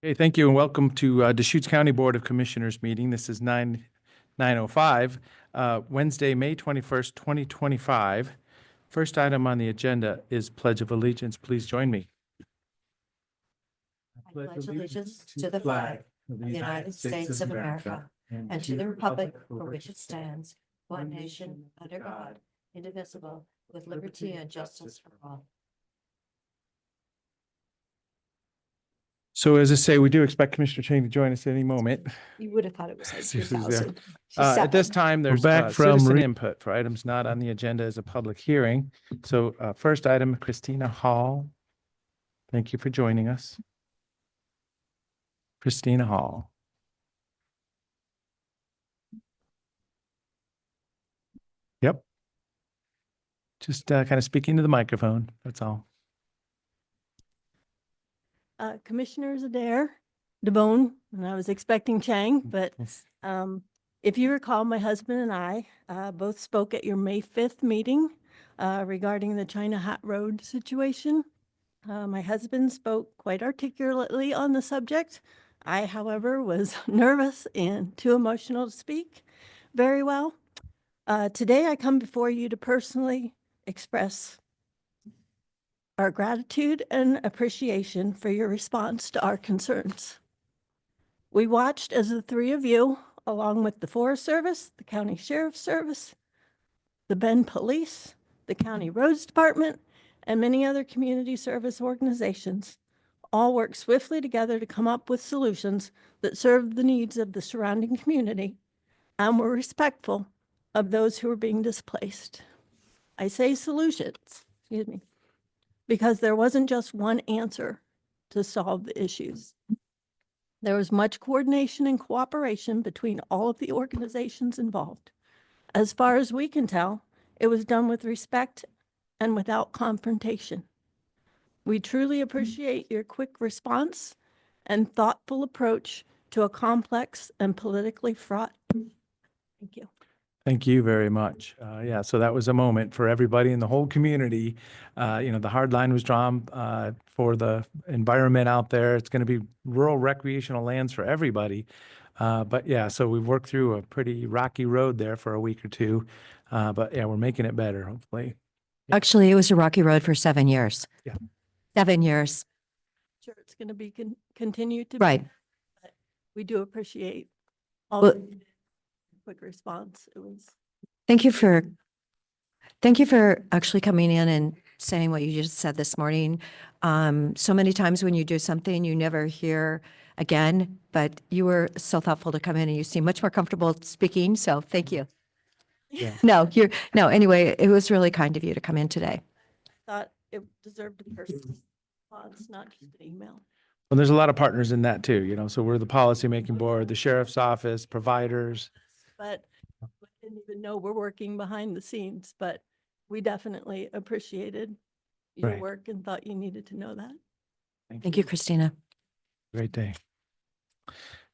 Okay, thank you and welcome to Deschutes County Board of Commissioners meeting. This is 9:05, Wednesday, May 21st, 2025. First item on the agenda is Pledge of Allegiance. Please join me. I pledge allegiance to the flag of the United States of America and to the republic for which it stands, one nation, under God, indivisible, with liberty and justice for all. So as I say, we do expect Commissioner Chang to join us at any moment. You would have thought it was like This is, yeah. 2000. At this time, there's back from citizen input for items not on the agenda as a public hearing. So first item, Christina Hall. Thank you for joining us. Christina Hall. Yep. Just kind of speaking to the microphone. That's all. Commissioners Adair, DeBone, and I was expecting Chang, but if you recall, my husband and I both spoke at your May 5th meeting regarding the China Hat Road situation. My husband spoke quite articulately on the subject. I, however, was nervous and too emotional to speak very well. Today, I come before you to personally express our gratitude and appreciation for your response to our concerns. We watched as the three of you, along with the Forest Service, the County Sheriff's Service, the Bend Police, the County Roads Department, and many other community service organizations, all worked swiftly together to come up with solutions that served the needs of the surrounding community and were respectful of those who were being displaced. I say solutions, because there wasn't just one answer to solve the issues. There was much coordination and cooperation between all of the organizations involved. As far as we can tell, it was done with respect and without confrontation. We truly appreciate your quick response and thoughtful approach to a complex and politically fraught. Thank you. Thank you very much. Yeah, so that was a moment for everybody in the whole community. The hard line was drawn for the environment out there. It's going to be rural recreational lands for everybody. But yeah, so we've worked through a pretty rocky road there for a week or two. But yeah, we're making it better, hopefully. Actually, it was a rocky road for 7 years. Yeah. 7 years. Sure, it's going to be continued to Right. be, but we do appreciate all Well- the quick response. It was Thank you for actually coming in and saying what you just said this morning. So many times when you do something, you never hear again, but you were so thoughtful to come in and you seem much more comfortable speaking. So thank you. Yeah. Anyway, it was really kind of you to come in today. thought it deserved a personal response, not just an email. Well, there's a lot of partners in that too, so we're the policymaking board, the sheriff's office, providers. But I didn't even know we're working behind the scenes, but we definitely appreciated your Right. work and thought you needed to know that. Thank you, Christina. Great day.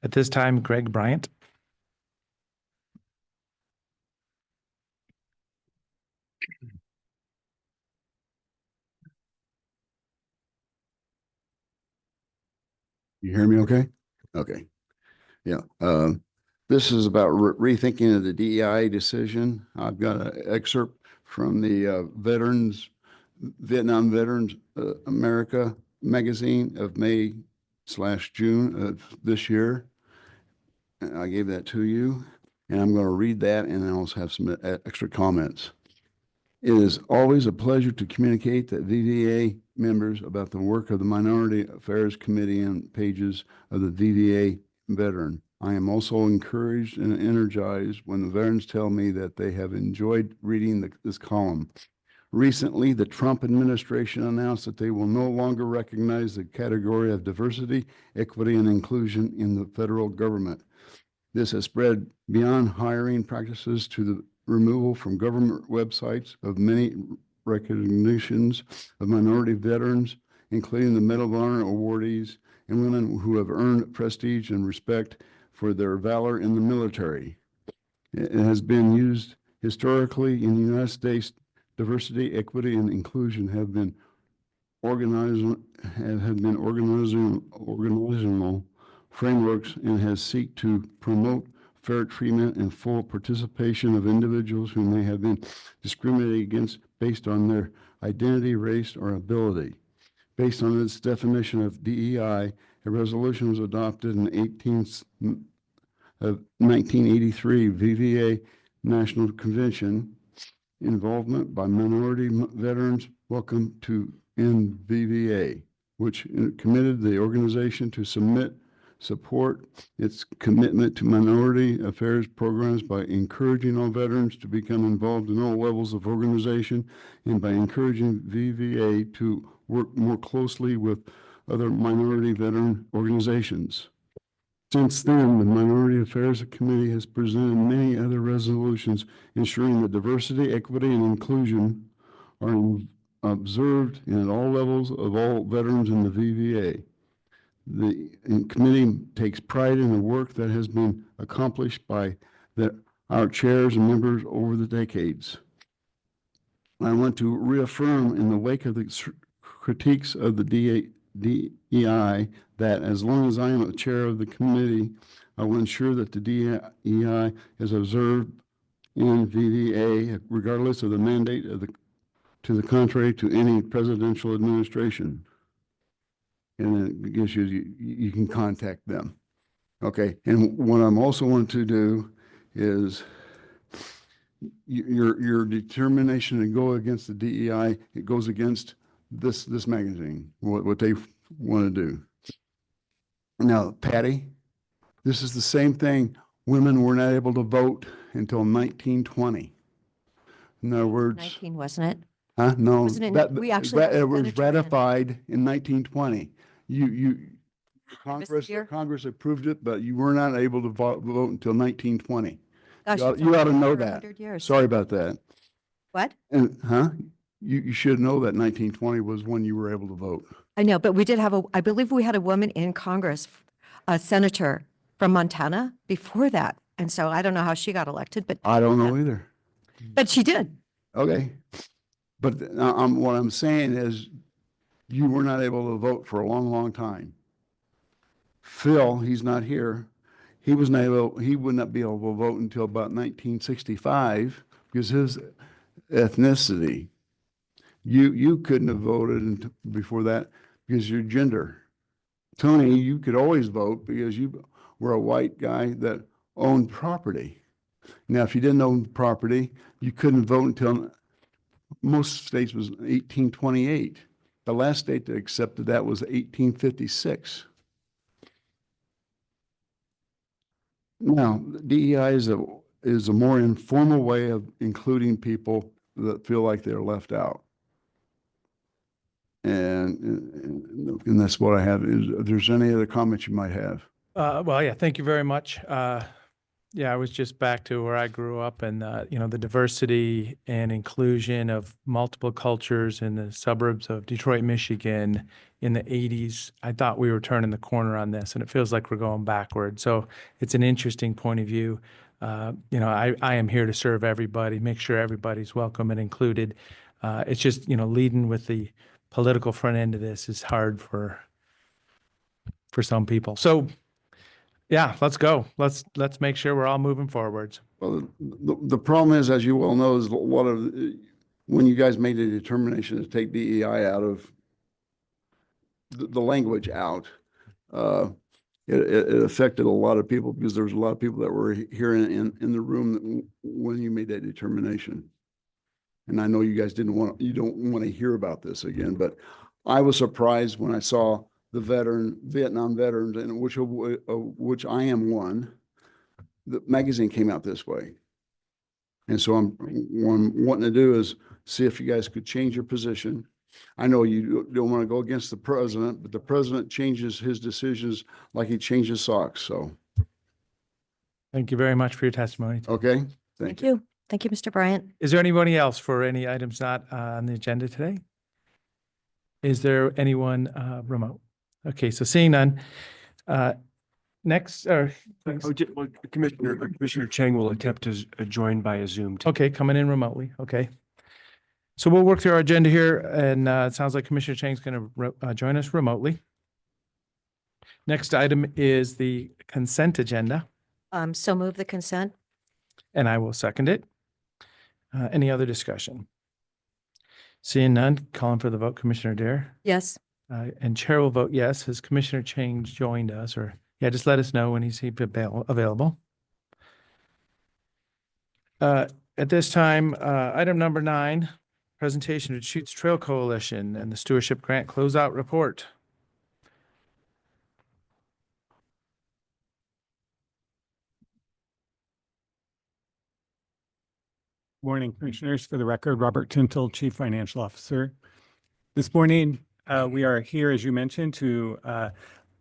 At this time, Greg Bryant. You hear me okay? Okay. Yeah. This is about rethinking of the DEI decision. I've got an excerpt from the Vietnam Veterans America magazine of May/June of this year. And I gave that to you, and I'm going to read that and I also have some extra comments. It is always a pleasure to communicate that VVA members about the work of the Minority Affairs Committee and pages of the VVA veteran. I am also encouraged and energized when the veterans tell me that they have enjoyed reading this column. Recently, the Trump administration announced that they will no longer recognize the category of diversity, equity, and inclusion in the federal government. This has spread beyond hiring practices to the removal from government websites of many recognitions of minority veterans, including the Medal of Honor awardees and women who have earned prestige and respect for their valor in the military. It has been used historically in the United States. Diversity, equity, and inclusion have been organizational frameworks and has seek to promote fair treatment and full participation of individuals who may have been discriminated against based on their identity, race, or ability. Based on its definition of DEI, a resolution was adopted in 1983 VVA National Convention. Involvement by minority veterans. Welcome to NVVA, which committed the organization to support its commitment to minority affairs programs by encouraging all veterans to become involved in all levels of organization and by encouraging VVA to work more closely with other minority veteran organizations. Since then, the Minority Affairs Committee has presented many other resolutions ensuring that diversity, equity, and inclusion are observed at all levels of all veterans in the VVA. The committee takes pride in the work that has been accomplished by our chairs and members over the decades. I want to reaffirm in the wake of the critiques of the DEI that as long as I am the chair of the committee, I will ensure that the DEI is observed in VVA regardless of the mandate to the contrary to any presidential administration. And then it gives you can contact them. Okay, and what I'm also want to do is your determination to go against the DEI, it goes against this magazine, what they want to do. Now, Patty, this is the same thing. Women were not able to vote until 1920. In other words, 19, wasn't it? huh? No, Wasn't it- that, we actually that had it was Senator in. ratified in 1920. Congress year? approved it, but you were not able to vote until 1920. Gosh, You ought- it's you ought to almost know over that. 100 years. Sorry about that. What? And, you should know that 1920 was when you were able to vote. I know, but we did have I believe we had a woman in Congress, a senator from Montana before that. And so I don't know how she got elected, I don't know either. but she did. Okay. But what I'm saying is you were not able to vote for a long, long time. Phil, he's not here. He would not be able to vote until about 1965 because his ethnicity. You couldn't have voted before that because your gender. Tony, you could always vote because you were a white guy that owned property. Now, if you didn't own property, you couldn't vote until most states was 1828. The last state that accepted that was 1856. Now, DEI is a more informal way of including people that feel like they're left out. And that's what I have. If there's any other comments you might have. Well, yeah, thank you very much. Yeah, I was just back to where I grew up and, the diversity and inclusion of multiple cultures in the suburbs of Detroit, Michigan in the 80s. I thought we were turning the corner on this and it feels like we're going backward. So it's an interesting point of view. I am here to serve everybody, make sure everybody's welcome and included. It's just, leading with the political front end of this is hard for some people. So yeah, let's go. Let's make sure we're all moving forwards. Well, the problem is, as you well know, is a lot of when you guys made a determination to take DEI out of the language out, it affected a lot of people because there was a lot of people that were here in the room when you made that determination. And I know you guys you don't want to hear about this again, but I was surprised when I saw the Vietnam veterans, and which I am one. The magazine came out this way. And so what I'm wanting to do is see if you guys could change your position. I know you don't want to go against the president, but the president changes his decisions like he changes socks. So, Thank you very much for your testimony. okay. Thank you. Thank you, Mr. Bryant. Is there anybody else for any items not on the agenda today? Is there anyone remote? Okay, so seeing none. Next, Commissioner Chang will attempt to join by a Zoom. okay, coming in remotely. Okay. So we'll work through our agenda here, and it sounds like Commissioner Chang's going to join us remotely. Next item is the consent agenda, So move the consent. and I will second it. Any other discussion? Seeing none, calling for the vote, Commissioner Dare. Yes. And Chair will vote yes. Has Commissioner Chang joined us, or, yeah, just let us know when he's available. At this time, item number 9, presentation of Deschutes Trail Coalition and the Stewardship Grant Closeout Report. Morning, Commissioners. For the record, Robert Tintel, Chief Financial Officer. This morning, we are here, as you mentioned, to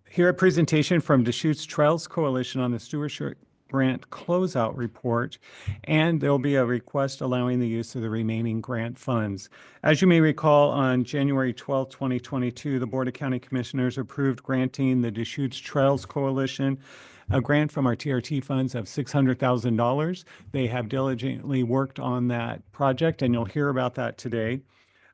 hear a presentation from Deschutes Trails Coalition on the Stewardship Grant Closeout Report, and there'll be a request allowing the use of the remaining grant funds. As you may recall, on January 12, 2022, the Board of County Commissioners approved granting the Deschutes Trails Coalition a grant from our TRT funds of $600,000. They have diligently worked on that project, and you'll hear about that today.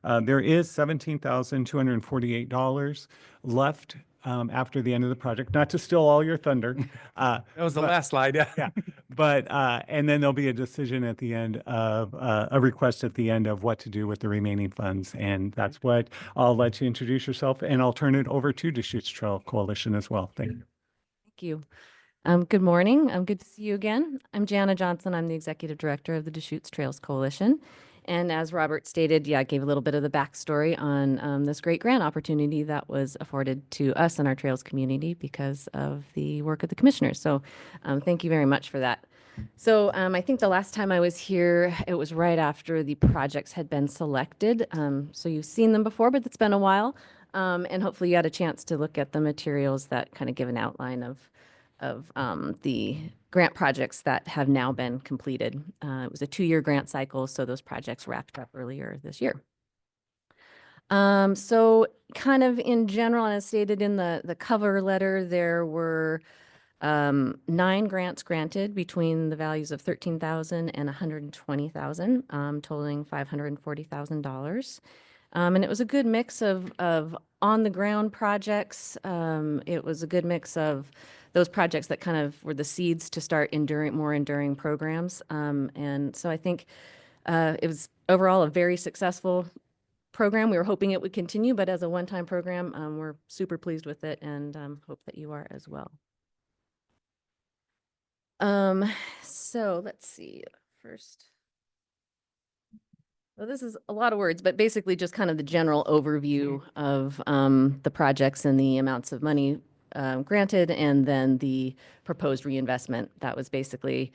There is $17,248 left after the end of the project, not to steal all your thunder. That was the But- last slide, yeah. Yeah, but, and then there'll be a decision at the end of, a request at the end of what to do with the remaining funds. And that's what I'll let you introduce yourself, and I'll turn it over to Deschutes Trail Coalition as well. Thank you. Thank you. Good morning. Good to see you again. I'm Jana Johnson. I'm the Executive Director of the Deschutes Trails Coalition. And as Robert stated, I gave a little bit of the backstory on this great grant opportunity that was afforded to us and our trails community because of the work of the commissioners. So thank you very much for that. So I think the last time I was here, it was right after the projects had been selected. So you've seen them before, but it's been a while. And hopefully you had a chance to look at the materials that kind of give an outline of the grant projects that have now been completed. It was a 2-year grant cycle, so those projects wrapped up earlier this year. So kind of in general, and as stated in the cover letter, there were 9 grants granted between the values of $13,000 and $120,000, totaling $540,000. And it was a good mix of on-the-ground projects. It was a good mix of those projects that kind of were the seeds to start more enduring programs. And so I think it was overall a very successful program. We were hoping it would continue, but as a one-time program, we're super pleased with it and hope that you are as well. So let's see first. Well, this is a lot of words, but basically just kind of the general overview of the projects and the amounts of money granted, and then the proposed reinvestment that was basically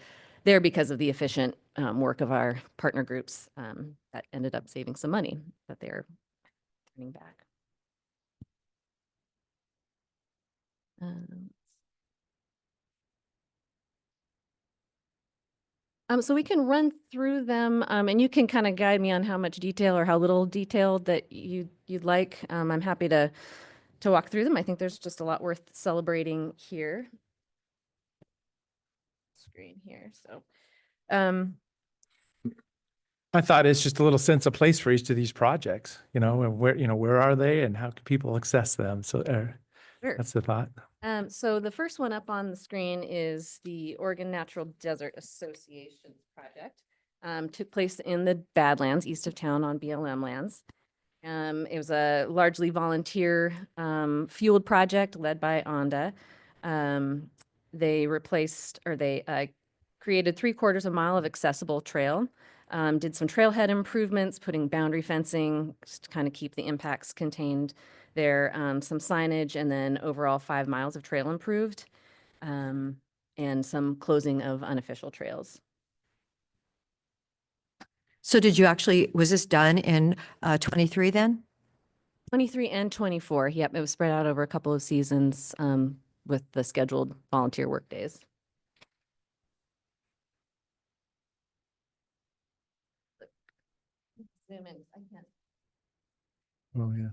there because of the efficient work of our partner groups that ended up saving some money that they're turning back. So we can run through them, and you can kind of guide me on how much detail or how little detail that you'd like. I'm happy to walk through them. I think there's just a lot worth celebrating here. Screen here, so. I thought it's just a little sense of place for each of these projects, and where are they and how can people access them? So Sure. that's the thought. So the first one up on the screen is the Oregon Natural Desert Association project. Took place in the Badlands, east of town on BLM lands. It was a largely volunteer fueled project led by ONDA. They created 3/4 mile of accessible trail, did some trailhead improvements, putting boundary fencing just to kind of keep the impacts contained there, some signage, and then overall 5 miles of trail improved, and some closing of unofficial trails. So was this done in 23 then? 23 and 24. Yep, it was spread out over a couple of seasons with the scheduled volunteer work days. Zoom in. I can't. Oh, yeah.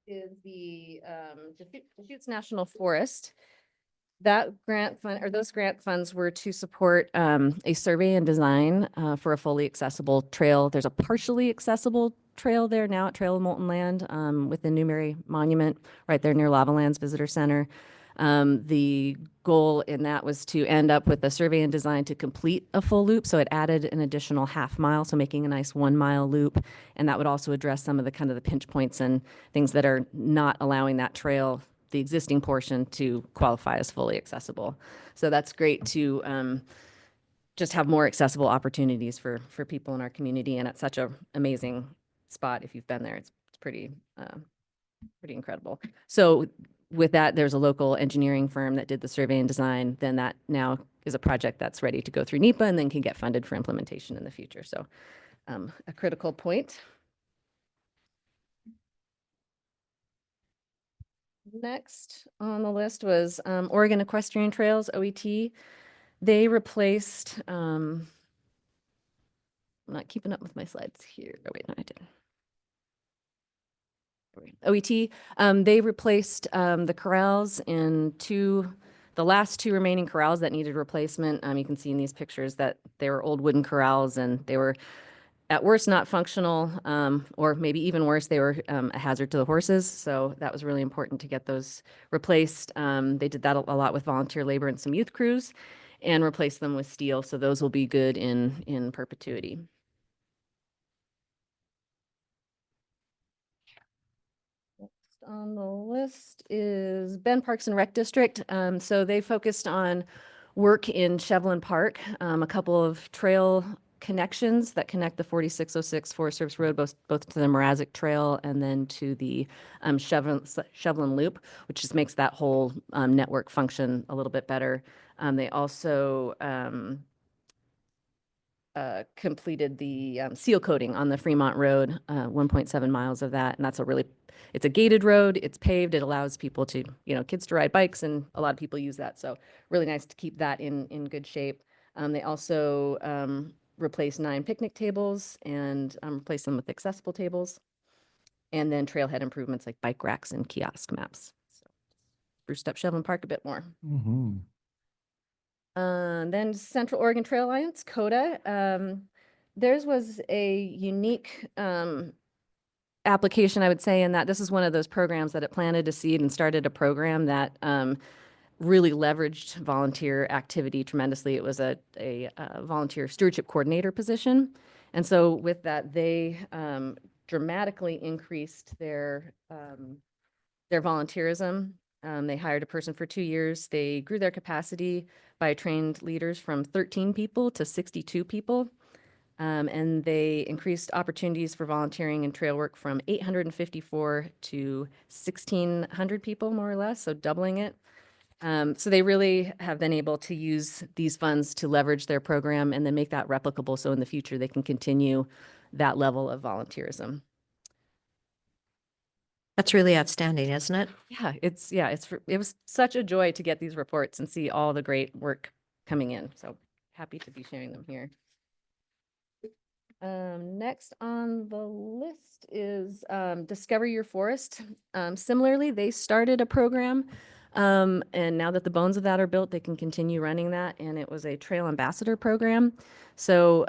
Is the Deschutes National Forest. That grant fund, or those grant funds were to support a survey and design for a fully accessible trail. There's a partially accessible trail there now at Trail of Molten Land within Newberry Monument, right there near Lava Lands Visitor Center. The goal in that was to end up with a survey and design to complete a full loop. So it added an additional half mile, so making a nice 1 mile loop. And that would also address some of the kind of the pinch points and things that are not allowing that trail, the existing portion, to qualify as fully accessible. So that's great to just have more accessible opportunities for people in our community. And it's such a amazing spot. If you've been there, it's pretty incredible. So with that, there's a local engineering firm that did the survey and design. Then that now is a project that's ready to go through NEPA and then can get funded for implementation in the future. So a critical point. Next on the list was Oregon Equestrian Trails, OET. They replaced, I'm not keeping up with my slides here. Oh, wait, no, I didn't. OET, they replaced the corrals in the last two remaining corrals that needed replacement. You can see in these pictures that they were old wooden corrals and they were at worst not functional, or maybe even worse, they were a hazard to the horses. So that was really important to get those replaced. They did that a lot with volunteer labor and some youth crews and replaced them with steel. So those will be good in perpetuity. On the list is Bend Parks and Rec District. So they focused on work in Shevlin Park, a couple of trail connections that connect the 4606 Forest Service Road, both to the Mrazek Trail and then to the Shevlin Loop, which just makes that whole network function a little bit better. They also completed the seal coating on the Fremont Road, 1.7 miles of that. And that's it's a gated road, it's paved, it allows people to, kids to ride bikes, and a lot of people use that. So really nice to keep that in good shape. They also replaced 9 picnic tables and replaced them with accessible tables. And then trailhead improvements like bike racks and kiosk maps. So spruced up Shevlin Park a bit more. Mm-hmm. Then Central Oregon Trail Alliance, CODA. Theirs was a unique application, I would say, in that this is one of those programs that it planted a seed and started a program that really leveraged volunteer activity tremendously. It was a volunteer stewardship coordinator position. And so with that, they dramatically increased their volunteerism. They hired a person for 2 years. They grew their capacity by trained leaders from 13 people to 62 people. And they increased opportunities for volunteering and trail work from 854 to 1,600 people, more or less, so doubling it. So they really have been able to use these funds to leverage their program and then make that replicable so in the future they can continue that level of volunteerism. That's really outstanding, isn't it? Yeah, it was such a joy to get these reports and see all the great work coming in. So happy to be sharing them here. Next on the list is Discover Your Forest. Similarly, they started a program, and now that the bones of that are built, they can continue running that. And it was a trail ambassador program. So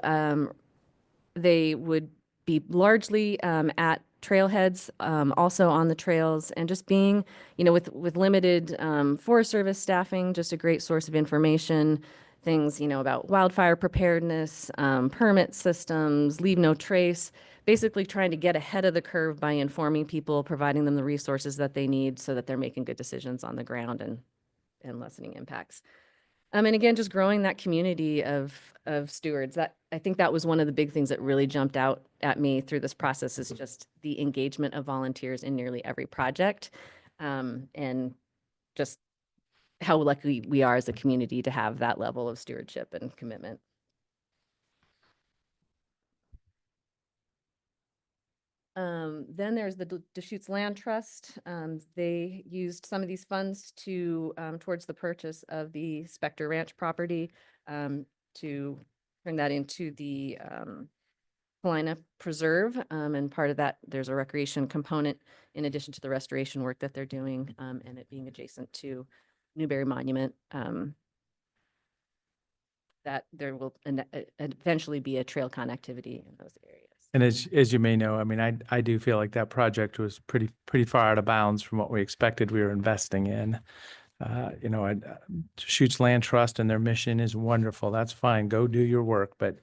they would be largely at trailheads, also on the trails, and just being, with limited Forest Service staffing, just a great source of information, things, about wildfire preparedness, permit systems, leave no trace, basically trying to get ahead of the curve by informing people, providing them the resources that they need so that they're making good decisions on the ground and lessening impacts. And again, just growing that community of stewards. That I think that was one of the big things that really jumped out at me through this process is just the engagement of volunteers in nearly every project, and just how lucky we are as a community to have that level of stewardship and commitment. Then there's the Deschutes Land Trust. They used some of these funds towards the purchase of the Specter Ranch property to turn that into the Paulina Preserve. And part of that, there's a recreation component in addition to the restoration work that they're doing, and it being adjacent to Newberry Monument, that there will eventually be a trail connectivity in those areas. And as you may know, I mean, I do feel like that project was pretty far out of bounds from what we expected we were investing in. You know, Deschutes Land Trust and their mission is wonderful. That's fine. Go do your work. But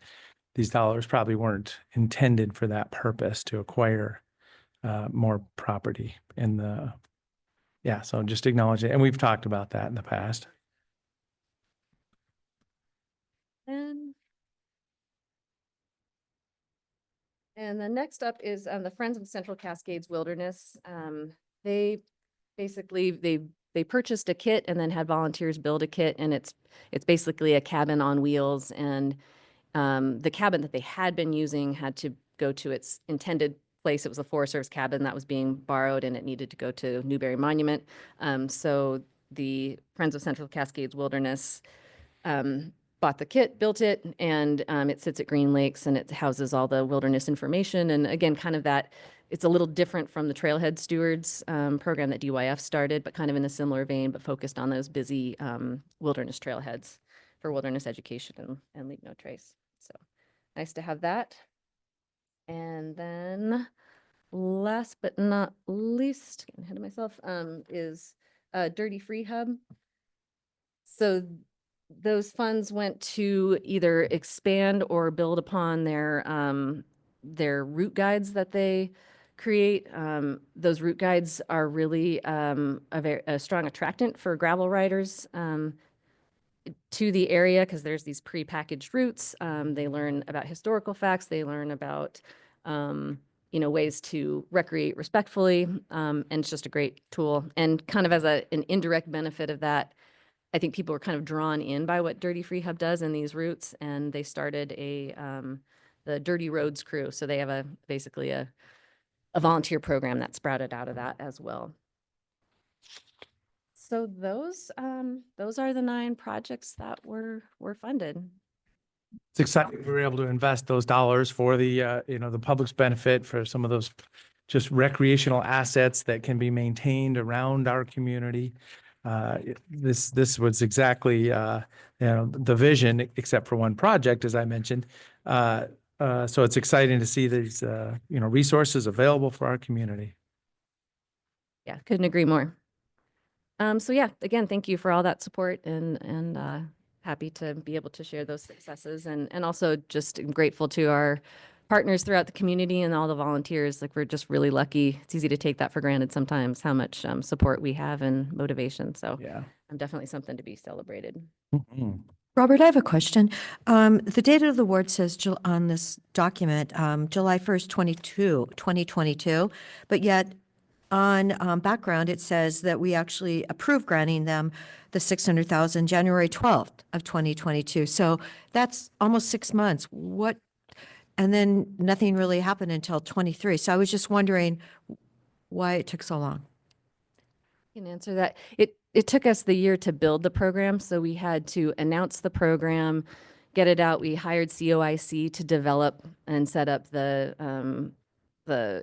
these dollars probably weren't intended for that purpose, to acquire more property in the, yeah, so just acknowledge it. And we've talked about that in the past. And then next up is the Friends of Central Cascades Wilderness. They basically, they purchased a kit and then had volunteers build a kit, and it's basically a cabin on wheels. And the cabin that they had been using had to go to its intended place. It was a Forest Service cabin that was being borrowed, and it needed to go to Newberry Monument. So the Friends of Central Cascades Wilderness bought the kit, built it, and it sits at Green Lakes, and it houses all the wilderness information. And again, kind of that, it's a little different from the Trailhead Stewards program that DYF started, but kind of in a similar vein, but focused on those busy wilderness trailheads for wilderness education and Leave No Trace. So nice to have that. And then last but not least, getting ahead of myself, is Dirty Free Hub. So those funds went to either expand or build upon their route guides that they create. Those route guides are really a strong attractant for gravel riders to the area, because there's these pre-packaged routes. They learn about historical facts. They learn about you know, ways to recreate respectfully, and it's just a great tool. And kind of as an indirect benefit of that, I think people were kind of drawn in by what Dirty Free Hub does in these routes, and they started the Dirty Roads crew. So they have basically a volunteer program that sprouted out of that as well. So those are the 9 projects that were funded. It's exciting we were able to invest those dollars for the, you know, the public's benefit, for some of those just recreational assets that can be maintained around our community. This was exactly, you know, the vision, except for one project, as I mentioned. So it's exciting to see these, you know, resources available for our community. Yeah, couldn't agree more. So yeah, again, thank you for all that support, and happy to be able to share those successes, and also just grateful to our partners throughout the community and all the volunteers. Like, we're just really lucky. It's easy to take that for granted sometimes, how much support we have and motivation. So Yeah. definitely something to be celebrated. Mhm. Robert, I have a question. The date of the award says on this document, July 1st, 2022, but yet on background, it says that we actually approved granting them the $600,000 January 12th of 2022. So that's almost 6 months. And then nothing really happened until 23. So I was just wondering why it took so long. I can answer that. It took us the year to build the program, so we had to announce the program, get it out. We hired COIC to develop and set up the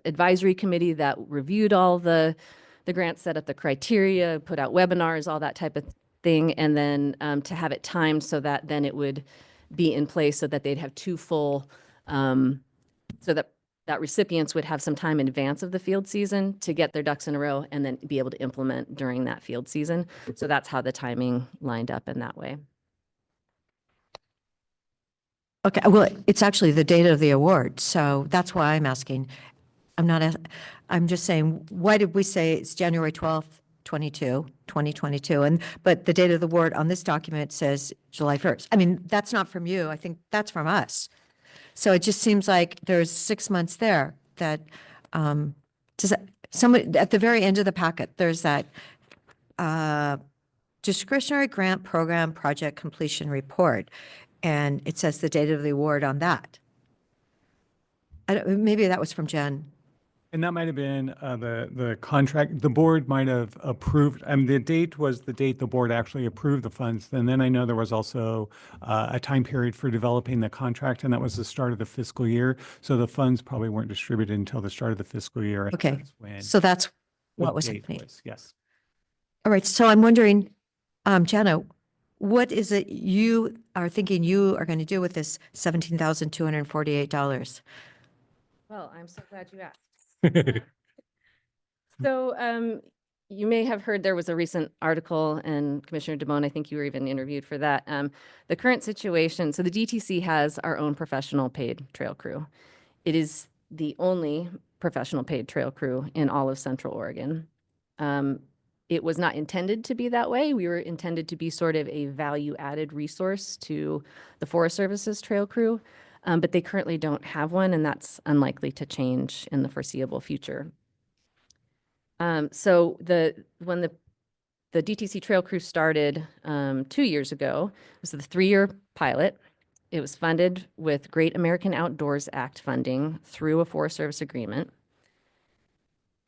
advisory committee that reviewed all the grants, set up the criteria, put out webinars, all that type of thing, and then to have it timed so that then it would be in place so that they'd have 2 full, so that recipients would have some time in advance of the field season to get their ducks in a row and then be able to implement during that field season. So that's how the timing lined up in that way. Okay, well, it's actually the date of the award, so that's why I'm asking. I'm just saying, why did we say it's January 12th, 2022? But the date of the award on this document says July 1st. I mean, that's not from you. I think that's from us. So it just seems like there's 6 months there that, somebody, at the very end of the packet, there's that discretionary grant program project completion report. And it says the date of the award on that. Maybe that was from Jen. And that might have been the contract, the board might have approved, the date was the date the board actually approved the funds. And then I know there was also a time period for developing the contract, and that was the start of the fiscal year. So the funds probably weren't distributed until the start of the fiscal year. And Okay, that's when so that's the what was date happening. Yes. All right, so I'm wondering, Jana, what is it you are thinking you are going to do with this $17,248? Well, I'm so glad you asked. So, you may have heard there was a recent article, and Commissioner DeBonne, I think you were even interviewed for that. The current situation, so the DTC has our own professional paid trail crew. It is the only professional paid trail crew in all of Central Oregon. It was not intended to be that way. We were intended to be sort of a value-added resource to the Forest Service's trail crew, but they currently don't have one, and that's unlikely to change in the foreseeable future. So when the DTC Trail Crew started 2 years ago, it was the 3-year pilot. It was funded with Great American Outdoors Act funding through a Forest Service agreement.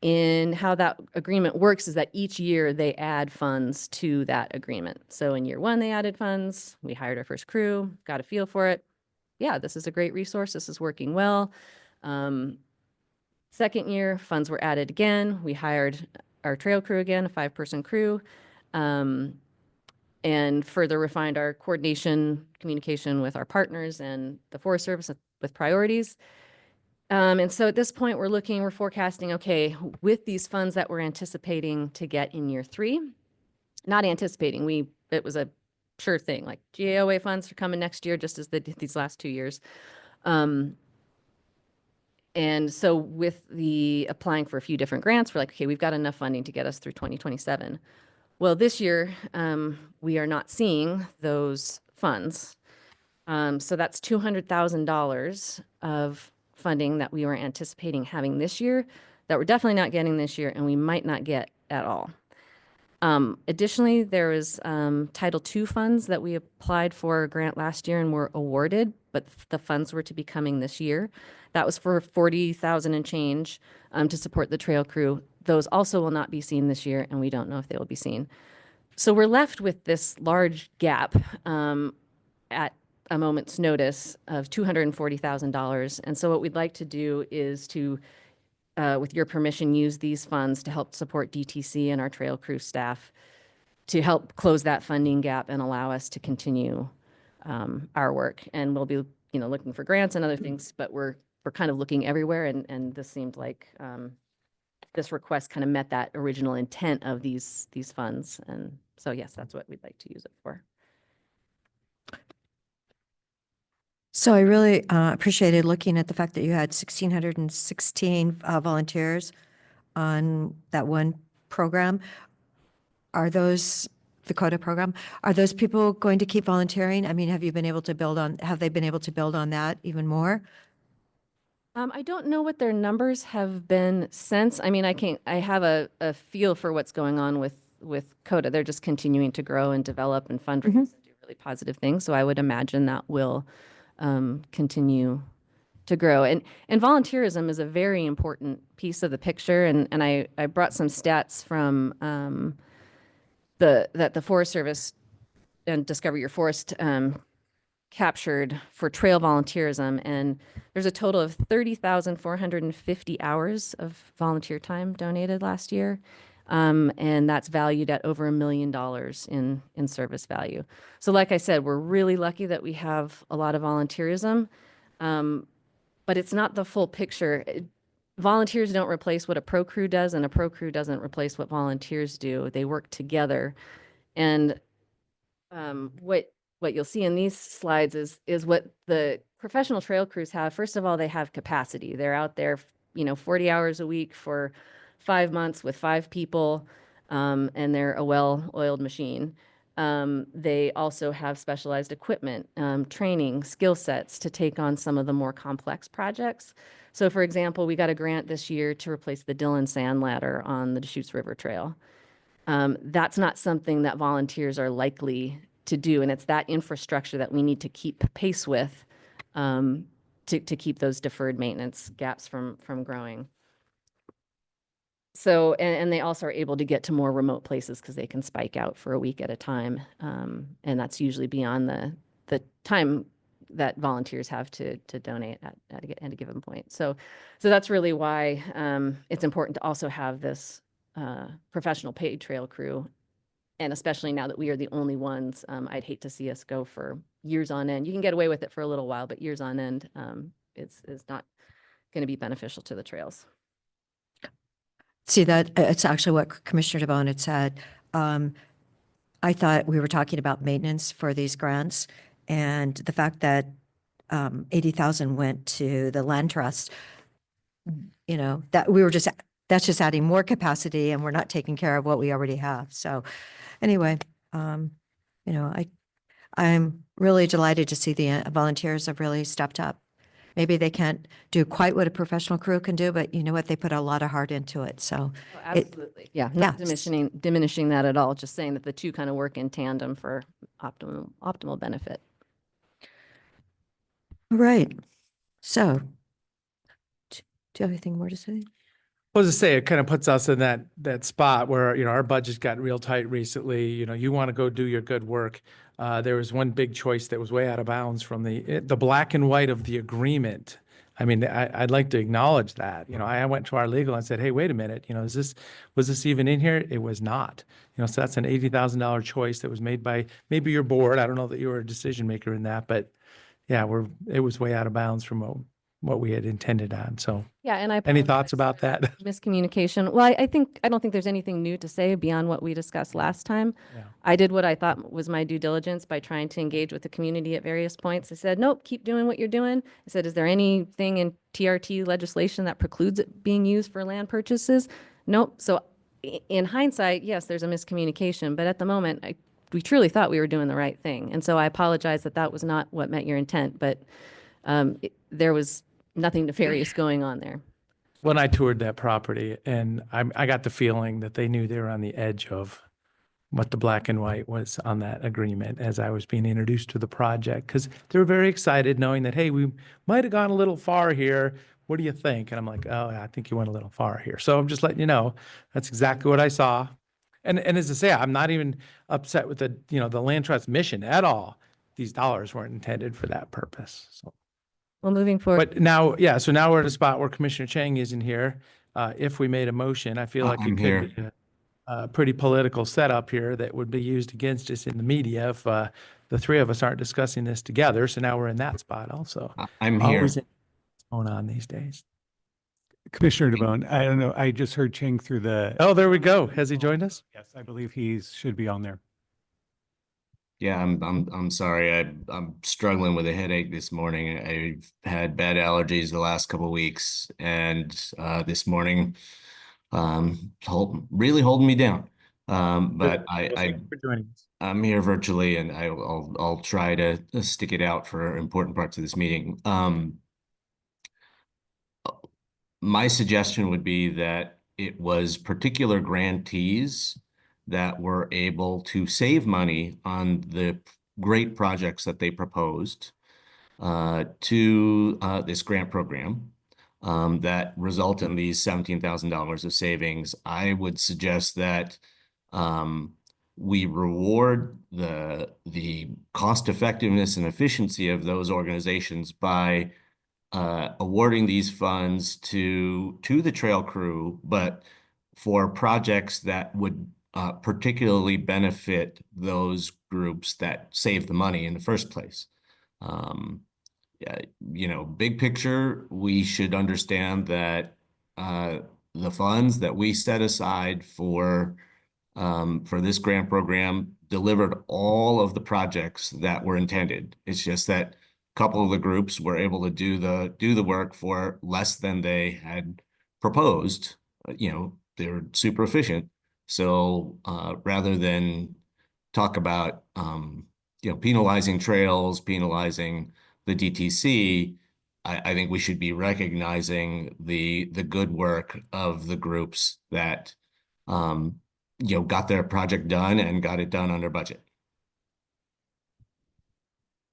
In how that agreement works is that each year they add funds to that agreement. So in year 1, they added funds. We hired our first crew, got a feel for it. Yeah, this is a great resource. This is working well. Second year, funds were added again. We hired our trail crew again, a 5-person crew, and further refined our coordination, communication with our partners and the Forest Service with priorities. And so at this point, we're forecasting, okay, with these funds that we're anticipating to get in year 3, not anticipating, it was a sure thing, like GAOA funds are coming next year, just as these last 2 years. And so with the applying for a few different grants, we're like, okay, we've got enough funding to get us through 2027. Well, this year, we are not seeing those funds. So that's $200,000 of funding that we were anticipating having this year that we're definitely not getting this year, and we might not get at all. Additionally, there was Title II funds that we applied for a grant last year and were awarded, but the funds were to be coming this year. That was for $40,000 and change to support the trail crew. Those also will not be seen this year, and we don't know if they will be seen. So we're left with this large gap at a moment's notice of $240,000. And so what we'd like to do is to, with your permission, use these funds to help support DTC and our trail crew staff to help close that funding gap and allow us to continue our work. And we'll be, looking for grants and other things, but we're kind of looking everywhere. And this seemed like this request kind of met that original intent of these funds. And so, yes, that's what we'd like to use it for. So I really appreciated looking at the fact that you had 1,616 volunteers on that one program. Are those the CODA program? Are those people going to keep volunteering? I mean, have they been able to build on that even more? I don't know what their numbers have been since. I mean, I have a feel for what's going on with CODA. They're just continuing to grow and develop and fundraise and do really positive things. So I would imagine that will continue to grow. And volunteerism is a very important piece of the picture. And I brought some stats from that the Forest Service and Discover Your Forest captured for trail volunteerism. And there's a total of 30,450 hours of volunteer time donated last year. And that's valued at over $1 million in service value. So like I said, we're really lucky that we have a lot of volunteerism, but it's not the full picture. Volunteers don't replace what a pro crew does, and a pro crew doesn't replace what volunteers do. They work together. And what you'll see in these slides is what the professional trail crews have. First of all, they have capacity. They're out there, 40 hours a week for 5 months with 5 people, and they're a well-oiled machine. They also have specialized equipment, training, skill sets to take on some of the more complex projects. So for example, we got a grant this year to replace the Dillon Sand Ladder on the Deschutes River Trail. That's not something that volunteers are likely to do, and it's that infrastructure that we need to keep pace with to keep those deferred maintenance gaps from growing. So, and they also are able to get to more remote places because they can spike out for a week at a time. And that's usually beyond the time that volunteers have to donate at a given point. So that's really why it's important to also have this professional paid trail crew And especially now that we are the only ones, I'd hate to see us go for years on end. You can get away with it for a little while, but years on end, is not going to be beneficial to the trails. See that, it's actually what Commissioner DeBonne had said. I thought we were talking about maintenance for these grants and the fact that 80,000 went to the land trust, that we were just, that's just adding more capacity and we're not taking care of what we already have. So anyway, I'm really delighted to see the volunteers have really stepped up. Maybe they can't do quite what a professional crew can do, but you know what? They put a lot of heart into it. So Oh, It- absolutely. Yeah, yeah. not diminishing that at all, just saying that the two kind of work in tandem for optimal benefit. all right. So do you have anything more to say? Well, to say, it kind of puts us in that spot where, our budget's got real tight recently. You want to go do your good work. There was one big choice that was way out of bounds from the black and white of the agreement. I mean, I'd like to acknowledge that. I went to our legal and said, hey, wait a minute, was this even in here? It was not. So that's an $80,000 choice that was made by maybe your board. I don't know that you were a decision maker in that, but yeah, it was way out of bounds from what we had intended on. So Yeah, and I any thoughts apologize about for that? miscommunication? Well, I don't think there's anything new to say beyond what we discussed last time. Yeah. I did what I thought was my due diligence by trying to engage with the community at various points. I said, nope, keep doing what you're doing. I said, is there anything in TRT legislation that precludes it being used for land purchases? Nope. So in hindsight, yes, there's a miscommunication, but at the moment, we truly thought we were doing the right thing. And so I apologize that was not what met your intent, but there was nothing nefarious going on there. When I toured that property, and I got the feeling that they knew they were on the edge of what the black and white was on that agreement as I was being introduced to the project, because they were very excited knowing that, hey, we might have gone a little far here. What do you think? And I'm like, oh, I think you went a little far here. So I'm just letting you know, that's exactly what I saw. And as I say, I'm not even upset with the land trust mission at all. These dollars weren't intended for that purpose. So. Well, moving forward. But now, yeah, so now we're at a spot where Commissioner Chang isn't here. If we made a motion, I feel like I'm it here. could be a pretty political setup here that would be used against us in the media if the three of us aren't discussing this together. So now we're in that spot also. I'm here. Always what's going on these days. Commissioner DeBonne, I don't know, I just heard Chang through the. Oh, there we go. Has he joined us? Yes, I believe he should be on there. Yeah, I'm sorry. I'm struggling with a headache this morning. I've had bad allergies the last couple of weeks, and this morning, really holding me down. But Well, thank you for joining us. I'm here virtually, and I'll try to stick it out for important parts of this meeting. My suggestion would be that it was particular grantees that were able to save money on the great projects that they proposed to this grant program that result in these $17,000 of savings. I would suggest that we reward the cost effectiveness and efficiency of those organizations by awarding these funds to the trail crew, but for projects that would particularly benefit those groups that save the money in the first place. Yeah, big picture, we should understand that the funds that we set aside for this grant program delivered all of the projects that were intended. It's just that a couple of the groups were able to do the work for less than they had proposed. They were super efficient. So rather than talk about penalizing trails, penalizing the DTC, I think we should be recognizing the good work of the groups that got their project done and got it done under budget.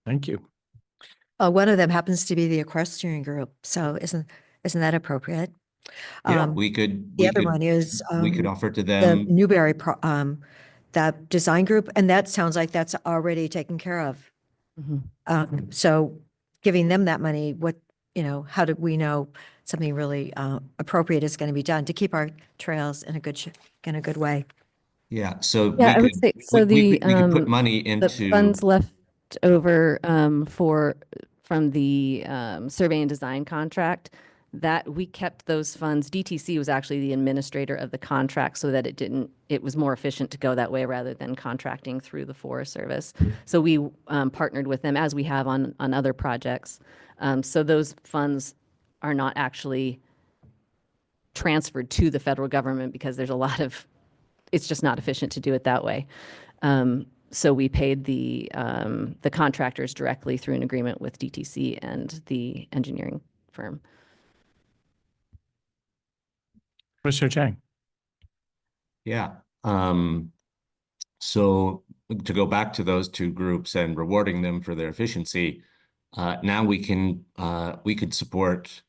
Thank you. One of them happens to be the equestrian group. So isn't that appropriate? Yeah, we could. The other one is we could offer to the them. Newberry, that design group, and that sounds like that's already taken care of. So giving them that money, how do we know something really appropriate is going to be done to keep our trails in a good way? Yeah, so Yeah, I we would could, say, so we could put money the into. funds left over from the survey and design contract, that we kept those funds. DTC was actually the administrator of the contract so that it was more efficient to go that way rather than contracting through the Forest Service. So we partnered with them as we have on other projects. So those funds are not actually transferred to the federal government because there's a lot of, it's just not efficient to do it that way. So we paid the contractors directly through an agreement with DTC and the engineering firm. Commissioner Chang. Yeah. So to go back to those two groups and rewarding them for their efficiency, now we could support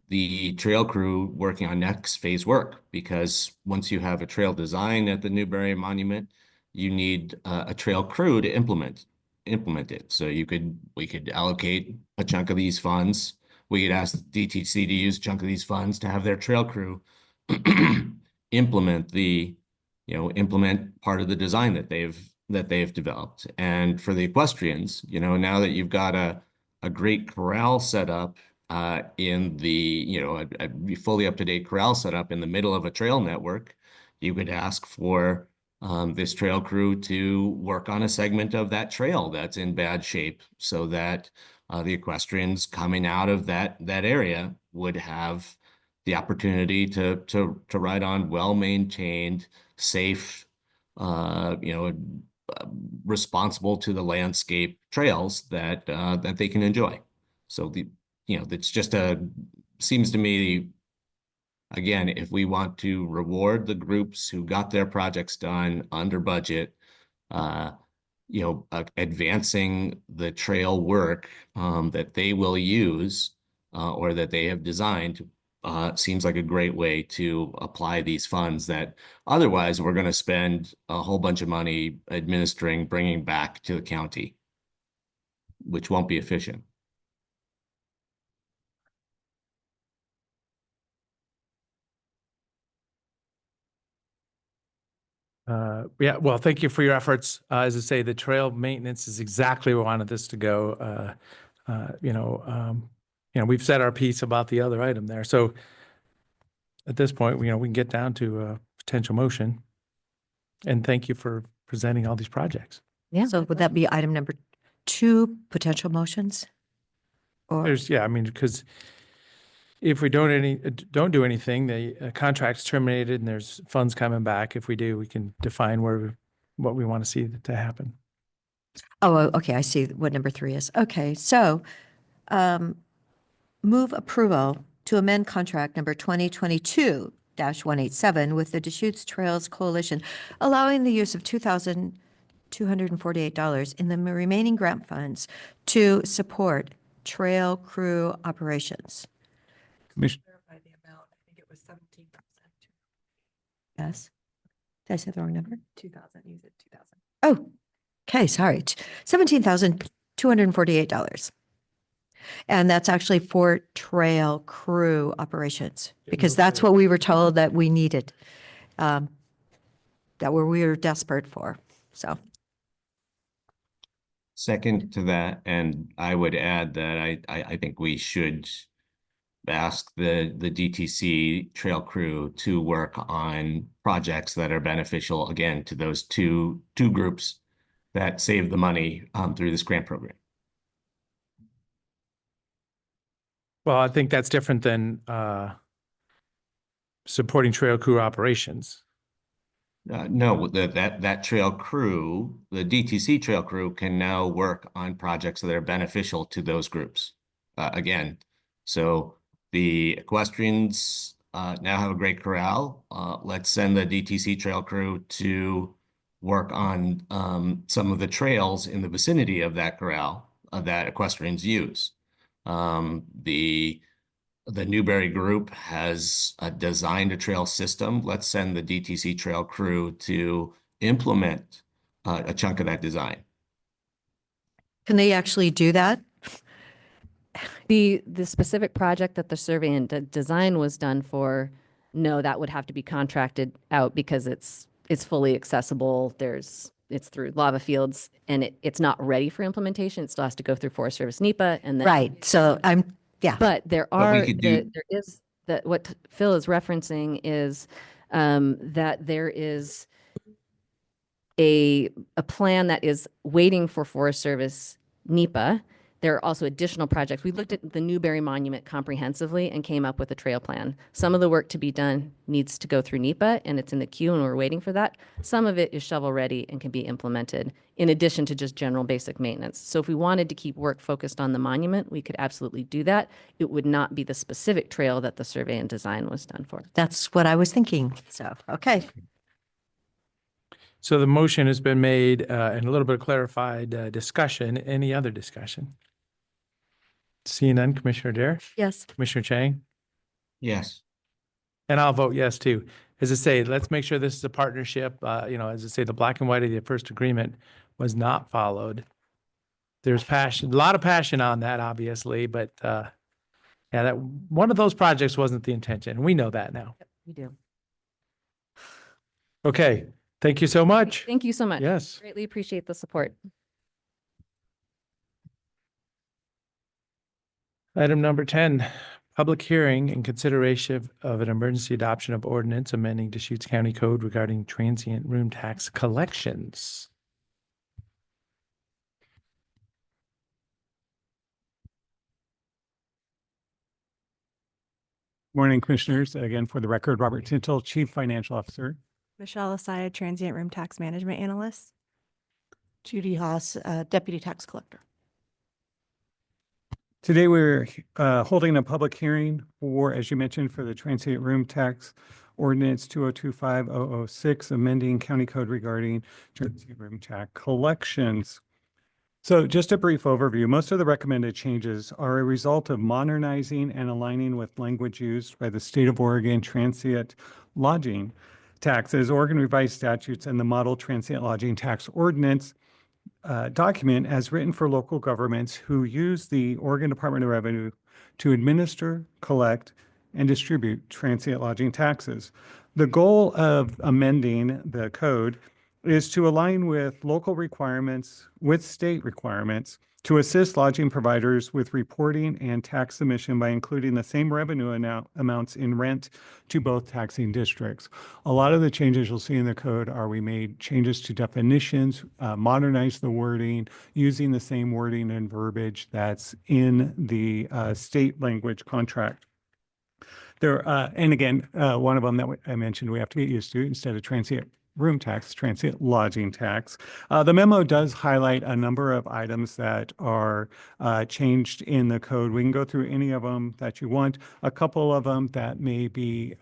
the trail crew working on next phase work, because once you have a trail design at the Newberry Monument, you need a trail crew to implement it. So we could allocate a chunk of these funds. We could ask DTC to use a chunk of these funds to have their trail crew implement part of the design that they've developed. And for the equestrians, now that you've got a great corral set up in the, a fully up-to-date corral set up in the middle of a trail network, you could ask for this trail crew to work on a segment of that trail that's in bad shape, so that the equestrians coming out of that area would have the opportunity to ride on well-maintained, safe, responsible to the landscape trails that they can enjoy. So it's just seems to me, again, if we want to reward the groups who got their projects done under budget, advancing the trail work that they will use or that they have designed seems like a great way to apply these funds that otherwise we're going to spend a whole bunch of money administering, bringing back to the county, which won't be efficient. Yeah, well, thank you for your efforts. As I say, the trail maintenance is exactly where we wanted this to go. We've said our piece about the other item there. So at this point, we can get down to a potential motion. And thank you for presenting all these projects. Yeah. So would that be item number 2, potential motions? Or, Because if we don't do anything, the contract's terminated and there's funds coming back. If we do, we can define what we want to see to happen. oh, okay, I see what number 3 is. Okay, so move approval to amend contract number 2022-187 with the Deschutes Trails Coalition, allowing the use of $2,248 in the remaining grant funds to support trail crew operations. Commissioner, Clarify the amount. I think it was 17,000. Yes? Did I say the wrong number? 2,000. You said 2,000. Oh, okay, sorry. $17,248. And that's actually for trail crew operations, because that's what we were told that we needed, that we were desperate for, so. Second to that, and I would add that I think we should ask the DTC trail crew to work on projects that are beneficial, again, to those two groups that save the money through this grant program. Well, I think that's different than supporting trail crew operations. No, that trail crew, the DTC trail crew, can now work on projects that are beneficial to those groups. Again, so the equestrians now have a great corral. Let's send the DTC trail crew to work on some of the trails in the vicinity of that corral that equestrians use. The Newberry group has designed a trail system. Let's send the DTC trail crew to implement a chunk of that design. Can they actually do that? The specific project that the survey and design was done for, no, that would have to be contracted out because it's it's fully accessible. It's through lava fields and it's not ready for implementation. It still has to go through Forest Service NEPA and then. Right. So yeah. But there But we are, could do- there is, that what Phil is referencing is that there is a plan that is waiting for Forest Service NEPA. There are also additional projects. We looked at the Newberry Monument comprehensively and came up with a trail plan. Some of the work to be done needs to go through NEPA and it's in the queue and we're waiting for that. Some of it is shovel ready and can be implemented in addition to just general basic maintenance. So if we wanted to keep work focused on the monument, we could absolutely do that. It would not be the specific trail that the survey and design was done for. That's what I was thinking. So, okay. So the motion has been made and a little bit of clarified discussion. Any other discussion? Seeing none, Commissioner Dare, Yes. Commissioner Chang, Yes. and I'll vote yes too. As I say, let's make sure this is a partnership. As I say, the black and white of the first agreement was not followed. There's passion, a lot of passion on that, obviously, but yeah, that one of those projects wasn't the intention. We know that now. We do. Okay, thank you so much. Thank you so much. Yes. Greatly appreciate the support. Item number 10, public hearing and consideration of an emergency adoption of ordinance amending Deschutes County Code regarding transient room tax collections. Morning, Commissioners. Again, for the record, Robert Tintle, Chief Financial Officer. Michelle Asaya, Transient Room Tax Management Analyst. Judy Haas, Deputy Tax Collector. Today, we're holding a public hearing for, as you mentioned, for the transient room tax ordinance 2025-006, amending county code regarding transient room tax collections. So just a brief overview, most of the recommended changes are a result of modernizing and aligning with language used by the State of Oregon Transient Lodging Taxes, Oregon Revised Statutes, and the Model Transient Lodging Tax Ordinance document as written for local governments who use the Oregon Department of Revenue to administer, collect, and distribute transient lodging taxes. The goal of amending the code is to align with local requirements with state requirements to assist lodging providers with reporting and tax submission by including the same revenue amounts in rent to both taxing districts. A lot of the changes you'll see in the code are we made changes to definitions, modernized the wording, using the same wording and verbiage that's in the state language contract. There, and again, one of them that I mentioned we have to get used to instead of transient room tax, transient lodging tax. The memo does highlight a number of items that are changed in the code. We can go through any of them that you want. A couple of them that may be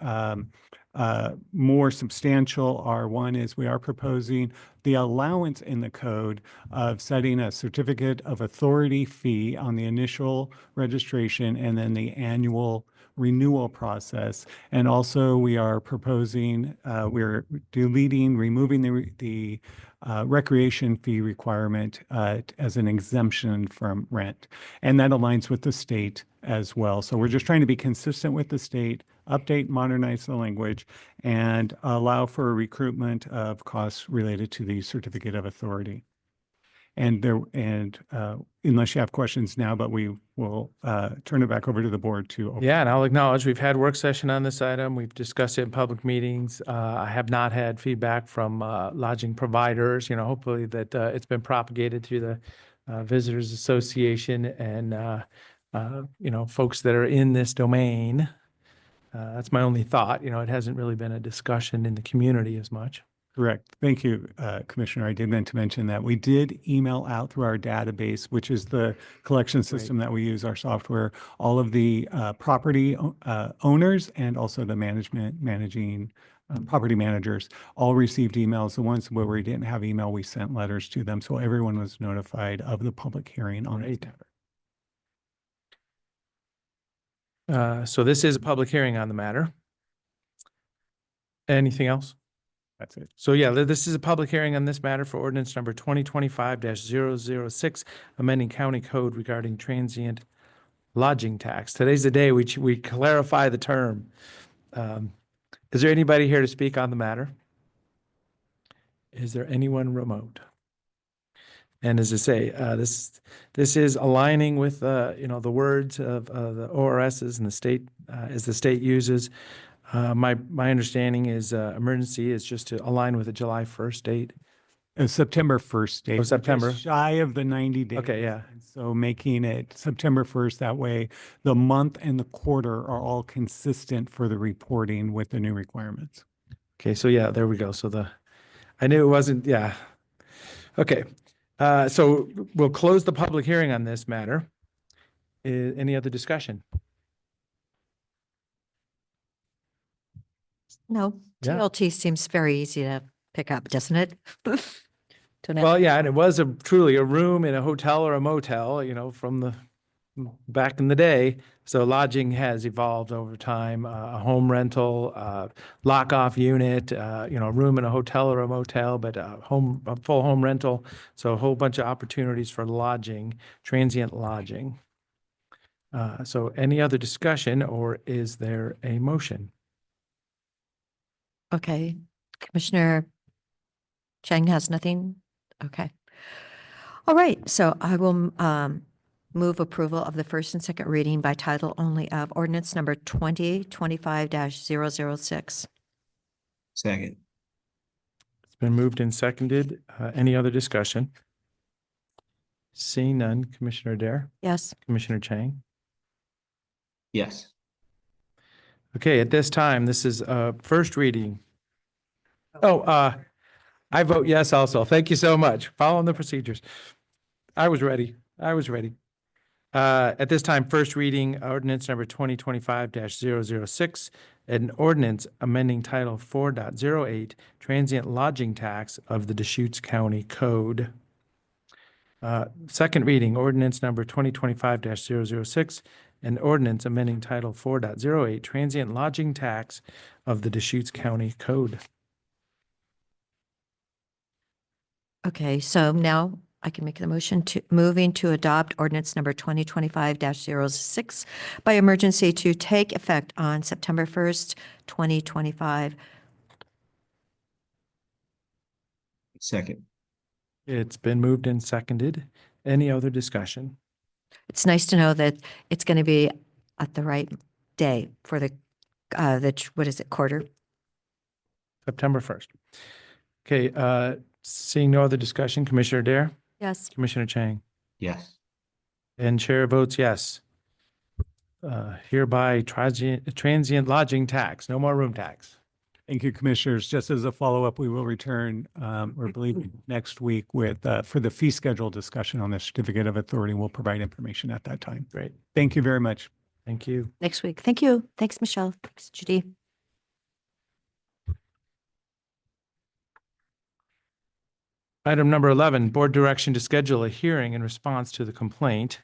more substantial are, one is we are proposing the allowance in the code of setting a certificate of authority fee on the initial registration and then the annual renewal process. And also we are proposing, we're removing the recreation fee requirement as an exemption from rent. And that aligns with the state as well. So we're just trying to be consistent with the state, update, modernize the language, and allow for recruitment of costs related to the certificate of authority. And unless you have questions now, but we will turn it back over to the board to. Yeah, and I'll acknowledge we've had work session on this item. We've discussed it in public meetings. I have not had feedback from lodging providers. Hopefully that it's been propagated through the Visitors Association and folks that are in this domain. That's my only thought. It hasn't really been a discussion in the community as much. Correct. Thank you, Commissioner. I did meant to mention that we did email out through our database, which is the collection system that we use, our software, all of the property owners and also the managing property managers all received emails. The ones where we didn't have email, we sent letters to them. So everyone was notified of the public hearing on this matter. So this is a public hearing on the matter. Anything else? That's it. So yeah, this is a public hearing on this matter for ordinance number 2025-006, amending county code regarding transient lodging tax. Today's the day we clarify the term. Is there anybody here to speak on the matter? Is there anyone remote? And as I say, this is aligning with, the words of the ORSs and the state, as the state uses. My understanding is emergency is just to align with the July 1st date. September 1st date. Oh, which is September. Shy of the 90 days. Okay, yeah. And so making it September 1st, that way the month and the quarter are all consistent for the reporting with the new requirements. Okay, so yeah, there we go. So I knew it wasn't, yeah. Okay, so we'll close the public hearing on this matter. Any other discussion? No, Yeah. TLT seems very easy to pick up, doesn't it? Don't have- Well, yeah, and it was truly a room in a hotel or a motel, from the back in the day. So lodging has evolved over time, a home rental, lock-off unit, a room in a hotel or a motel, but a full home rental. So a whole bunch of opportunities for lodging, transient lodging. So any other discussion, or is there a motion? Okay, Commissioner Chang has nothing? Okay. All right, so I will move approval of the first and second reading by title only of ordinance number 2025-006. Second. It's been moved and seconded. Any other discussion? Seeing none, Commissioner Dare, Yes, Commissioner Chang. Yes. Okay, at this time, this is first reading. Oh, I vote yes also. Thank you so much. Following the procedures. I was ready. At this time, first reading ordinance number 2025-006, an ordinance amending Title 4.08 transient lodging tax of the Deschutes County Code. Second reading ordinance number 2025-006, an ordinance amending Title 4.08 transient lodging tax of the Deschutes County Code. okay, so now I can make the motion to moving to adopt ordinance number 2025-06 by emergency to take effect on September 1st, 2025. Second. It's It's been moved and seconded. Any other discussion? It's nice to know that it's going to be at the right day for what is it, quarter? September 1st. Okay, seeing no other discussion, Commissioner Dare, Yes. Commissioner Chang, Yes. and Chair votes yes. Hereby transient lodging tax, no more room tax. Thank you, Commissioners. Just as a follow-up, we will return, or believe next week with, for the fee schedule discussion on the certificate of authority. We'll provide information at that time. Great. Thank you very much. Thank you. Next week. Thank you. Thanks, Michelle. Thanks, Judy. Item number 11, board direction to schedule a hearing in response to the complaint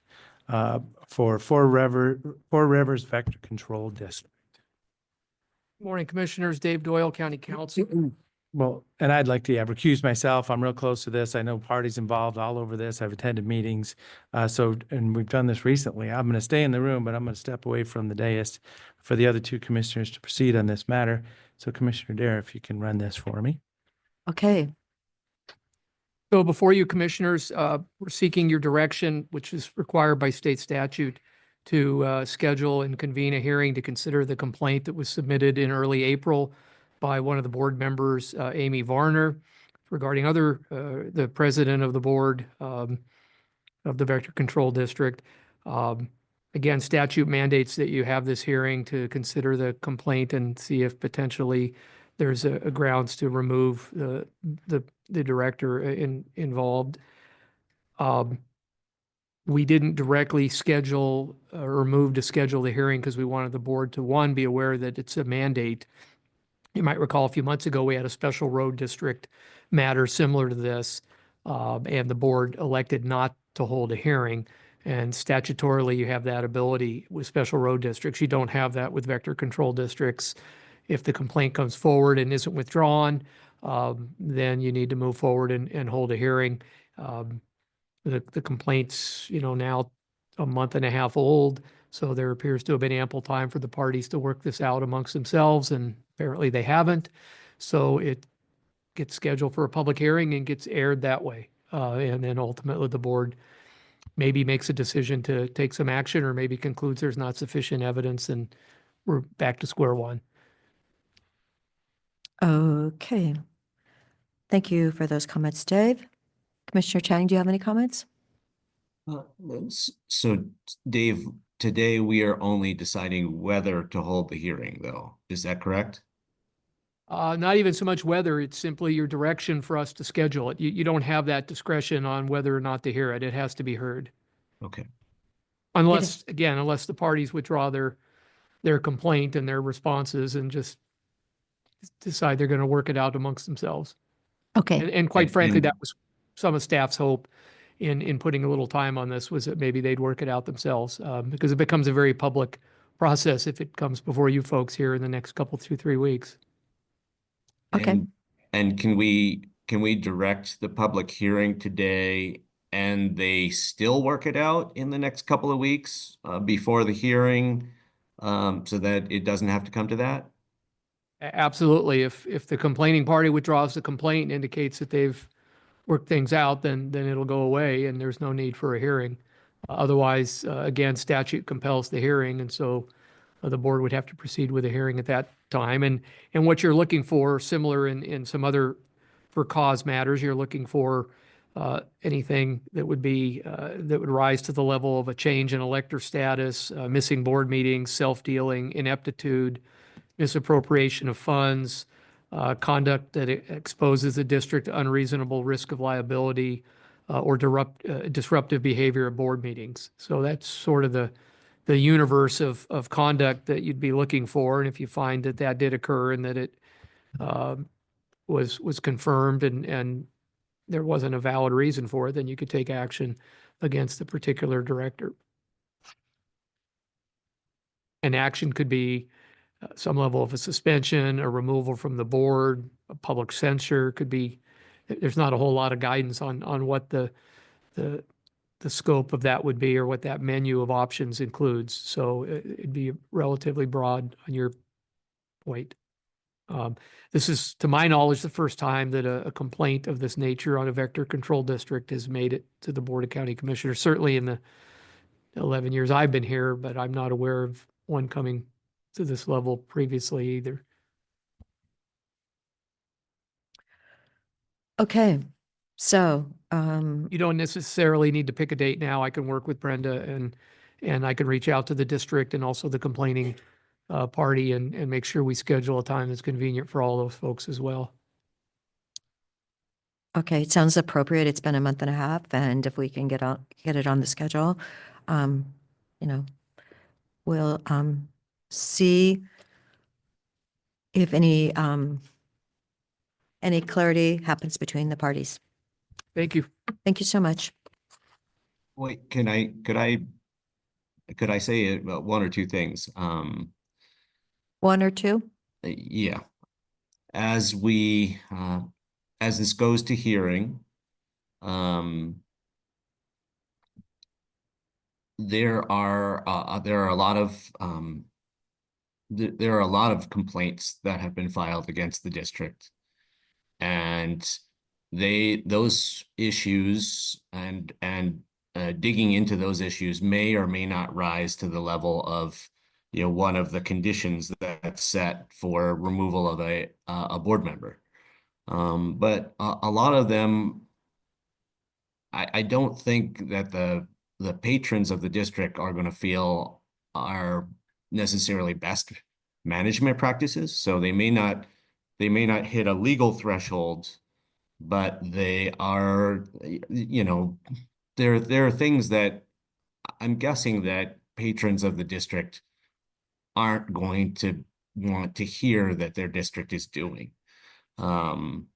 for Four Rivers Vector Control District. Morning, Commissioners. Dave Doyle, County Counsel. Well, and I'd like to recuse myself. I'm real close to this. I know parties involved all over this. I've attended meetings. And we've done this recently. I'm going to stay in the room, but I'm going to step away from the dais for the other two commissioners to proceed on this matter. So Commissioner Dare, if you can run this for me. Okay. So before you, Commissioners, we're seeking your direction, which is required by state statute, to schedule and convene a hearing to consider the complaint that was submitted in early April by one of the board members, Amy Varner, regarding the president of the board of the Vector Control District. Again, statute mandates that you have this hearing to consider the complaint and see if potentially there's a grounds to remove the director involved. We didn't directly schedule or move to schedule the hearing because we wanted the board to, one, be aware that it's a mandate. You might recall a few months ago, we had a special road district matter similar to this, and the board elected not to hold a hearing. And statutorily, you have that ability with special road districts. You don't have that with vector control districts. If the complaint comes forward and isn't withdrawn, then you need to move forward and hold a hearing. The complaint's, now a month and a half old, so there appears to have been ample time for the parties to work this out amongst themselves, and apparently they haven't. So gets scheduled for a public hearing and gets aired that way. And then ultimately the board maybe makes a decision to take some action or maybe concludes there's not sufficient evidence and we're back to square one. Okay. Thank you for those comments, Dave. Commissioner Chang, do you have any comments? So Dave, today we are only deciding whether to hold the hearing, though. Is that correct? Not even so much whether, it's simply your direction for us to schedule it. You don't have that discretion on whether or not to hear it. It has to be heard. Okay. Unless, again, unless the parties withdraw their complaint and their responses and just decide they're going to work it out amongst themselves. Okay. And quite frankly, and- that was some of staff's hope in putting a little time on this, was that maybe they'd work it out themselves, because it becomes a very public process if it comes before you folks here in the next couple, 2-3 weeks. Okay. And can we direct the public hearing today and they still work it out in the next couple of weeks before the hearing, so that it doesn't have to come to that? Absolutely. If the complaining party withdraws the complaint and indicates that they've worked things out, then it'll go away and there's no need for a hearing. Otherwise, again, statute compels the hearing, and so the board would have to proceed with a hearing at that time. And what you're looking for, similar in some other for cause matters, you're looking for anything that would be that would rise to the level of a change in elector status, missing board meetings, self-dealing, ineptitude, misappropriation of funds, conduct that exposes the district to unreasonable risk of liability, or disruptive behavior at board meetings. So that's sort of the universe of conduct that you'd be looking for. And if you find that that did occur and that it was confirmed and there wasn't a valid reason for it, then you could take action against the particular director. An action could be some level of a suspension, a removal from the board, a public censure. Could be, there's not a whole lot of guidance on what the scope of that would be or what that menu of options includes. So it'd be relatively broad on your point. This is, to my knowledge, the first time that a complaint of this nature on a vector control district has made it to the Board of County Commissioners, certainly in the 11 years I've been here, but I'm not aware of one coming to this level previously either. Okay. So, You don't necessarily need to pick a date now. I can work with Brenda and I can reach out to the district and also the complaining party and make sure we schedule a time that's convenient for all those folks as well. okay, it sounds appropriate. It's been a month and a half, and if we can get it on the schedule, we'll see if any clarity happens between the parties. Thank you. Thank you so much. Wait, could I say one or two things? One or two? Yeah. As we, as this goes to hearing, there are a lot of there are a lot of complaints that have been filed against the district, and those issues and digging into those issues may or may not rise to the level of, one of the conditions that's set for removal of a board member. But a lot of them, I don't think that the patrons of the district are going to feel are necessarily best management practices. So they may not hit a legal threshold, but they are, there are things that I'm guessing that patrons of the district aren't going to want to hear that their district is doing. And,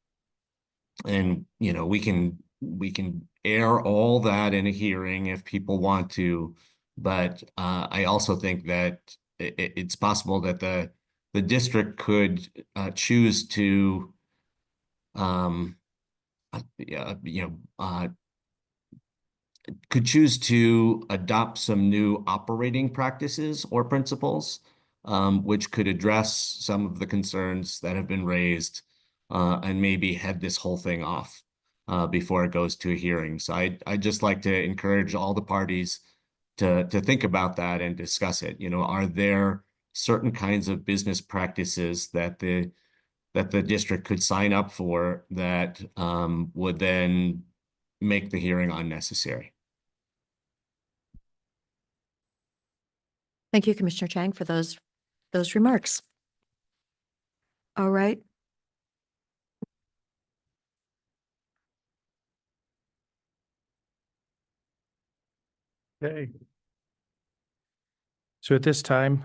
we can air all that in a hearing if people want to, but I also think that it's possible that the district could choose to could choose to adopt some new operating practices or principles, which could address some of the concerns that have been raised and maybe head this whole thing off before it goes to a hearing. So I'd just like to encourage all the parties to think about that and discuss it. You know, are there certain kinds of business practices that the district could sign up for that would then make the hearing unnecessary? Thank you, Commissioner Chang, for those remarks. All right. Okay. So at this time,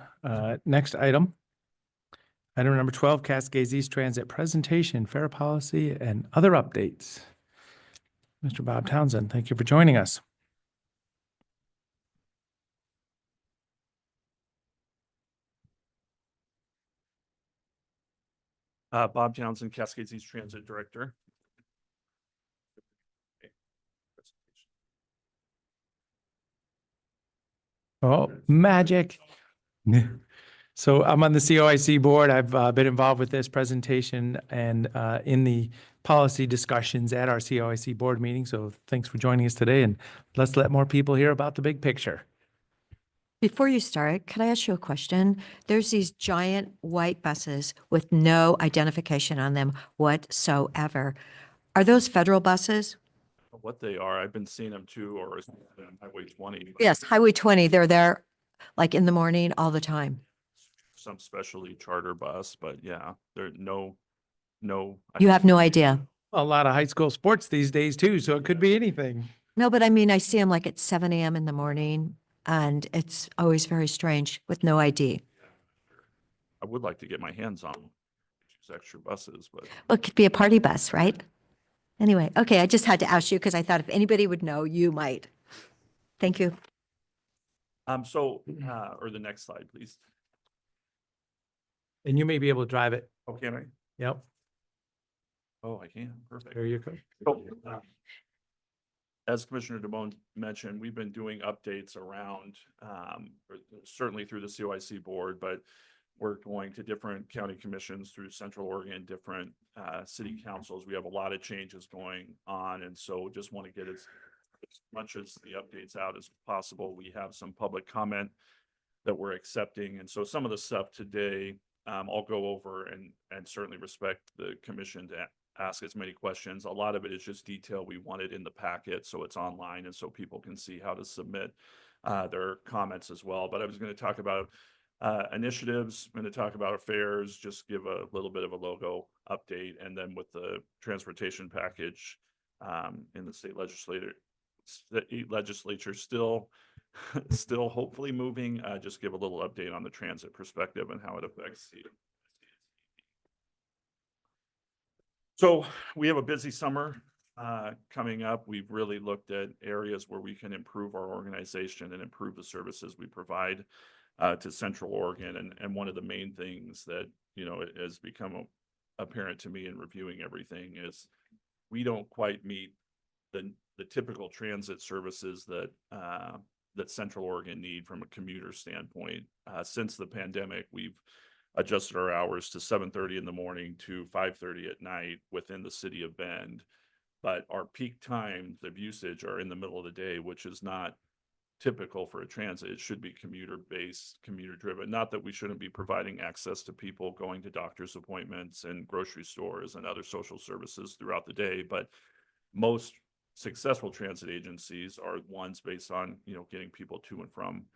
next item number 12, Cascades East Transit presentation, fare policy, and other updates. Mr. Bob Townsend, thank you for joining us. Bob Townsend, Cascades East Transit Director. Oh, magic. So I'm on the COIC board. I've been involved with this presentation and in the policy discussions at our COIC board meeting. So thanks for joining us today, and let's let more people hear about the big picture. Before you start, could I ask you a question? There's these giant white buses with no identification on them whatsoever. Are those federal buses? What they are, I've been seeing them too, or is it Highway 20? Yes, Highway 20. They're there like in the morning all the time. Some specialty charter bus, but yeah, there no. You have no idea. A lot of high school sports these days too, so it could be anything. No, but I mean, I see them like at 7 a.m. in the morning, and it's always very strange with no ID. I would like to get my hands on these extra buses, but Well, it could be a party bus, right? Anyway, okay, I just had to ask you because I thought if anybody would know, you might. Thank you. or the next slide, please. And you may be able to drive it. Oh, can I? Yep, Oh, I can. Perfect. there you go. As Commissioner DeBonne mentioned, we've been doing updates around, certainly through the COIC board, but we're going to different county commissions through Central Oregon, different city councils. We have a lot of changes going on, and so just want to get as much as the updates out as possible. We have some public comment that we're accepting, and so some of the stuff today, I'll go over and certainly respect the commission to ask as many questions. A lot of it is just detail we wanted in the packet, so it's online and so people can see how to submit their comments as well. But I was going to talk about initiatives, I'm going to talk about affairs, just give a little bit of a logo update, and then with the transportation package in the state legislature still hopefully moving, just give a little update on the transit perspective and how it affects the. So we have a busy summer coming up. We've really looked at areas where we can improve our organization and improve the services we provide to Central Oregon. And one of the main things that, it has become apparent to me in reviewing everything is we don't quite meet the typical transit services that Central Oregon need from a commuter standpoint. Since the pandemic, we've adjusted our hours to 7:30 in the morning to 5:30 at night within the city of Bend. But our peak times of usage are in the middle of the day, which is not typical for a transit. It should be commuter-based, commuter-driven. Not that we shouldn't be providing access to people going to doctor's appointments and grocery stores and other social services throughout the day, but most successful transit agencies are ones based on, getting people to and from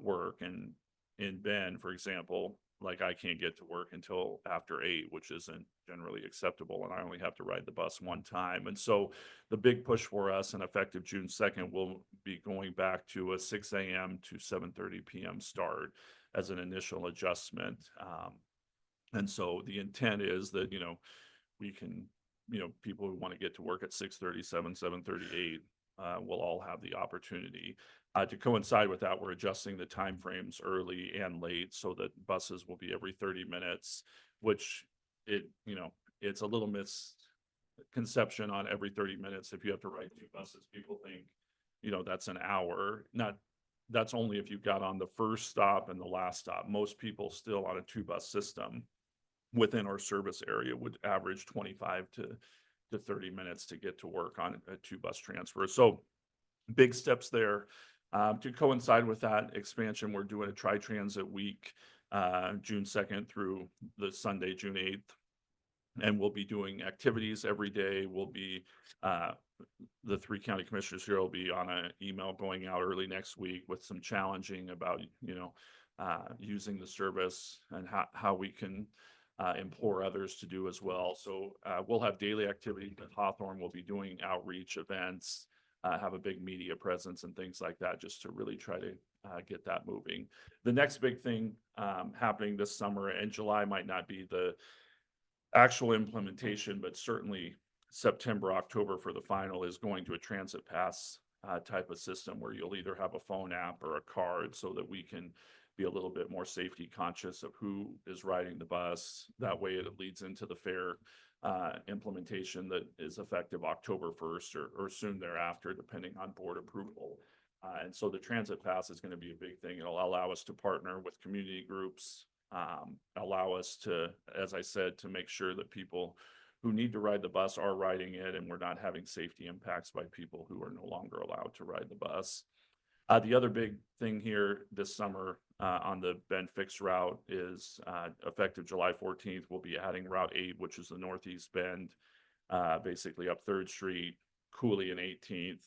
work. And in Bend, for example, like I can't get to work until after 8, which isn't generally acceptable. And I only have to ride the bus one time. And so the big push for us, and effective June 2nd, will be going back to a 6 a.m. to 7:30 p.m. start as an initial adjustment. And so the intent is that, we can, people who want to get to work at 6:37, 7:38 will all have the opportunity. To coincide with that, we're adjusting the timeframes early and late so that buses will be every 30 minutes, which it's a little misconception on every 30 minutes. If you have to ride 2 buses, people think, that's an hour. That's only if you got on the first stop and the last stop. Most people still on a 2-bus system within our service area would average 25 to 30 minutes to get to work on a 2-bus transfer. So big steps there. To coincide with that expansion, we're doing a tri-transit week, June 2nd through the Sunday, June 8th. And we'll be doing activities every day. We'll be, the 3 county commissioners here will be on an email going out early next week with some challenging about, using the service and how we can implore others to do as well. So we'll have daily activities at Hawthorne. We'll be doing outreach events, have a big media presence and things like that, just to really try to get that moving. The next big thing happening this summer, and July might not be the actual implementation, but certainly September, October for the final, is going to a transit pass type of system where you'll either have a phone app or a card, so that we can be a little bit more safety conscious of who is riding the bus. That way it leads into the fare implementation that is effective October 1st or soon thereafter, depending on board approval. And so the transit pass is going to be a big thing. It'll allow us to partner with community groups, allow us to, as I said, to make sure that people who need to ride the bus are riding it, and we're not having safety impacts by people who are no longer allowed to ride the bus. The other big thing here this summer on the Bend Fix route is effective July 14th, we'll be adding Route 8, which is the Northeast Bend, basically up 3rd Street, Cooley and 18th,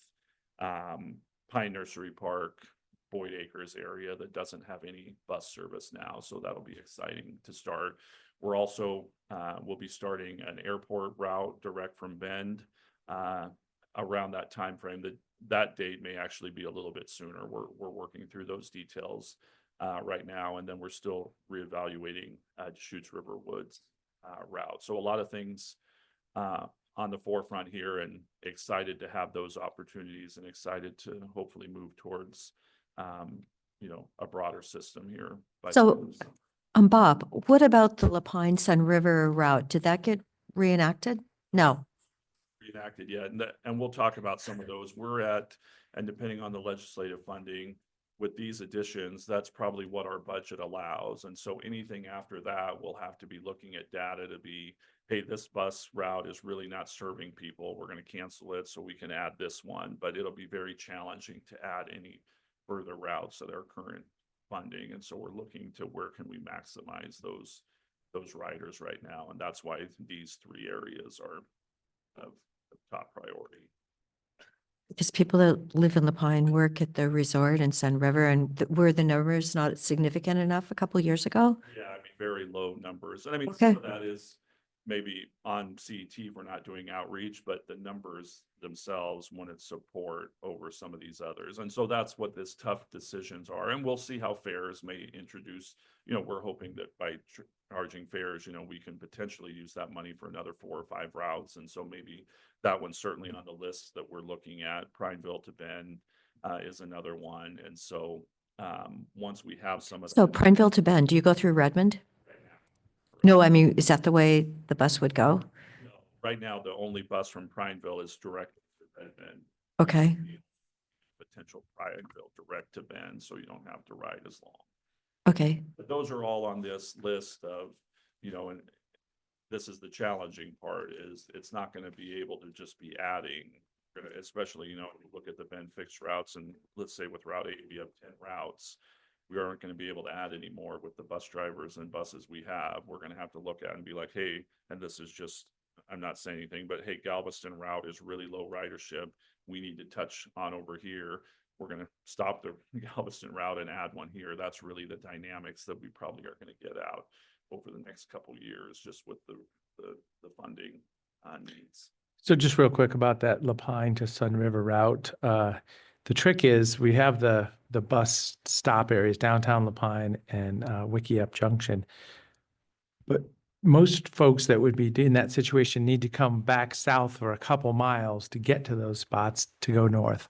Pine Nursery Park, Boyd Acres area that doesn't have any bus service now. So that'll be exciting to start. We're also, we'll be starting an airport route direct from Bend around that time frame. That date may actually be a little bit sooner. We're working through those details right now, and then we're still reevaluating Deschutes River Woods route. So a lot of things on the forefront here, and excited to have those opportunities, and excited to hopefully move towards a broader system here. So, Bob, what about the Lapine Sun River route? Did that get reenacted? No. Reenacted yet, and we'll talk about some of those. We're at, and depending on the legislative funding with these additions, that's probably what our budget allows. And so anything after that, we'll have to be looking at data to be, hey, this bus route is really not serving people. We're going to cancel it so we can add this one. But it'll be very challenging to add any further routes at our current funding. And so we're looking to where can we maximize those riders right now. And that's why these 3 areas are of top priority. Because people that live in Lapine work at the resort in Sun River, and were the numbers not significant enough a couple years ago? Yeah, I mean, very low numbers. And I mean, Okay. some of that is maybe on CET, we're not doing outreach, but the numbers themselves wanted support over some of these others. And so that's what this tough decisions are. And we'll see how fares may introduce, we're hoping that by charging fares, we can potentially use that money for another 4 or 5 routes. And so maybe that one's certainly on the list that we're looking at. Prineville to Bend is another one. And so once we have some of So that- Prineville to Bend, do you go through Redmond? No, I mean, is that the way the bus would go? No, right now, the only bus from Prineville is direct to Bend. Okay. Potential Prineville direct to Bend, so you don't have to ride as long. Okay. But those are all on this list of, and this is the challenging part, is it's not going to be able to just be adding, especially, when you look at the Bend Fix routes, and let's say with Route 8, we have 10 routes. We aren't going to be able to add any more with the bus drivers and buses we have. We're going to have to look at and be like, hey, and this is just, I'm not saying anything, but hey, Galveston route is really low ridership. We need to touch on over here. We're going to stop the Galveston route and add one here. That's really the dynamics that we probably are going to get out over the next couple of years, just with the funding needs. So just real quick about that Lapine to Sun River route. The trick is we have the bus stop areas, downtown Lapine and Wickiup Junction. But most folks that would be in that situation need to come back south for a couple miles to get to those spots to go north.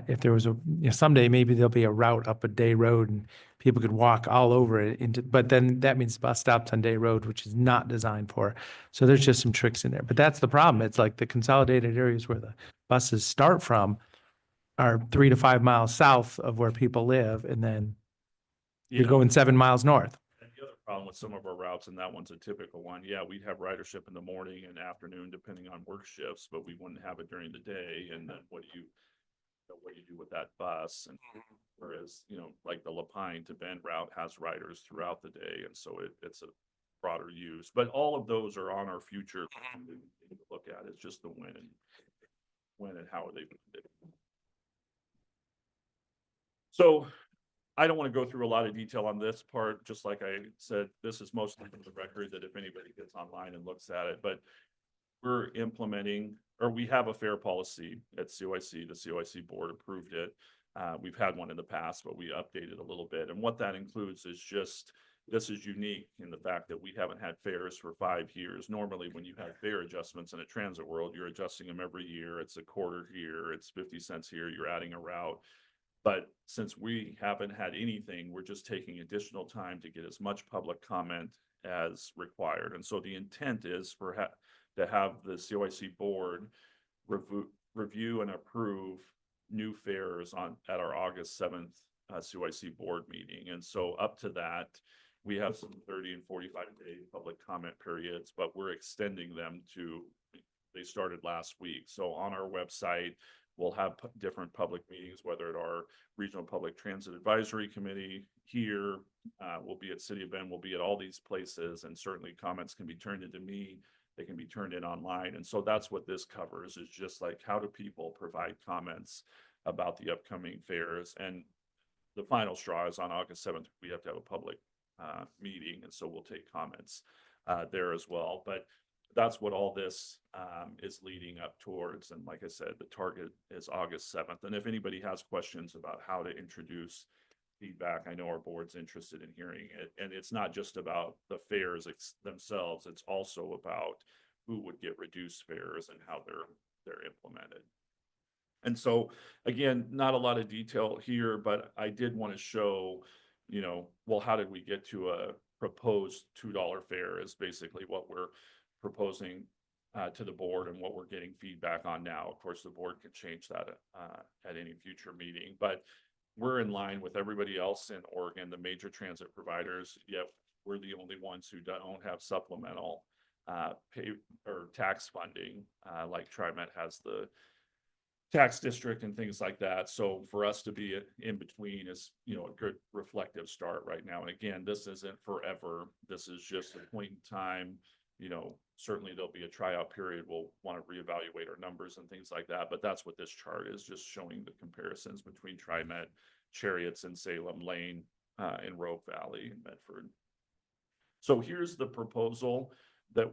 If there was someday maybe there'll be a route up a Day Road and people could walk all over it but then that means bus stops on Day Road, which is not designed for. So there's just some tricks in there, but that's the problem. It's like the consolidated areas where the buses start from are 3 to 5 miles south of where people live. And then you're going 7 miles north. And the other problem with some of our routes, and that one's a typical one. Yeah, we'd have ridership in the morning and afternoon, depending on work shifts, but we wouldn't have it during the day. And then what do you do with that bus? And whereas, like the Lapine to Bend route has riders throughout the day, and so it's a broader use. But all of those are on our future to look at. It's just the when and how are they. So I don't want to go through a lot of detail on this part. Just like I said, this is mostly from the record that if anybody gets online and looks at it, but we're implementing, or we have a fare policy at COIC. The COIC board approved it. We've had one in the past, but we updated a little bit. And what that includes is just, this is unique in the fact that we haven't had fares for 5 years. Normally, when you have fare adjustments in a transit world, you're adjusting them every year. It's a quarter here, it's 50 cents here, you're adding a route. But since we haven't had anything, we're just taking additional time to get as much public comment as required. And so the intent is to have the COIC board review and approve new fares at our August 7th COIC board meeting. And so up to that, we have some 30 and 45-day public comment periods, but we're extending them they started last week. So on our website, we'll have different public meetings, whether at our Regional Public Transit Advisory Committee here, we'll be at City of Bend, we'll be at all these places, and certainly comments can be turned into me. They can be turned in online. And so that's what this covers, is just like, how do people provide comments about the upcoming fares? And the final straw is on August 7th, we have to have a public meeting. And so we'll take comments there as well. But that's what all this is leading up towards. And like I said, the target is August 7th. And if anybody has questions about how to introduce feedback, I know our board's interested in hearing it. And it's not just about the fares themselves, it's also about who would get reduced fares and how they're implemented. And so again, not a lot of detail here, but I did want to show, well, how did we get to a proposed $2 fare is basically what we're proposing to the board and what we're getting feedback on now. Of course, the board can change that at any future meeting, but we're in line with everybody else in Oregon, the major transit providers. Yet we're the only ones who don't have supplemental pay or tax funding, like TriMet has the tax district and things like that. So for us to be in between is, a good reflective start right now. And again, this isn't forever. This is just a point in time. Certainly there'll be a tryout period. We'll want to reevaluate our numbers and things like that. But that's what this chart is, just showing the comparisons between TriMet, Chariots in Salem, Lane, and Rogue Valley and Medford. So here's the proposal that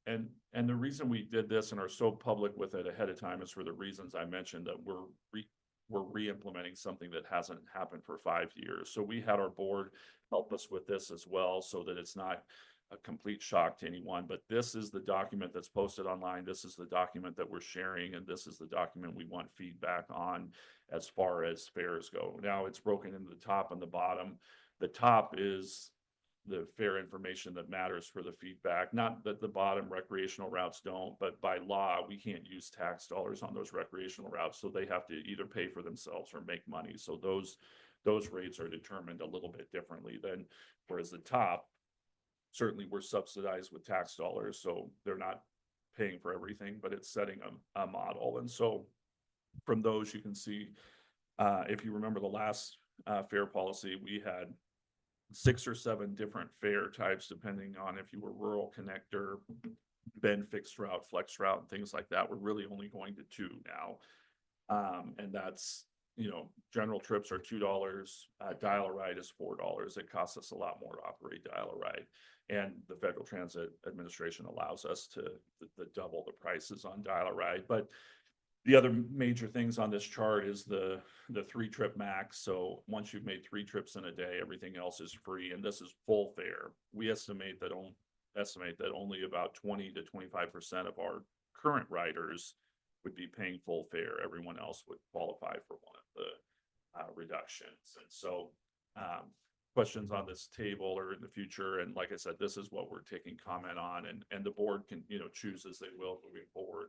and the reason we did this and are so public with it ahead of time is for the reasons I mentioned, that we're re-implementing something that hasn't happened for 5 years. So we had our board help us with this as well, so that it's not a complete shock to anyone. But this is the document that's posted online. This is the document that we're sharing, and this is the document we want feedback on as far as fares go. Now it's broken into the top and the bottom. The top is the fare information that matters for the feedback. Not that the bottom recreational routes don't, but by law, we can't use tax dollars on those recreational routes. So they have to either pay for themselves or make money. So those rates are determined a little bit differently than, whereas the top, certainly we're subsidized with tax dollars. So they're not paying for everything, but it's setting a model. And so from those, you can see, if you remember the last fare policy, we had 6 or 7 different fare types, depending on if you were rural, connector, Bend fixed route, flex route, and things like that. We're really only going to 2 now. And that's, general trips are $2. Dial-a-ride is $4. It costs us a lot more to operate Dial-a-ride. And the Federal Transit Administration allows us to double the prices on Dial-a-ride. But the other major things on this chart is the 3-trip max. So once you've made 3 trips in a day, everything else is free, and this is full fare. We estimate that only about 20 to 25% of our current riders would be paying full fare. Everyone else would qualify for one of the reductions. And so questions on this table or in the future, and like I said, this is what we're taking comment on, and the board can choose as they will moving forward.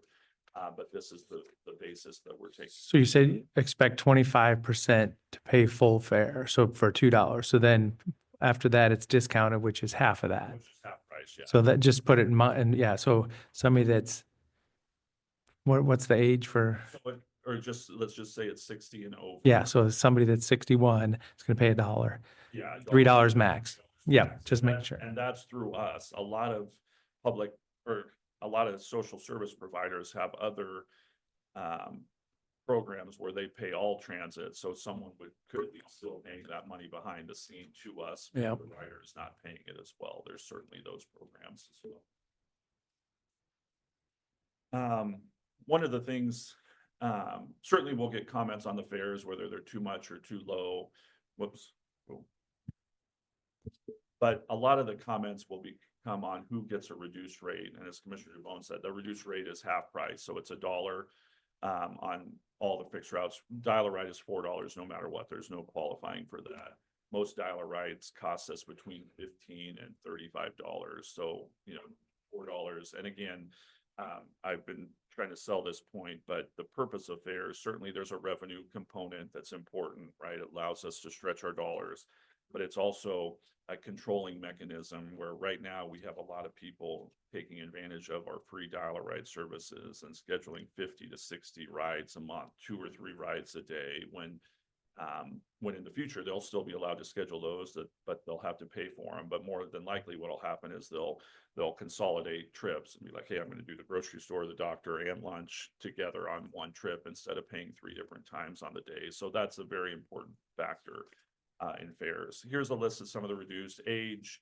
But this is the basis that we're taking. So you said expect 25% to pay full fare, so for $2. So then after that, it's discounted, which is half of that. Which is half price, yeah. So that, just put it in mind, and yeah, so somebody that's, what's the age for, Or just, let's just say it's 60 and over. yeah, so somebody that's 61 is going to pay $1, Yeah. $3 max. Yeah, just And making that- sure. And that's through us. A lot of public, or a lot of social service providers have other programs where they pay all transit, so someone could be still paying that money behind the scene to us. but Yep. The provider is not paying it as well. There's certainly those programs as well. One of the things, certainly we'll get comments on the fares, whether they're too much or too low. Whoops. Oh. But a lot of the comments will come on who gets a reduced rate. And as Commissioner DeBonne said, the reduced rate is half price. So it's $1 on all the fixed routes. Dial-A-Ride is $4 no matter what. There's no qualifying for that. Most Dial-A-Rides cost us between $15 and $35. So, $4. And again, I've been trying to sell this point, but the purpose of fares, certainly there's a revenue component that's important, right? It allows us to stretch our dollars, but it's also a controlling mechanism where right now we have a lot of people taking advantage of our free Dial-A-Ride services and scheduling 50 to 60 rides a month, 2 or 3 rides a day, when in the future they'll still be allowed to schedule those, but they'll have to pay for them. But more than likely what'll happen is they'll consolidate trips and be like, hey, I'm going to do the grocery store, the doctor, and lunch together on one trip instead of paying 3 different times on the day. So that's a very important factor in fares. Here's a list of some of the reduced age.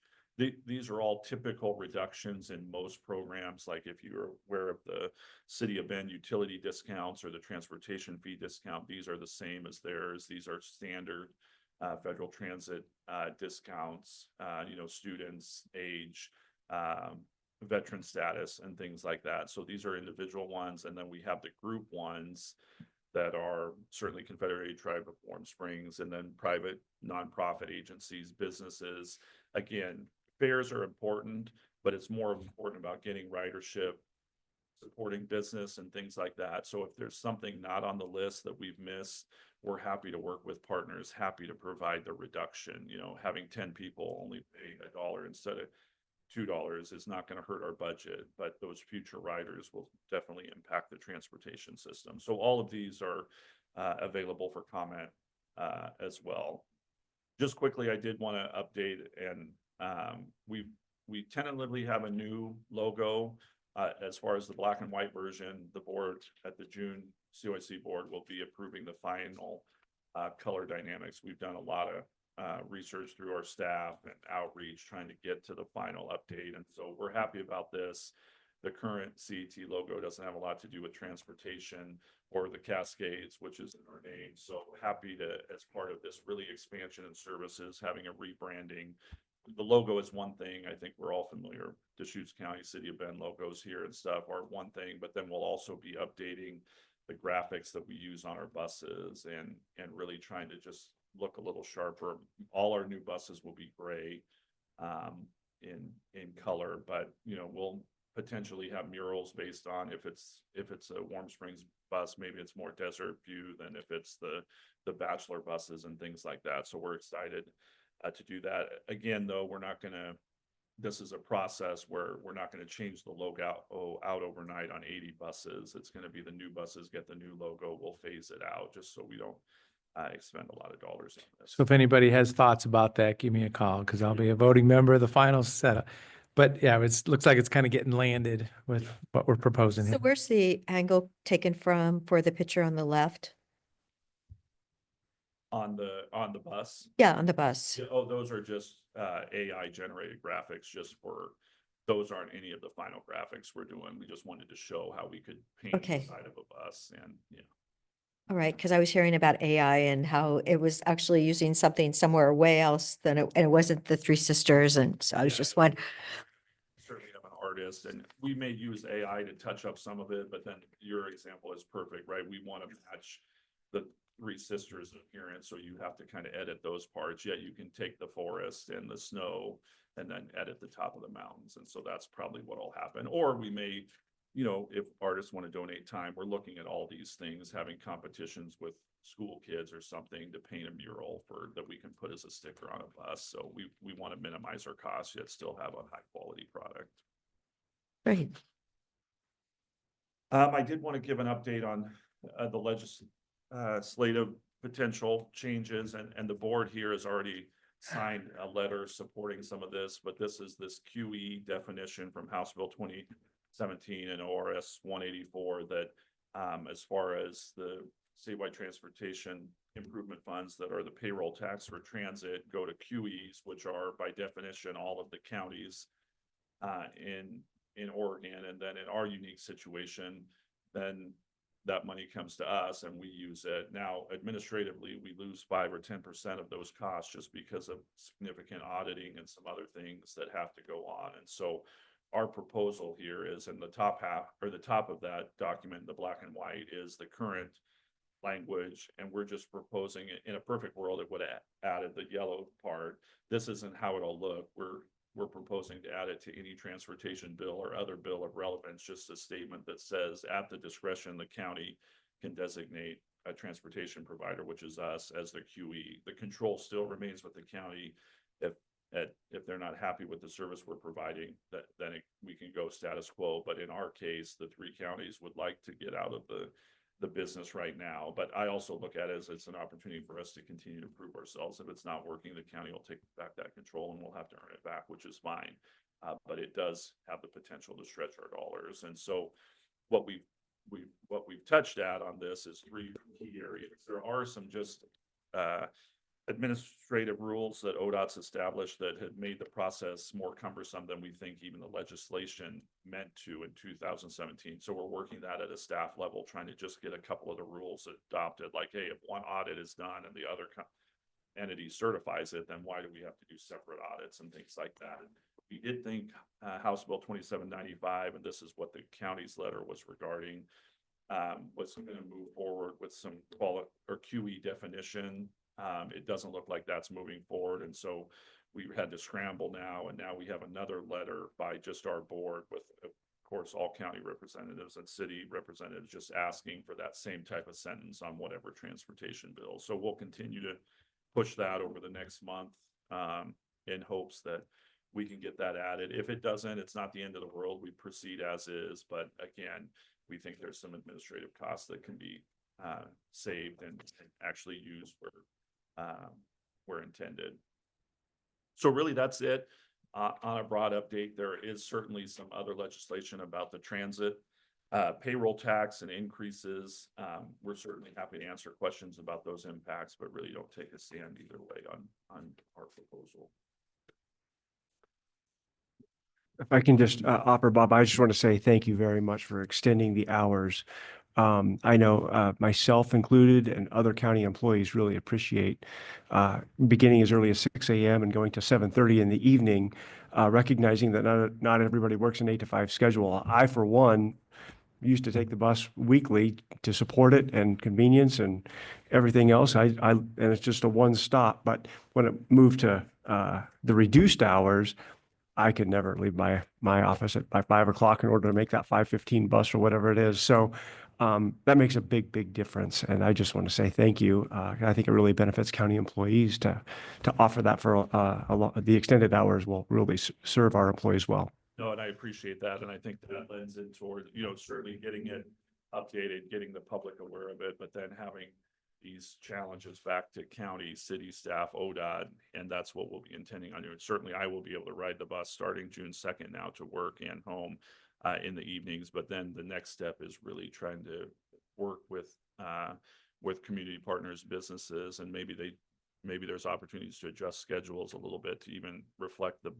These are all typical reductions in most programs. Like if you're aware of the City of Bend utility discounts or the transportation fee discount, these are the same as theirs. These are standard federal transit discounts, students, age, veteran status, and things like that. So these are individual ones. And then we have the group ones that are certainly Confederated Tribe of Warm Springs, and then private nonprofit agencies, businesses. Again, fares are important, but it's more important about getting ridership, supporting business and things like that. So if there's something not on the list that we've missed, we're happy to work with partners, happy to provide the reduction. Having 10 people only pay $1 instead of $2 is not going to hurt our budget, but those future riders will definitely impact the transportation system. So all of these are available for comment as well. Just quickly, I did want to update, and we tentatively have a new logo. As far as the black and white version, the board at the June COIC board will be approving the final color dynamics. We've done a lot of research through our staff and outreach trying to get to the final update. And so we're happy about this. The current CET logo doesn't have a lot to do with transportation or the Cascades, which is in our name. So happy to, as part of this really expansion in services, having a rebranding. The logo is one thing. I think we're all familiar. Deschutes County, City of Bend logos here and stuff are one thing, but then we'll also be updating the graphics that we use on our buses and really trying to just look a little sharper. All our new buses will be gray in color, but we'll potentially have murals based on if it's a Warm Springs bus, maybe it's more Desert View than if it's the Bachelor buses and things like that. So we're excited to do that. Again, though, this is a process where we're not going to change the logo out overnight on 80 buses. It's going to be the new buses get the new logo. We'll phase it out just so we don't expend a lot of dollars on this. So if anybody has thoughts about that, give me a call because I'll be a voting member of the final setup. But yeah, looks like it's kind of getting landed with what we're proposing So here. where's the angle taken from for the picture on the left? On the bus. Yeah, on the bus. Yeah, those are just AI generated graphics. Those aren't any of the final graphics we're doing. We just wanted to show how we could paint the Okay. side of a bus and All right, because I was hearing about AI and how it was actually using something somewhere way else than and it wasn't the Three Sisters. And so I was Yeah. just wondering, certainly have an artist, and we may use AI to touch up some of it, but then your example is perfect, right? We want to match the Three Sisters appearance, so you have to kind of edit those parts, yet you can take the forest and the snow and then edit the top of the mountains. And so that's probably what'll happen. Or we may you know, if artists want to donate time, we're looking at all these things, having competitions with school kids or something to paint a mural that we can put as a sticker on a bus. So we want to minimize our costs, yet still have a high quality product. Great. I did want to give an update on the legislative potential changes, and the board here has already signed a letter supporting some of this, but this is this QE definition from House Bill 2017 and ORS 184 that as far as the statewide transportation improvement funds that are the payroll tax for transit go to QEs, which are by definition all of the counties in Oregon. And then in our unique situation, then that money comes to us and we use it. Now, administratively, we lose 5 or 10% of those costs just because of significant auditing and some other things that have to go on. And so our proposal here is in the top half or the top of that document, the black and white, is the current language. And we're just proposing it. In a perfect world, it would have added the yellow part. This isn't how it'll look. We're proposing to add it to any transportation bill or other bill of relevance, just a statement that says at the discretion, the county can designate a transportation provider, which is us, as their QE. The control still remains with the county. If they're not happy with the service we're providing, we can go status quo. But in our case, the 3 counties would like to get out of the business right now. But I also look at it as it's an opportunity for us to continue to prove ourselves. If it's not working, the county will take back that control and we'll have to earn it back, which is fine. But it does have the potential to stretch our dollars. And so what we've touched at on this is 3 key areas. There are some just administrative rules that ODOT's established that had made the process more cumbersome than we think even the legislation meant to in 2017. So we're working that at a staff level, trying to just get a couple of the rules adopted. Like, hey, if one audit is done and the other entity certifies it, then why do we have to do separate audits and things like that? And we did think House Bill 2795, and this is what the county's letter was regarding, was going to move forward with some QE definition. It doesn't look like that's moving forward. And so we had to scramble now. And now we have another letter by just our board with, of course, all county representatives and city representatives just asking for that same type of sentence on whatever transportation bill. So we'll continue to push that over the next month in hopes that we can get that added. If it doesn't, it's not the end of the world. We proceed as is. But again, we think there's some administrative costs that can be saved and actually used where intended. So really that's it. On a broad update, there is certainly some other legislation about the transit payroll tax and increases. We're certainly happy to answer questions about those impacts, but really don't take a stand either way on our proposal. If I can just offer, Bob, I just want to say thank you very much for extending the hours. I know myself included and other county employees really appreciate beginning as early as 6 a.m. and going to 7:30 in the evening, recognizing that not everybody works an 8 to 5 schedule. I, for one, used to take the bus weekly to support it and convenience and everything else. And it's just a one stop. But when it moved to the reduced hours, I could never leave my office by 5 o'clock in order to make that 5:15 bus or whatever it is. So that makes a big difference. And I just want to say thank you. I think it really benefits county employees to offer that for the extended hours will really serve our employees well. No, and I appreciate that. And I think that lends in toward, certainly getting it updated, getting the public aware of it, but then having these challenges back to county, city staff, ODOT, and that's what we'll be intending on doing. Certainly, I will be able to ride the bus starting June 2nd now to work and home in the evenings. But then the next step is really trying to work with community partners, businesses, and maybe there's opportunities to adjust schedules a little bit to even reflect the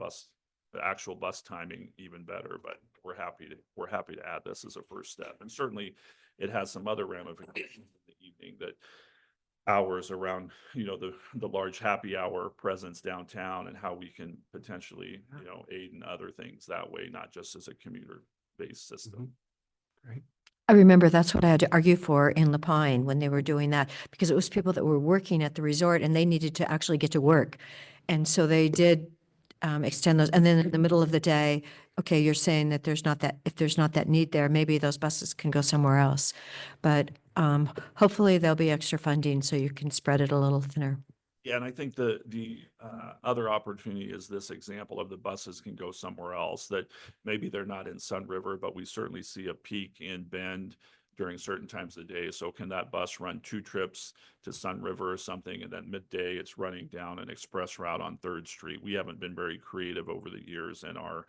actual bus timing even better. But we're happy to add this as a first step. And certainly, it has some other ramifications in the evening that hours around, the large happy hour presence downtown and how we can potentially, aid in other things that way, not just as a commuter-based system. Great. I remember that's what I had to argue for in La Pine when they were doing that, because it was people that were working at the resort and they needed to actually get to work. And so they did extend those. And then in the middle of the day, okay, you're saying that if there's not that need there, maybe those buses can go somewhere else. But hopefully there'll be extra funding so you can spread it a little thinner. Yeah, and I think the other opportunity is this example of the buses can go somewhere else, that maybe they're not in Sun River, but we certainly see a peak in Bend during certain times of the day. So can that bus run 2 trips to Sun River or something, and then midday it's running down an express route on 3rd Street? We haven't been very creative over the years in our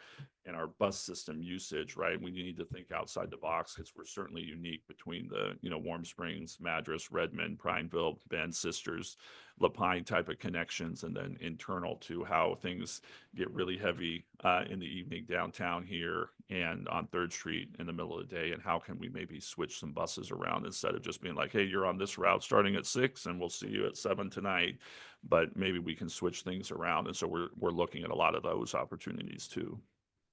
bus system usage, right? We need to think outside the box, because we're certainly unique between the, Warm Springs, Madras, Redmond, Prineville, Bend, Sisters, Lapine type of connections, and then internal to how things get really heavy in the evening downtown here and on 3rd Street in the middle of the day. And how can we maybe switch some buses around instead of just being like, hey, you're on this route starting at 6 and we'll see you at 7 tonight. But maybe we can switch things around. And so we're looking at a lot of those opportunities too.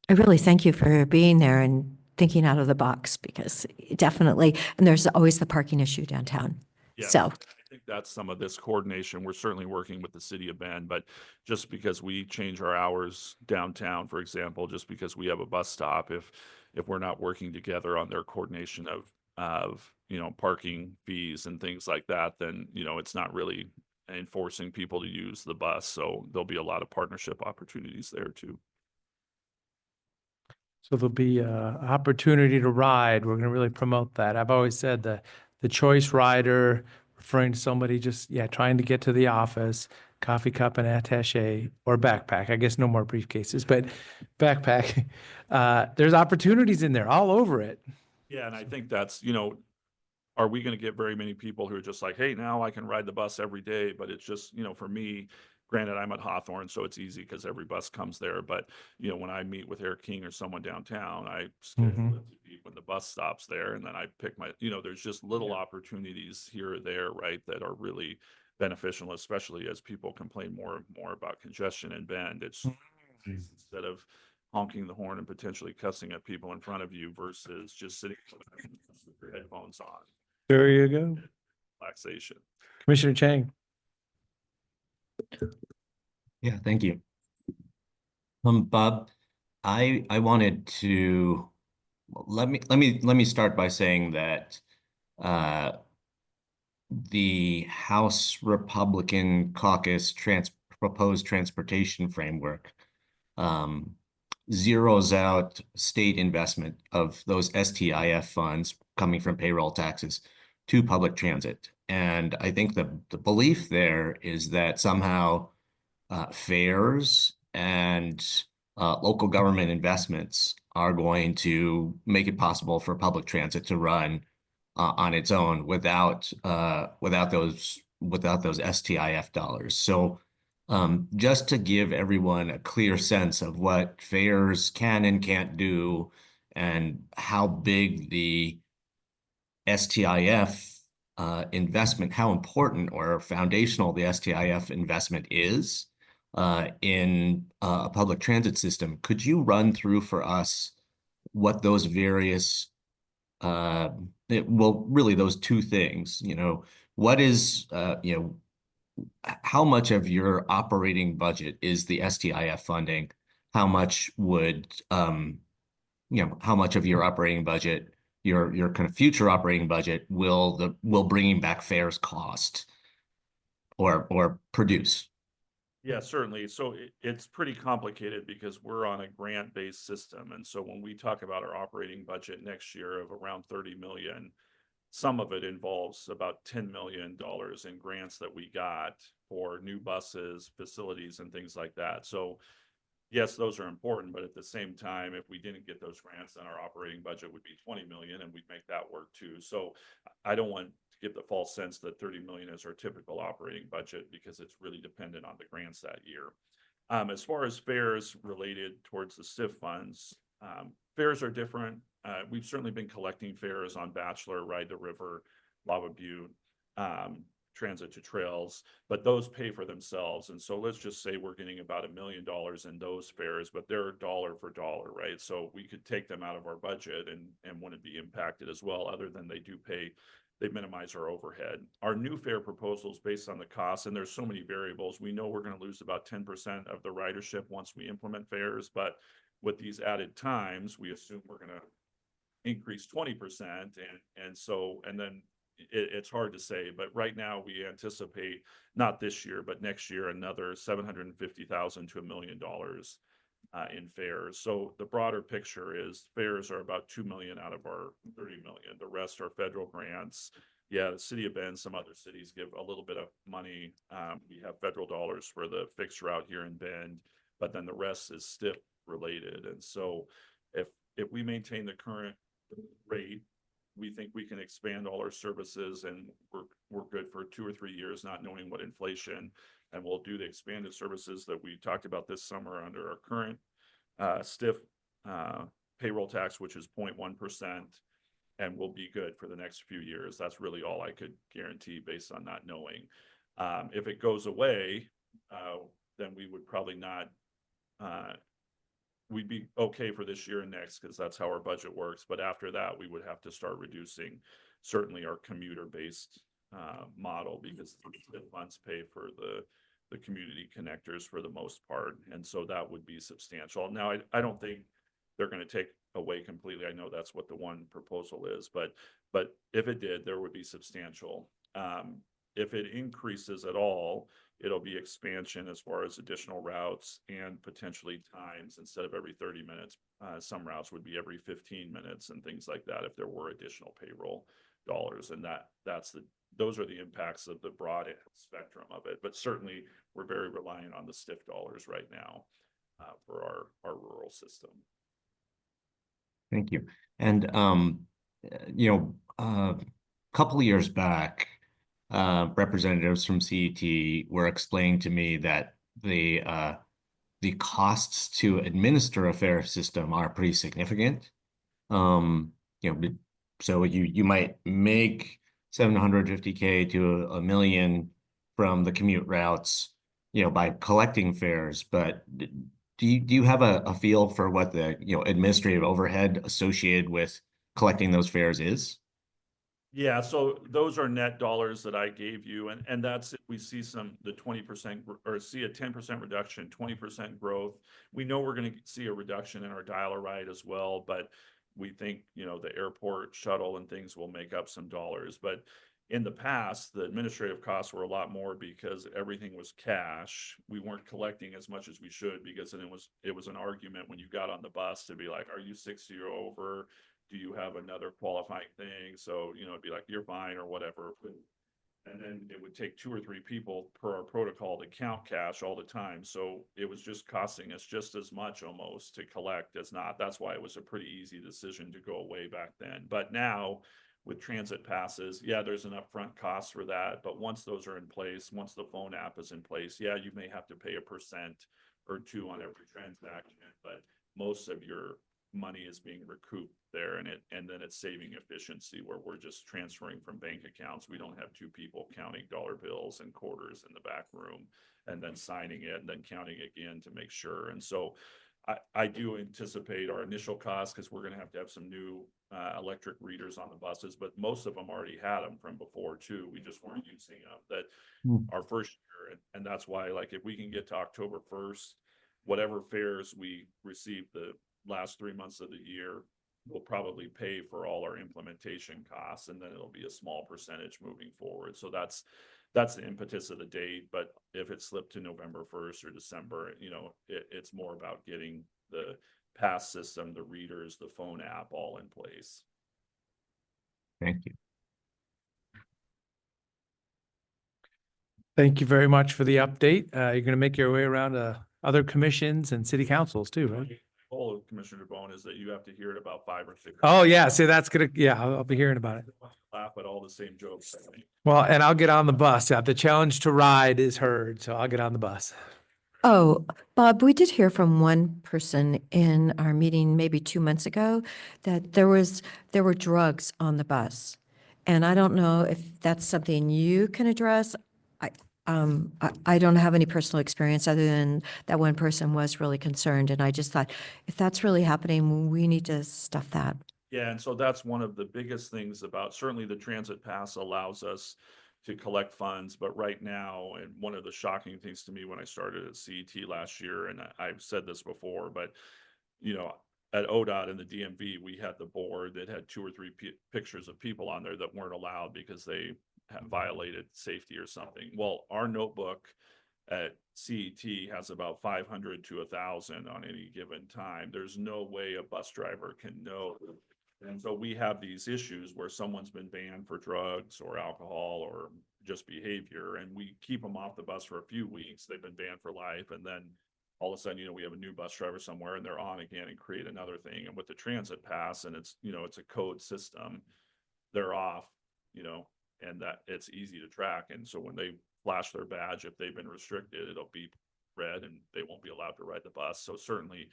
I really thank you for being there and thinking out of the box, because definitely, and there's always the parking issue downtown. Yeah, So I think that's some of this coordination. We're certainly working with the city of Bend, but just because we change our hours downtown, for example, just because we have a bus stop, if we're not working together on their coordination of parking fees and things like that, then it's not really enforcing people to use the bus. So there'll be a lot of partnership opportunities there too. So there'll be a opportunity to ride. We're going to really promote that. I've always said the choice rider, referring to somebody just, trying to get to the office, coffee cup and attaché, or backpack. I guess no more briefcases, but backpack. There's opportunities in there all over it. Yeah, and I think that's, are we going to get very many people who are just like, hey, now I can ride the bus every day? But it's just, for me, granted, I'm at Hawthorne, so it's easy because every bus comes there. But, when I meet with Eric King or someone downtown, I schedule it to be when the bus stops there. And then I pick there's just little opportunities here or there, right, that are really beneficial, especially as people complain more and more about congestion in Bend. It's nice instead of honking the horn and potentially cussing at people in front of you versus just sitting with your headphones on. There you go. Relaxation. Commissioner Chang. Yeah, thank you. Bob, I wanted to let me start by saying that the House Republican Caucus proposed transportation framework zeroes out state investment of those STIF funds coming from payroll taxes to public transit. And I think the belief there is that somehow fares and local government investments are going to make it possible for public transit to run on its own without those STIF dollars. So just to give everyone a clear sense of what fares can and can't do, and how big the STIF investment, how important or foundational the STIF investment is in a public transit system, could you run through for us what those various, really those two things, what is, how much of your operating budget is the STIF funding? How much would, how much of your operating budget, your kind of future operating budget will bringing back fares cost or produce? Yeah, certainly. So it's pretty complicated because we're on a grant-based system. And so when we talk about our operating budget next year of around 30 million, some of it involves about $10 million in grants that we got for new buses, facilities, and things like that. So yes, those are important, but at the same time, if we didn't get those grants, then our operating budget would be 20 million and we'd make that work too. So I don't want to give the false sense that 30 million is our typical operating budget, because it's really dependent on the grants that year. As far as fares related towards the STIF funds, fares are different. We've certainly been collecting fares on Bachelor, Ride the River, Lava Butte, Transit to Trails, but those pay for themselves. And so let's just say we're getting about $1 million in those fares, but they're dollar for dollar, right? So we could take them out of our budget and wouldn't be impacted as well, other than they do pay they minimize our overhead. Our new fare proposal is based on the cost, and there's so many variables. We know we're going to lose about 10% of the ridership once we implement fares, but with these added times, we assume we're going to increase 20%. And then it's hard to say, but right now we anticipate, not this year, but next year, another $750,000 to $1 million in fares. So the broader picture is fares are about 2 million out of our 30 million. The rest are federal grants. Yeah, the city of Bend, some other cities give a little bit of money. We have federal dollars for the fixed route here in Bend, but then the rest is STIP related. And so if we maintain the current rate, we think we can expand all our services, and we're good for 2 or 3 years, not knowing what inflation, and we'll do the expanded services that we talked about this summer under our current stiff payroll tax, which is 0.1%, and we'll be good for the next few years. That's really all I could guarantee based on not knowing. If it goes away, then we would probably not, we'd be okay for this year and next, because that's how our budget works. But after that, we would have to start reducing certainly our commuter-based model, because the funds pay for the community connectors for the most part. And so that would be substantial. Now, I don't think they're going to take away completely. I know that's what the one proposal is, but if it did, there would be substantial. If it increases at all, it'll be expansion as far as additional routes and potentially times. Instead of every 30 minutes, some routes would be every 15 minutes and things like that if there were additional payroll dollars. And those are the impacts of the broad spectrum of it. But certainly we're very reliant on the STIF dollars right now for our rural system. Thank you. And, a couple of years back, representatives from CET were explaining to me that the costs to administer a fare system are pretty significant. So you might make $750K to $1 million from the commute routes, by collecting fares. But do you have a feel for what the administrative overhead associated with collecting those fares is? Yeah, so those are net dollars that I gave you, and that's, we see the 20% or see a 10% reduction, 20% growth. We know we're going to see a reduction in our dial-a-ride as well, but we think, the airport shuttle and things will make up some dollars. But in the past, the administrative costs were a lot more because everything was cash. We weren't collecting as much as we should, because then it was an argument when you got on the bus to be like, are you 60 or over? Do you have another qualifying thing? So, it'd be like, you're fine or whatever. And then it would take 2 or 3 people per our protocol to count cash all the time. So it was just costing us just as much almost to collect as not. That's why it was a pretty easy decision to go away back then. But now with transit passes, yeah, there's an upfront cost for that. But once those are in place, once the phone app is in place, yeah, you may have to pay 1% or 2% on every transaction, but most of your money is being recouped there, and then it's saving efficiency where we're just transferring from bank accounts. We don't have 2 people counting dollar bills and quarters in the back room and then signing it and then counting again to make sure. And so I do anticipate our initial costs, because we're going to have some new electric readers on the buses, but most of them already had them from before too. We just weren't using them our first year. And that's why, like, if we can get to October 1st, whatever fares we receive the last 3 months of the year, we'll probably pay for all our implementation costs, and then it'll be a small percentage moving forward. So that's the impetus of the date. But if it slipped to November 1st or December, it's more about getting the pass system, the readers, the phone app all in place. Thank you. Thank you very much for the update. You're going to make your way around to other commissions and city councils too, right? The goal of Commissioner DeBonne is that you have to hear it about 5 or 6. Oh yeah, see, that's gonna, I'll be hearing about it. Laugh at all the same jokes. Well, and I'll get on the bus. Yeah, the challenge to ride is heard, so I'll get on the bus. Oh, Bob, we did hear from one person in our meeting maybe 2 months ago that there were drugs on the bus. And I don't know if that's something you can address. I don't have any personal experience other than that one person was really concerned. And I just thought, if that's really happening, we need to stuff that. Yeah, and so that's one of the biggest things about, certainly the transit pass allows us to collect funds, but right now, and one of the shocking things to me when I started at CET last year, and I've said this before, but you know, at ODOT and the DMV, we had the board that had 2 or 3 pictures of people on there that weren't allowed because they had violated safety or something. Well, our notebook at CET has about 500 to 1,000 on any given time. There's no way a bus driver can know. And so we have these issues where someone's been banned for drugs or alcohol or just behavior, and we keep them off the bus for a few weeks. They've been banned for life, and then all of a sudden, we have a new bus driver somewhere and they're on again and create another thing. And with the transit pass, and it's, it's a code system, they're off, and that it's easy to track. And so when they flash their badge, if they've been restricted, it'll be red and they won't be allowed to ride the bus. So certainly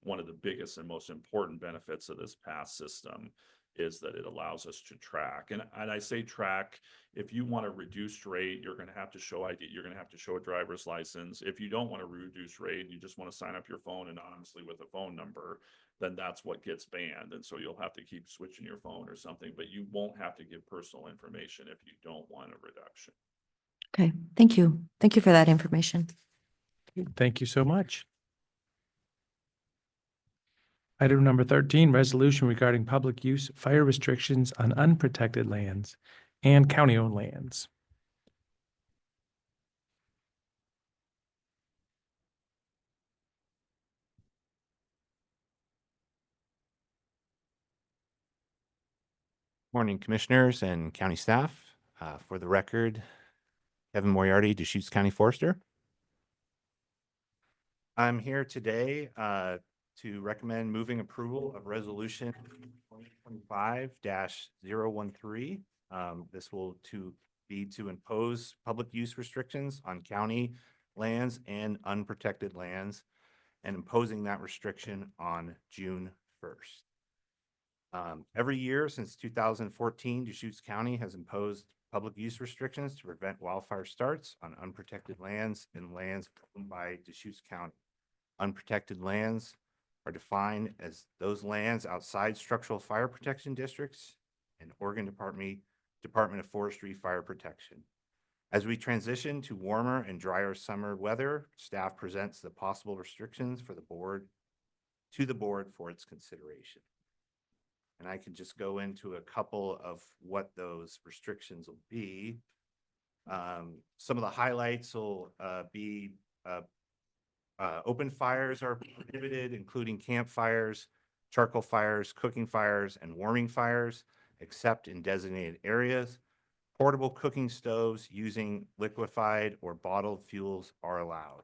one of the biggest and most important benefits of this pass system is that it allows us to track. And I say track, if you want a reduced rate, you're going to have to show ID, you're going to have to show a driver's license. If you don't want a reduced rate, you just want to sign up your phone anonymously with a phone number, then that's what gets banned. And so you'll have to keep switching your phone or something, but you won't have to give personal information if you don't want a reduction. Okay, thank you. Thank you for that information. Thank you so much. Item number 13, resolution regarding public use fire restrictions on unprotected lands and county-owned lands. Morning, Commissioners and County staff. For the record, Kevin Moriarty, Deschutes County Forester. I'm here today to recommend moving approval of Resolution 2025-013. This will be to impose public use restrictions on county lands and unprotected lands, and imposing that restriction on June 1st. Every year since 2014, Deschutes County has imposed public use restrictions to prevent wildfire starts on unprotected lands and lands owned by Deschutes County. Unprotected lands are defined as those lands outside structural fire protection districts and Oregon Department of Forestry fire protection. As we transition to warmer and drier summer weather, staff presents the possible restrictions for the board for its consideration. And I can just go into a couple of what those restrictions will be. Some of the highlights will be open fires are prohibited, including campfires, charcoal fires, cooking fires, and warming fires, except in designated areas. Portable cooking stoves using liquefied or bottled fuels are allowed.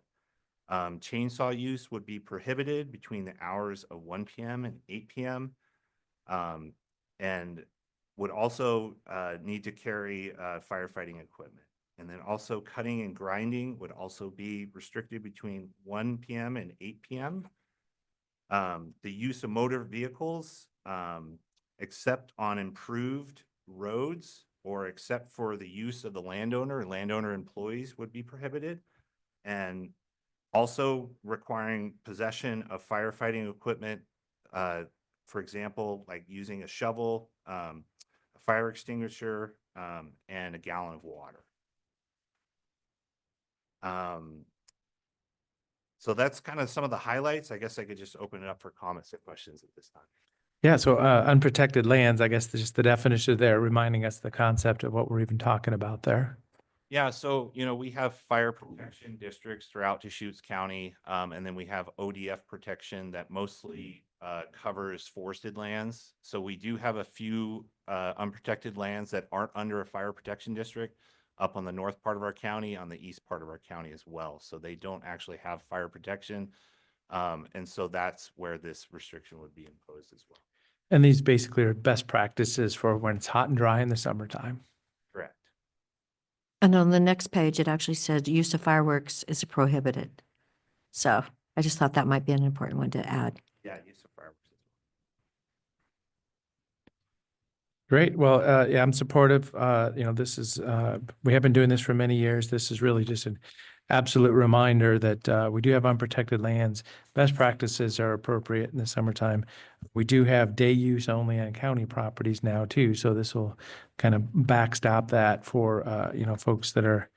Chainsaw use would be prohibited between the hours of 1 p.m. and 8 p.m. And would also need to carry firefighting equipment. And then also cutting and grinding would also be restricted between 1 p.m. and 8 p.m. The use of motor vehicles, except on improved roads or except for the use of the landowner and landowner employees, would be prohibited. And also requiring possession of firefighting equipment, for example, like using a shovel, a fire extinguisher, and a gallon of water. So that's kind of some of the highlights. I guess I could just open it up for comments and questions at this time. Yeah, so unprotected lands, I guess just the definition there, reminding us the concept of what we're even talking about there. Yeah, so, we have fire protection districts throughout Deschutes County, and then we have ODF protection that mostly covers forested lands. So we do have a few unprotected lands that aren't under a fire protection district up on the north part of our county, on the east part of our county as well. So they don't actually have fire protection. And so that's where this restriction would be imposed as well. And these basically are best practices for when it's hot and dry in the summertime. Correct. And on the next page, it actually said use of fireworks is prohibited. So I just thought that might be an important one to add. Yeah, use of fireworks as well. Great. Well, yeah, I'm supportive. This is, we have been doing this for many years. This is really just absolute reminder that we do have unprotected lands. Best practices are appropriate in the summertime. We do have day use only on county properties now too, so this will kind of backstop that for folks that are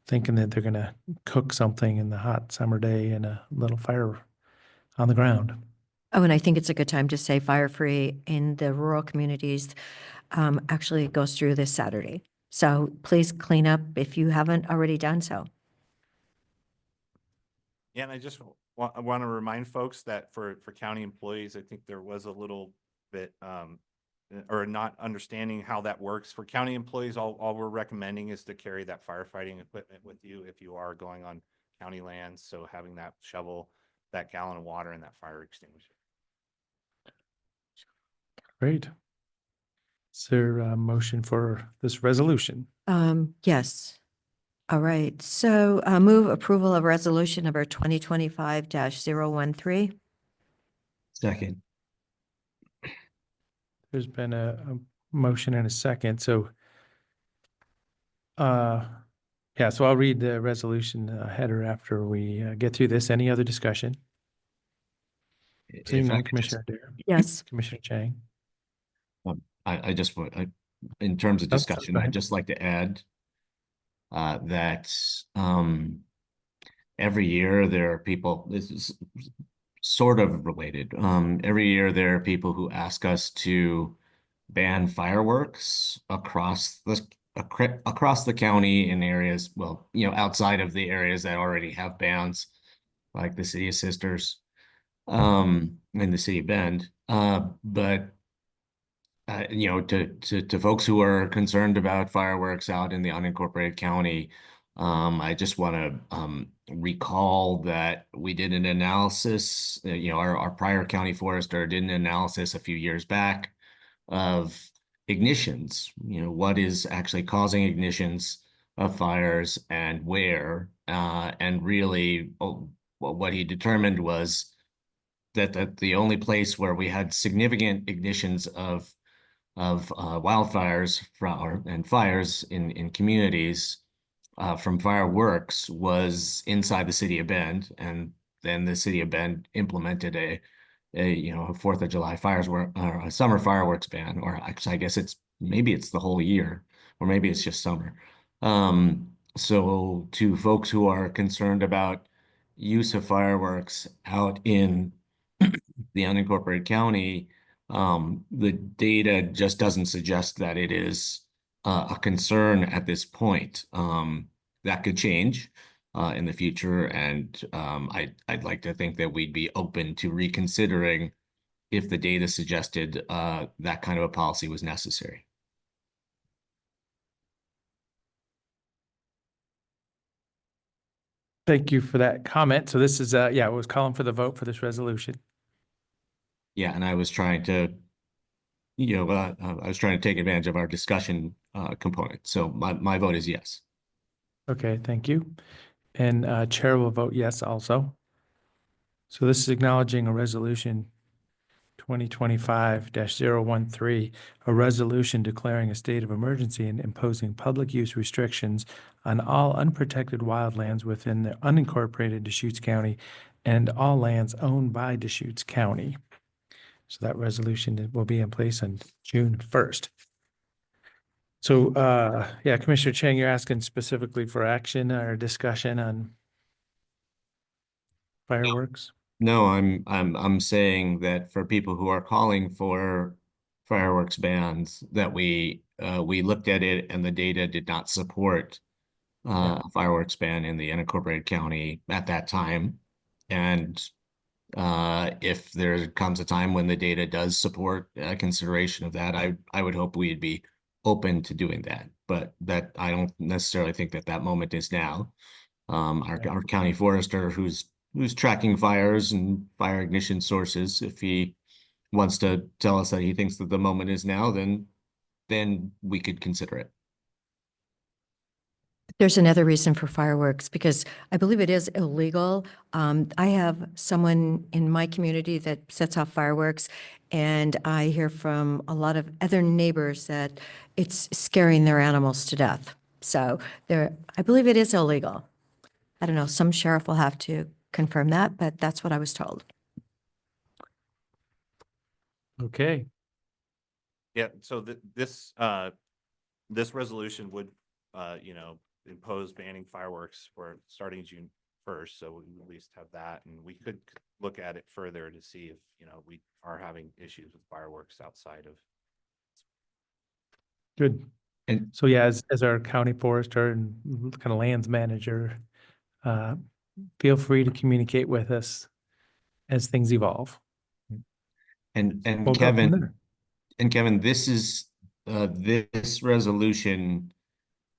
thinking that they're going to cook something in the hot summer day and a little fire on the ground. Oh, and I think it's a good time to say fire free in the rural communities actually goes through this Saturday. So please clean up if you haven't already done so. Yeah, and I just want to remind folks that for county employees, I think there was a little bit or not understanding how that works. For county employees, all we're recommending is to carry that firefighting equipment with you if you are going on county lands. So having that shovel, that gallon of water, and that fire extinguisher. Great. Is there a motion for this resolution? Yes. All right. So move approval of resolution number 2025-013. Second. There's been a motion and a second, so yeah, so I'll read the resolution header after we get through this. Any other discussion? Seeing If I none, could Commissioner Dare. Yes. Commissioner Chang. I just want, in terms of Oh, sorry, discussion, go I'd ahead. just like to add that every year there are people, this is sort of related. Every year there are people who ask us to ban fireworks across the county in areas, well, outside of the areas that already have bans, like the City of Sisters, in the City of Bend. But to folks who are concerned about fireworks out in the unincorporated county, I just want to recall that we did an analysis, our prior county forester did an analysis a few years back of ignitions, what is actually causing ignitions of fires and where, and really what he determined was that the only place where we had significant ignitions of wildfires and fires in communities from fireworks was inside the City of Bend, and then the City of Bend implemented a 4th of July or a summer fireworks ban, or actually I guess maybe it's the whole year, or maybe it's just summer. So to folks who are concerned about use of fireworks out in the unincorporated county, the data just doesn't suggest that it is a concern at this point. That could change in the future, and I'd like to think that we'd be open to reconsidering if the data suggested that kind of a policy was necessary. Thank you for that comment. So this is, it was calling for the vote for this resolution. Yeah, and I was trying to, take advantage of our discussion component. So my vote is yes. Okay, thank you. And Chair will vote yes also. So this is acknowledging a resolution 2025-013, a resolution declaring a state of emergency and imposing public use restrictions on all unprotected wildlands within the unincorporated Deschutes County and all lands owned by Deschutes County. So that resolution will be in place on June 1st. So, Commissioner Chang, you're asking specifically for action or discussion on fireworks? No, I'm saying that for people who are calling for fireworks bans, that we looked at it and the data did not support a fireworks ban in the unincorporated county at that time. And if there comes a time when the data does support consideration of that, I would hope we'd be open to doing that. But that I don't necessarily think that moment is now. Our county forester, who's tracking fires and fire ignition sources, if he wants to tell us that he thinks that the moment is now, then we could consider it. There's another reason for fireworks, because I believe it is illegal. I have someone in my community that sets off fireworks, and I hear from a lot of other neighbors that it's scaring their animals to death. So I believe it is illegal. I don't know, some sheriff will have to confirm that, but that's what I was told. Okay, Yeah, so this resolution would, impose banning fireworks for starting June 1st. So we at least have that, and we could look at it further to see if, we are having issues with fireworks outside of. good. And So yeah, as our county forester and kind of lands manager, feel free to communicate with us as things evolve. and We'll go from Kevin, there. this is this resolution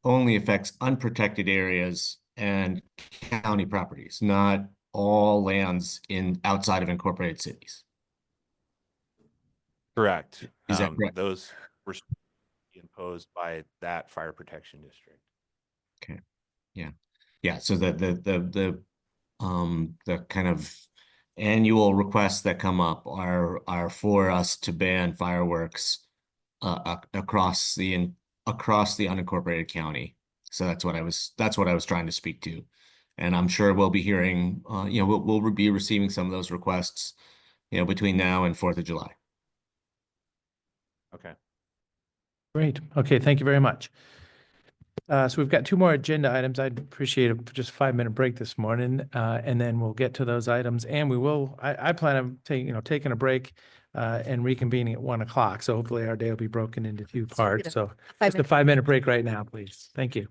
only affects unprotected areas and county properties, not all lands outside of incorporated cities. Correct. Is that correct? Those were imposed by that fire protection district. Okay. Yeah. Yeah. So the kind of annual requests that come up are for us to ban fireworks across the unincorporated county. So that's what I was trying to speak to. And I'm sure we'll be hearing, we'll be receiving some of those requests, between now and 4th of July. Okay. Great. Okay, thank you very much. So we've got two more agenda items. I'd appreciate just a 5-minute break this morning, and then we'll get to those items. And we will. I plan on taking a break and reconvening at 1 o'clock. So hopefully our day will be broken into two parts. So just a 5-minute break right now, please. Thank you.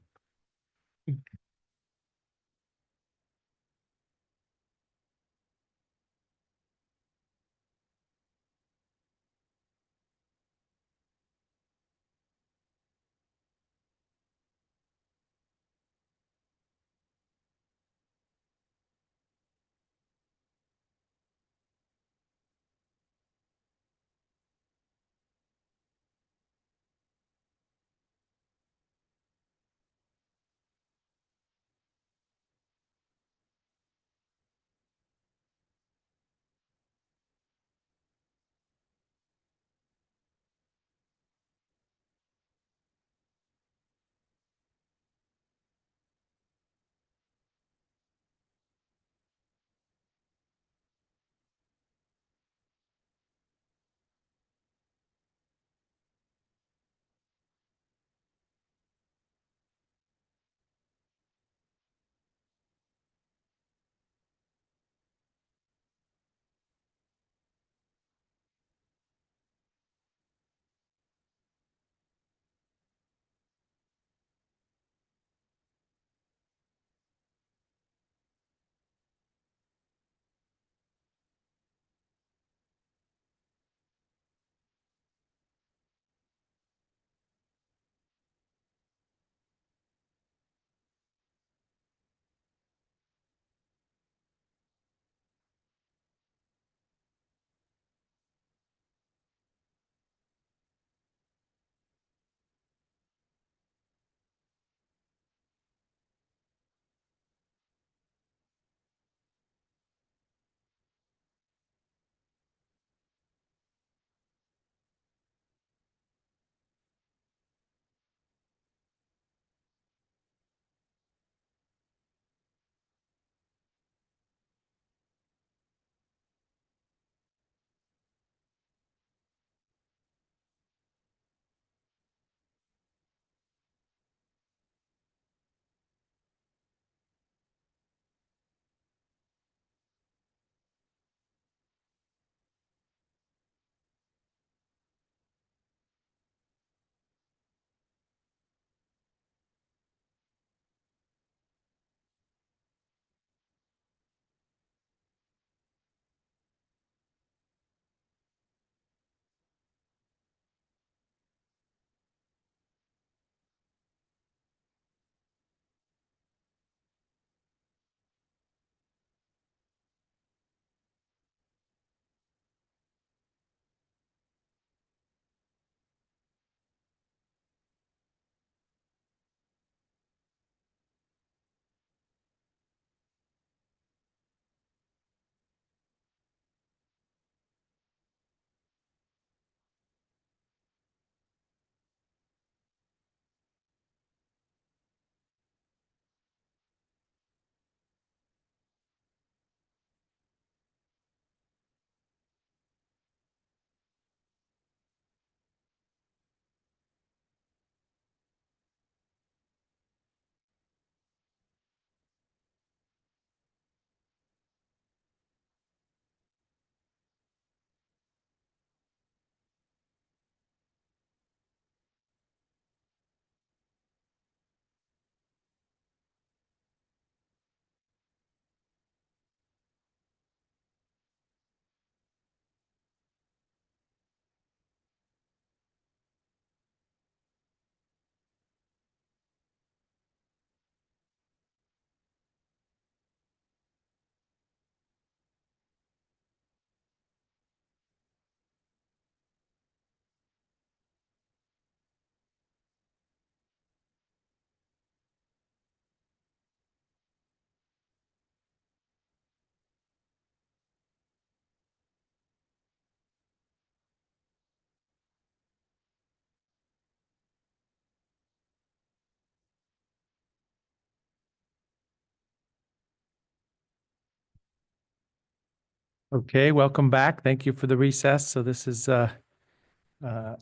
Okay, welcome back. Thank you for the recess. So this is item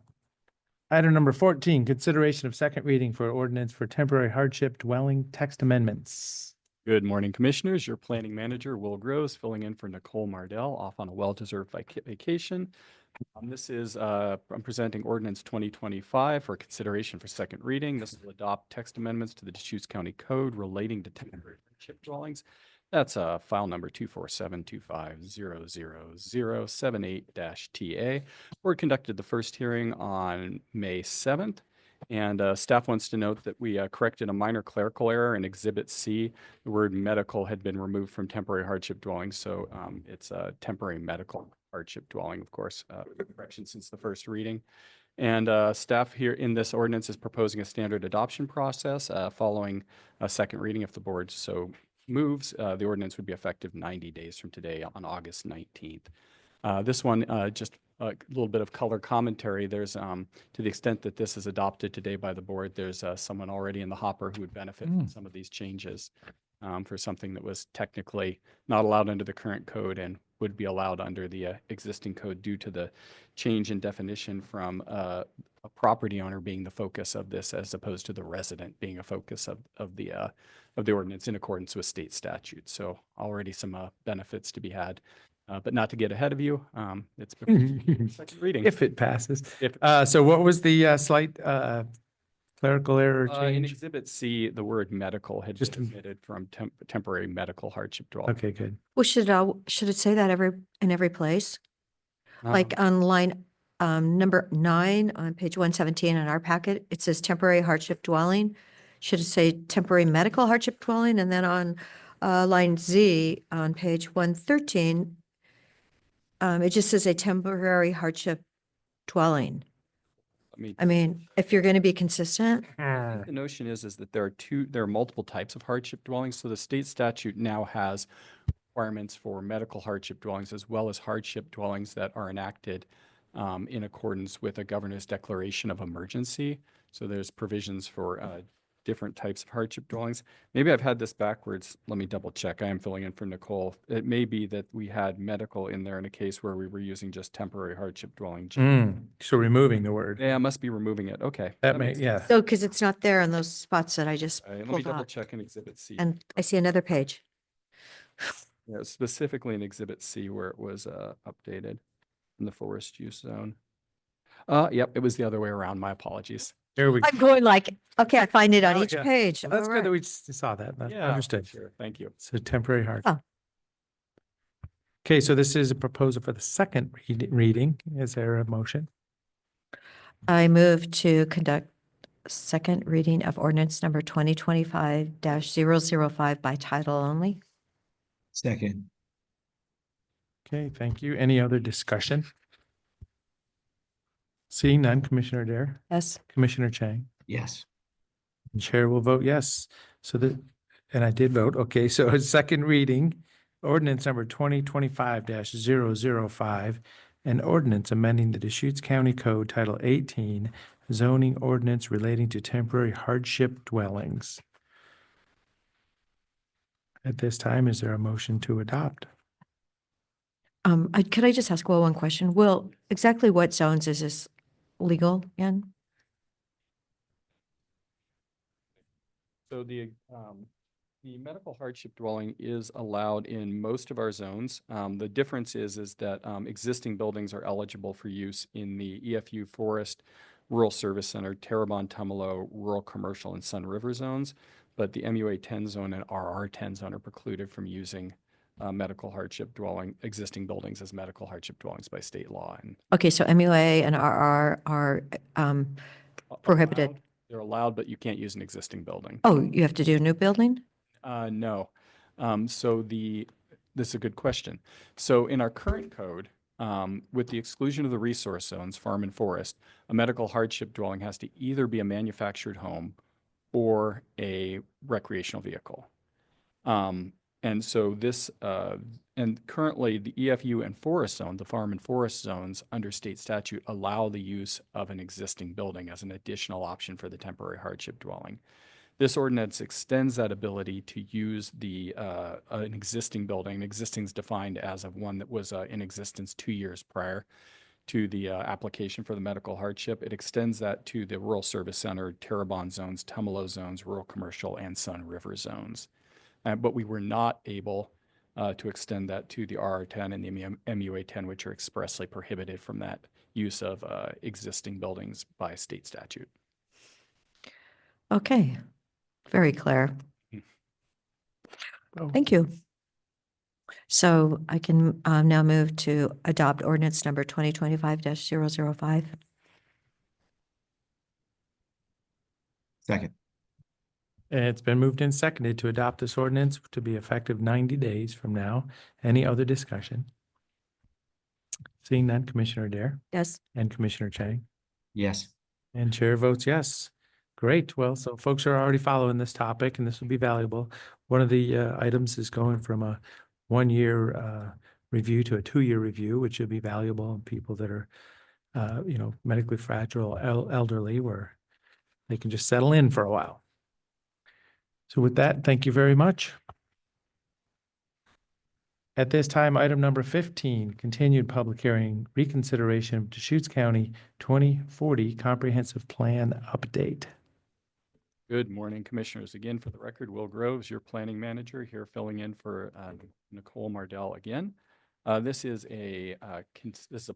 number 14, consideration of second reading for ordinance for temporary hardship dwelling text amendments. Good morning, Commissioners. Your Planning Manager, Will Gross, filling in for Nicole Mardell, off on a well-deserved vacation. I'm presenting ordinance 2025 for consideration for second reading. This will adopt text amendments to the Deschutes County Code relating to temporary hardship dwellings. That's file number 24725000078-TA. Board conducted the first hearing on May 7th. And staff wants to note that we corrected a minor clerical error in Exhibit C. The word medical had been removed from temporary hardship dwelling, so it's a temporary medical hardship dwelling, of course, correction since the first reading. And staff here in this ordinance is proposing a standard adoption process following a second reading. If the board so moves, the ordinance would be effective 90 days from today on August 19th. This one, just a little bit of color commentary. There's, to the extent that this is adopted today by the board, there's someone already in the hopper who would benefit from some of these changes for something that was technically not allowed under the current code and would be allowed under the existing code due to the change in definition from a property owner being the focus of this as opposed to the resident being a focus of the ordinance in accordance with state statutes. So already some benefits to be had. But not to get ahead of you, it's second reading. If it passes. If- So what was the slight clerical error In change? Exhibit C, the word medical had Just been omitted from temporary medical hardship dwelling. Okay, good. Well, should it say that in every place? Like Um, on line number 9 on page 117 in our packet, it says temporary hardship dwelling. Should it say temporary medical hardship dwelling? And then on line Z on page 113, it just says a temporary hardship dwelling. I mean, if you're going to be consistent, The notion is that there are multiple types of hardship dwellings. So the state statute now has requirements for medical hardship dwellings as well as hardship dwellings that are enacted in accordance with a governor's declaration of emergency. So there's provisions for different types of hardship dwellings. Maybe I've had this backwards. Let me double check. I am filling in for Nicole. It may be that we had medical in there in a case where we were using just temporary hardship dwelling. So removing the word. Yeah, I must be removing it. Okay. That may, makes yeah. sense. so because it's not there in those spots that I just Let me pulled double out. check in Exhibit C. And I see another page. Yeah, specifically in Exhibit C where it was updated in the forest use zone. Yep, it was the other way around. My apologies. There we go. I'm going like, okay, I find it on Oh, each yeah. page. Well, that's All good that right. we saw that. That's Yeah, understood. Sure, thank you. So temporary hardship. Oh. Okay, so this is a proposal for the second reading. Is there a motion? I move to conduct second reading of ordinance number 2025-005 by title only. Second. Okay, thank you. Any other discussion? Seeing none, Commissioner Dare, Yes. Commissioner Chang, Yes. and Chair will vote yes. So and I did vote. Okay, so a second reading, ordinance number 2025-005, an ordinance amending the Deschutes County Code Title 18, zoning ordinance relating to temporary hardship dwellings. At this time, is there a motion to adopt? Could I just ask one question? Will, exactly what zones is this legal in? So the medical hardship dwelling is allowed in most of our zones. The difference is that existing buildings are eligible for use in the EFU Forest, Rural Service Center, Terrebonne, Tumalo, Rural Commercial, and Sun River zones. But the MUA 10 zone and RR 10 zone are precluded from using medical hardship dwelling, existing buildings as medical hardship dwellings by state law. And Okay, so MUA and RR are prohibited. allowed- They're allowed, but you can't use an existing building. Oh, you have to do a new building? No. This is a good question. So in our current code, with the exclusion of the resource zones, farm and forest, a medical hardship dwelling has to either be a manufactured home or a recreational vehicle. And so and currently the EFU and forest zone, the farm and forest zones under state statute allow the use of an existing building as an additional option for the temporary hardship dwelling. This ordinance extends that ability to use an existing building. Existing is defined as of one that was in existence 2 years prior to the application for the medical hardship. It extends that to the Rural Service Center, Terrebonne zones, Tumalo zones, rural commercial, and Sun River zones. But we were not able to extend that to the RR10 and the MUA10, which are expressly prohibited from that use of existing buildings by state statute. Okay, very clear. Thank you. So I can now move to adopt ordinance number 2025-005. Second. And it's been moved and seconded to adopt this ordinance to be effective 90 days from now. Any other discussion? Seeing none, Commissioner Dare Yes. and Commissioner Chang. Yes. And chair votes yes. Great. Well, so folks are already following this topic and this will be valuable. One of the items is going from a 1-year review to a 2-year review, which will be valuable in people that are, medically fragile, elderly, where they can just settle in for a while. So with that, thank you very much. At this time, item number 15, continued public hearing, reconsideration of Deschutes County 2040 Comprehensive Plan Update. Good morning, Commissioners. Again, for the record, Will Groves, your planning manager, here filling in for Nicole Mardell again. This is a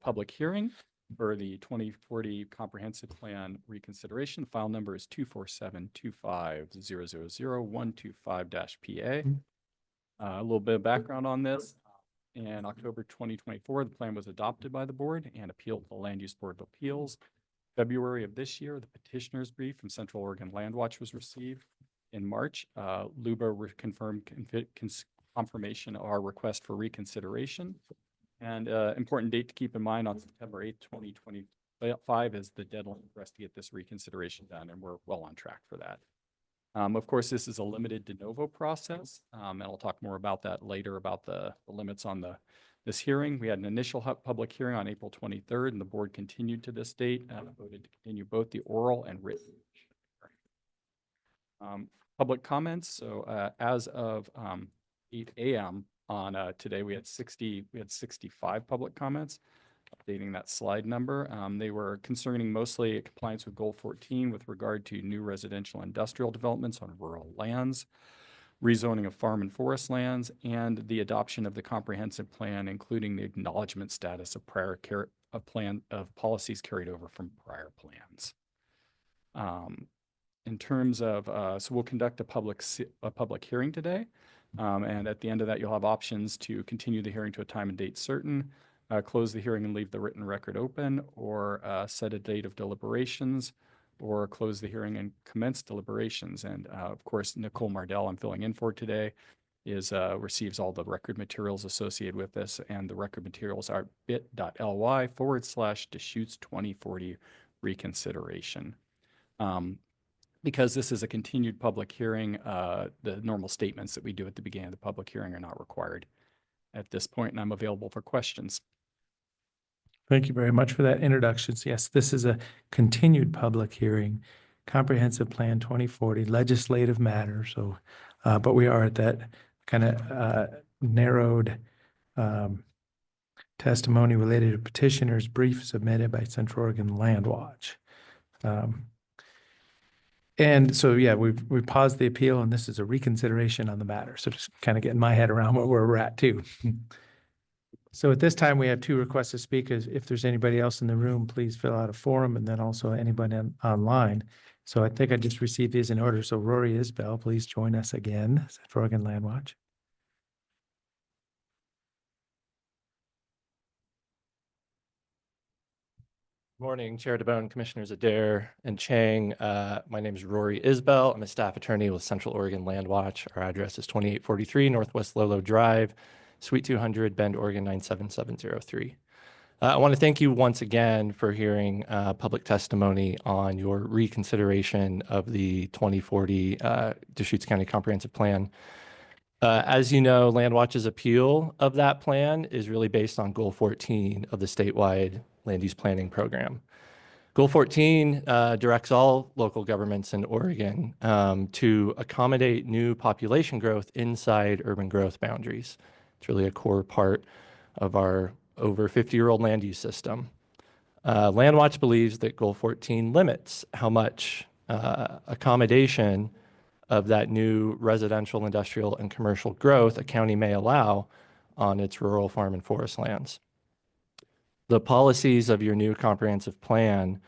public hearing for the 2040 Comprehensive Plan reconsideration. File number is 247-250-000-125-PA. A little bit of background on this. In October 2024, the plan was adopted by the board and appealed to the Land Use Board of Appeals. February of this year, the petitioner's brief from Central Oregon Land Watch was received. In March, LUBA confirmed confirmation of our request for reconsideration. And important date to keep in mind, on September 8th, 2025 is the deadline for us to get this reconsideration done, and we're well on track for that. Of course, this is a limited de novo process, and I'll talk more about that later, about the limits on this hearing. We had an initial public hearing on April 23rd, and the board continued to this date and voted to continue both the oral and written. Public comments. So as of 8 a.m. on today, we had 65 public comments. Updating that slide number. They were concerning mostly compliance with Goal 14 with regard to new residential industrial developments on rural lands, rezoning of farm and forest lands, and the adoption of the comprehensive plan, including the acknowledgement status of policies carried over from prior plans. In terms of, so we'll conduct a public hearing today. And at the end of that, you'll have options to continue the hearing to a time and date certain, close the hearing and leave the written record open, or set a date of deliberations, or close the hearing and commence deliberations. And of course, Nicole Mardell, I'm filling in for today, receives all the record materials associated with this, and the record materials are bit.ly/Deschutes 2040 reconsideration. Because this is a continued public hearing, the normal statements that we do at the beginning of the public hearing are not required at this point, and I'm available for questions. Thank you very much for that introduction. So yes, this is a continued public hearing, Comprehensive Plan 2040 legislative matter. So, but we are at that kind of narrowed testimony related to petitioner's brief submitted by Central Oregon Land Watch. And so, yeah, we paused the appeal, and this is a reconsideration on the matter. So just kind of getting my head around where we're at too. So at this time, we have 2 requests to speak. If there's anybody else in the room, please fill out a forum, and then also anybody online. So I think I just received these in order. So Rory Isbell, please join us again for Oregon Land Watch. Morning, Chair DeBone, Commissioners Adair and Chang. My name is Rory Isbell. I'm a staff attorney with Central Oregon Land Watch. Our address is 2843 Northwest Lolo Drive, Suite 200, Bend, Oregon 97703. I want to thank you once again for hearing public testimony on your reconsideration of the 2040 Deschutes County Comprehensive Plan. As you know, Land Watch's appeal of that plan is really based on Goal 14 of the statewide land use planning program. Goal 14 directs all local governments in Oregon to accommodate new population growth inside urban growth boundaries. It's really a core part of our over 50-year-old land use system. Landwatch believes that Goal 14 limits how much accommodation of that new residential, industrial, and commercial growth a county may allow on its rural farm and forest lands. The policies of your new comprehensive plan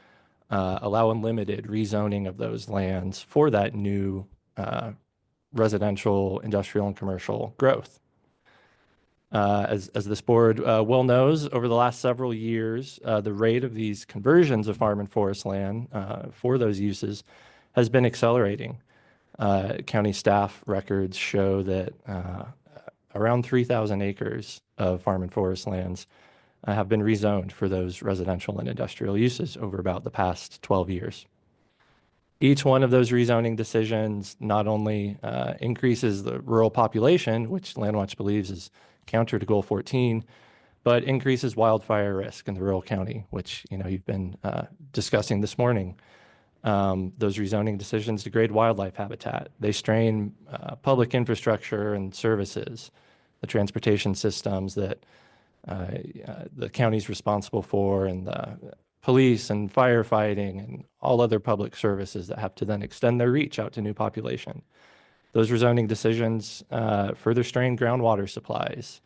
allow unlimited rezoning of those lands for that new residential, industrial, and commercial growth. As this board well knows, over the last several years, the rate of these conversions of farm and forest land for those uses has been accelerating. County staff records show that around 3,000 acres of farm and forest lands have been rezoned for those residential and industrial uses over about the past 12 years. Each one of those rezoning decisions not only increases the rural population, which Landwatch believes is counter to Goal 14, but increases wildfire risk in the rural county, which you've been discussing this morning. Those rezoning decisions degrade wildlife habitat. They strain public infrastructure and services, the transportation systems that the county's responsible for, and the police and firefighting and all other public services that have to then extend their reach out to new population. Those rezoning decisions further strain groundwater supplies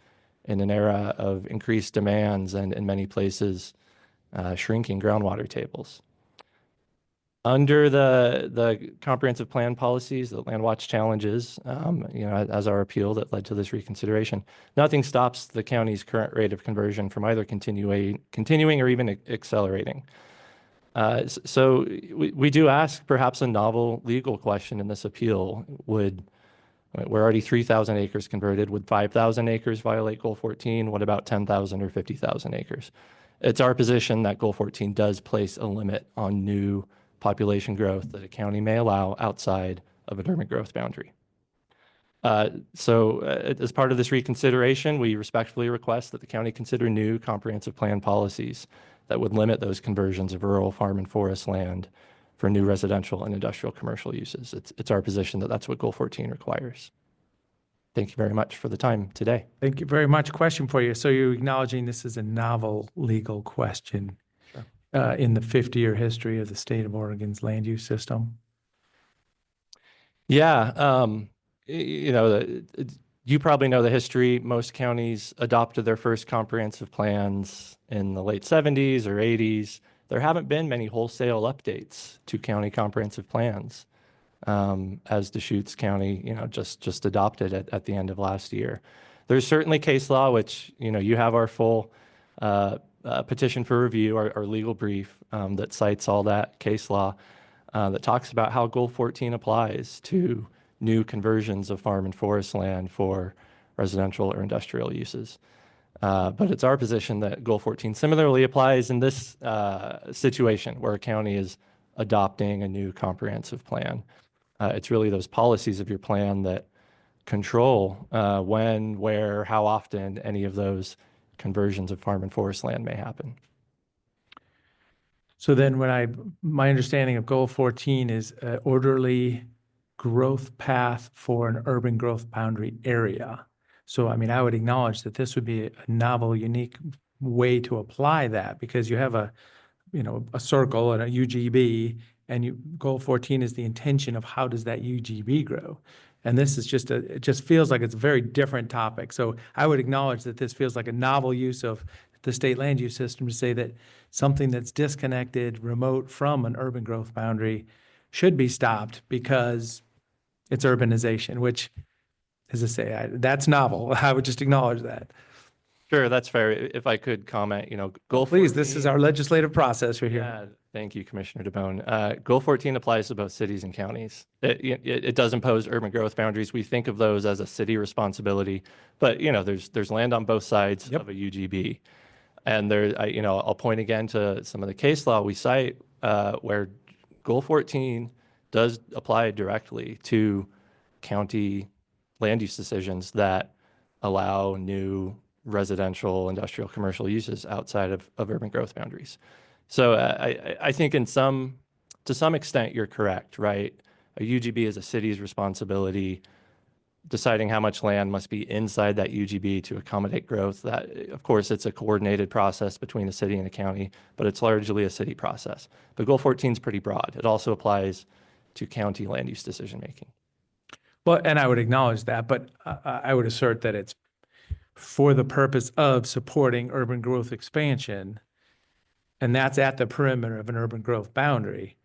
in an era of increased demands and in many places shrinking groundwater tables. Under the comprehensive plan policies that Landwatch challenges, as our appeal that led to this reconsideration, nothing stops the county's current rate of conversion from either continuing or even accelerating. So we do ask perhaps a novel legal question in this appeal. We're already 3,000 acres converted. Would 5,000 acres violate Goal 14? What about 10,000 or 50,000 acres? It's our position that Goal 14 does place a limit on new population growth that a county may allow outside of an urban growth boundary. So as part of this reconsideration, we respectfully request that the county consider new comprehensive plan policies that would limit those conversions of rural farm and forest land for new residential and industrial commercial uses. It's our position that that's what Goal 14 requires. Thank you very much for the time today. Thank you very much. Question for you. So you're acknowledging this is a novel legal question in the 50-year history of the state of Oregon's land use system? Yeah, you probably know the history. Most counties adopted their first comprehensive plans in the late 70s or 80s. There haven't been many wholesale updates to county comprehensive plans as Deschutes County, just adopted it at the end of last year. There's certainly case law, which, you have our full petition for review, our legal brief that cites all that case law that talks about how Goal 14 applies to new conversions of farm and forest land for residential or industrial uses. But it's our position that Goal 14 similarly applies in this situation where a county is adopting a new comprehensive plan. It's really those policies of your plan that control when, where, how often any of those conversions of farm and forest land may happen. So then my understanding of Goal 14 is an orderly growth path for an urban growth boundary area. So, I would acknowledge that this would be a novel, unique way to apply that, because you have a circle and a UGB, and Goal 14 is the intention of how does that UGB grow. And this is it just feels like it's a very different topic. So I would acknowledge that this feels like a novel use of the state land use system to say that something that's disconnected, remote from an urban growth boundary should be stopped because it's urbanization, which, as I say, that's novel. I would just acknowledge that. Sure, that's fair. If I could comment, Goal 14. Please, this is our legislative process right here. Yeah, thank you, Commissioner DeBone. Goal 14 applies to both cities and counties. It does impose urban growth boundaries. We think of those as a city responsibility, but there's land on both sides of a UGB. And I'll point again to some of the case law we cite where Goal 14 does apply directly to county land use decisions that allow new residential, industrial, commercial uses outside of urban growth boundaries. So I think to some extent, you're correct, right? A UGB is a city's responsibility. Deciding how much land must be inside that UGB to accommodate growth. That, of course, it's a coordinated process between the city and the county, but it's largely a city process. But Goal 14 is pretty broad. It also applies to county land use decision-making. Well, and I would acknowledge that, but I would assert that it's for the purpose of supporting urban growth expansion. And that's at the perimeter of an urban growth boundary.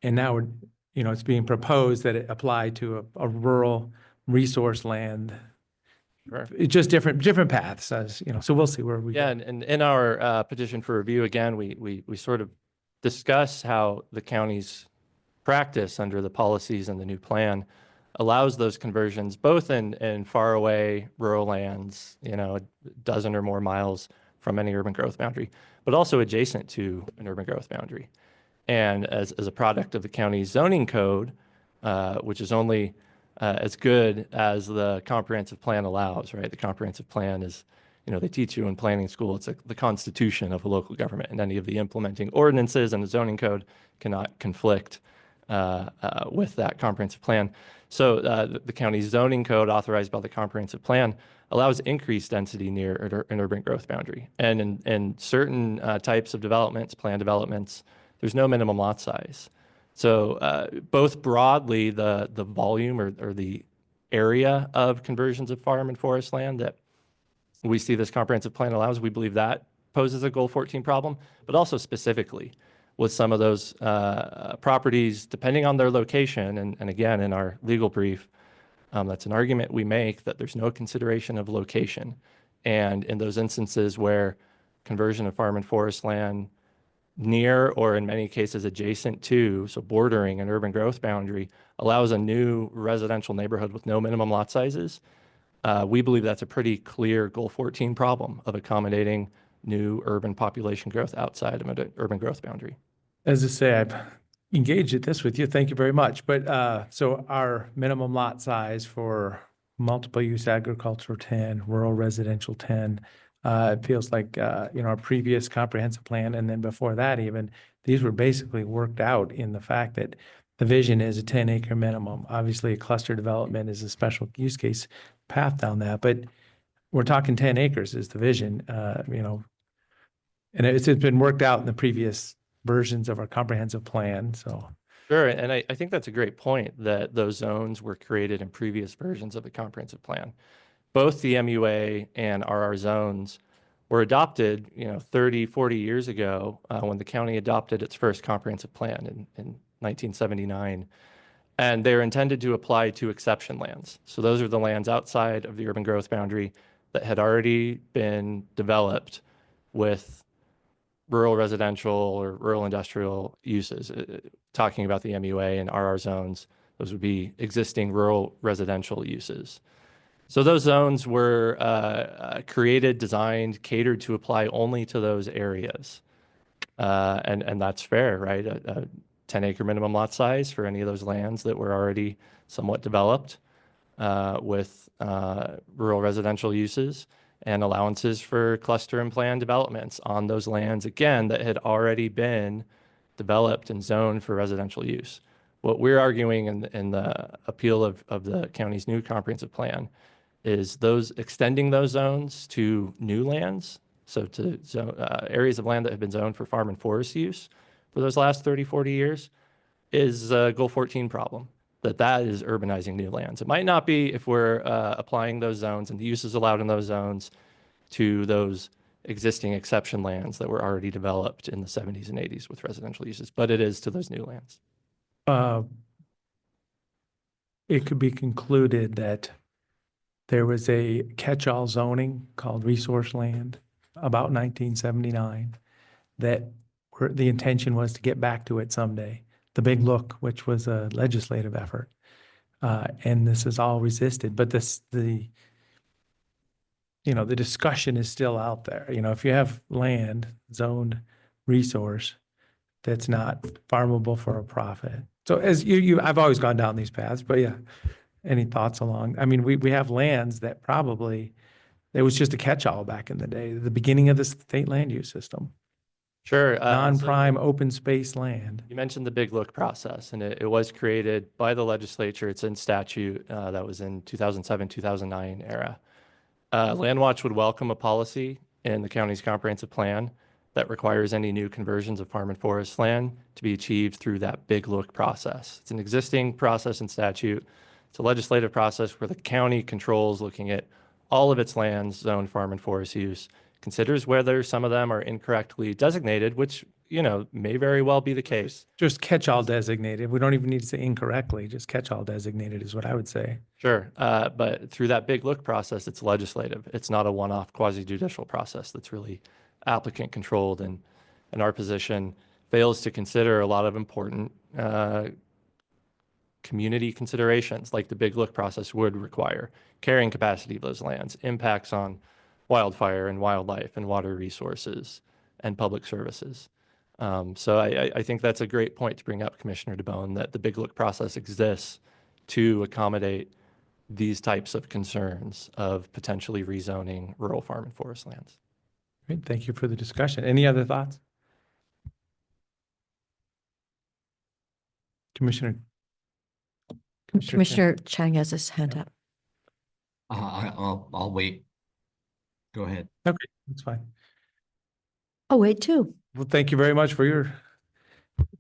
And now we're, it's being proposed that it apply to a rural resource land. It's just different paths, as so we'll see where we go. Yeah, and in our petition for review, again, we sort of discuss how the county's practice under the policies and the new plan allows those conversions, both in far away rural lands, a dozen or more miles from any urban growth boundary, but also adjacent to an urban growth boundary. And as a product of the county's zoning code, which is only as good as the comprehensive plan allows, right? The comprehensive plan is, they teach you in planning school, it's the constitution of a local government, and any of the implementing ordinances and the zoning code cannot conflict with that comprehensive plan. So the county's zoning code authorized by the comprehensive plan allows increased density near an urban growth boundary. And in certain types of developments, plan developments, there's no minimum lot size. So both broadly, the volume or the area of conversions of farm and forest land that we see this comprehensive plan allows, we believe that poses a Goal 14 problem, but also specifically with some of those properties, depending on their location, and again, in our legal brief, that's an argument we make that there's no consideration of location. And in those instances where conversion of farm and forest land near, or in many cases adjacent to, so bordering an urban growth boundary, allows a new residential neighborhood with no minimum lot sizes, we believe that's a pretty clear Goal 14 problem of accommodating new urban population growth outside of an urban growth boundary. As I say, I've engaged at this with you. Thank you very much. But so our minimum lot size for multiple use agriculture 10, rural residential 10, it feels like, our previous comprehensive plan, and then before that even, these were basically worked out in the fact that the vision is a 10-acre minimum. Obviously, a cluster development is a special use case path down that, but we're talking 10 acres is the vision, and it's been worked out in the previous versions of our comprehensive plan, so. Sure, and I think that's a great point, that those zones were created in previous versions of the comprehensive plan. Both the MUA and RR zones were adopted, 30, 40 years ago when the county adopted its first comprehensive plan in 1979. And they're intended to apply to exception lands. So those are the lands outside of the urban growth boundary that had already been developed with rural residential or rural industrial uses. Talking about the MUA and RR zones, those would be existing rural residential uses. So those zones were created, designed, catered to apply only to those areas. And that's fair, right? A 10-acre minimum lot size for any of those lands that were already somewhat developed with rural residential uses, and allowances for cluster and plan developments on those lands, again, that had already been developed and zoned for residential use. What we're arguing in the appeal of the county's new comprehensive plan is extending those zones to new lands, so to areas of land that have been zoned for farm and forest use for those last 30, 40 years, is a Goal 14 problem. That is urbanizing new lands. It might not be if we're applying those zones and the uses allowed in those zones to those existing exception lands that were already developed in the 70s and 80s with residential uses, but it is to those new lands. It could be concluded that there was a catch-all zoning called resource land about 1979 that the intention was to get back to it someday. The Big Look, which was a legislative effort, and this is all resisted. But the discussion is still out there. If you have land zoned resource that's not farmable for a profit. So as I've always gone down these paths, but yeah, any thoughts along? I mean, we have lands that probably, it was just a catch-all back in the day, the beginning of the state land use system. Sure. so non-prime open space land. You mentioned the Big Look process, and it was created by the legislature. It's in statute that was in 2007, 2009 era. Landwatch would welcome a policy in the county's comprehensive plan that requires any new conversions of farm and forest land to be achieved through that Big Look process. It's an existing process in statute. It's a legislative process where the county controls looking at all of its lands zoned farm and forest use, considers whether some of them are incorrectly designated, which, may very well be the case. Just catch-all designated. We don't even need to say incorrectly, just catch-all designated is what I would say. Sure. But through that Big Look process, it's legislative. It's not a one-off quasi-judicial process that's really applicant controlled. And our position fails to consider a lot of important community considerations like the Big Look process would require: carrying capacity of those lands, impacts on wildfire and wildlife and water resources and public services. So I think that's a great point to bring up, Commissioner DeBonne, that the Big Look process exists to accommodate these types of concerns of potentially rezoning rural farm and forest lands. Great, thank you for the discussion. Any other thoughts? Commissioner Commissioner Chang has his hand up. I'll wait. Go ahead. Okay, that's fine. Oh, wait, too. Well, thank you very much for your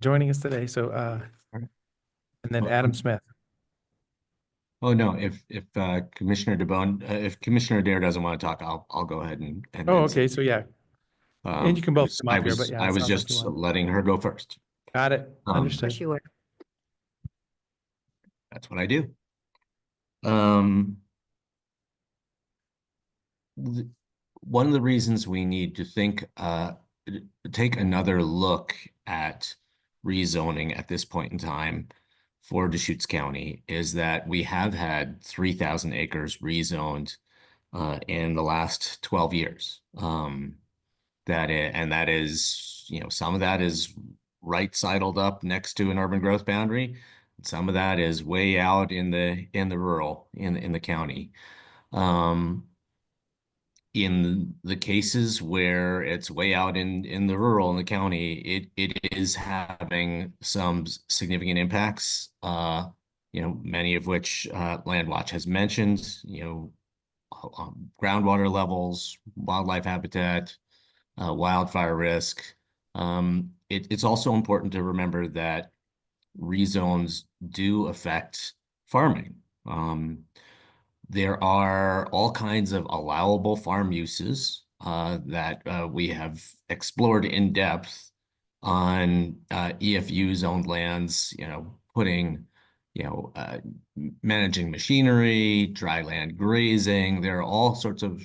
joining us today. So, and then Adam Smith. Oh, no, if Commissioner DeBonne, if Commissioner Adair doesn't want to talk, I'll go ahead and. Oh, okay, so yeah. And you can both come up here, but yeah, I it was sounds like just you want- letting her go first. Got it, understood. Yes, you were. That's what I do. One of the reasons we need to take another look at rezoning at this point in time for Deschutes County is that we have had 3,000 acres rezoned in the last 12 years. That is, some of that is right sidled up next to an urban growth boundary. Some of that is way out in the rural in the county. In the cases where it's way out in the rural in the county, it is having some significant impacts. Many of which Landwatch has mentioned. Groundwater levels, wildlife habitat, wildfire risk. It's also important to remember that rezones do affect farming. There are all kinds of allowable farm uses that we have explored in depth on EFU zoned lands, putting, managing machinery, dry land grazing. There are all sorts of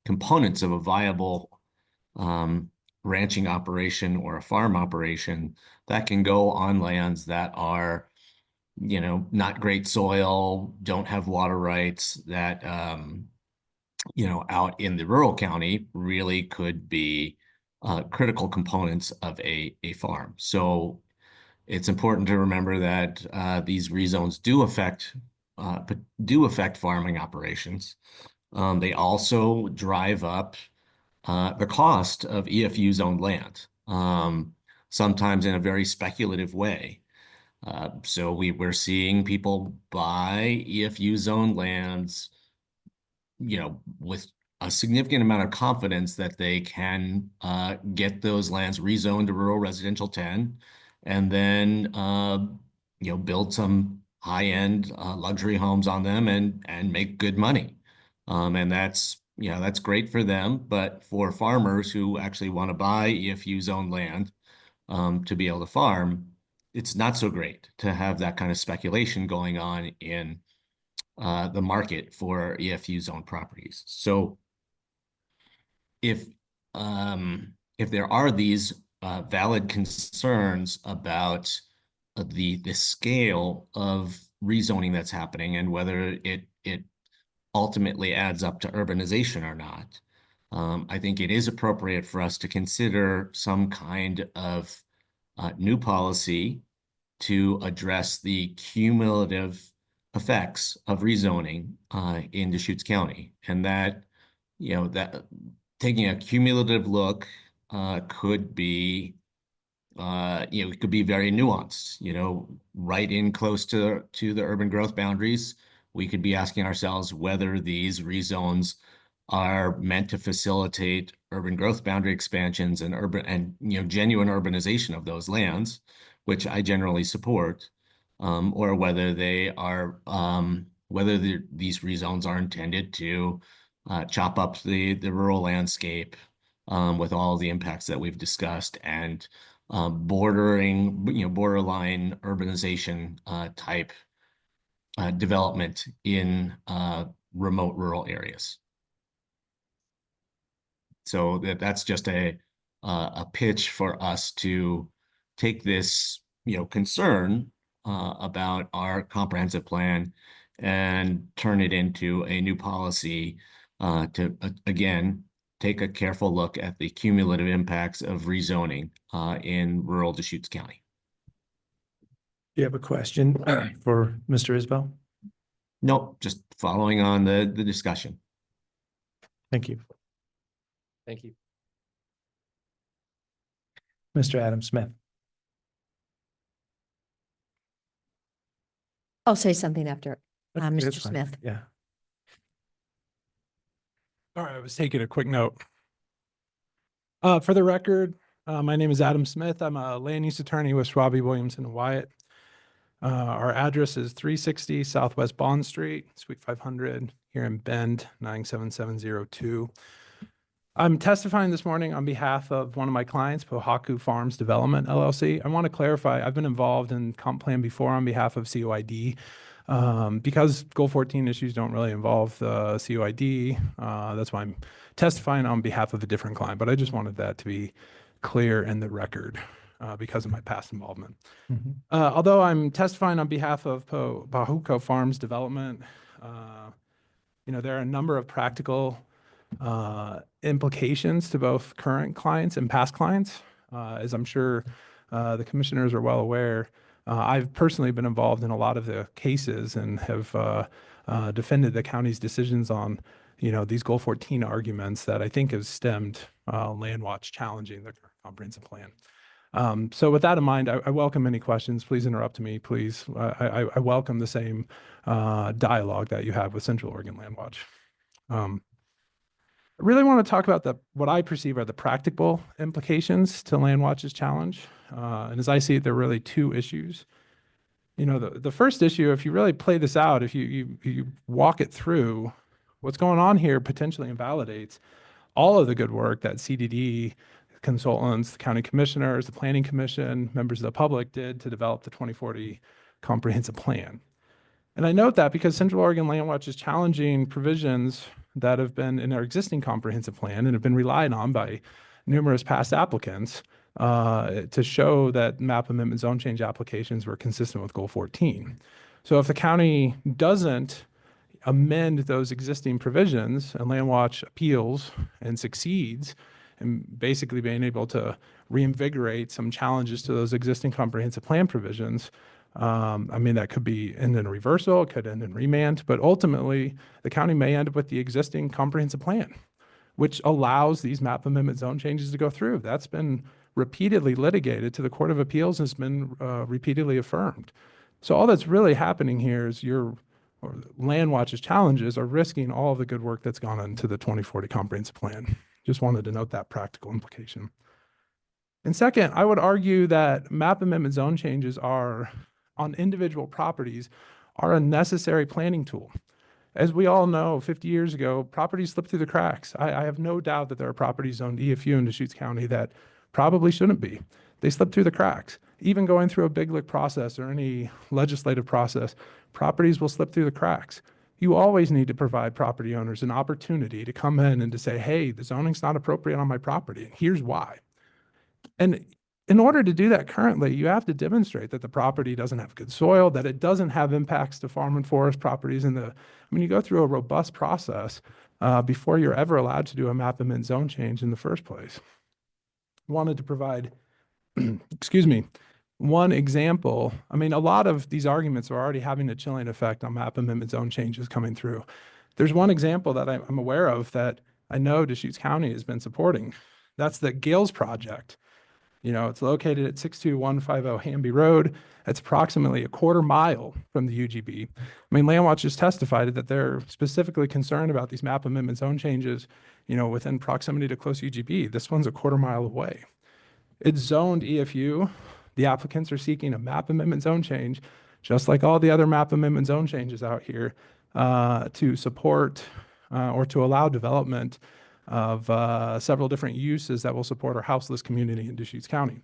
components of a viable ranching operation or a farm operation that can go on lands that are, not great soil, don't have water rights, that, out in the rural county really could be critical components of a farm. So it's important to remember that these rezones do affect farming operations. They also drive up the cost of EFU zoned land, sometimes in a very speculative way. So we're seeing people buy EFU zoned lands, with a significant amount of confidence that they can get those lands rezoned to rural residential 10, and then build some high-end luxury homes on them and make good money. And that's great for them, but for farmers who actually want to buy EFU zoned land to be able to farm, it's not so great to have that kind of speculation going on in the market for EFU zone properties. So if there are these valid concerns about the scale of rezoning that's happening and whether it ultimately adds up to urbanization or not, I think it is appropriate for us to consider some kind of new policy to address the cumulative effects of rezoning in Deschutes County, and that taking a cumulative look could be, it could be very nuanced, right in close to the urban growth boundaries. We could be asking ourselves whether these rezones are meant to facilitate urban growth boundary expansions and genuine urbanization of those lands, which I generally support, or whether they are, these rezones are intended to chop up the rural landscape with all the impacts that we've discussed and borderline urbanization type development in remote rural areas. So that's just a pitch for us to take this, concern about our comprehensive plan and turn it into a new policy to, again, take a careful look at the cumulative impacts of rezoning in rural Deschutes County. Do you have a question for Mr. Isbell? Nope, just following on the discussion. Thank you. Thank you. Mr. Adam Smith. I'll say something after Okay, Mr. that's fine. Smith. Yeah. All right, I was taking a quick note. For the record, my name is Adam Smith. I'm a land use attorney with Schwabe, Williamson and Wyatt. Our address is 360 Southwest Bond Street, Suite 500 here in Bend, 97702. I'm testifying this morning on behalf of one of my clients, Pohaku Farms Development LLC. I want to clarify, I've been involved in comp plan before on behalf of COID. Because Goal 14 issues don't really involve the COID, that's why I'm testifying on behalf of a different client. But I just wanted that to be clear in the record because of my past involvement. Although I'm testifying on behalf of Pohaku Farms Development, there are a number of practical implications to both current clients and past clients. As I'm sure the commissioners are well aware, I've personally been involved in a lot of the cases and have defended the county's decisions on, these Goal 14 arguments that I think have stemmed Landwatch challenging the comprehensive plan. So with that in mind, I welcome any questions. Please interrupt me, please. I welcome the same dialogue that you have with Central Oregon Landwatch. I really want to talk about what I perceive are the practical implications to Landwatch's challenge. And as I see it, there are really two issues. The first issue, if you really play this out, if you walk it through, what's going on here potentially invalidates all of the good work that CDD consultants, the county commissioners, the planning commission, members of the public did to develop the 2040 comprehensive plan. And I note that because Central Oregon Landwatch is challenging provisions that have been in our existing comprehensive plan and have been relied on by numerous past applicants to show that map amendment zone change applications were consistent with Goal 14. So if the county doesn't amend those existing provisions and Landwatch appeals and succeeds in basically being able to reinvigorate some challenges to those existing comprehensive plan provisions, that could be end in reversal, it could end in remand, but ultimately the county may end up with the existing comprehensive plan, which allows these map amendment zone changes to go through. That's been repeatedly litigated to the Court of Appeals and has been repeatedly affirmed. So all that's really happening here is Landwatch's challenges are risking all of the good work that's gone into the 2040 comprehensive plan. Just wanted to note that practical implication. And second, I would argue that map amendment zone changes on individual properties are a necessary planning tool. As we all know, 50 years ago, properties slipped through the cracks. I have no doubt that there are properties zoned EFU in Deschutes County that probably shouldn't be. They slipped through the cracks. Even going through a Big Lick process or any legislative process, properties will slip through the cracks. You always need to provide property owners an opportunity to come in and to say, hey, the zoning's not appropriate on my property, and here's why. And in order to do that currently, you have to demonstrate that the property doesn't have good soil, that it doesn't have impacts to farm and forest properties. You go through a robust process before you're ever allowed to do a map amendment zone change in the first place. I wanted to provide, one example. A lot of these arguments are already having a chilling effect on map amendment zone changes coming through. There's one example that I'm aware of that I know Deschutes County has been supporting. That's the Gales project. You know, it's located at 62150 Hamby Road. It's approximately a quarter mile from the UGB. I mean, Land Watch has testified that they're specifically concerned about these map amendment zone changes, you know, within proximity to close UGB. This one's a quarter mile away. It's zoned EFU. The applicants are seeking a map amendment zone change, just like all the other map amendment zone changes out here, to support or to allow development of several different uses that will support our houseless community in Deschutes County.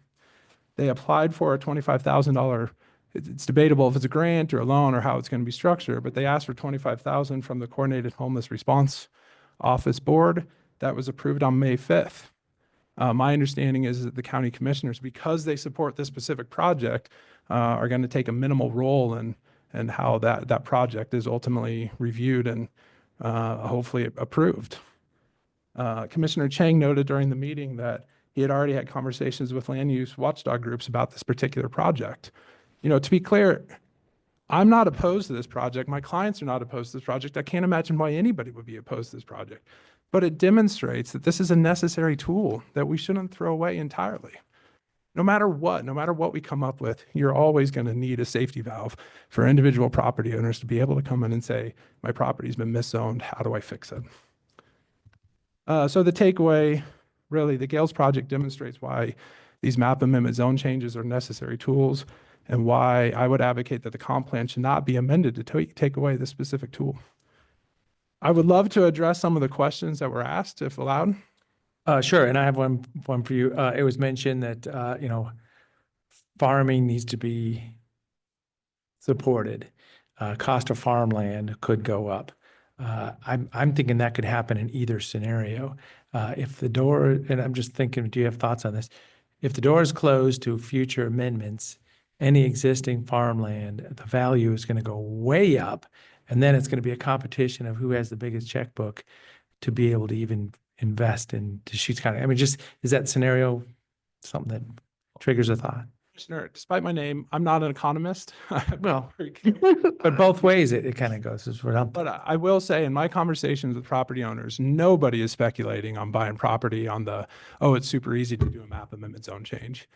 They applied for a $25,000. It's debatable if it's a grant or a loan or how it's going to be structured, but they asked for $25,000 from the Coordinated Homeless Response Office Board. That was approved on May 5th. My understanding is that the county commissioners, because they support this specific project, are going to take a minimal role in how that project is ultimately reviewed and hopefully approved. Commissioner Chang noted during the meeting that he had already had conversations with land use watchdog groups about this particular project. You know, to be clear, I'm not opposed to this project. My clients are not opposed to this project. I can't imagine why anybody would be opposed to this project. But it demonstrates that this is a necessary tool that we shouldn't throw away entirely. No matter what we come up with, you're always going to need a safety valve for individual property owners to be able to come in and say, my property's been miszoned. How do I fix it? So the takeaway, really, the Gales project demonstrates why these map amendment zone changes are necessary tools and why I would advocate that the comp plan should not be amended to take away this specific tool. I would love to address some of the questions that were asked, if allowed. Sure, and I have one for you. It was mentioned that, you know, farming needs to be supported. Cost of farmland could go up. I'm thinking that could happen in either scenario. If the door, and I'm just thinking, do you have thoughts on this? If the door is closed to future amendments, any existing farmland, the value is going to go way up. And then it's going to be a competition of who has the biggest checkbook to be able to even invest in Deschutes County. I mean, just, is that scenario something that triggers a thought? Commissioner, despite my name, I'm not an economist. Well, but both ways it kind of goes. Is what I'm. But I will say in my conversations with property owners, nobody is speculating on buying property on the, oh, it's super easy to do a map amendment zone change.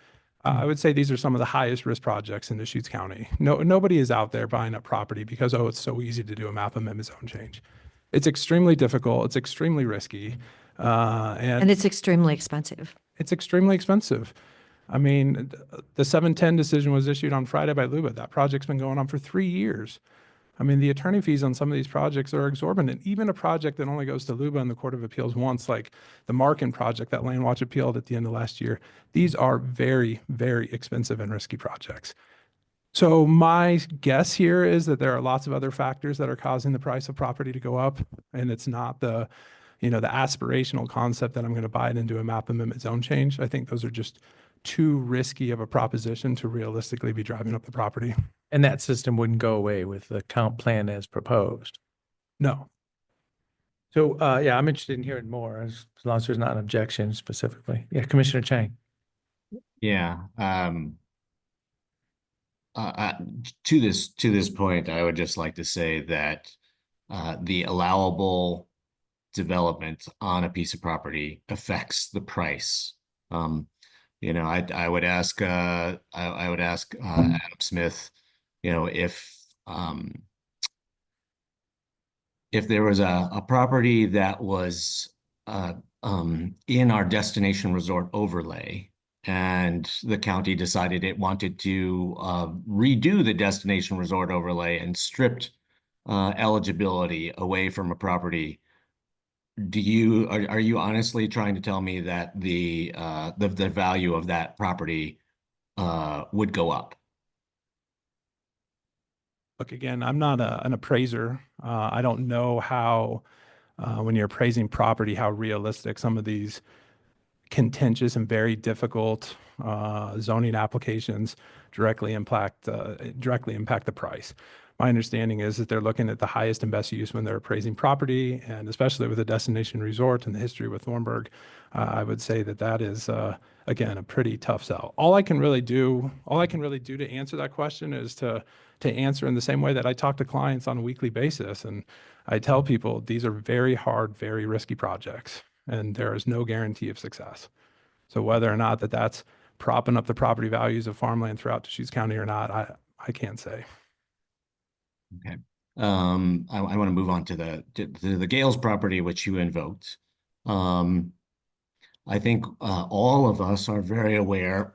I would say these are some of the highest risk projects in Deschutes County. Nobody is out there buying up property because, oh, it's so easy to do a map amendment zone change. It's extremely difficult. It's extremely risky. And it's extremely expensive. It's extremely expensive. I mean, the 710 decision was issued on Friday by LUBA. That project's been going on for 3 years. I mean, the attorney fees on some of these projects are exorbitant. Even a project that only goes to LUBA and the Court of Appeals once, like the Markin project that Land Watch appealed at the end of last year, these are very, very expensive and risky projects. So my guess here is that there are lots of other factors that are causing the price of property to go up, and it's not the, you know, the aspirational concept that I'm going to buy it into a map amendment zone change. I think those are just too risky of a proposition to realistically be driving up the property. And that system wouldn't go away with the comp plan as proposed. No. So, yeah, I'm interested in hearing more as long as there's not an objection specifically. Yeah, Commissioner Chang. Yeah. To this point, I would just like to say that the allowable development on a piece of property affects the price. You know, I would ask Adam Smith, you know, if there was a property that was in our destination resort overlay, and the county decided it wanted to redo the destination resort overlay and stripped eligibility away from a property, are you honestly trying to tell me that the value of that property would go up? Look, again, I'm not an appraiser. I don't know how, when you're appraising property, how realistic some of these contentious and very difficult zoning applications directly impact the price. My understanding is that they're looking at the highest and best use when they're appraising property, and especially with a destination resort and the history with Thornburg, I would say that is again a pretty tough sell. All I can really do to answer that question is to answer in the same way that I talk to clients on a weekly basis, and I tell people these are very hard, very risky projects, and there is no guarantee of success. So whether or not that's propping up the property values of farmland throughout Deschutes County or not, I can't say. Okay. I want to move on to the Gales property, which you invoked. I think all of us are very aware,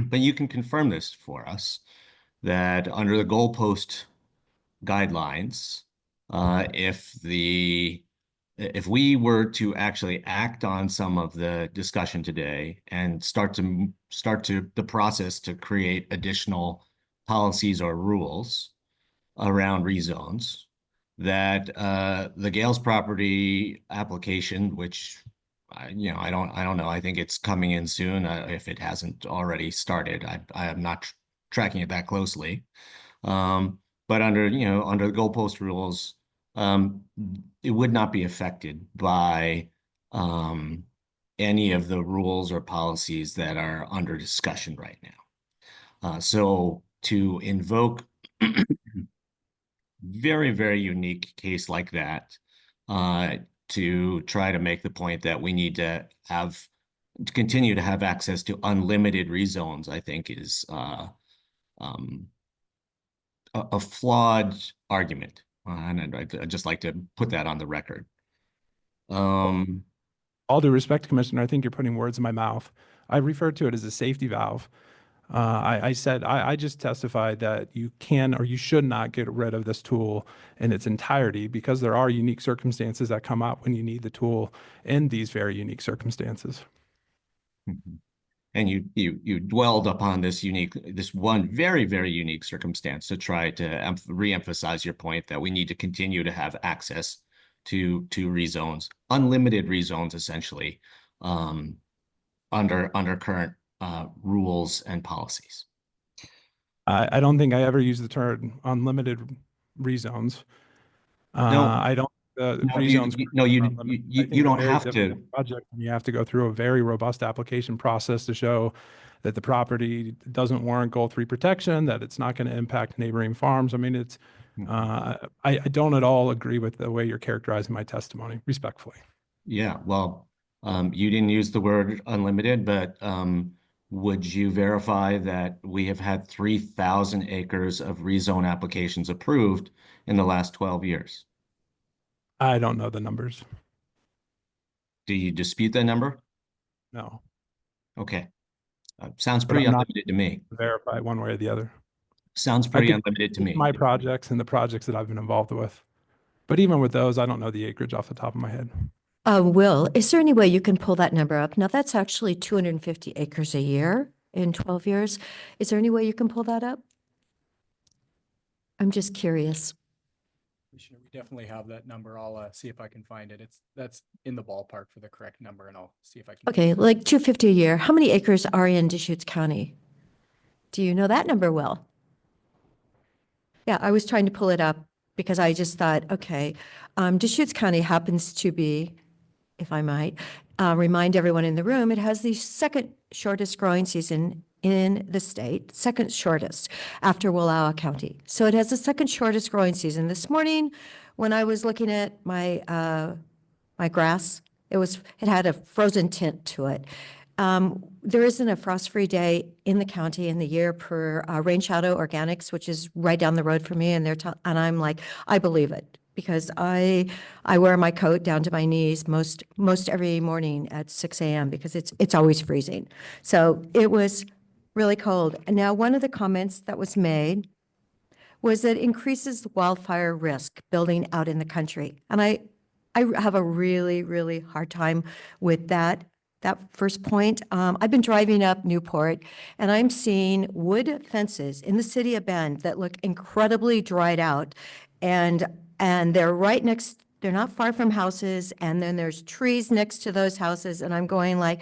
but you can confirm this for us, that under the goalpost guidelines, if we were to actually act on some of the discussion today and start the process to create additional policies or rules around rezones, that the Gales property application, which I don't know. I think it's coming in soon if it hasn't already started. I am not tracking it that closely. But under the goalpost rules, it would not be affected by any of the rules or policies that are under discussion right now. So to invoke very, very unique case like that, to try to make the point that we need to continue to have access to unlimited rezones, I think is a flawed argument. And I'd just like to put that on the record. All due respect, Commissioner, I think you're putting words in my mouth. I referred to it as a safety valve. I said, I just testified that you can or you should not get rid of this tool in its entirety because there are unique circumstances that come up when you need the tool in these very unique circumstances. Mm-hmm. And you dwelled upon this one very, very unique circumstance to try to reemphasize your point that we need to continue to have access to rezones, unlimited rezones, essentially, under current rules and policies. I don't think I ever used the term unlimited rezones. No. I don't. Rezones. You don't have to. Project, you have to go through a very robust application process to show that the property doesn't warrant Goal 3 protection, that it's not going to impact neighboring farms. I mean, it's. I don't at all agree with the way you're characterizing my testimony, respectfully. Yeah, well, you didn't use the word unlimited, but would you verify that we have had 3,000 acres of rezone applications approved in the last 12 years? I don't know the numbers. Do you dispute that number? No. Okay. Sounds pretty unlimited to me. Verify one way or the other. Sounds pretty unlimited to me. My projects and the projects that I've been involved with. But even with those, I don't know the acreage off the top of my head. Will, is there any way you can pull that number up? Now, that's actually 250 acres a year in 12 years. Is there any way you can pull that up? I'm just curious. Commissioner, we definitely have that number. I'll see if I can find it. That's in the ballpark for the correct number, and I'll see if I can. Okay, like 250 a year. How many acres are in Deschutes County? Do you know that number, Will? Yeah, I was trying to pull it up because I just thought, okay, Deschutes County happens to be, if I might, remind everyone in the room, it has the second shortest growing season in the state, second shortest after Wallowa County. So it has the second shortest growing season. This morning, when I was looking at my my grass, it had a frozen tint to it. There isn't a frost-free day in the county in the year per Rain Shadow Organics, which is right down the road from me, and and I'm like, I believe it. Because I wear my coat down to my knees most every morning at 6 a.m. because it's always freezing. So it was really cold. And now one of the comments that was made was that it increases wildfire risk building out in the country. And I have a really, really hard time with that first point. I've been driving up Newport and I'm seeing wood fences in the city of Bend that look incredibly dried out. And they're right next, they're not far from houses, and then there's trees next to those houses, and I'm going like,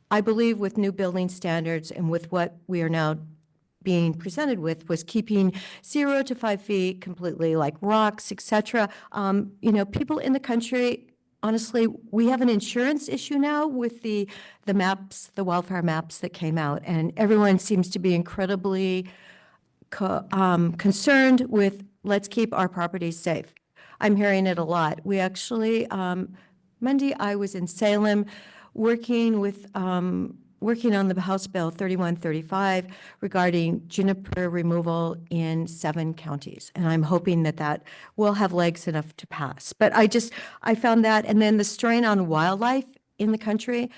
I believe with new building standards and with what we are now being presented with was keeping 0 to 5 feet completely, like rocks, et cetera. People in the country, honestly, we have an insurance issue now with the maps, the wildfire maps that came out, and everyone seems to be incredibly concerned with let's keep our properties safe. I'm hearing it a lot. We actually, Monday I was in Salem working with working on the House Bill 3135 regarding juniper removal in 7 counties. And I'm hoping that that will have legs enough to pass. But I found that, and then the strain on wildlife in the country,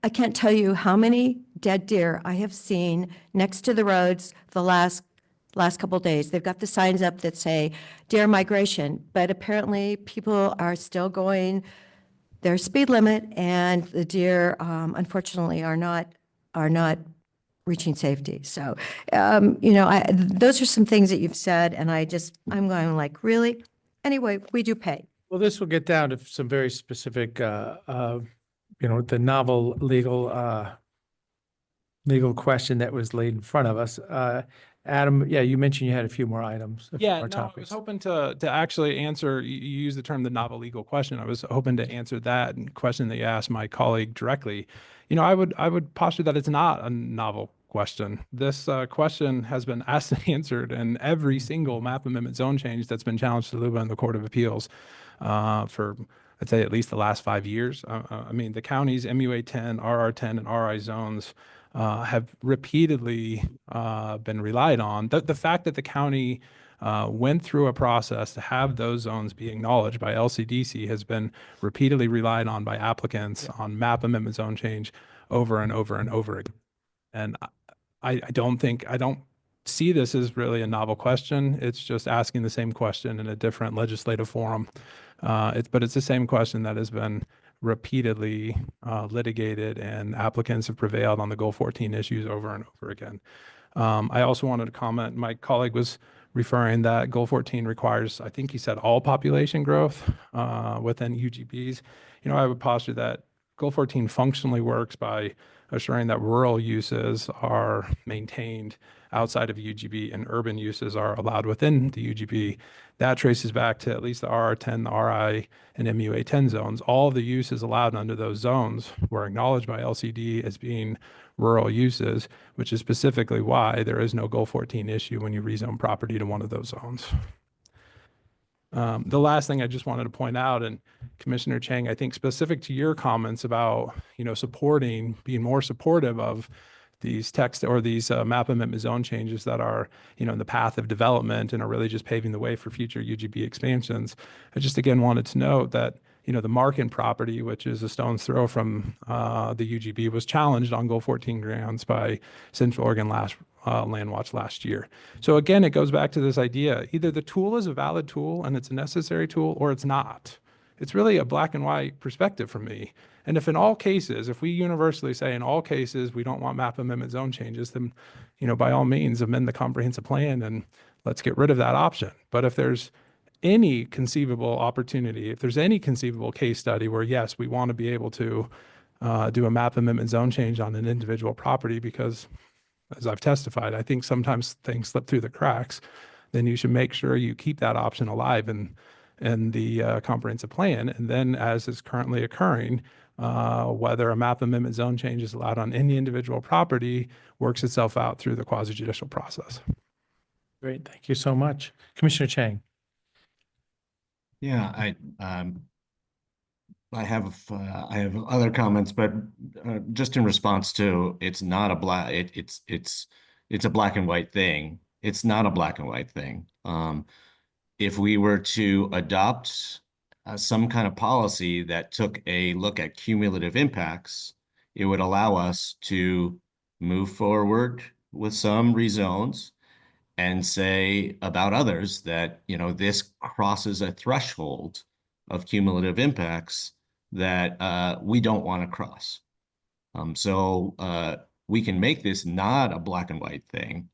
I can't tell you how many dead deer I have seen next to the roads the last couple of days. They've got the signs up that say deer migration, but apparently people are still going their speed limit, and the deer, unfortunately, are not reaching safety. So, those are some things that you've said, and I'm going like, really? Anyway, we do pay. Well, this will get down to some very specific, the novel legal question that was laid in front of us. Adam, yeah, you mentioned you had a few more items, a few Yeah, more no, I was topics. hoping to actually answer, you used the term the novel legal question. I was hoping to answer that question that you asked my colleague directly. I would posture that it's not a novel question. This question has been asked and answered in every single map amendment zone change that's been challenged to LUBA in the Court of Appeals for, I'd say, at least the last 5 years. The counties MUA 10, RR 10, and RI zones have repeatedly been relied on. The fact that the county went through a process to have those zones be acknowledged by LCDC has been repeatedly relied on by applicants on map amendment zone change over and over and over again. And I don't see this as really a novel question. It's just asking the same question in a different legislative forum. But it's the same question that has been repeatedly litigated, and applicants have prevailed on the Goal 14 issues over and over again. I also wanted to comment, my colleague was referring that Goal 14 requires, I think he said, all population growth within UGBs. I would posture that Goal 14 functionally works by assuring that rural uses are maintained outside of UGB and urban uses are allowed within the UGB. That traces back to at least the RR10, the RI, and MUA 10 zones. All of the uses allowed under those zones were acknowledged by LCD as being rural uses, which is specifically why there is no Goal 14 issue when you rezone property to one of those zones. The last thing I just wanted to point out, and Commissioner Chang, I think specific to your comments about, being more supportive of these text or these map amendment zone changes that are, in the path of development and are really just paving the way for future UGB expansions. I just again wanted to note that, the Markin property, which is a stone's throw from the UGB, was challenged on Goal 14 grounds by Central Oregon Land Watch last year. So again, it goes back to this idea, either the tool is a valid tool and it's a necessary tool, or it's not. It's really a black and white perspective for me. And if in all cases, if we universally say in all cases we don't want map amendment zone changes, then, by all means amend the comprehensive plan and let's get rid of that option. But if there's any conceivable opportunity, if there's any conceivable case study where, yes, we want to be able to do a map amendment zone change on an individual property because, as I've testified, I think sometimes things slip through the cracks, then you should make sure you keep that option alive in the comprehensive plan. And then, as is currently occurring, whether a map amendment zone change is allowed on any individual property works itself out through the quasi-judicial process. Great, thank you so much. Commissioner Chang. Yeah, I have other comments, but just in response to, it's not a it's a black and white thing. It's not a black and white thing. If we were to adopt some kind of policy that took a look at cumulative impacts, it would allow us to move forward with some rezones and say about others that, this crosses a threshold of cumulative impacts that we don't want to cross. So we can make this not a black and white thing,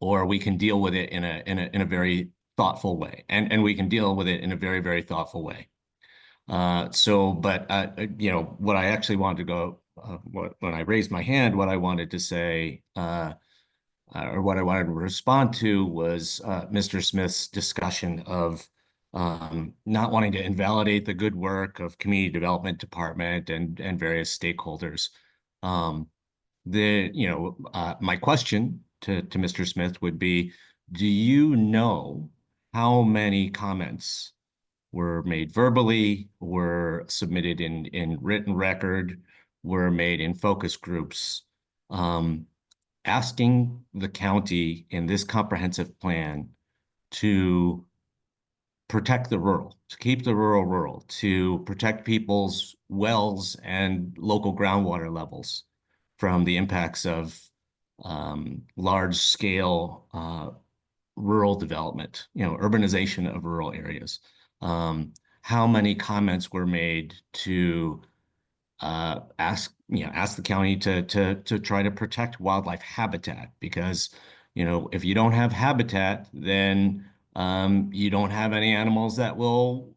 or we can deal with it in a very thoughtful way, and we can deal with it in a very, very thoughtful way. But what I actually wanted to go, when I raised my hand, what I wanted to say, or what I wanted to respond to was Mr. Smith's discussion of not wanting to invalidate the good work of Community Development Department and various stakeholders. My question to Mr. Smith would be, do you know how many comments were made verbally, were submitted in written record, were made in focus groups, asking the county in this comprehensive plan to protect the rural, to keep the rural, to protect people's wells and local groundwater levels from the impacts of large scale rural development, urbanization of rural areas. How many comments were made to ask the county to try to protect wildlife habitat? Because, if you don't have habitat, then you don't have any animals that will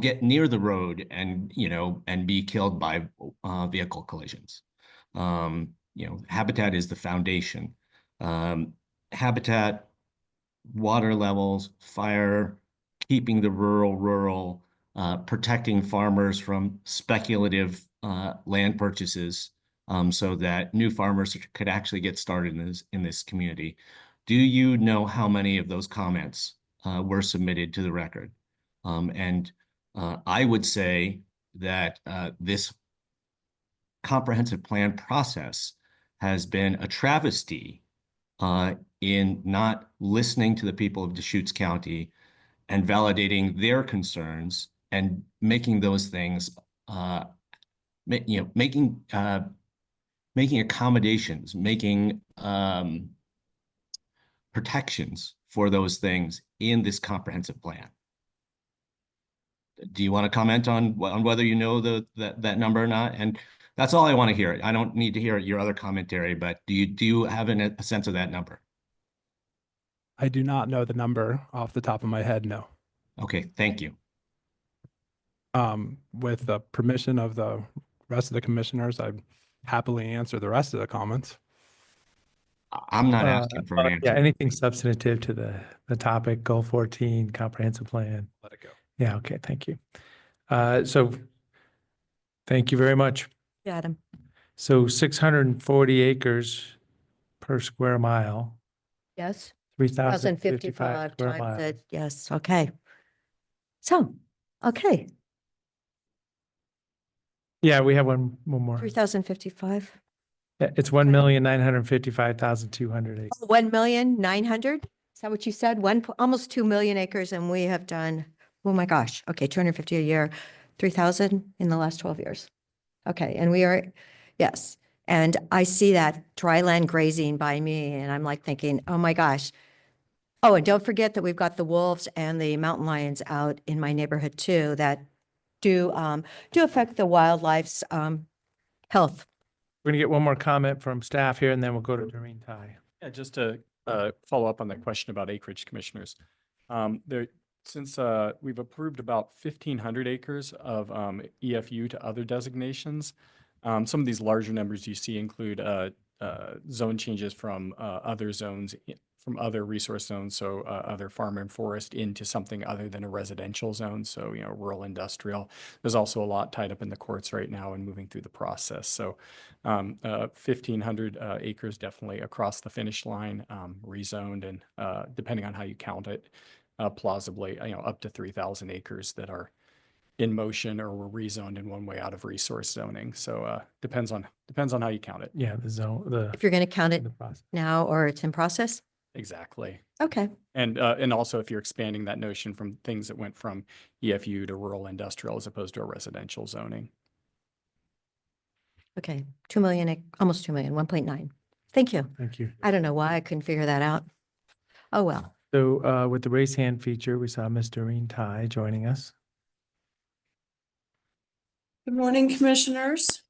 get near the road and be killed by vehicle collisions. Habitat is the foundation. Habitat, water levels, fire, keeping the rural, protecting farmers from speculative land purchases, so that new farmers could actually get started in this community. Do you know how many of those comments were submitted to the record? And I would say that this comprehensive plan process has been a travesty in not listening to the people of Deschutes County and validating their concerns and making those things, making accommodations, making protections for those things in this comprehensive plan. Do you want to comment on whether you know that number or not? And that's all I want to hear. I don't need to hear your other commentary, but do you have a sense of that number? I do not know the number off the top of my head, no. Okay, thank you. With the permission of the rest of the commissioners, I'd happily answer the rest of the comments. I'm not asking for an answer. Yeah, anything substantive to the topic, goal 14, comprehensive plan. Let it go. Yeah, okay, thank you. So thank you very much. Yeah, Adam. So 640 acres per square mile, Yes. 3,055 square times miles. it. Yes, okay. So, okay, Yeah, we have one more. 3,055. Yeah, it's 1,955,200 acres. 1,900,000? Is that what you said? Almost 2 million acres, and we have done, oh my gosh, okay, 250 a year, 3,000 in the last 12 years. Okay, and we are, yes. And I see that dry land grazing by me, and I'm like thinking, oh my gosh. Oh, and don't forget that we've got the wolves and the mountain lions out in my neighborhood too, that do affect the wildlife's health. We're gonna get one more comment from staff here and then we'll go to Doreen Tai. Yeah, just to follow up on that question about acreage, commissioners. Since we've approved about 1,500 acres of EFU to other designations, some of these larger numbers you see include zone changes from other zones, from other resource zones, so other farm and forest into something other than a residential zone, so rural industrial. There's also a lot tied up in the courts right now and moving through the process. So 1,500 acres definitely across the finish line, rezoned, and depending on how you count it, plausibly, up to 3,000 acres that are in motion or were rezoned in one way out of resource zoning. So depends on how you count it. Yeah, the zone, If you're going to count it the process. now or it's in process? Exactly. Okay. And also if you're expanding that notion from things that went from EFU to rural industrial as opposed to a residential zoning. Okay, 2 million, almost 2 million, 1.9. Thank you. Thank you. I don't know why I couldn't figure that out. Oh, well. So with the raise hand feature, we saw Ms. Doreen Tai joining us. Good morning, commissioners.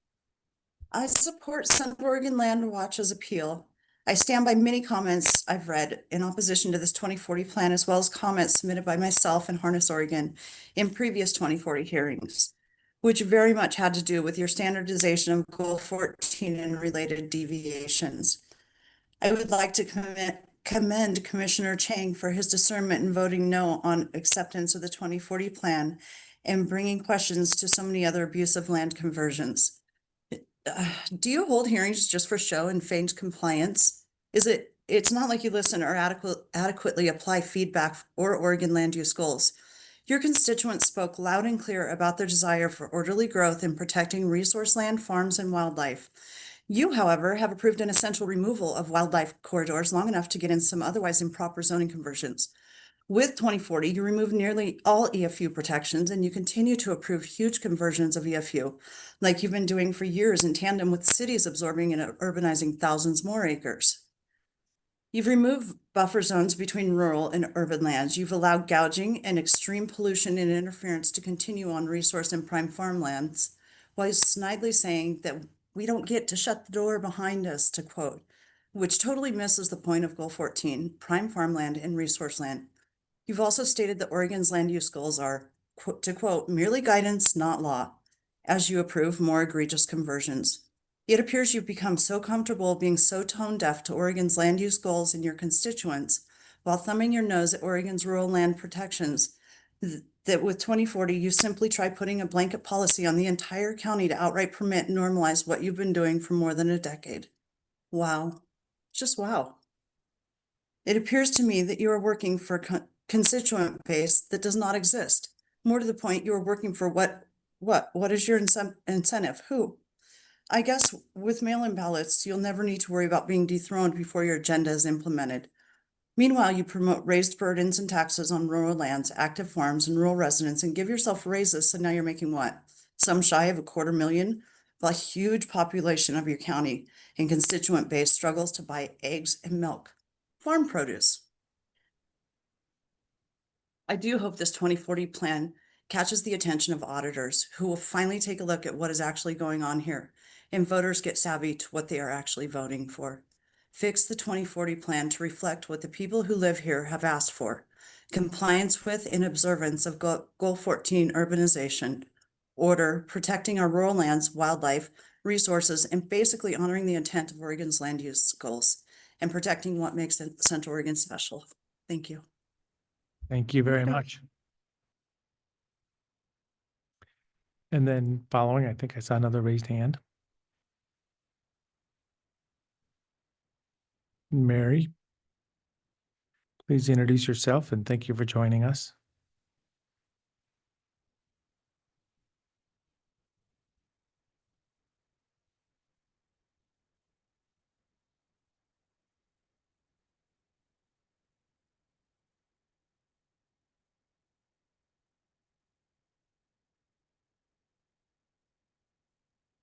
I support Central Oregon Land Watch's appeal. I stand by many comments I've read in opposition to this 2040 plan, as well as comments submitted by myself and Harness Oregon in previous 2040 hearings, which very much had to do with your standardization of Goal 14 and related deviations. I would like to commend Commissioner Chang for his discernment in voting no on acceptance of the 2040 plan and bringing questions to so many other abusive land conversions. Do you hold hearings just for show and feigned compliance? It's not like you listen or adequately apply feedback or Oregon land use goals. Your constituents spoke loud and clear about their desire for orderly growth in protecting resource land, farms, and wildlife. You, however, have approved an essential removal of wildlife corridors long enough to get in some otherwise improper zoning conversions. With 2040, you remove nearly all EFU protections and you continue to approve huge conversions of EFU, like you've been doing for years in tandem with cities absorbing and urbanizing thousands more acres. You've removed buffer zones between rural and urban lands. You've allowed gouging and extreme pollution and interference to continue on resource and prime farmlands, while snidely saying that we don't get to shut the door behind us, to quote, which totally misses the point of Goal 14, prime farmland and resource land. You've also stated that Oregon's land use goals are, to quote, merely guidance, not law, as you approve more egregious conversions. It appears you've become so comfortable being so tone deaf to Oregon's land use goals and your constituents, while thumbing your nose at Oregon's rural land protections, that with 2040, you simply try putting a blanket policy on the entire county to outright permit and normalize what you've been doing for more than a decade. Wow. Just wow. It appears to me that you are working for a constituent base that does not exist. More to the point, you are working for what? What is your incentive? Who? I guess with mail-in ballots, you'll never need to worry about being dethroned before your agenda is implemented. Meanwhile, you promote raised burdens and taxes on rural lands, active farms, and rural residents, and give yourself raises, so now you're making what? Some shy of $250,000, while a huge population of your county and constituent base struggles to buy eggs and milk, farm produce. I do hope this 2040 plan catches the attention of auditors who will finally take a look at what is actually going on here, and voters get savvy to what they are actually voting for. Fix the 2040 plan to reflect what the people who live here have asked for: compliance with and observance of Goal 14 urbanization, order, protecting our rural lands, wildlife, resources, and basically honoring the intent of Oregon's land use goals and protecting what makes Central Oregon special. Thank you. Thank you very much. And then following, I think I saw another raised hand. Mary, please introduce yourself and thank you for joining us.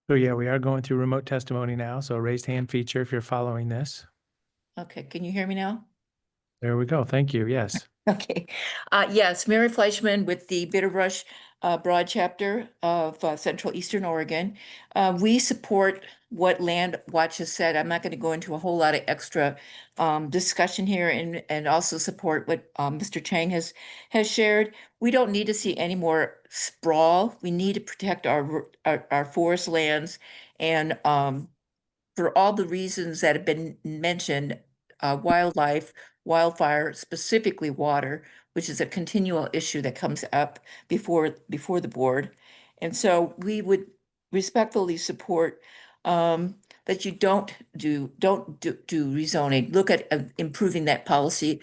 So yeah, we are going through remote testimony now. So raised hand feature if you're following this. Okay, can you hear me now? There we go. Thank you. Yes. Okay. Yes, Mary Fleischman with the Bitterbush Broad Chapter of Central Eastern Oregon. We support what Land Watch has said. I'm not going to go into a whole lot of extra discussion here, and also support what Mr. Chang has shared. We don't need to see any more sprawl. We need to protect our forest lands, and for all the reasons that have been mentioned, wildlife, wildfire, specifically water, which is a continual issue that comes up before the board. And so we would respectfully support that you don't do rezoning. Look at improving that policy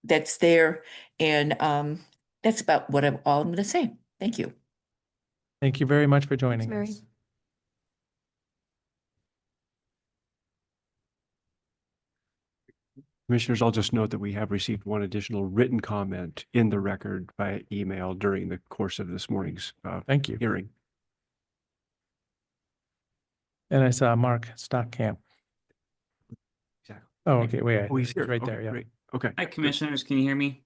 that's there. And that's about what I'm going to say. Thank you. Thank you very much for joining Mary. us. Commissioners, I'll just note that we have received one additional written comment in the record by email during the course of this morning's Thank you. hearing. And I saw Mark Stockamp. Exactly. Oh, okay. Wait, Oh, he's he's here. right Okay, there. Yeah. great. Okay. Hi, commissioners. Can you hear me?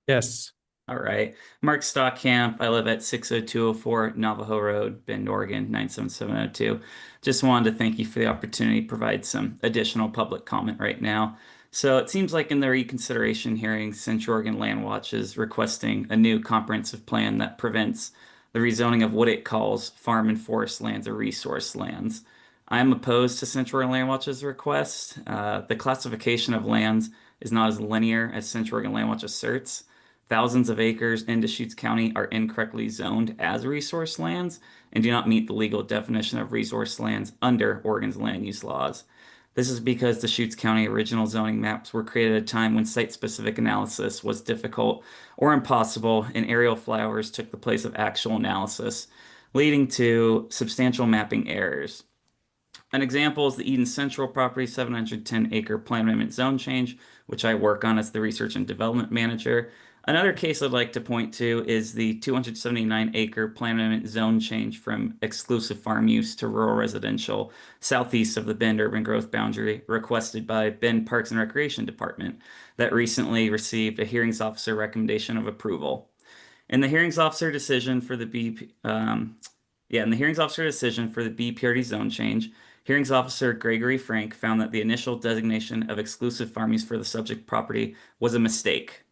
Yes. All right. Mark Stockamp. I live at 60204 Navajo Road, Bend, Oregon, 97702. Just wanted to thank you for the opportunity to provide some additional public comment right now. So it seems like in the reconsideration hearing, Central Oregon Land Watch is requesting a new comprehensive plan that prevents the rezoning of what it calls farm and forest lands or resource lands. I am opposed to Central Oregon Land Watch's request. The classification of lands is not as linear as Central Oregon Land Watch asserts. Thousands of acres in Deschutes County are incorrectly zoned as resource lands and do not meet the legal definition of resource lands under Oregon's land use laws. This is because Deschutes County original zoning maps were created at a time when site-specific analysis was difficult or impossible, and aerial flyovers took the place of actual analysis, leading to substantial mapping errors. An example is the Eden Central property 710-acre plan amendment zone change, which I work on as the research and development manager. Another case I'd like to point to is the 279-acre plan amendment zone change from exclusive farm use to rural residential southeast of the Bend urban growth boundary, requested by Bend Parks and Recreation Department, that recently received a hearings officer recommendation of approval. In the hearings officer decision for the BPRD zone change, hearings officer Gregory Frank found that the initial designation of exclusive farm use for the subject property was a mistake.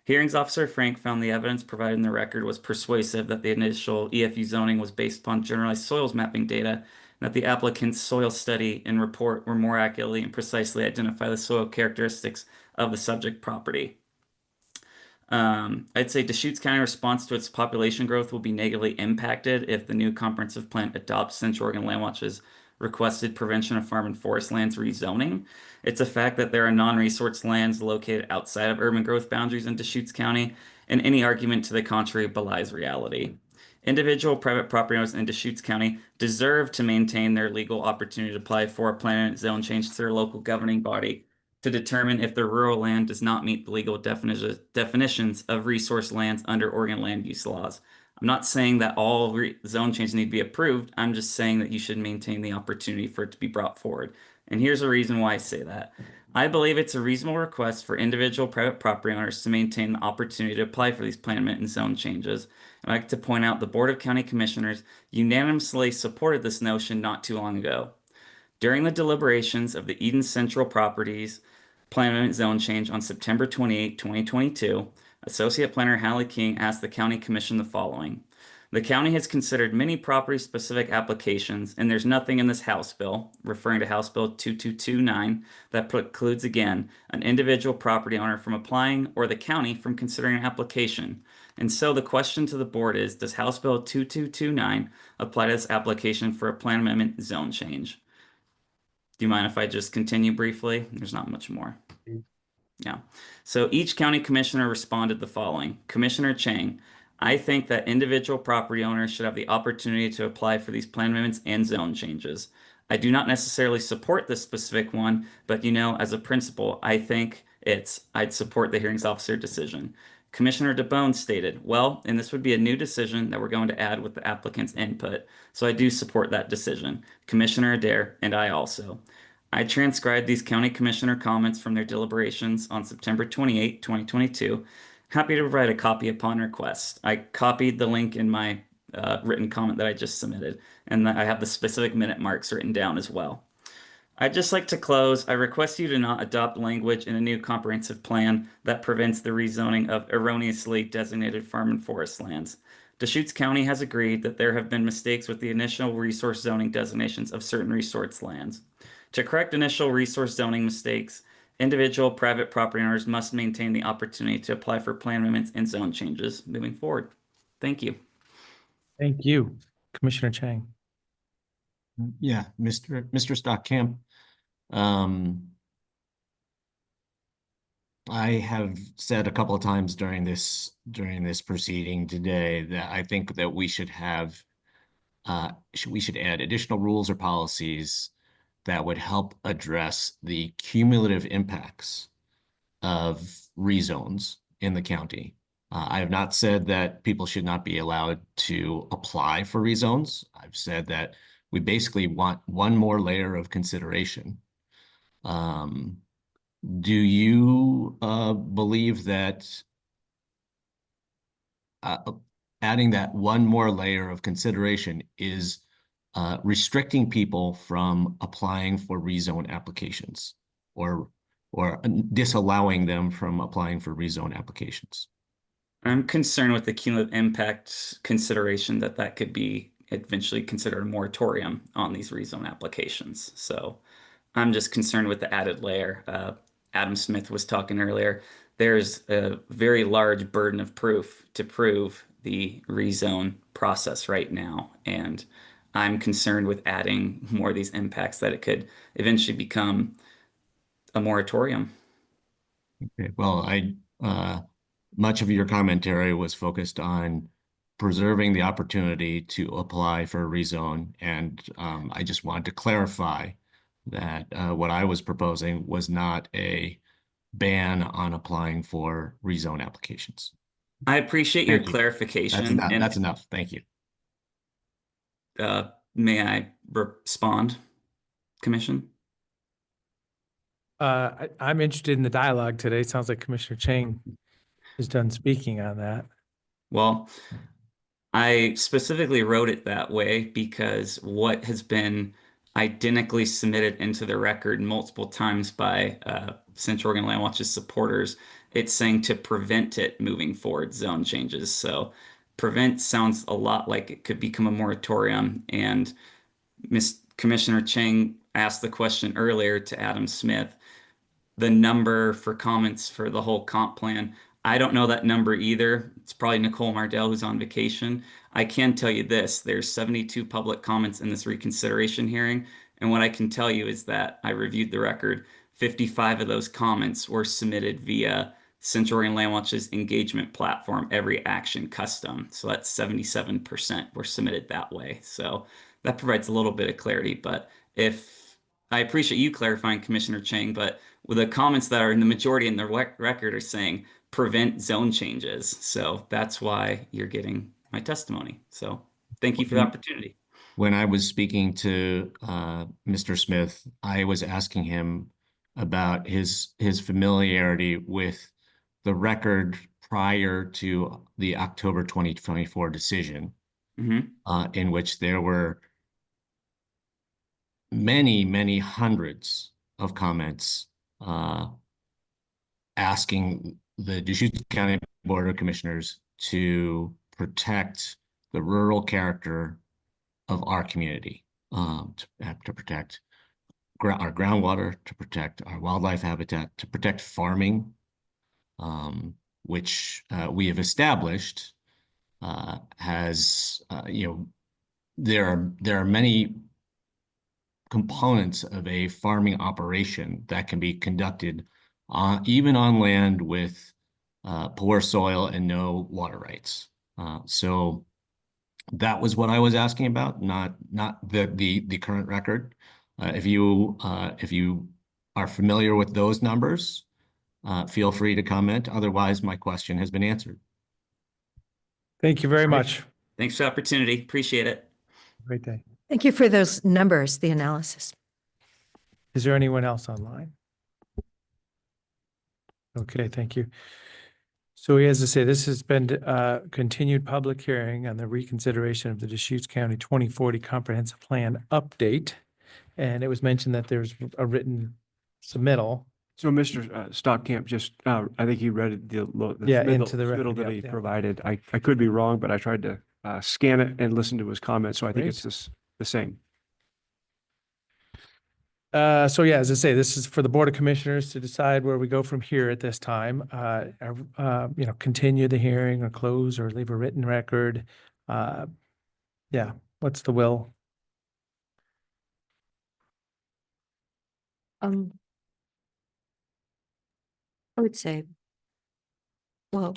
Hearings officer Frank found the evidence provided in the record was persuasive that the initial EFU zoning was based upon generalized soils mapping data, and that the applicant's soil study and report were more accurately and precisely identify the soil characteristics of the subject property. I'd say Deschutes County response to its population growth will be negatively impacted if the new comprehensive plan adopts Central Oregon Land Watch's requested prevention of farm and forest lands rezoning. It's a fact that there are non-resource lands located outside of urban growth boundaries in Deschutes County, and any argument to the contrary belies reality. Individual private property owners in Deschutes County deserve to maintain their legal opportunity to apply for a plan zone change to their local governing body to determine if their rural land does not meet the legal definitions of resource lands under Oregon land use laws. I'm not saying that all zone changes need to be approved. I'm just saying that you should maintain the opportunity for it to be brought forward. And here's a reason why I say that. I believe it's a reasonable request for individual private property owners to maintain the opportunity to apply for these plan amendment and zone changes. And I'd like to point out the Board of County Commissioners unanimously supported this notion not too long ago. During the deliberations of the Eden Central Properties Plan Amendment Zone Change on September 28, 2022, Associate Planner Hallie King asked the County Commission the following. The county has considered many property-specific applications, and there's nothing in this House bill, referring to House Bill 2229, that precludes, again, an individual property owner from applying or the county from considering an application. And so the question to the board is, does House Bill 2229 apply to this application for a plan amendment zone change? Do you mind if I just continue briefly? There's not much more. Yeah. So each county commissioner responded the following. Commissioner Chang, I think that individual property owners should have the opportunity to apply for these plan amendments and zone changes. I do not necessarily support this specific one, but as a principle, I think I'd support the hearings officer decision. Commissioner DeBone stated, well, and this would be a new decision that we're going to add with the applicant's input, so I do support that decision. Commissioner Adair and I also. I transcribed these county commissioner comments from their deliberations on September 28, 2022. Happy to provide a copy upon request. I copied the link in my written comment that I just submitted, and I have the specific minute marks written down as well. I'd just like to close. I request you to not adopt language in a new comprehensive plan that prevents the rezoning of erroneously designated farm and forest lands. Deschutes County has agreed that there have been mistakes with the initial resource zoning designations of certain resource lands. To correct initial resource zoning mistakes, individual private property owners must maintain the opportunity to apply for plan amendments and zone changes moving forward. Thank you. Thank you, Commissioner Chang. Yeah, Mr. Stockamp. I have said a couple of times during this proceeding today that I think that we should have we should add additional rules or policies that would help address the cumulative impacts of rezones in the county. I have not said that people should not be allowed to apply for rezones. I've said that we basically want one more layer of consideration. Do you believe that adding that one more layer of consideration is restricting people from applying for rezone applications or disallowing them from applying for rezone applications? I'm concerned with the cumulative impact consideration that could be eventually considered a moratorium on these rezone applications. So I'm just concerned with the added layer. Adam Smith was talking earlier. There's a very large burden of proof to prove the rezone process right now. And I'm concerned with adding more of these impacts that it could eventually become a moratorium. Okay, well, much of your commentary was focused on preserving the opportunity to apply for a rezone. And I just wanted to clarify that what I was proposing was not a ban on applying for rezone applications. I appreciate your Thank you. clarification. That's enough. Thank you. May I respond, Commission? I'm interested in the dialogue today. Sounds like Commissioner Chang is done speaking on that. Well, I specifically wrote it that way because what has been identically submitted into the record multiple times by Central Oregon Land Watch's supporters, it's saying to prevent it moving forward zone changes. So prevent sounds a lot like it could become a moratorium. And Commissioner Chang asked the question earlier to Adam Smith, the number for comments for the whole comp plan. I don't know that number either. It's probably Nicole Mardell who's on vacation. I can tell you this, there's 72 public comments in this reconsideration hearing. And what I can tell you is that I reviewed the record. 55 of those comments were submitted via Central Oregon Land Watch's engagement platform, Every Action Custom. So that's 77% were submitted that way. So that provides a little bit of clarity. But I appreciate you clarifying, Commissioner Chang, but with the comments that are in the majority in the record are saying prevent zone changes. So that's why you're getting my testimony. So thank you for the opportunity. When I was speaking to Mr. Smith, I was asking him about his familiarity with the record prior to the October 2024 decision, in which there were many, many hundreds of comments asking the Deschutes County Board of Commissioners to protect the rural character of our community, to protect our groundwater, to protect our wildlife habitat, to protect farming, which we have established has, there are many components of a farming operation that can be conducted even on land with poor soil and no water rights. So that was what I was asking about, not the current record. If you are familiar with those numbers, feel free to comment. Otherwise, my question has been answered. Thank you very much. Thanks for the opportunity. Appreciate it. Great day. Thank you for those numbers, the analysis. Is there anyone else online? Okay, thank you. So as I say, this has been a continued public hearing on the reconsideration of the Deschutes County 2040 Comprehensive Plan update. And it was mentioned that there's a written submittal. So Mr. Stockamp just, I think he read it, the into the record, submittal that he yeah. provided. I could be wrong, but I tried to scan it and listen to his comments. So I think Great. it's the same. So yeah, as I say, this is for the Board of Commissioners to decide where we go from here at this time. Continue the hearing or close or leave a written record. Yeah, what's the will? I would say, well,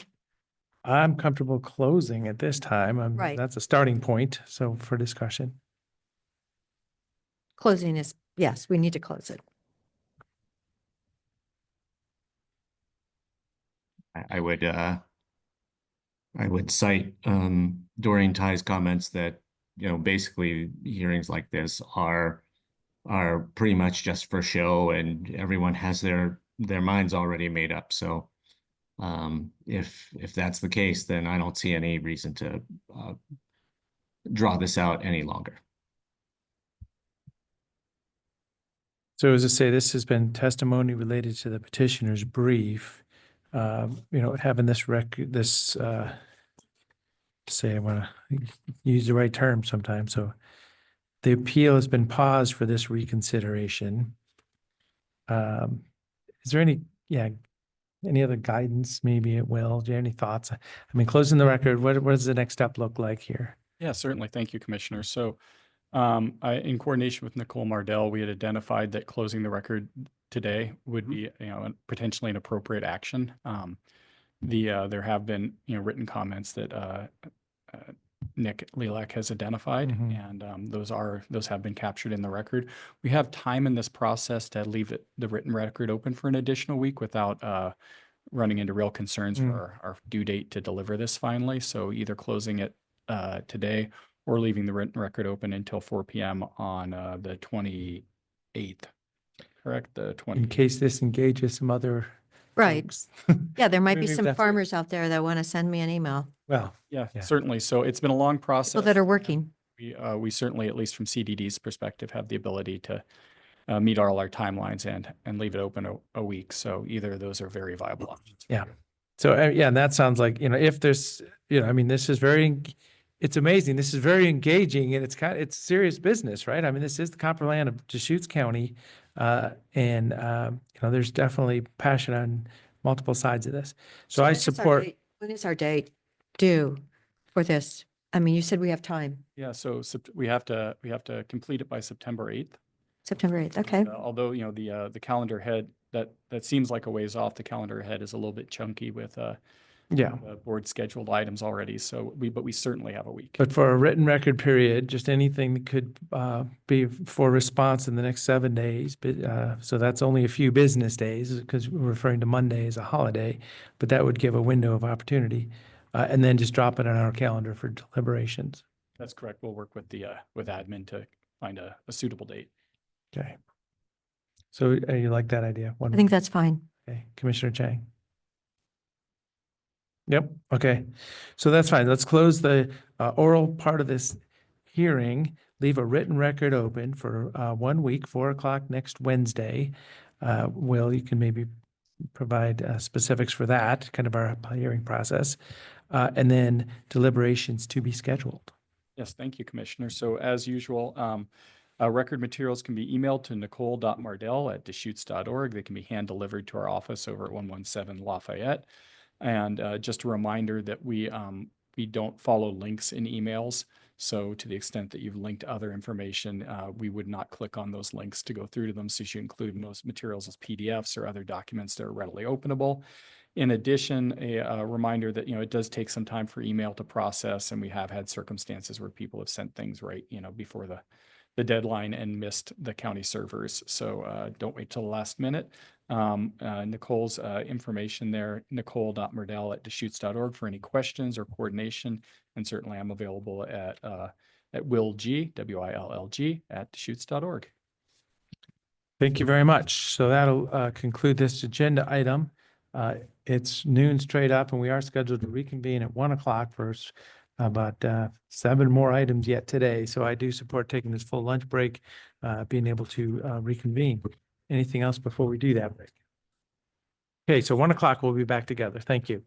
I'm comfortable closing at this time. Right. That's a starting point. So for discussion. closing is, yes, we need to close it. I would cite Doreen Ty's comments that, basically hearings like this are pretty much just for show, and everyone has their minds already made up. So if that's the case, then I don't see any reason to draw this out any longer. So as I say, this has been testimony related to the petitioner's brief. Having this record, I want to use the right term sometimes. So the appeal has been paused for this reconsideration. Is there any other guidance? Maybe it will. Do you have any thoughts? Closing the record, what does the next step look like here? Yeah, certainly. Thank you, Commissioner. So In coordination with Nicole Mardell, we had identified that closing the record today would be, potentially an appropriate action. There have been, written comments that Nick Lelak has identified, and those have been captured in the record. We have time in this process to leave the written record open for an additional week without running into real concerns for our due date to deliver this finally. So either closing it today or leaving the written record open until 4 p.m. on the 28th. Correct? The 20th. In case this engages some other Right. folks. Yeah, there might be Maybe some that's- farmers out there that want to send me an email, Well, Yeah, certainly. So it's been a long process. people that are working. We certainly, at least from CDD's perspective, have the ability to meet all our timelines and leave it open a week. So either of those are very viable options. Yeah. So, yeah, and that sounds like, if there's, I mean, this is it's amazing. This is very engaging and it's serious business, right? I mean, this is the Copperland of Deschutes County. And there's definitely passion on multiple sides of this. So I when is our support. date- When is our date due for this? I mean, you said we have time, Yeah, so we have to complete it by September 8th. September 8th. Okay. Although, the calendar head, that seems like a ways off. The calendar head is a little bit chunky with Yeah. board scheduled items already. So but we certainly have a week. But for a written record period, just anything that could be for response in the next 7 days. But so that's only a few business days because we're referring to Monday as a holiday, but that would give a window of opportunity. And then just drop it on our calendar for deliberations. That's correct. We'll work with with admin to find a suitable date. Okay. So you like that idea? I think that's fine. Okay, Commissioner Chang. Yep, okay. So that's fine. Let's close the oral part of this hearing, leave a written record open for 1 week, 4 o'clock next Wednesday. Will, you can maybe provide specifics for that, kind of our hearing process. And then deliberations to be scheduled. Yes, thank you, Commissioner. So as usual, record materials can be emailed to nicole.mardell@deschutes.org. They can be hand delivered to our office over at 117 Lafayette. And just a reminder that we don't follow links in emails. So to the extent that you've linked other information, we would not click on those links to go through to them. So you should include those materials as PDFs or other documents that are readily openable. In addition, a reminder that, it does take some time for email to process, and we have had circumstances where people have sent things right, before the deadline and missed the county servers. So don't wait till the last minute. Nicole's information there, nicole.mardell@deschutes.org for any questions or coordination. And certainly I'm available at willg, WILLG, @deschutes.org. Thank you very much. So that'll conclude this agenda item. It's noon straight up, and we are scheduled to reconvene at 1 o'clock for about 7 more items yet today. So I do support taking this full lunch break, being able to reconvene. Anything else before we do that break? Okay, so 1 o'clock, we'll be back together. Thank you.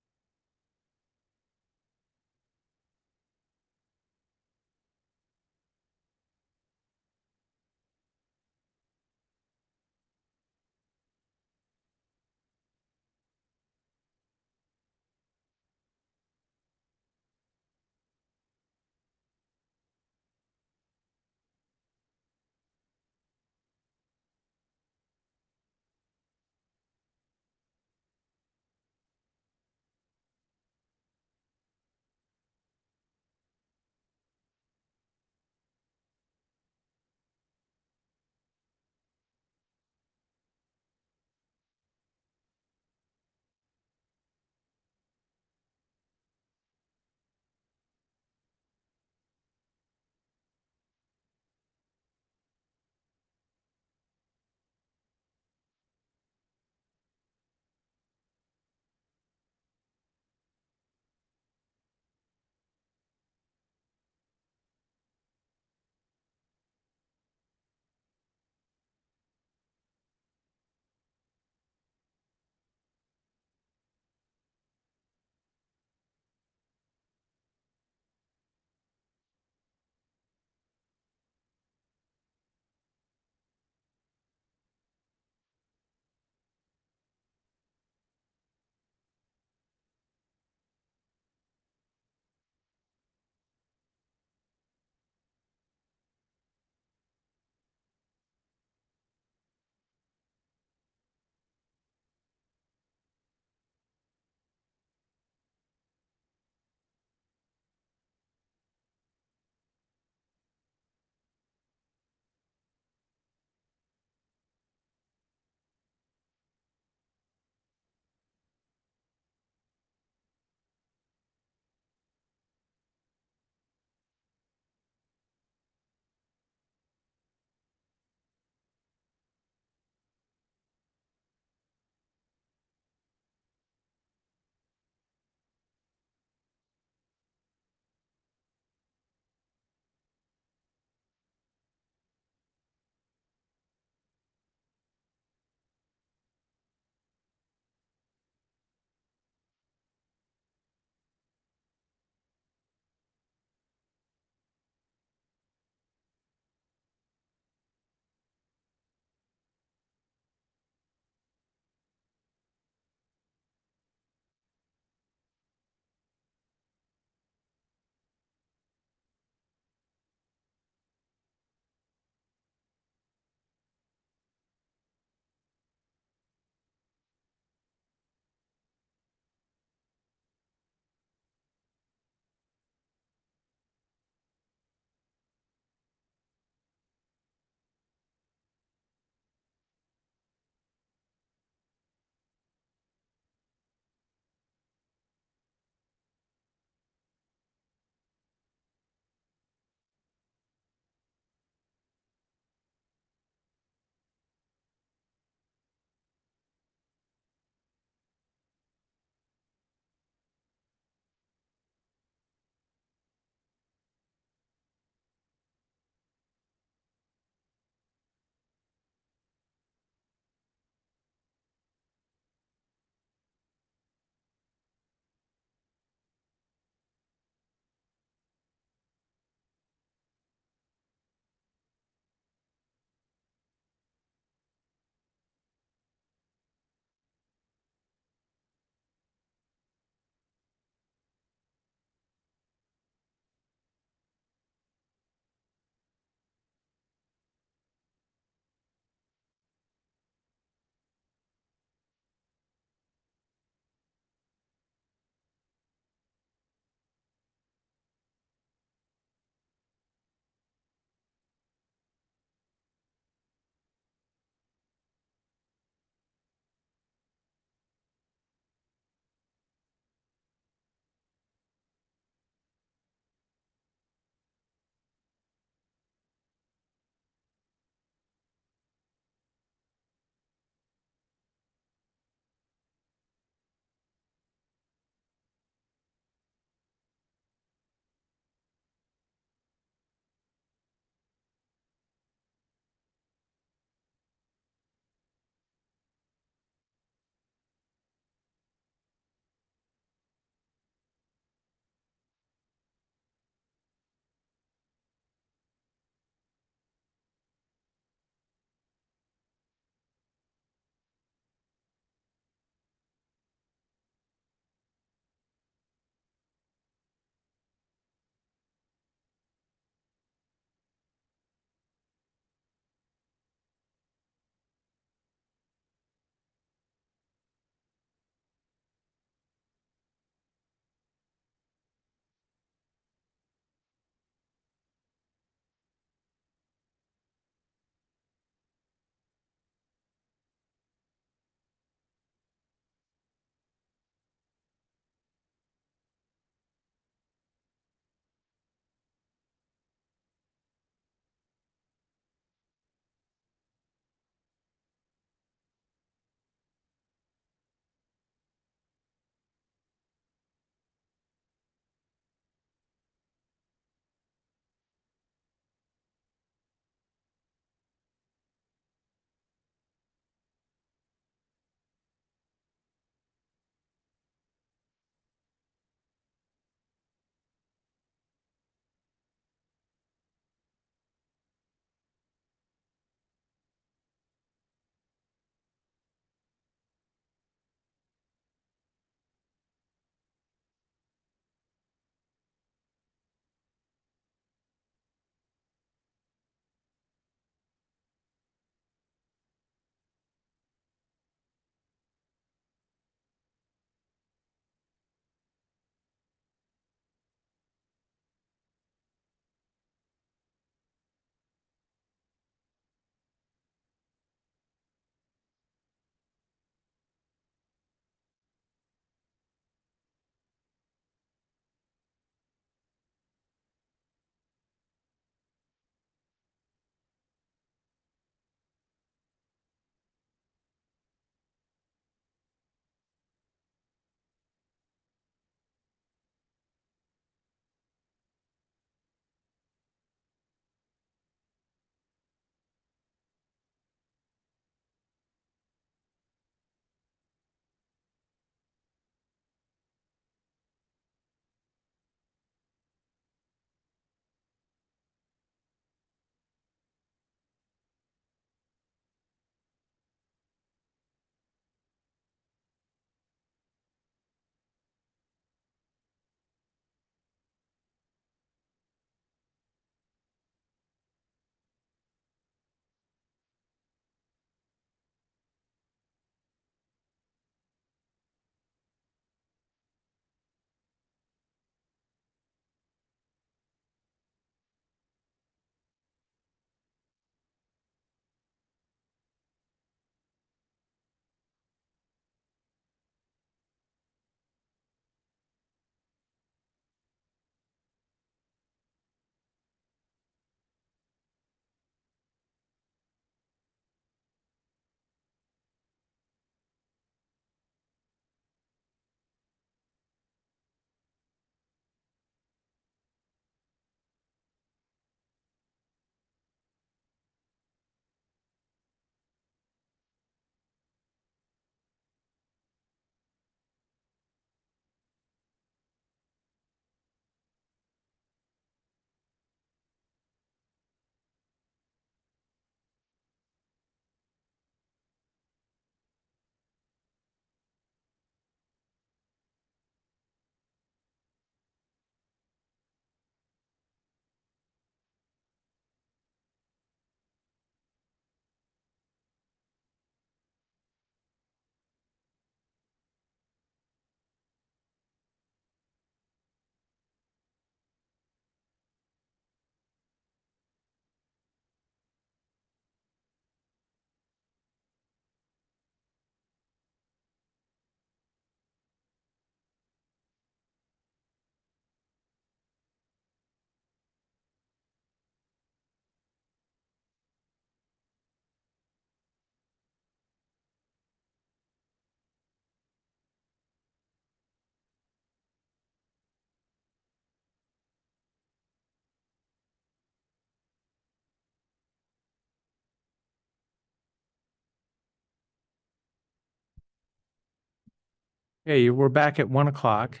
Hey, we're back at 1 o'clock.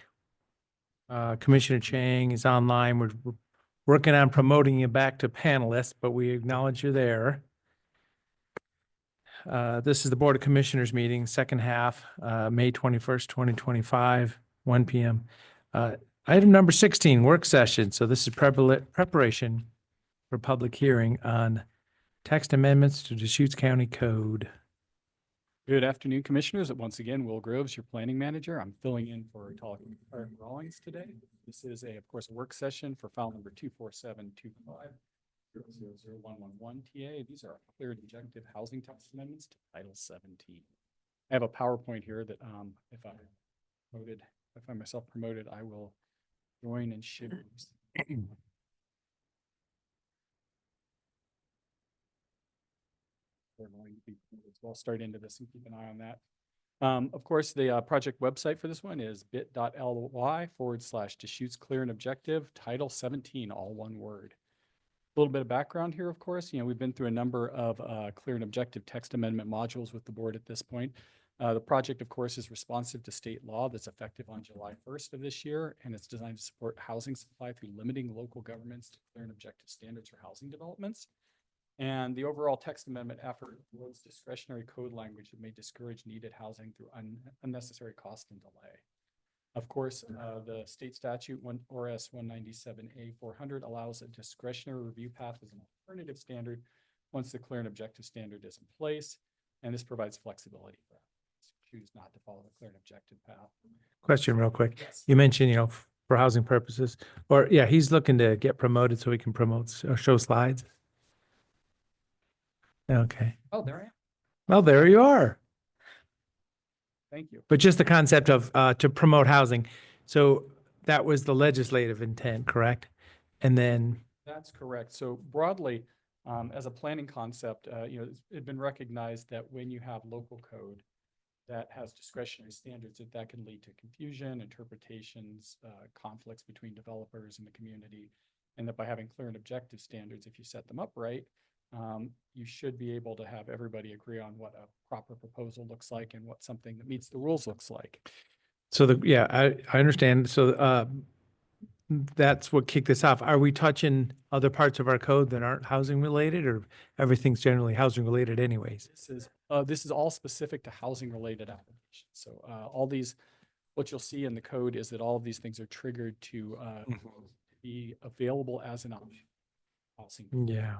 Commissioner Chang is online. We're working on promoting you back to panelist, but we acknowledge you're there. This is the Board of Commissioners meeting, second half, May 21st, 2025, 1 p.m. Item number 16, work session. So this is preparation for public hearing on text amendments to Deschutes County Code. Good afternoon, Commissioners. Once again, Will Groves, your planning manager. I'm filling in for Art Rawlings today. This is of course, a work session for file number 24725-000111 TA. These are clear and objective housing text amendments to Title 17. I have a PowerPoint here that if I find myself promoted, I will join and share. We're going to be well start into this and keep an eye on that. Of course, the project website for this one is bit.ly/Deschutes Clear and Objective, Title 17, all one word. A little bit of background here, of course. We've been through a number of clear and objective text amendment modules with the board at this point. The project, of course, is responsive to state law that's effective on July 1st of this year, and it's designed to support housing supply through limiting local governments to clear and objective standards for housing developments. And the overall text amendment effort avoids discretionary code language that may discourage needed housing through unnecessary cost and delay. Of course, the state statute ORS 197A 400 allows a discretionary review path as an alternative standard once the clear and objective standard is in place. And this provides flexibility for applicants who choose not to follow the clear and objective path. Question real quick. Yes. You mentioned, for housing purposes, or yeah, he's looking to get promoted so he can promote or show slides. Okay. Oh, there I am. Well, there you are. Thank you. But just the concept of to promote housing. So that was the legislative intent, correct? And then, That's correct. So broadly, as a planning concept, it's been recognized that when you have local code that has discretionary standards, that can lead to confusion, interpretations, conflicts between developers and the community. And that by having clear and objective standards, if you set them up right, you should be able to have everybody agree on what a proper proposal looks like and what something that meets the rules looks like. so I understand. So that's what kicked this off. Are we touching other parts of our code that aren't housing related, or everything's generally housing related anyways? This is all specific to housing related applications. So all these, what you'll see in the code is that all of these things are triggered to be available as an option. Housing. Yeah.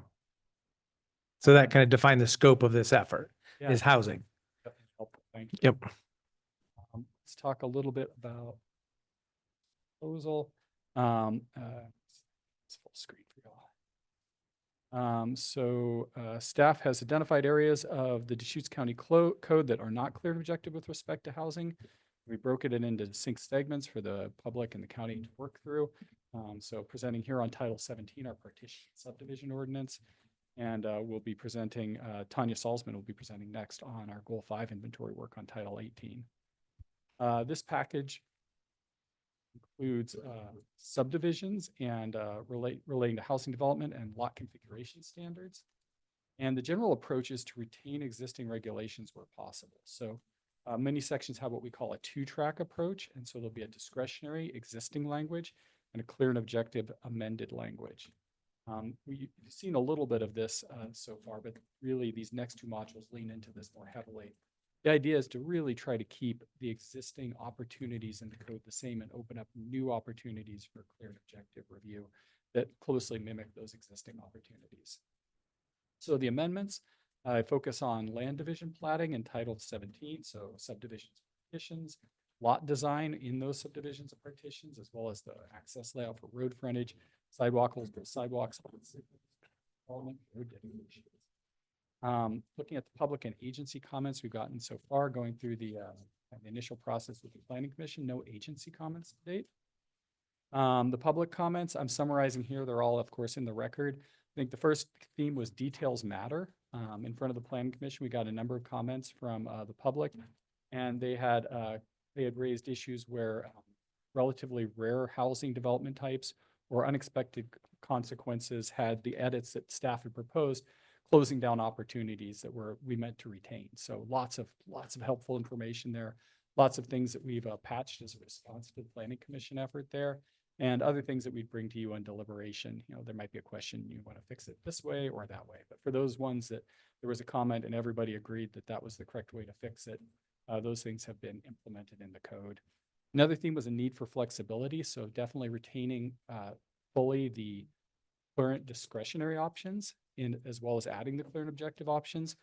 So that kind of defined the scope of this effort Yeah. is housing. Definitely helpful. Thank you. Yep. Let's talk a little bit about proposal. It's full screen for y'all. Staff has identified areas of the Deschutes County Code that are not clear and objective with respect to housing. We broke it into distinct segments for the public and the county to work through. So presenting here on Title 17, our partition subdivision ordinance. And we'll be presenting, Tanya Salzman will be presenting next on our Goal 5 inventory work on Title 18. This package includes subdivisions and relating to housing development and lot configuration standards. And the general approach is to retain existing regulations where possible. So many sections have what we call a two-track approach. And so there'll be a discretionary existing language and a clear and objective amended language. We've seen a little bit of this so far, but really these next two modules lean into this more heavily. The idea is to really try to keep the existing opportunities in the code the same and open up new opportunities for clear and objective review that closely mimic those existing opportunities. So the amendments focus on land division platting in Title 17, so subdivisions, partitions, lot design in those subdivisions and partitions, as well as the access layout for road frontage, sidewalks, road dedications. Looking at the public and agency comments we've gotten so far, going through the initial process with the Planning Commission, no agency comments to date. The public comments I'm summarizing here, they're all, of course, in the record. I think the first theme was details matter. In front of the Planning Commission, we got a number of comments from the public, and they had raised issues where relatively rare housing development types or unexpected consequences had the edits that staff had proposed, closing down opportunities that we meant to retain. So lots of helpful information there. lots of things that we've patched as a response to the planning commission effort there, and other things that we'd bring to you on deliberation. You know, there might be a question, you want to fix it this way or that way, but for those ones that there was a comment and everybody agreed that that was the correct way to fix it, those things have been implemented in the code. Another theme was a need for flexibility, so definitely retaining fully the current discretionary options in, as well as adding the clear and objective options.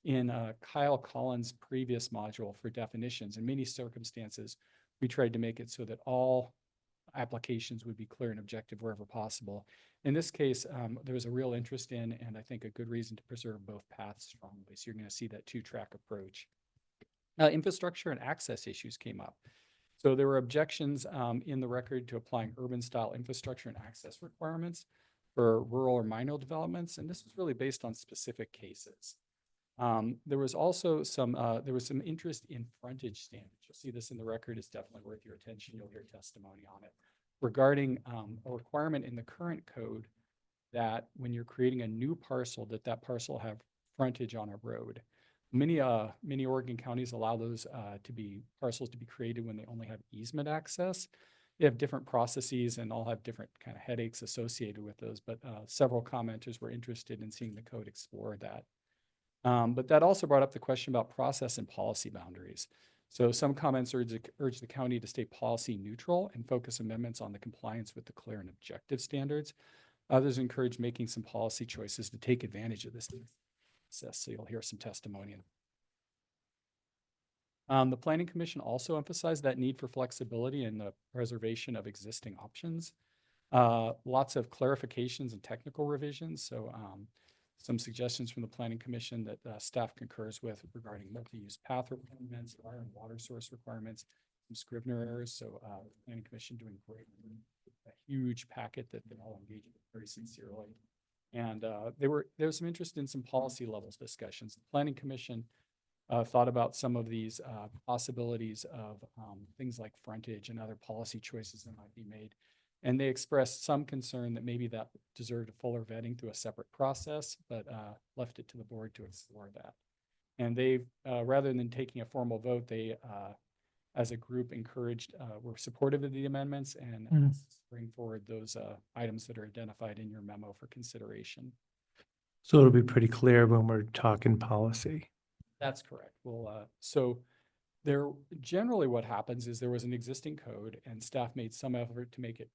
In Kyle Collins' previous module for definitions, in many circumstances, we tried to make it so that all applications would be clear and objective wherever possible. In this case, there was a real interest in, and I think a good reason to preserve both paths strongly. So you're going to see that two-track approach. Infrastructure and access issues came up. So there were objections in the record to applying urban style infrastructure and access requirements for rural or minor developments. And this was really based on specific cases. There was also some interest in frontage standards. You'll see this in the record. It's definitely worth your attention. You'll hear testimony on it regarding a requirement in the current code that when you're creating a new parcel, that parcel have frontage on a road. Many Oregon counties allow those parcels to be created when they only have easement access. They have different processes and all have different kind of headaches associated with those, but several commenters were interested in seeing the code explore that. But that also brought up the question about process and policy boundaries. So some comments urge the county to stay policy neutral and focus amendments on the compliance with the clear and objective standards. Others encourage making some policy choices to take advantage of this process. So you'll hear some testimony. The Planning Commission also emphasized that need for flexibility and the preservation of existing options. Lots of clarifications and technical revisions. So some suggestions from the Planning Commission that staff concurs with regarding multi-use path requirements, fire and water source requirements, some Scrivener errors. So the Planning Commission doing great, a huge packet that they're all engaging with very sincerely. And there was some interest in some policy levels discussions. The Planning Commission thought about some of these possibilities of things like frontage and other policy choices that might be made. And they expressed some concern that maybe that deserved a fuller vetting through a separate process, but left it to the board to explore that. And they, rather than taking a formal vote, they, as a group, were supportive of the amendments and bring forward those items that are identified in your memo for consideration. So it'll be pretty clear when we're talking policy. That's correct. Well, so there generally what happens is there was an existing code and staff made some effort to make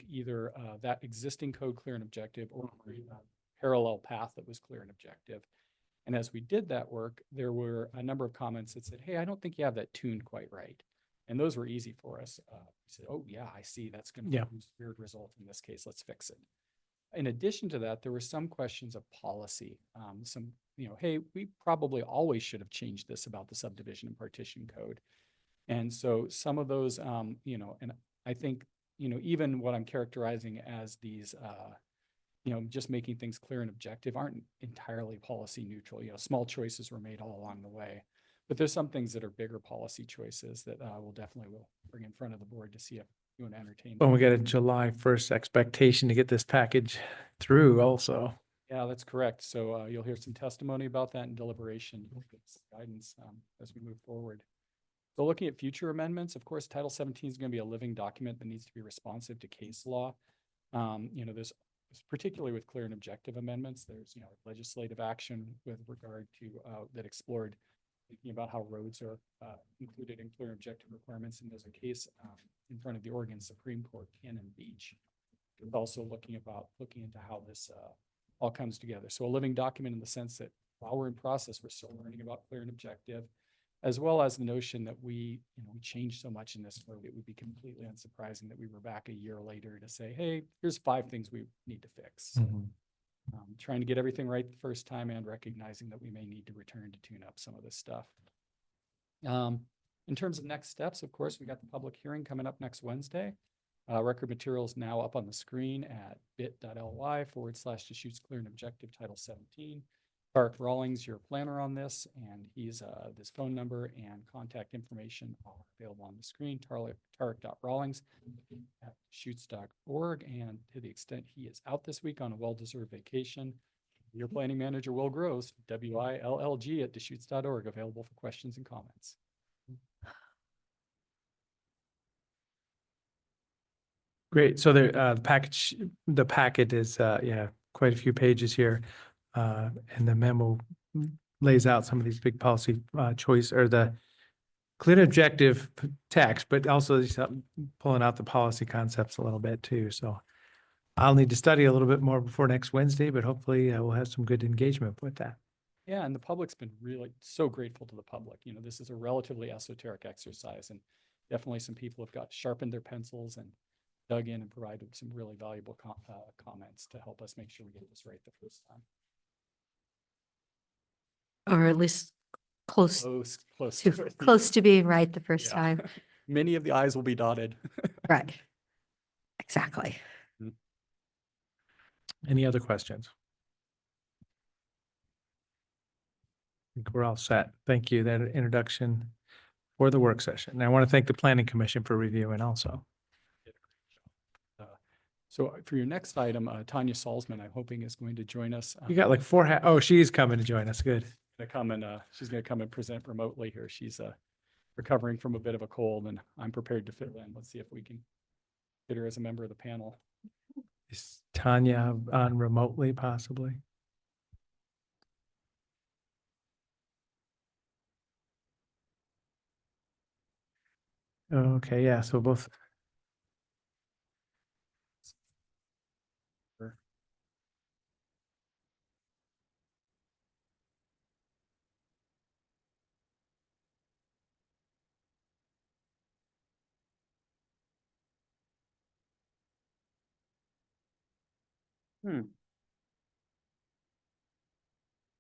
either that existing code clear and objective or create a parallel path that was clear and objective. And as we did that work, there were a number of comments that said, hey, I don't think you have that tuned quite right. And those were easy for us. We said, oh yeah, I see that's going to produce a weird result in this case. Let's fix it. In addition to that, there were some questions of policy. Hey, we probably always should have changed this about the subdivision and partition code. And so some of those, and I think, even what I'm characterizing as these, just making things clear and objective aren't entirely policy neutral. Small choices were made all along the way, but there's some things that are bigger policy choices that we'll definitely bring in front of the board to see if you want to entertain. Well, we got a July 1st expectation to get this package through also. Yeah, that's correct. So you'll hear some testimony about that in deliberation. You'll get some guidance as we move forward. So looking at future amendments, of course, Title 17 is going to be a living document that needs to be responsive to case law. There's particularly with clear and objective amendments, there's legislative action with regard to that explored thinking about how roads are included in clear and objective requirements. And there's a case in front of the Oregon Supreme Court, Cannon Beach. It's also looking into how this all comes together. So a living document in the sense that while we're in process, we're still learning about clear and objective, as well as the notion that we changed so much in this code, it would be completely unsurprising that we were back a year later to say, hey, here's 5 things we need to fix. So, trying to get everything right the first time and recognizing that we may need to return to tune up some of this stuff. In terms of next steps, of course, we got the public hearing coming up next Wednesday. Record materials now up on the screen at bit.ly/Deschutes Clear and Objective Title 17. Tarek Rawlings, your planner on this, and he's this phone number and contact information are available on the screen. Tarek.Rawlings@Deschutes.org. And to the extent he is out this week on a well-deserved vacation, your planning manager, Will Gross, WILLG@Deschutes.org, available for questions and comments. Great. So the packet is, yeah, quite a few pages here. And the memo lays out some of these big policy choice or the clear objective text, but also pulling out the policy concepts a little bit too. So I'll need to study a little bit more before next Wednesday, but hopefully we'll have some good engagement with that. Yeah, and the public's been really so grateful to the public. You know, this is a relatively esoteric exercise, and definitely some people have sharpened their pencils and dug in and provided some really valuable comments to help us make sure we get this right the first time. Or at least close Close to, close to being right the first Yeah. time. Many of the I's will be dotted. Right. Exactly. Any other questions? I think we're all set. Thank you. That introduction for the work session. And I want to thank the Planning Commission for reviewing also. So for your next item, Tanya Salzman, I'm hoping is going to join us. You got like oh, she's coming to join us. Good. She's going to come and present remotely here. She's recovering from a bit of a cold, and I'm prepared to fill in. Let's see if we can get her as a member of the panel. Is Tanya on remotely possibly? Okay, yeah, so both.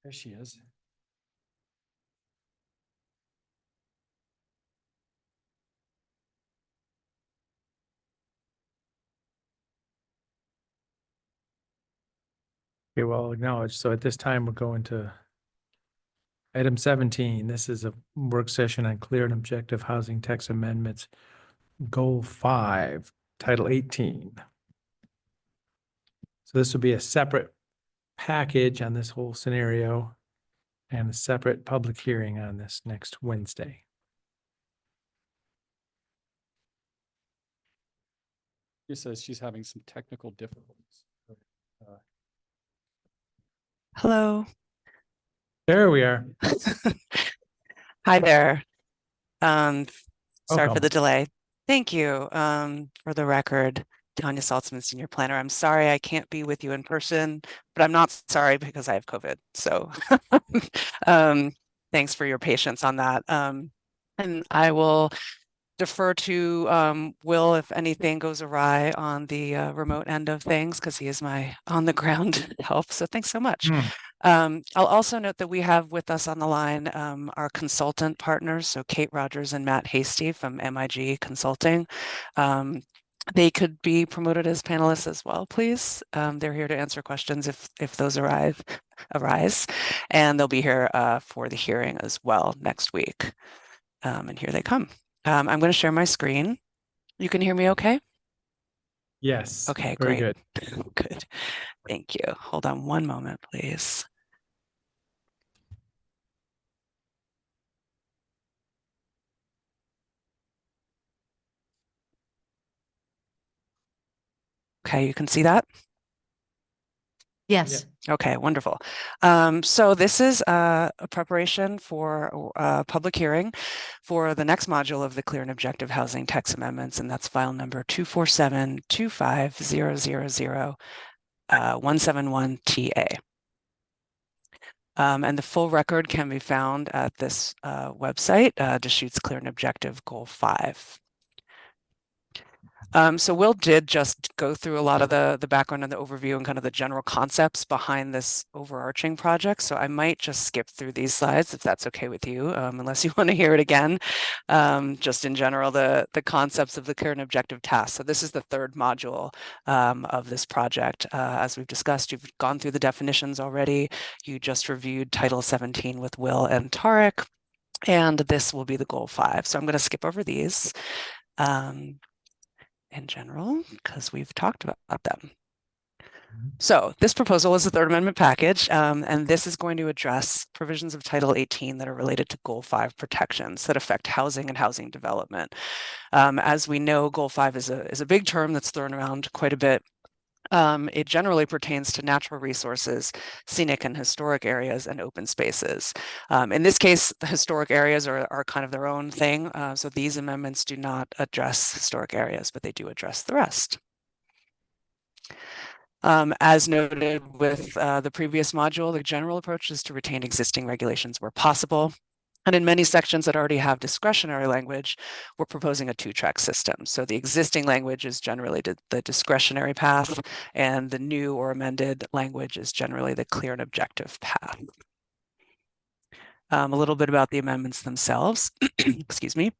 There she is. Okay, well, acknowledged. So at this time, we're going to item 17. This is a work session on clear and objective housing tax amendments, goal 5, title 18. So this will be a separate package on this whole scenario and a separate public hearing on this next Wednesday. She says she's having some technical difficulties. Hello. There we are. Hi there. Sorry for Welcome. the delay. Thank you. For the record, Tanya Saltzman, Senior Planner. I'm sorry I can't be with you in person, but I'm not sorry because I have COVID. So thanks for your patience on that. And I will defer to Will if anything goes awry on the remote end of things, because he is my on the ground help. So thanks so much. I'll also note that we have with us on the line our consultant partners, so Kate Rogers and Matt Hasty from MIG Consulting. They could be promoted as panelists as well, please. They're here to answer questions if those arise, and they'll be here for the hearing as well next week. And here they come. I'm going to share my screen. You can hear me okay? Yes. Okay, Very great. good. Good. Thank you. Hold on one moment, please. Okay, you can see that? Yes. Okay, wonderful. So this is a preparation for a public hearing for the next module of the Clear and Objective Housing Tax Amendments, and that's file number 247-25000-171-TA. And the full record can be found at this website, Deschutes Clear and Objective Goal 5. So Will did just go through a lot of the background and the overview and kind of the general concepts behind this overarching project. So I might just skip through these slides if that's okay with you, unless you want to hear it again. Just in general, the concepts of the clear and objective task. So this is the third module of this project. As we've discussed, you've gone through the definitions already. You just reviewed Title 17 with Will and Tarek, and this will be the goal 5. So I'm going to skip over these. In general, because we've talked about them. So this proposal is the third amendment package, and this is going to address provisions of Title 18 that are related to Goal 5 protections that affect housing and housing development. As we know, Goal 5 is a big term that's thrown around quite a bit. It generally pertains to natural resources, scenic and historic areas, and open spaces. In this case, the historic areas are kind of their own thing. So these amendments do not address historic areas, but they do address the rest. As noted with the previous module, the general approach is to retain existing regulations where possible. And in many sections that already have discretionary language, we're proposing a two-track system. So the existing language is generally the discretionary path, and the new or amended language is generally the clear and objective path. A little bit about the amendments themselves. Excuse me.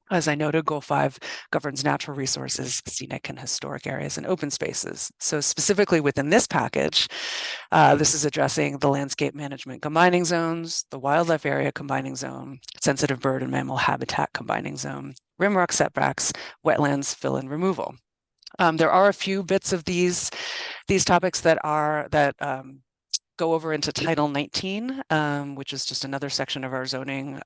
As I noted, Goal 5 governs natural resources, scenic and historic areas, and open spaces. So specifically within this package, this is addressing the landscape management combining zones, the wildlife area combining zone, sensitive bird and mammal habitat combining zone, rimrock setbacks, wetlands fill-in removal. There are a few bits of these topics that go over into Title 19, which is just another section of our zoning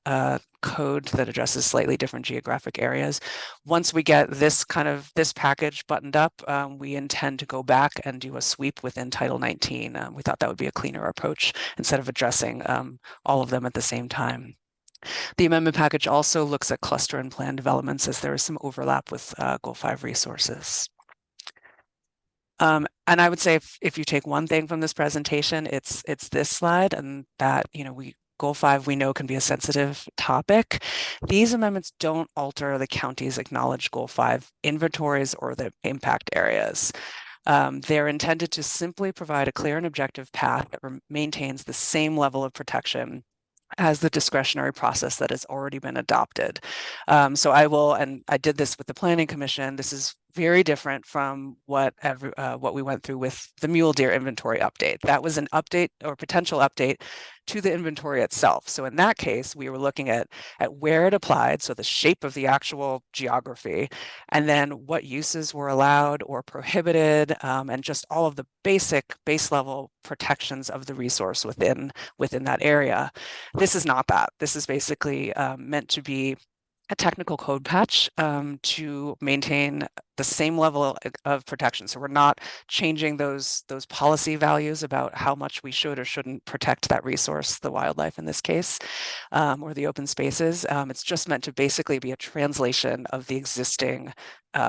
code that addresses slightly different geographic areas. Once we get this package buttoned up, we intend to go back and do a sweep within Title 19. We thought that would be a cleaner approach instead of addressing all of them at the same time. The amendment package also looks at cluster and plan developments, as there is some overlap with Goal 5 resources. And I would say if you take one thing from this presentation, it's this slide, and that, Goal 5 we know can be a sensitive topic. These amendments don't alter the county's acknowledged Goal 5 inventories or the impact areas. They're intended to simply provide a clear and objective path that maintains the same level of protection as the discretionary process that has already been adopted. So I did this with the Planning Commission. This is very different from what we went through with the mule deer inventory update. That was an update or potential update to the inventory itself. So in that case, we were looking at where it applied, so the shape of the actual geography, and then what uses were allowed or prohibited, and just all of the base level protections of the resource within that area. This is not that. This is basically meant to be a technical code patch to maintain the same level of protection. So we're not changing those policy values about how much we should or shouldn't protect that resource, the wildlife in this case, or the open spaces. It's just meant to basically be a translation of the existing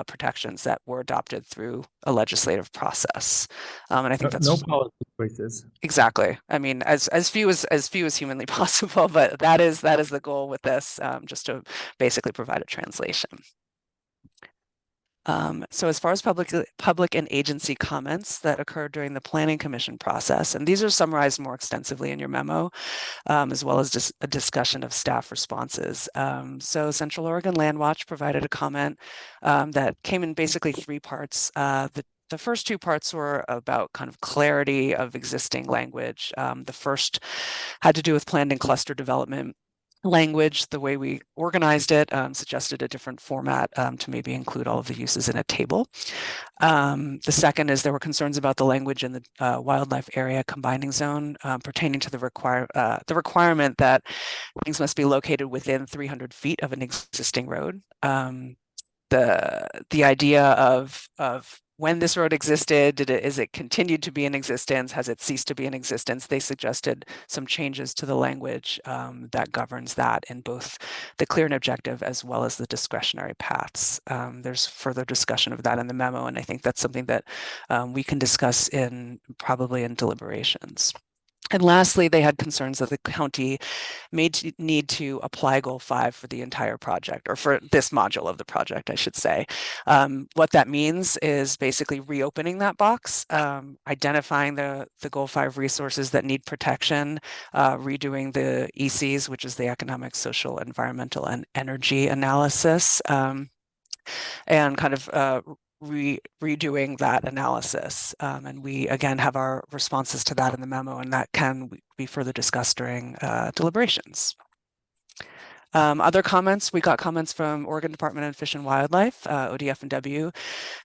protections that were adopted through a legislative process. And I think that's no policy choices. Exactly. I mean, as few as humanly possible, but that is the goal with this, just to basically provide a translation. So as far as public and agency comments that occurred during the Planning Commission process, and these are summarized more extensively in your memo, as well as just a discussion of staff responses. So Central Oregon Land Watch provided a comment that came in basically three parts. The first two parts were about kind of clarity of existing language. The first had to do with planned and cluster development language. The way we organized it suggested a different format to maybe include all of the uses in a table. The second is there were concerns about the language in the wildlife area combining zone pertaining to the requirement that things must be located within 300 feet of an existing road. The idea of when this road existed, is it continued to be in existence? Has it ceased to be in existence? They suggested some changes to the language that governs that in both the clear and objective as well as the discretionary paths. There's further discussion of that in the memo, and I think that's something that we can discuss probably in deliberations. And lastly, they had concerns that the county may need to apply Goal 5 for the entire project, or for this module of the project, I should say. What that means is basically reopening that box, identifying the Goal 5 resources that need protection, redoing the ECs, which is the economic, social, environmental, and energy analysis, and kind of redoing that analysis. And we, again, have our responses to that in the memo, and that can be further discussed during deliberations. Other comments, we got comments from Oregon Department of Fish and Wildlife, ODF&W.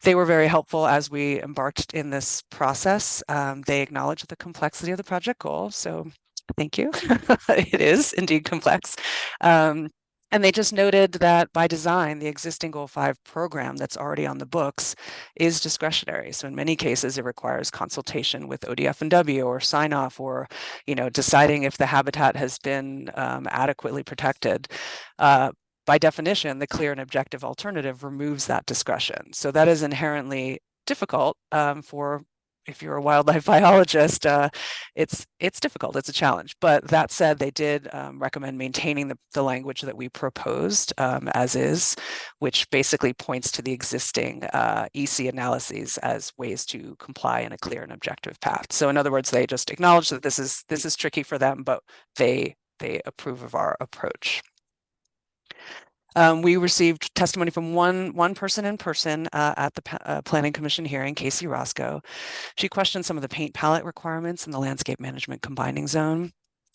They were very helpful as we embarked in this process. They acknowledged the complexity of the project goal, so thank you. It is indeed complex. And they just noted that by design, the existing Goal 5 program that's already on the books is discretionary. So in many cases, it requires consultation with ODF&W or sign off, or, you know, deciding if the habitat has been adequately protected. By definition, the clear and objective alternative removes that discretion. So that is inherently difficult for, if you're a wildlife biologist, it's difficult, it's a challenge. But that said, they did recommend maintaining the language that we proposed as is, which basically points to the existing EC analyses as ways to comply in a clear and objective path. So in other words, they just acknowledge that this is tricky for them, but they approve of our approach. We received testimony from one person in person at the Planning Commission hearing, Casey Roscoe. She questioned some of the paint palette requirements in the landscape management combining zone.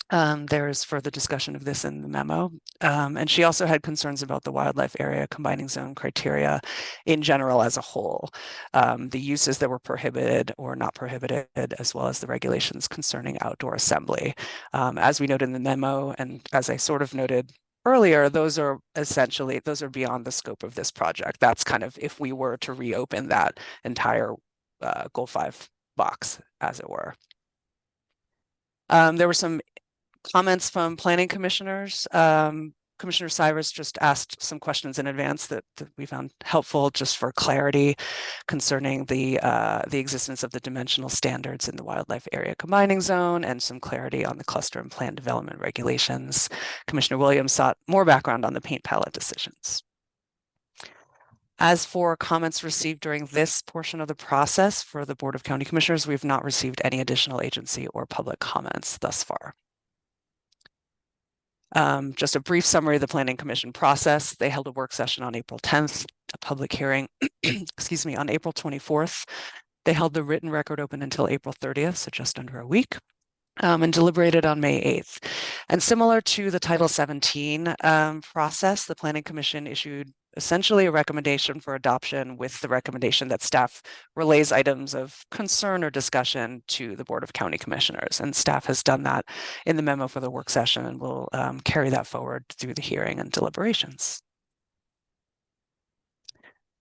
There is further discussion of this in the memo. And she also had concerns about the wildlife area combining zone criteria in general as a whole, the uses that were prohibited or not prohibited, as well as the regulations concerning outdoor assembly. As we noted in the memo, and as I sort of noted earlier, those are beyond the scope of this project. That's kind of if we were to reopen that entire Goal 5 box, as it were. There were some comments from planning commissioners. Commissioner Cyrus just asked some questions in advance that we found helpful just for clarity concerning the existence of the dimensional standards in the wildlife area combining zone, and some clarity on the cluster and plan development regulations. Commissioner Williams sought more background on the paint palette decisions. As for comments received during this portion of the process for the Board of County Commissioners, we've not received any additional agency or public comments thus far. Just a brief summary of the Planning Commission process. They held a work session on April 10th, a public hearing, excuse me, on April 24th. They held the written record open until April 30th, so just under a week, and deliberated on May 8th. And similar to the Title 17 process, the Planning Commission issued essentially a recommendation for adoption with the recommendation that staff relays items of concern or discussion to the Board of County Commissioners. And staff has done that in the memo for the work session, and will carry that forward through the hearing and deliberations.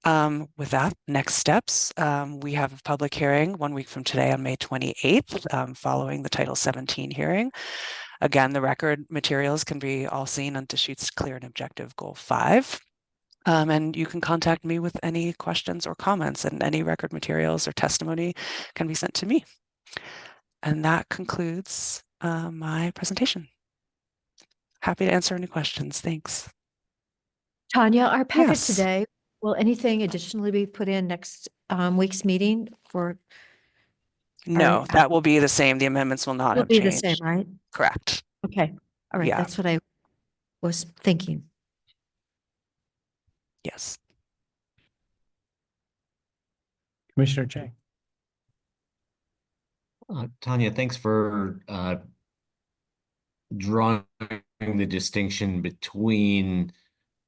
With that, next steps, we have a public hearing 1 week from today on May 28th, following the Title 17 hearing. Again, the record materials can be all seen on Deschutes Clear and Objective Goal 5. And you can contact me with any questions or comments, and any record materials or testimony can be sent to me. And that concludes my presentation. Happy to answer any questions. Thanks. Tanya, our packet Yes. today, will anything additionally be put in next week's meeting for? No, that will be the same. The amendments will not Will have be changed. the same, right? Correct. Okay, all right, Yeah. that's what I was thinking. Yes. Commissioner Chang. Tanya, thanks for drawing the distinction between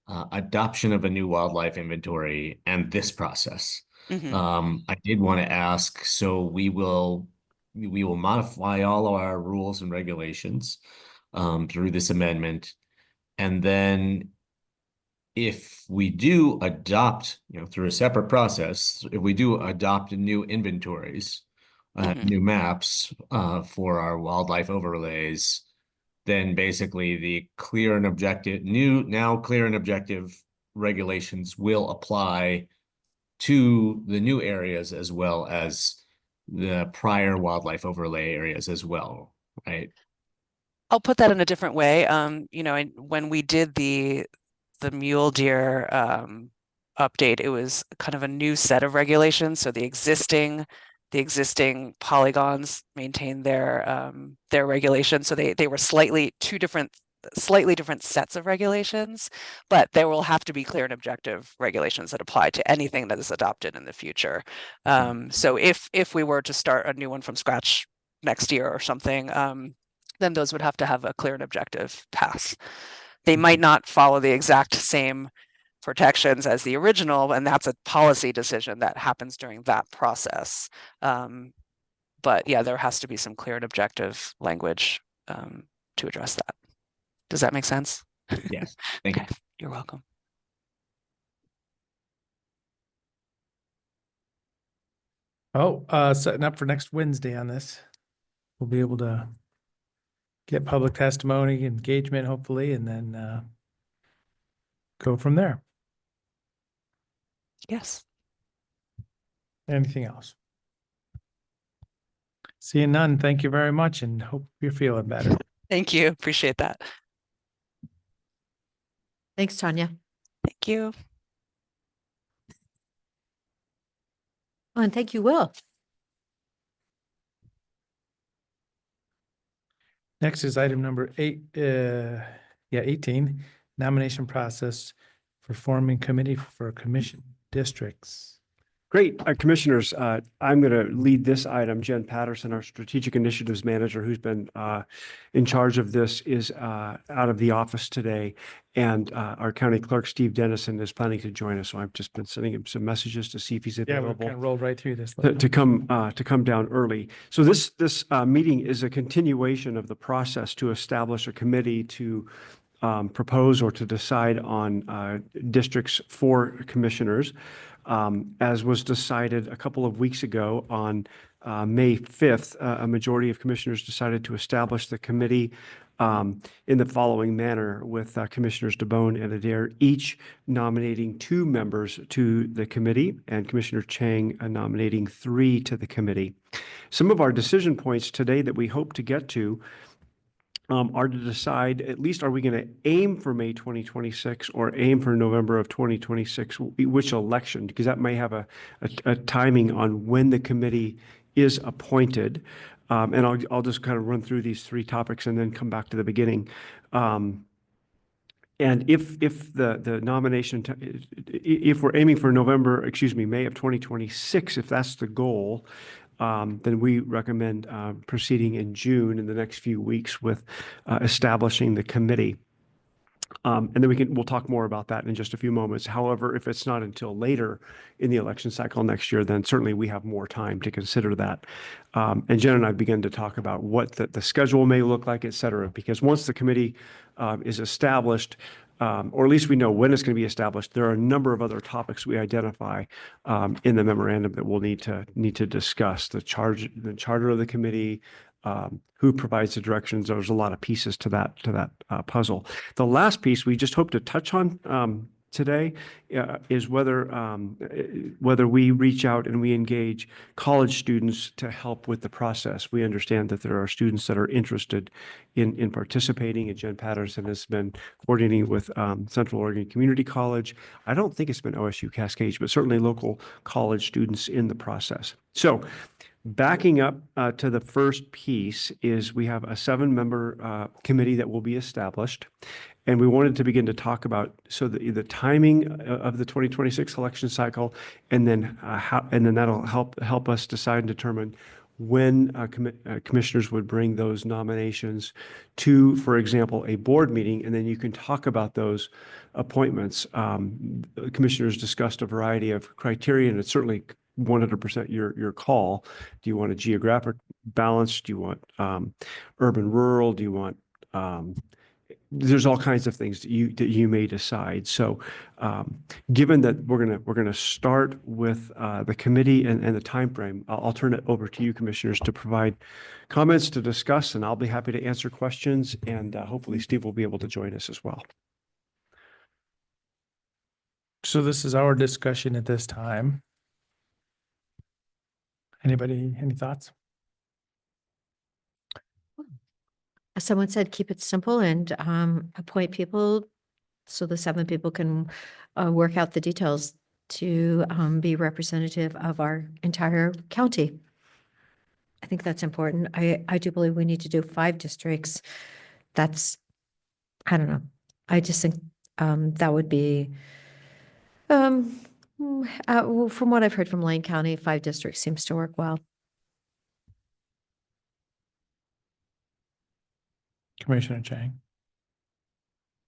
adoption of a new wildlife inventory and this process. I did want to ask, so we will modify all of our rules and regulations through this amendment, and then if we do adopt, through a separate process, if we do adopt new inventories, new maps for our wildlife overlays, then basically the clear and objective regulations will apply to the new areas as well as the prior wildlife overlay areas as well, right? I'll put that in a different way. When we did the mule deer update, it was kind of a new set of regulations. So the existing polygons maintained their regulations. So they were slightly different sets of regulations, but there will have to be clear and objective regulations that apply to anything that is adopted in the future. So if we were to start a new one from scratch next year or something, then those would have to have a clear and objective path. they might not follow the exact same protections as the original, and that's a policy decision that happens during that process. But yeah, there has to be some clear and objective language to address that. Does that make sense? Yes, thank you. Okay, you're welcome. Oh, setting up for next Wednesday on this. We'll be able to get public testimony, engagement, hopefully, and then go from there. Yes. Anything else? Seeing none, thank you very much and hope you're feeling better. Thank you. Appreciate that. Thanks, Tanya. Thank you. Oh, and thank you, Will. Next is item number 18, nomination process for forming committee for commission districts. Great. Commissioners, I'm going to lead this item. Jen Patterson, our Strategic Initiatives Manager, who's been in charge of this, is out of the office today. And our County Clerk, Steve Dennison, is planning to join us. So I've just been sending him some messages to see if he's Yeah, we available. kind of rolled right through this. To come down early. So this meeting is a continuation of the process to establish a committee to propose or to decide on districts for commissioners. As was decided a couple of weeks ago on May 5th, a majority of commissioners decided to establish the committee in the following manner, with Commissioners DeBonne and Adair each nominating 2 members to the committee and Commissioner Chang nominating 3 to the committee. Some of our decision points today that we hope to get to are to decide, at least, are we going to aim for May 2026 or aim for November of 2026, which election, because that may have a timing on when the committee is appointed. And I'll just kind of run through these 3 topics and then come back to the beginning. And if the nomination, if we're aiming for May of 2026, if that's the goal, then we recommend proceeding in June in the next few weeks with establishing the committee. And then we'll talk more about that in just a few moments. However, if it's not until later in the election cycle next year, then certainly we have more time to consider that. And Jen and I began to talk about what the schedule may look like, et cetera, because once the committee is established, or at least we know when it's going to be established, there are a number of other topics we identify in the memorandum that we'll need to discuss. The charter of the committee, who provides the directions. There's a lot of pieces to that puzzle. The last piece we just hope to touch on today is whether we reach out and we engage college students to help with the process. We understand that there are students that are interested in participating, and Jen Patterson has been coordinating with Central Oregon Community College. I don't think it's been OSU Cascades, but certainly local college students in the process. So backing up to the first piece is we have a 7-member committee that will be established. And we wanted to begin to talk about the timing of the 2026 election cycle, and then that'll help us decide and determine when commissioners would bring those nominations to, for example, a board meeting, and then you can talk about those appointments. Commissioners discussed a variety of criteria, and it's certainly 100% your call. Do you want a geographic balance? Do you want urban, rural? Do you want there's all kinds of things that you may decide. So, given that we're gonna start with the committee and the timeframe, I'll turn it over to you, commissioners, to provide comments to discuss, and I'll be happy to answer questions. And hopefully, Steve will be able to join us as well. So this is our discussion at this time. Anybody, any thoughts? Someone said, keep it simple and appoint people so the 7 people can work out the details to be representative of our entire county. I think that's important. I do believe we need to do 5 districts. That's, I don't know. I just think that would be, from what I've heard from Lane County, 5 districts seems to work well. Commissioner Chang.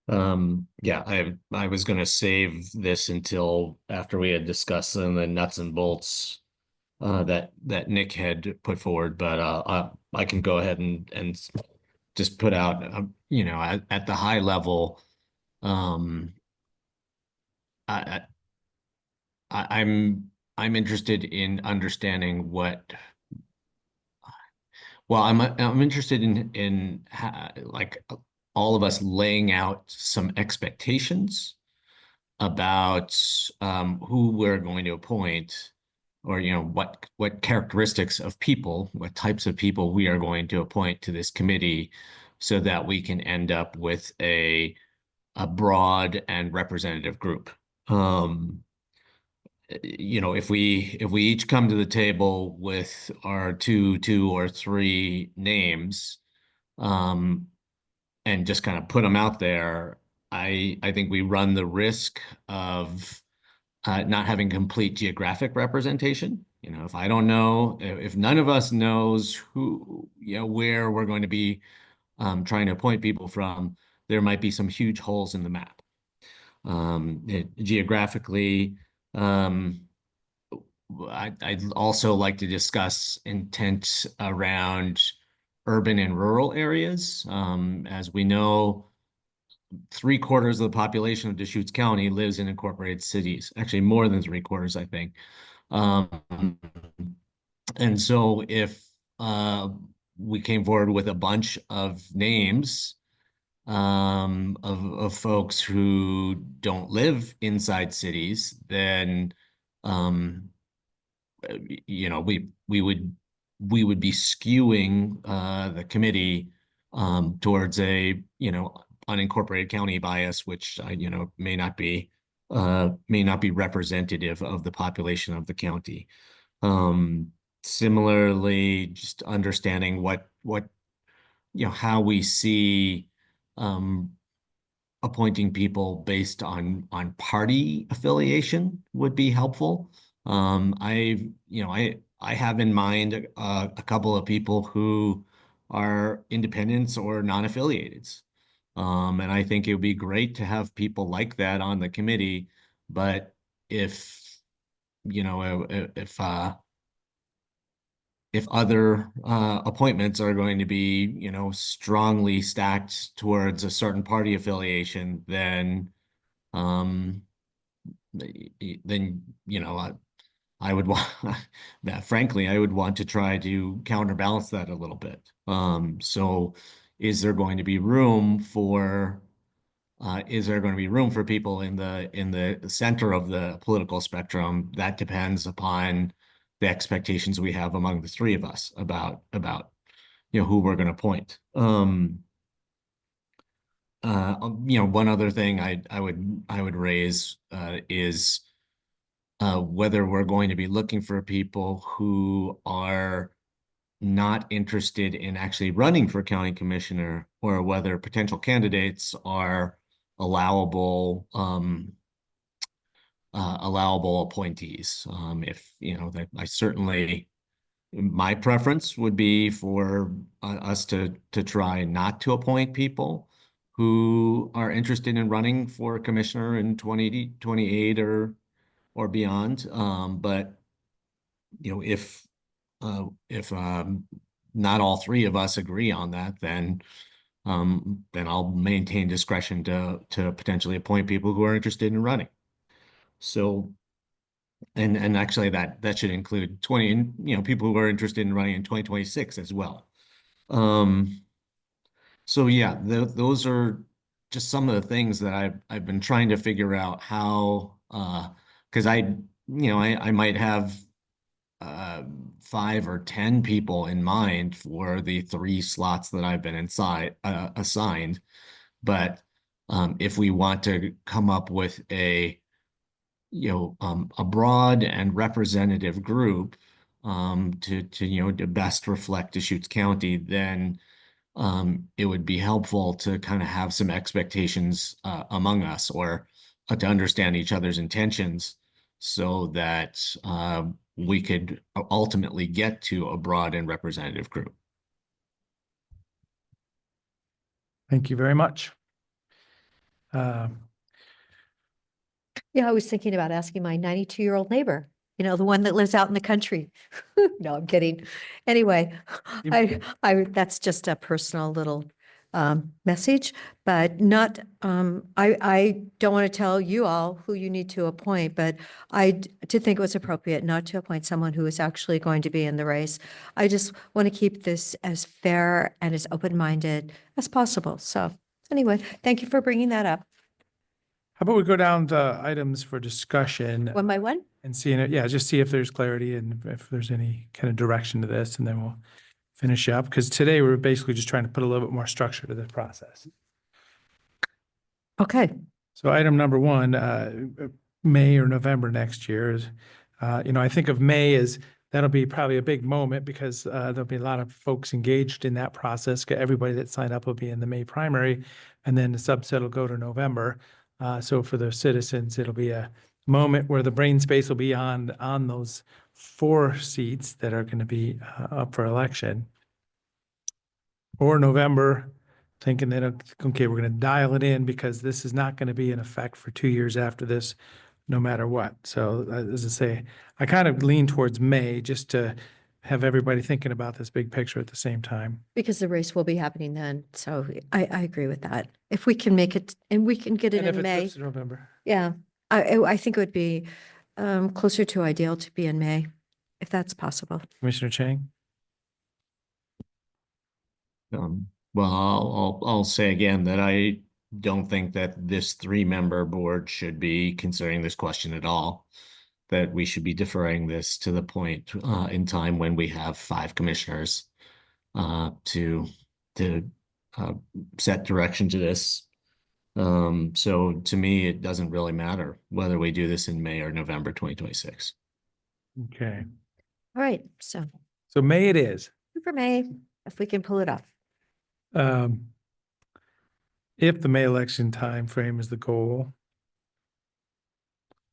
Yeah, I was gonna save this until after we had discussed some of the nuts and bolts that Nick had put forward, but I can go ahead and just put out, you know, at the high level, I, I'm interested in understanding what. Well, I'm interested in like all of us laying out some expectations about who we're going to appoint, or you know what characteristics of people, what types of people we are going to appoint to this committee, so that we can end up with a broad and representative group. You know, if we each come to the table with our two or three names, and just kind of put them out there, I think we run the risk of not having complete geographic representation. You know, if I don't know, if none of us knows who, you know, where we're going to be trying to appoint people from, there might be some huge holes in the map. Geographically, I'd also like to discuss intent around urban and rural areas. As we know, 3/4 of the population of Deschutes County lives in incorporated cities, actually more than 3/4, I think. And so if we came forward with a bunch of names of folks who don't live inside cities, then you know, we would be skewing the committee towards a, you know, unincorporated county bias, which you know, may not be representative of the population of the county. Similarly, just understanding what you know, how we see appointing people based on party affiliation would be helpful. I have in mind a couple of people who are independents or non-affiliated. And I think it would be great to have people like that on the committee. But if, you know, if other appointments are going to be, you know, strongly stacked towards a certain party affiliation, then you know, I would want that, frankly, I would want to try to counterbalance that a little bit. So is there going to be room for people in the center of the political spectrum? That depends upon the expectations we have among the three of us about you know, who we're going to appoint. You know, one other thing I would raise is whether we're going to be looking for people who are not interested in actually running for county commissioner, or whether potential candidates are allowable appointees. If, you know, that I certainly, my preference would be for us to try not to appoint people who are interested in running for commissioner in 2028 or beyond. But you know, if not all three of us agree on that, then I'll maintain discretion to potentially appoint people who are interested in running. So, and actually that should include 20, you know, people who are interested in running in 2026 as well. So yeah, those are just some of the things that I've been trying to figure out how, because you know, I might have 5 or 10 people in mind for the 3 slots that I've been assigned. But if we want to come up with a, you know, a broad and representative group to you know, to best reflect Deschutes County, then it would be helpful to kind of have some expectations among us, or to understand each other's intentions, so that we could ultimately get to a broad and representative group. Thank you very much. Yeah, I was thinking about asking my 92-year-old neighbor, you know, the one that lives out in the country. No, I'm kidding. Anyway, that's just a personal little message, but not, I don't want to tell you all who you need to appoint, but I did think it was appropriate not to appoint someone who is actually going to be in the race. I just want to keep this as fair and as open-minded as possible. So anyway, thank you for bringing that up. How about we go down to items for discussion One by one? and seeing it, yeah, just see if there's clarity and if there's any kind of direction to this, and then we'll finish up. Because today we're basically just trying to put a little bit more structure to this process. Okay. So item number one, May or November next year is, I think of May as that'll be probably a big moment because there'll be a lot of folks engaged in that process. Everybody that signed up will be in the May primary, and then the subset will go to November. So for the citizens, it'll be a moment where the brain space will be on those 4 seats that are going to be up for election. Or November, thinking that, okay, we're going to dial it in because this is not going to be in effect for 2 years after this, no matter what. So as I say, I kind of lean towards May just to have everybody thinking about this big picture at the same time. Because the race will be happening then. So I agree with that. If we can make it, and we can get it And if in it May. slips to November. Yeah, I think it would be closer to ideal to be in May, if that's possible. Commissioner Chang? Well, I'll say again that I don't think that this 3-member board should be considering this question at all. That we should be deferring this to the point in time when we have 5 commissioners to set direction to this. So to me, it doesn't really matter whether we do this in May or November 2026. Okay. All right, so So May it is. for May, if we can pull it off. If the May election time frame is the goal,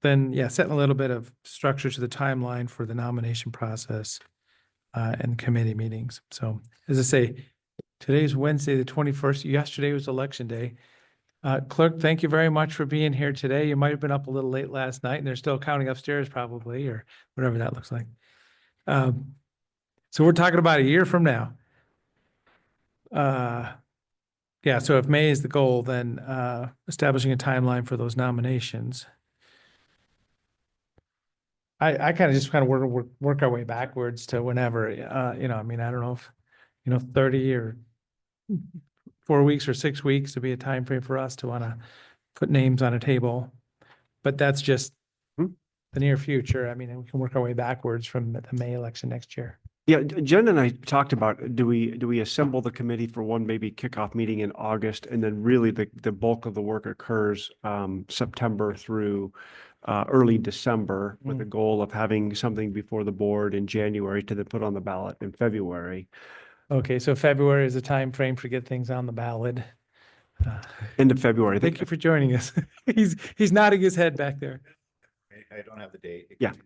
then yeah, setting a little bit of structure to the timeline for the nomination process and committee meetings. So as I say, today's Wednesday, the 21st. Yesterday was election day. Clerk, thank you very much for being here today. You might have been up a little late last night and they're still counting upstairs probably, or whatever that looks like. So we're talking about a year from now. Yeah, so if May is the goal, then establishing a timeline for those nominations. I kind of just kind of work our way backwards to whenever, I mean, I don't know if, 30 or 4 weeks or 6 weeks to be a time frame for us to want to put names on a table. But that's just the near future. I mean, we can work our way backwards from the May election next year. Yeah, Jen and I talked about, do we assemble the committee for one maybe kickoff meeting in August, and then really the bulk of the work occurs September through early December with the goal of having something before the board in January to then put on the ballot in February. Okay, so February is a time frame for get things on the ballot. End of February. Thank you for joining us. He's nodding his head back there. I don't have the date. It Yeah. could be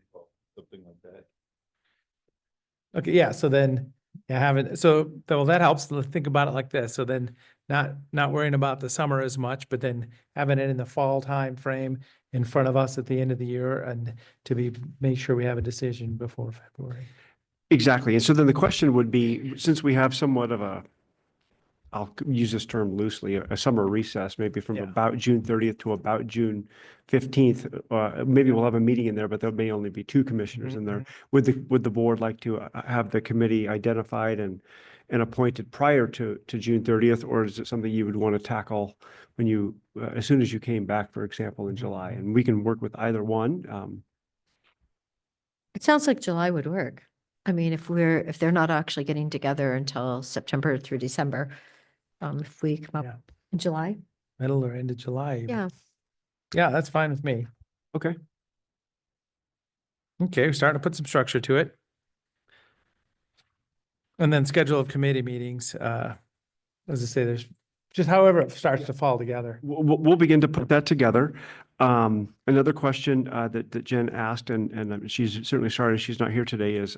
something like that. Okay, yeah, so then, yeah, well, that helps to think about it like this. So then not worrying about the summer as much, but then having it in the fall time frame in front of us at the end of the year and make sure we have a decision before February. Exactly. And so then the question would be, since we have somewhat of I'll use this term loosely, a summer recess, maybe from about June 30th to about June 15th. Maybe we'll have a meeting in there, but there may only be 2 commissioners in there. Would the board like to have the committee identified and appointed prior to June 30th, or is it something you would want to tackle when you as soon as you came back, for example, in July? And we can work with either one. It sounds like July would work. I mean, if they're not actually getting together until September through December, if we come up in July. Middle or end of July. even. Yeah. Yeah, that's fine with me. Okay. Okay, we're starting to put some structure to it. And then schedule of committee meetings. As I say, there's just however it starts to fall together. We'll begin to put that together. Another question that Jen asked, and she's certainly sorry she's not here today, is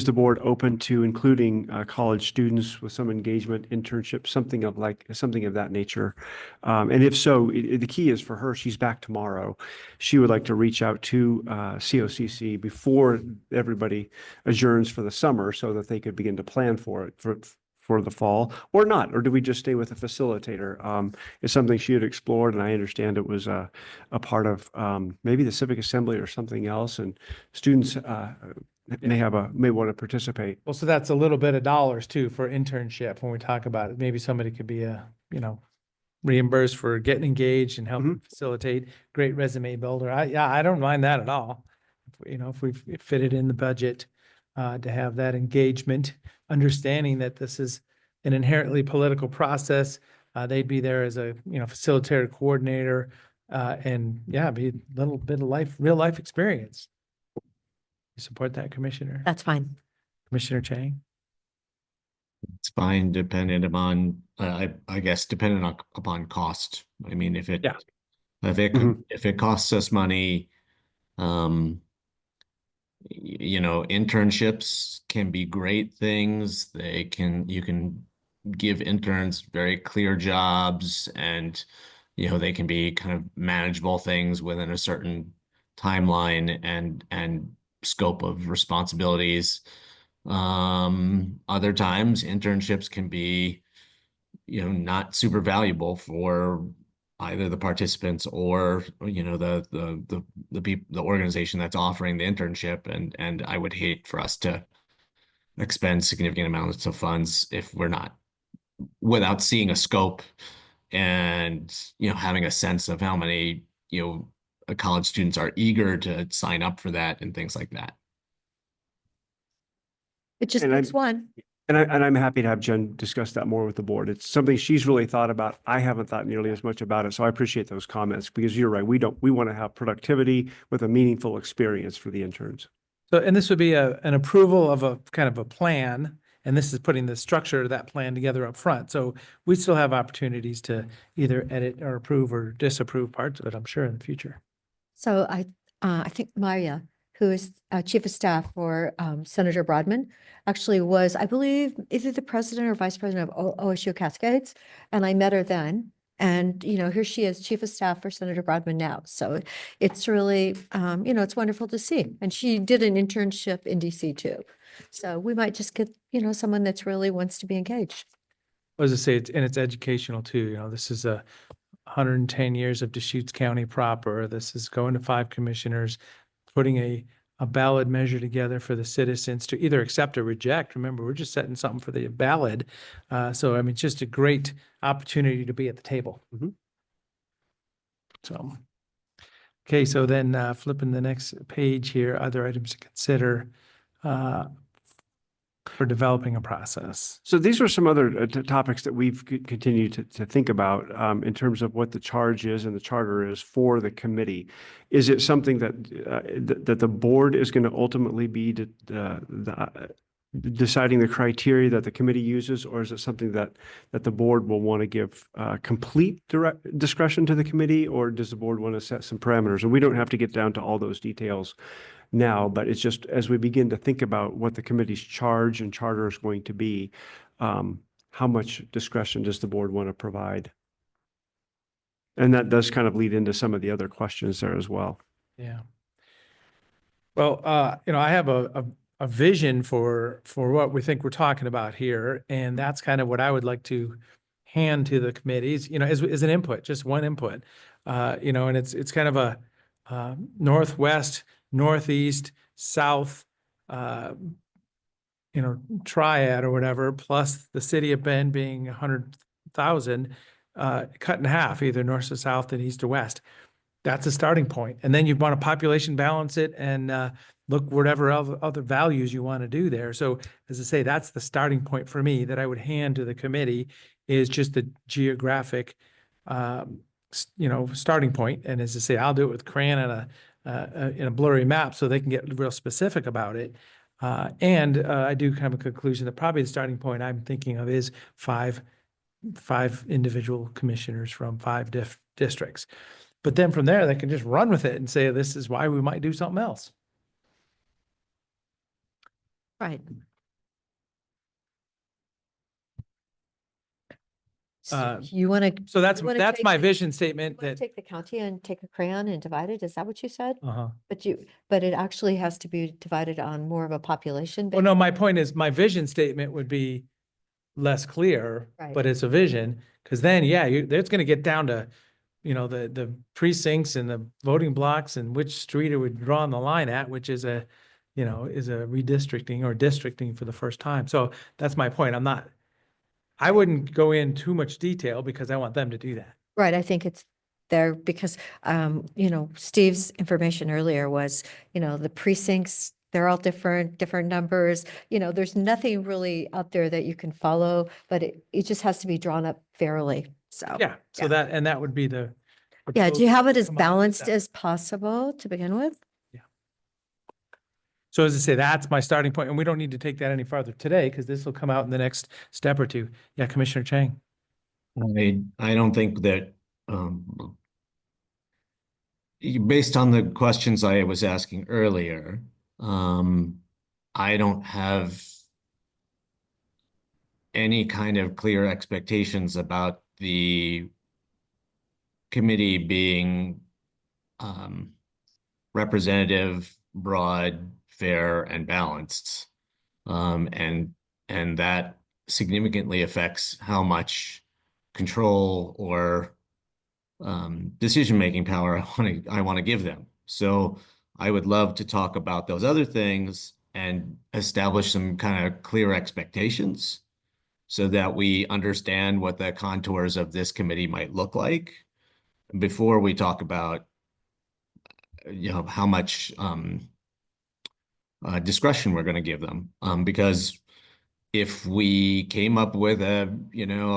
the board open to including college students with some engagement, internship, something of that nature? And if so, the key is for her, she's back tomorrow. She would like to reach out to COCC before everybody adjourns for the summer so that they could begin to plan for it for the fall, or not? Or do we just stay with a facilitator? It's something she had explored, and I understand it was a part of maybe the Civic Assembly or something else, and students may want to participate. Well, so that's a little bit of dollars too for internship when we talk about it. Maybe somebody could be reimbursed for getting engaged and helping facilitate. Great resume builder. I don't mind that at all. If we fit it in the budget to have that engagement, understanding that this is an inherently political process. They'd be there as a facilitator, coordinator, and be a little bit of real life experience. You support that, Commissioner? That's fine. Commissioner Chang? It's fine, dependent upon, I guess, dependent upon cost. I mean, if it costs us money, internships can be great things. You can give interns very clear jobs, and they can be kind of manageable things within a certain timeline and scope of responsibilities. Other times internships can be not super valuable for either the participants or the organization that's offering the internship, and I would hate for us to expend significant amounts of funds if we're not, without seeing a scope and having a sense of how many college students are eager to sign up for that and things like that. It just takes one. And I'm happy to have Jen discuss that more with the board. It's something she's really thought about. I haven't thought nearly as much about it. So I appreciate those comments, because you're right. We want to have productivity with a meaningful experience for the interns. So, and this would be an approval of a kind of a plan, and this is putting the structure of that plan together up front. So we still have opportunities to either edit or approve or disapprove parts of it, I'm sure, in the future. So I think Maria, who is Chief of Staff for Senator Broadman, actually was, I believe, either the president or vice president of OSU Cascades. And I met her then. And, here she is, Chief of Staff for Senator Broadman now. So it's really, it's wonderful to see. And she did an internship in DC too. So we might just get, someone that's really wants to be engaged. As I say, it's educational too. This is 110 years of Deschutes County proper. This is going to 5 commissioners, putting a ballot measure together for the citizens to either accept or reject. Remember, we're just setting something for the ballot. So, it's just a great opportunity to be at the table. So, okay, so then flipping the next page here, other items to consider for developing a process. So these are some other topics that we've continued to think about in terms of what the charge is and the charter is for the committee. Is it something that the board is going to ultimately be deciding the criteria that the committee uses, or is it something that the board will want to give complete discretion to the committee, or does the board want to set some parameters? And we don't have to get down to all those details now, but it's just as we begin to think about what the committee's charge and charter is going to be, how much discretion does the board want to provide? And that does kind of lead into some of the other questions there as well. Yeah. Well, I have a vision for what we think we're talking about here, and that's kind of what I would like to hand to the committees, as an input, just one input, and it's kind of a northwest, northeast, south, triad or whatever, plus the city of Bend being 100,000, cut in half, either north to south and east to west. That's a starting point. And then you want to population balance it and look whatever other values you want to do there. So as I say, that's the starting point for me that I would hand to the committee, is just the geographic, starting point. And as I say, I'll do it with crayon and in a blurry map so they can get real specific about it. And I do have a conclusion that probably the starting point I'm thinking of is 5 5 individual commissioners from 5 districts. But then from there, they can just run with it and say, this is why we might do something else. Right. Uh, You want to. So that's my vision statement that, Take the county and take a crayon and divide it? Is that what you said? uh-huh. But it actually has to be divided on more of a population. Well, no, my point is my vision statement would be less clear, Right. but it's a vision. Cause then, yeah, it's gonna get down to, the precincts and the voting blocks and which street it would draw the line at, which is a redistricting or districting for the first time. So that's my point. I wouldn't go in too much detail because I want them to do that. Right, I think it's there because, Steve's information earlier was, the precincts, they're all different numbers. There's nothing really out there that you can follow, but it just has to be drawn up fairly, so. Yeah, so that would be the. Yeah, do you have it as come up with balanced that. as possible to begin with? So as I say, that's my starting point, and we don't need to take that any farther today because this will come out in the next step or two. Yeah, Commissioner Chang. I don't think that, based on the questions I was asking earlier, I don't have any kind of clear expectations about the committee being representative, broad, fair, and balanced. And that significantly affects how much control or decision-making power I want to give them. So I would love to talk about those other things and establish some kind of clear expectations so that we understand what the contours of this committee might look like before we talk about, how much discretion we're going to give them. Because if we came up with a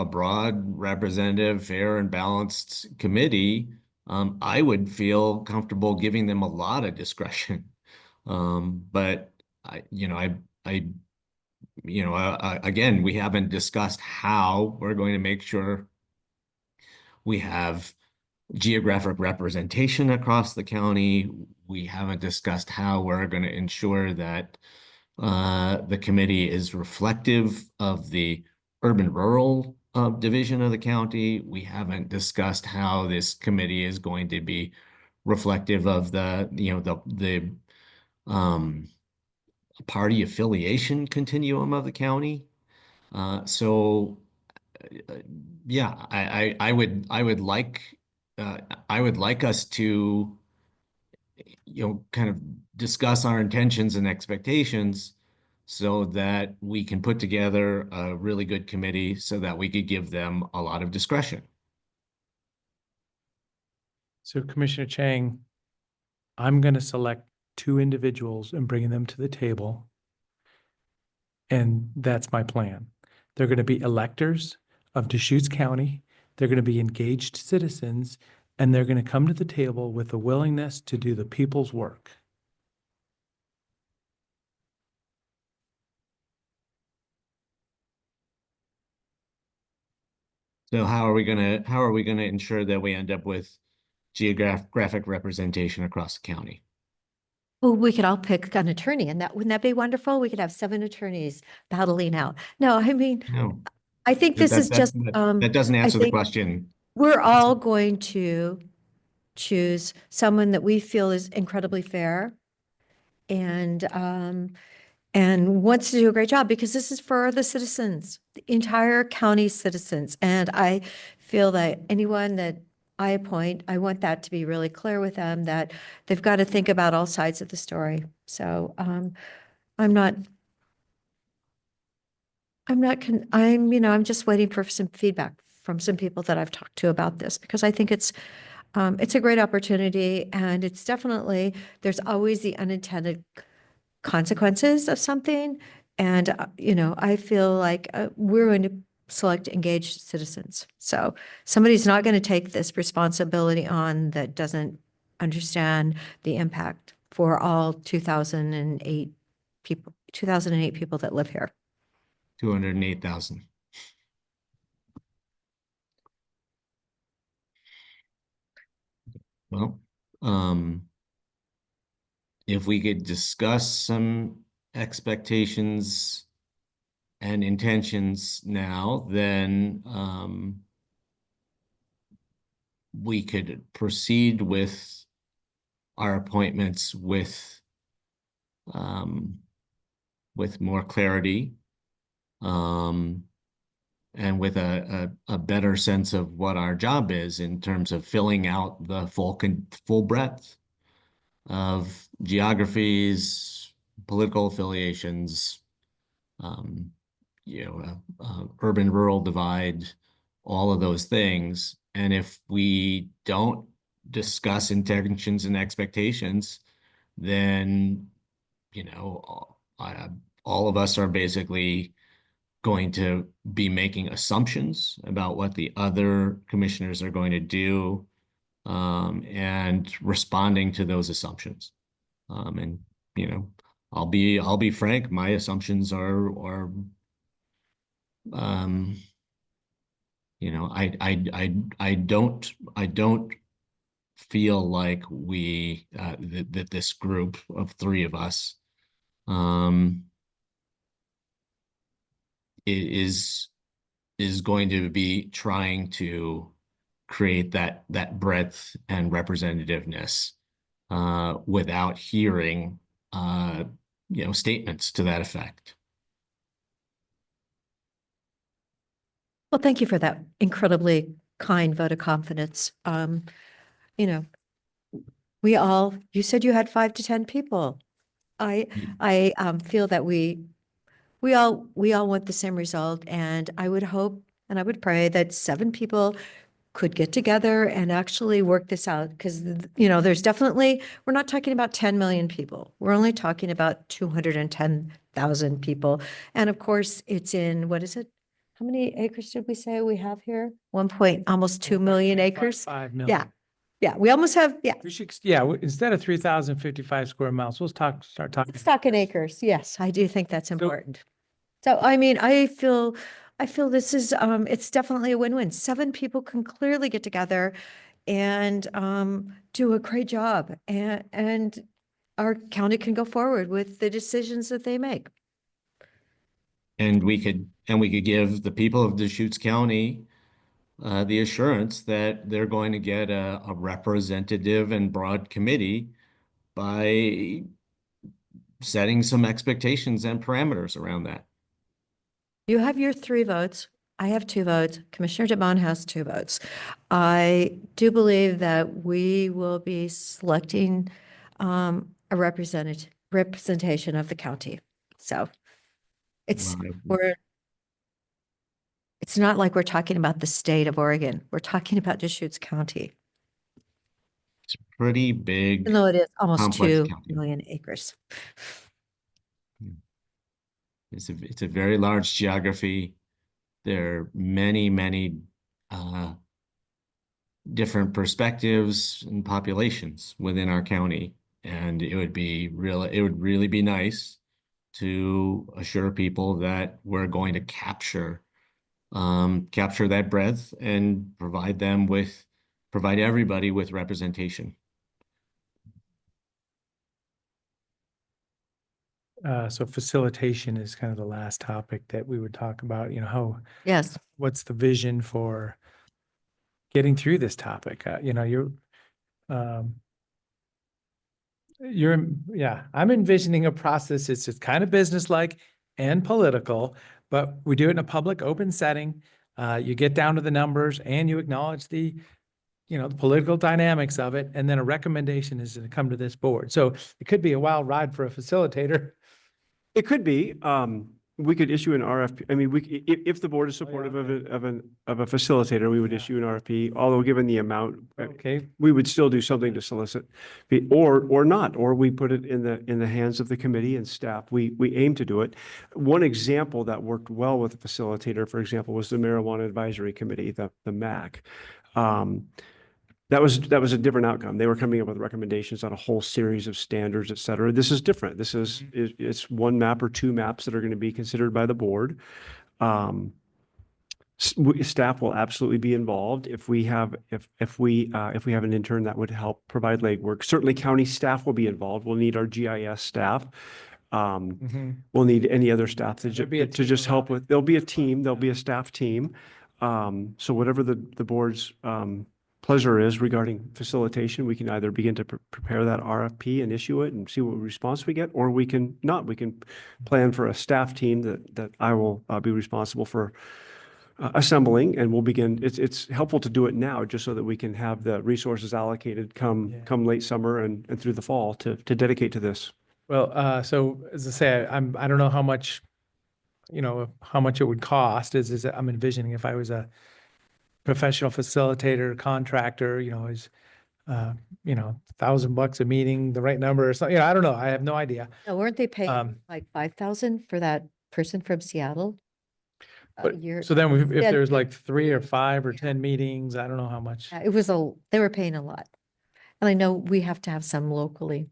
broad, representative, fair, and balanced committee, I would feel comfortable giving them a lot of discretion. But again, we haven't discussed how we're going to make sure we have geographic representation across the county. We haven't discussed how we're going to ensure that the committee is reflective of the urban-rural division of the county. We haven't discussed how this committee is going to be reflective of the party affiliation continuum of the county. Yeah, I would like us to kind of discuss our intentions and expectations so that we can put together a really good committee so that we could give them a lot of discretion. So Commissioner Chang, I'm going to select 2 individuals and bring them to the table. And that's my plan. They're going to be electors of Deschutes County. They're going to be engaged citizens, and they're going to come to the table with a willingness to do the people's work. So how are we gonna ensure that we end up with geographic representation across the county? Well, we could all pick an attorney and wouldn't that be wonderful? We could have 7 attorneys battling out. No, I mean, No. I think this is just, That doesn't I answer the think question. we're all going to choose someone that we feel is incredibly fair and wants to do a great job because this is for the citizens, the entire county citizens. And I feel that anyone that I appoint, I want that to be really clear with them that they've got to think about all sides of the story. So I'm just waiting for some feedback from some people that I've talked to about this because I think it's a great opportunity and it's definitely, there's always the unintended consequences of something. And, I feel like we're going to select engaged citizens. So somebody's not going to take this responsibility on that doesn't understand the impact for all 2008 people that live here. 208,000. Well, if we could discuss some expectations and intentions now, then we could proceed with our appointments with more clarity, and with a better sense of what our job is in terms of filling out the full breadth of geographies, political affiliations, urban rural divide, all of those things. And if we don't discuss intentions and expectations, then all of us are basically going to be making assumptions about what the other commissioners are going to do, and responding to those assumptions. And I'll be frank, my assumptions are I don't feel like that this group of three of us is going to be trying to create that breadth and representativeness without hearing statements to that effect. Well, thank you for that incredibly kind vote of confidence. You said you had 5 to 10 people. I feel that we all want the same result, and I would hope and I would pray that 7 people could get together and actually work this out, because, there's definitely, we're not talking about 10 million people. We're only talking about 210,000 people. And of course, it's in, what is it? How many acres did we say we have here? Almost 2 million acres. 5 million. Yeah. Yeah. We almost have, yeah. We should, instead of 3,055 square miles, we'll start talking. Let's talk in acres. Yes, I do think that's important. So, I mean, I feel this is, it's definitely a win-win. 7 people can clearly get together and do a great job, and our county can go forward with the decisions that they make. And we could give the people of Deschutes County the assurance that they're going to get a representative and broad committee by setting some expectations and parameters around that. You have your 3 votes. I have 2 votes. Commissioner DeBonne has 2 votes. I do believe that we will be selecting a representation of the county. So it's not like we're talking about the state of Oregon. We're talking about Deschutes County. It's pretty big. Even though it is almost complex 2 county. million acres. It's a very large geography. There are many different perspectives and populations within our county, and it would really be nice to assure people that we're going to capture that breadth and provide everybody with representation. So facilitation is kind of the last topic that we would talk about, Yes. what's the vision for getting through this topic? I'm envisioning a process. It's just kind of businesslike and political, but we do it in a public, open setting. You get down to the numbers and you acknowledge the political dynamics of it. And then a recommendation is to come to this board. So it could be a wild ride for a facilitator. It could be. We could issue an RFP. I mean, if the board is supportive of a facilitator, we would issue an RFP. Although given the amount, Okay. we would still do something to solicit, or not, or we put it in the hands of the committee and staff. We aim to do it. One example that worked well with a facilitator, for example, was the Marijuana Advisory Committee, the MAC. That was a different outcome. They were coming up with recommendations on a whole series of standards, et cetera. This is different. This is, it's 1 map or 2 maps that are going to be considered by the board. Staff will absolutely be involved. If we have an intern that would help provide legwork, certainly county staff will be involved. We'll need our GIS staff. We'll need any other staff to There'll be a to team just help around with, there'll be a team, there'll be a staff team. So whatever the board's pleasure is regarding facilitation, we can either begin to prepare that RFP and issue it and see what response we get, or we can not. We can plan for a staff team that I will be responsible for assembling, and we'll begin. It's helpful to do it now, just so that we can have the resources allocated come late summer and through the fall to dedicate to this. Well, so as I say, I don't know how much, how much it would cost. I'm envisioning if I was a professional facilitator, contractor, is, $1,000 a meeting, the right number or something. I don't know. I have no idea. Now, weren't they paying Um, like 5,000 for that person from Seattle? But You're- so then if Yeah, there's like 3 or 5 or 10 meetings, I don't know how much. It was they were paying a lot. And I know we have to have some locally.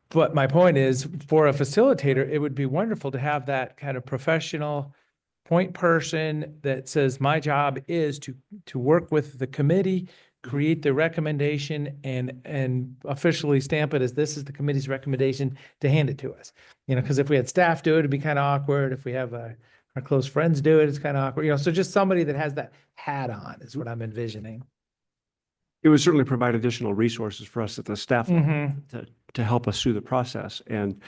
But my point is, for a facilitator, it would be wonderful to have that kind of professional point person that says, my job is to work with the committee, create the recommendation and officially stamp it as this is the committee's recommendation to hand it to us. Because if we had staff do it, it'd be kind of awkward. If we have our close friends do it, it's kind of awkward. So just somebody that has that hat on is what I'm envisioning. It would certainly provide additional resources for us at the staff level Mhm. to help us through the process. And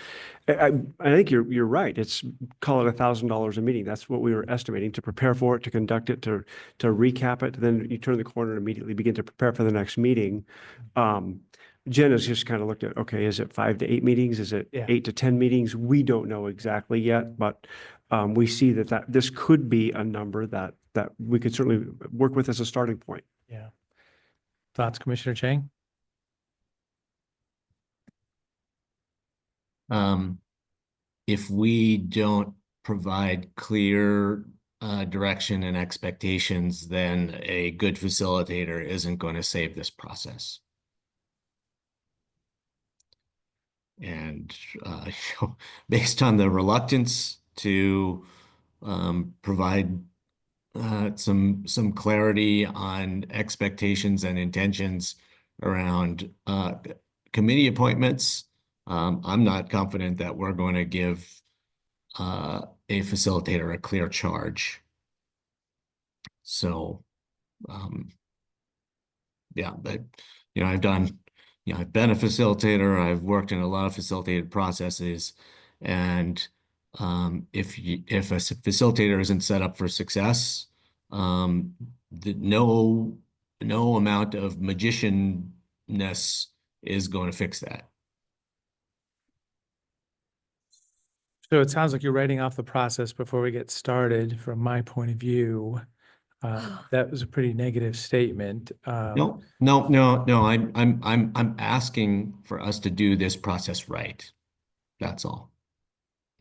I think you're right. It's, call it $1,000 a meeting. That's what we were estimating to prepare for it, to conduct it, to recap it. Then you turn the corner and immediately begin to prepare for the next meeting. Jen has just kind of looked at, okay, is it 5 to 8 meetings? Is it 8 to 10 meetings? We don't know exactly yet, but we see that this could be a number that we could certainly work with as a starting point. Yeah. Thoughts, Commissioner Chang? If we don't provide clear direction and expectations, then a good facilitator isn't going to save this process. And based on the reluctance to provide some clarity on expectations and intentions around committee appointments, I'm not confident that we're going to give a facilitator a clear charge. So, yeah, but I've been a facilitator. I've worked in a lot of facilitated processes, and if a facilitator isn't set up for success, no amount of magicianness is going to fix that. So it sounds like you're writing off the process before we get started. From my point of view, that was a pretty negative statement. No. I'm asking for us to do this process right. That's all.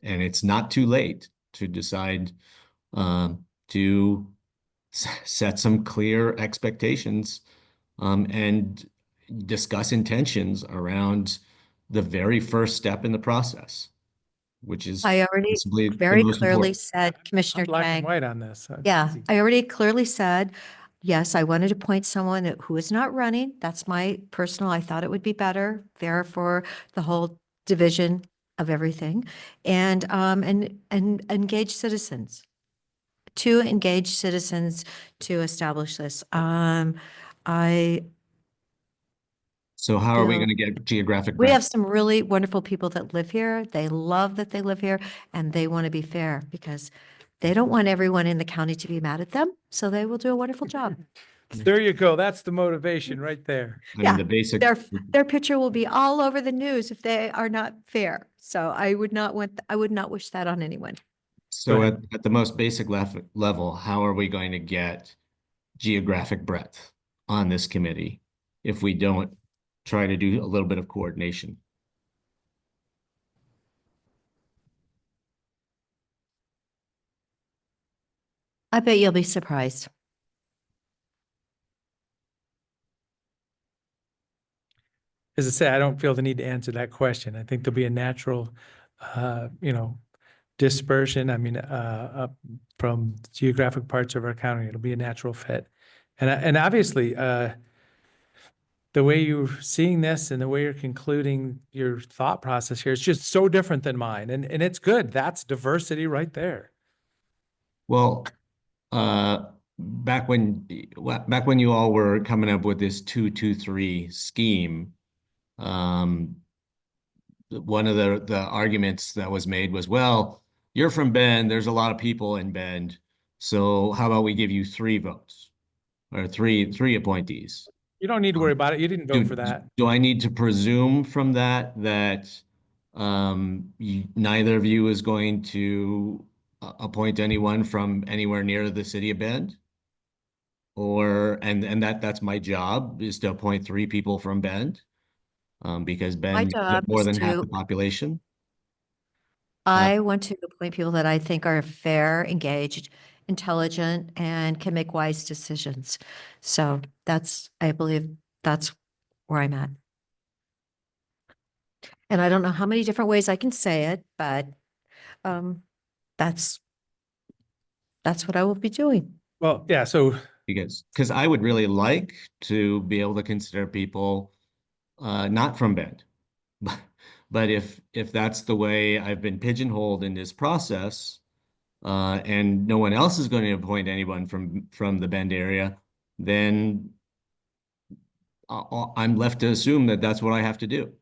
And it's not too late to decide to set some clear expectations and discuss intentions around the very first step in the process, which is I already possibly the very most clearly important. said, Commissioner Black and Chang. white on this. Yeah, I already clearly said, yes, I wanted to appoint someone who is not running. That's my personal, I thought it would be better, fair for the whole division of everything. And engage citizens. To engage citizens to establish this. So how are we Yeah. going to get geographic? We have breadth? some really wonderful people that live here. They love that they live here, and they want to be fair because they don't want everyone in the county to be mad at them. So they will do a wonderful job. There you go. That's the motivation right there. I mean, Yeah, the basic. their picture will be all over the news if they are not fair. So I would not wish that on anyone. So at the most basic level, how are we going to get geographic breadth on this committee if we don't try to do a little bit of coordination? I bet you'll be surprised. As I say, I don't feel the need to answer that question. I think there'll be a natural, dispersion. I mean, from geographic parts of our county. It'll be a natural fit. And obviously, the way you're seeing this and the way you're concluding your thought process here is just so different than mine. And it's good. That's diversity right there. Well, back when you all were coming up with this 2-2-3 scheme, one of the arguments that was made was, well, you're from Bend, there's a lot of people in Bend, so how about we give you 3 votes or three appointees? You don't need to worry about it. You didn't vote for that. Do I need to presume from that neither of you is going to appoint anyone from anywhere near the city of Bend? Or and that's my job, is to appoint 3 people from Bend? Because Bend job has more is than half to- the population. I want to appoint people that I think are fair, engaged, intelligent, and can make wise decisions. So I believe that's where I'm at. And I don't know how many different ways I can say it, but that's what I will be doing. Well, yeah, so Because I would really like to be able to consider people not from Bend. But if that's the way I've been pigeonholed in this process, and no one else is going to appoint anyone from the Bend area, then I'm left to assume that that's what I have to do.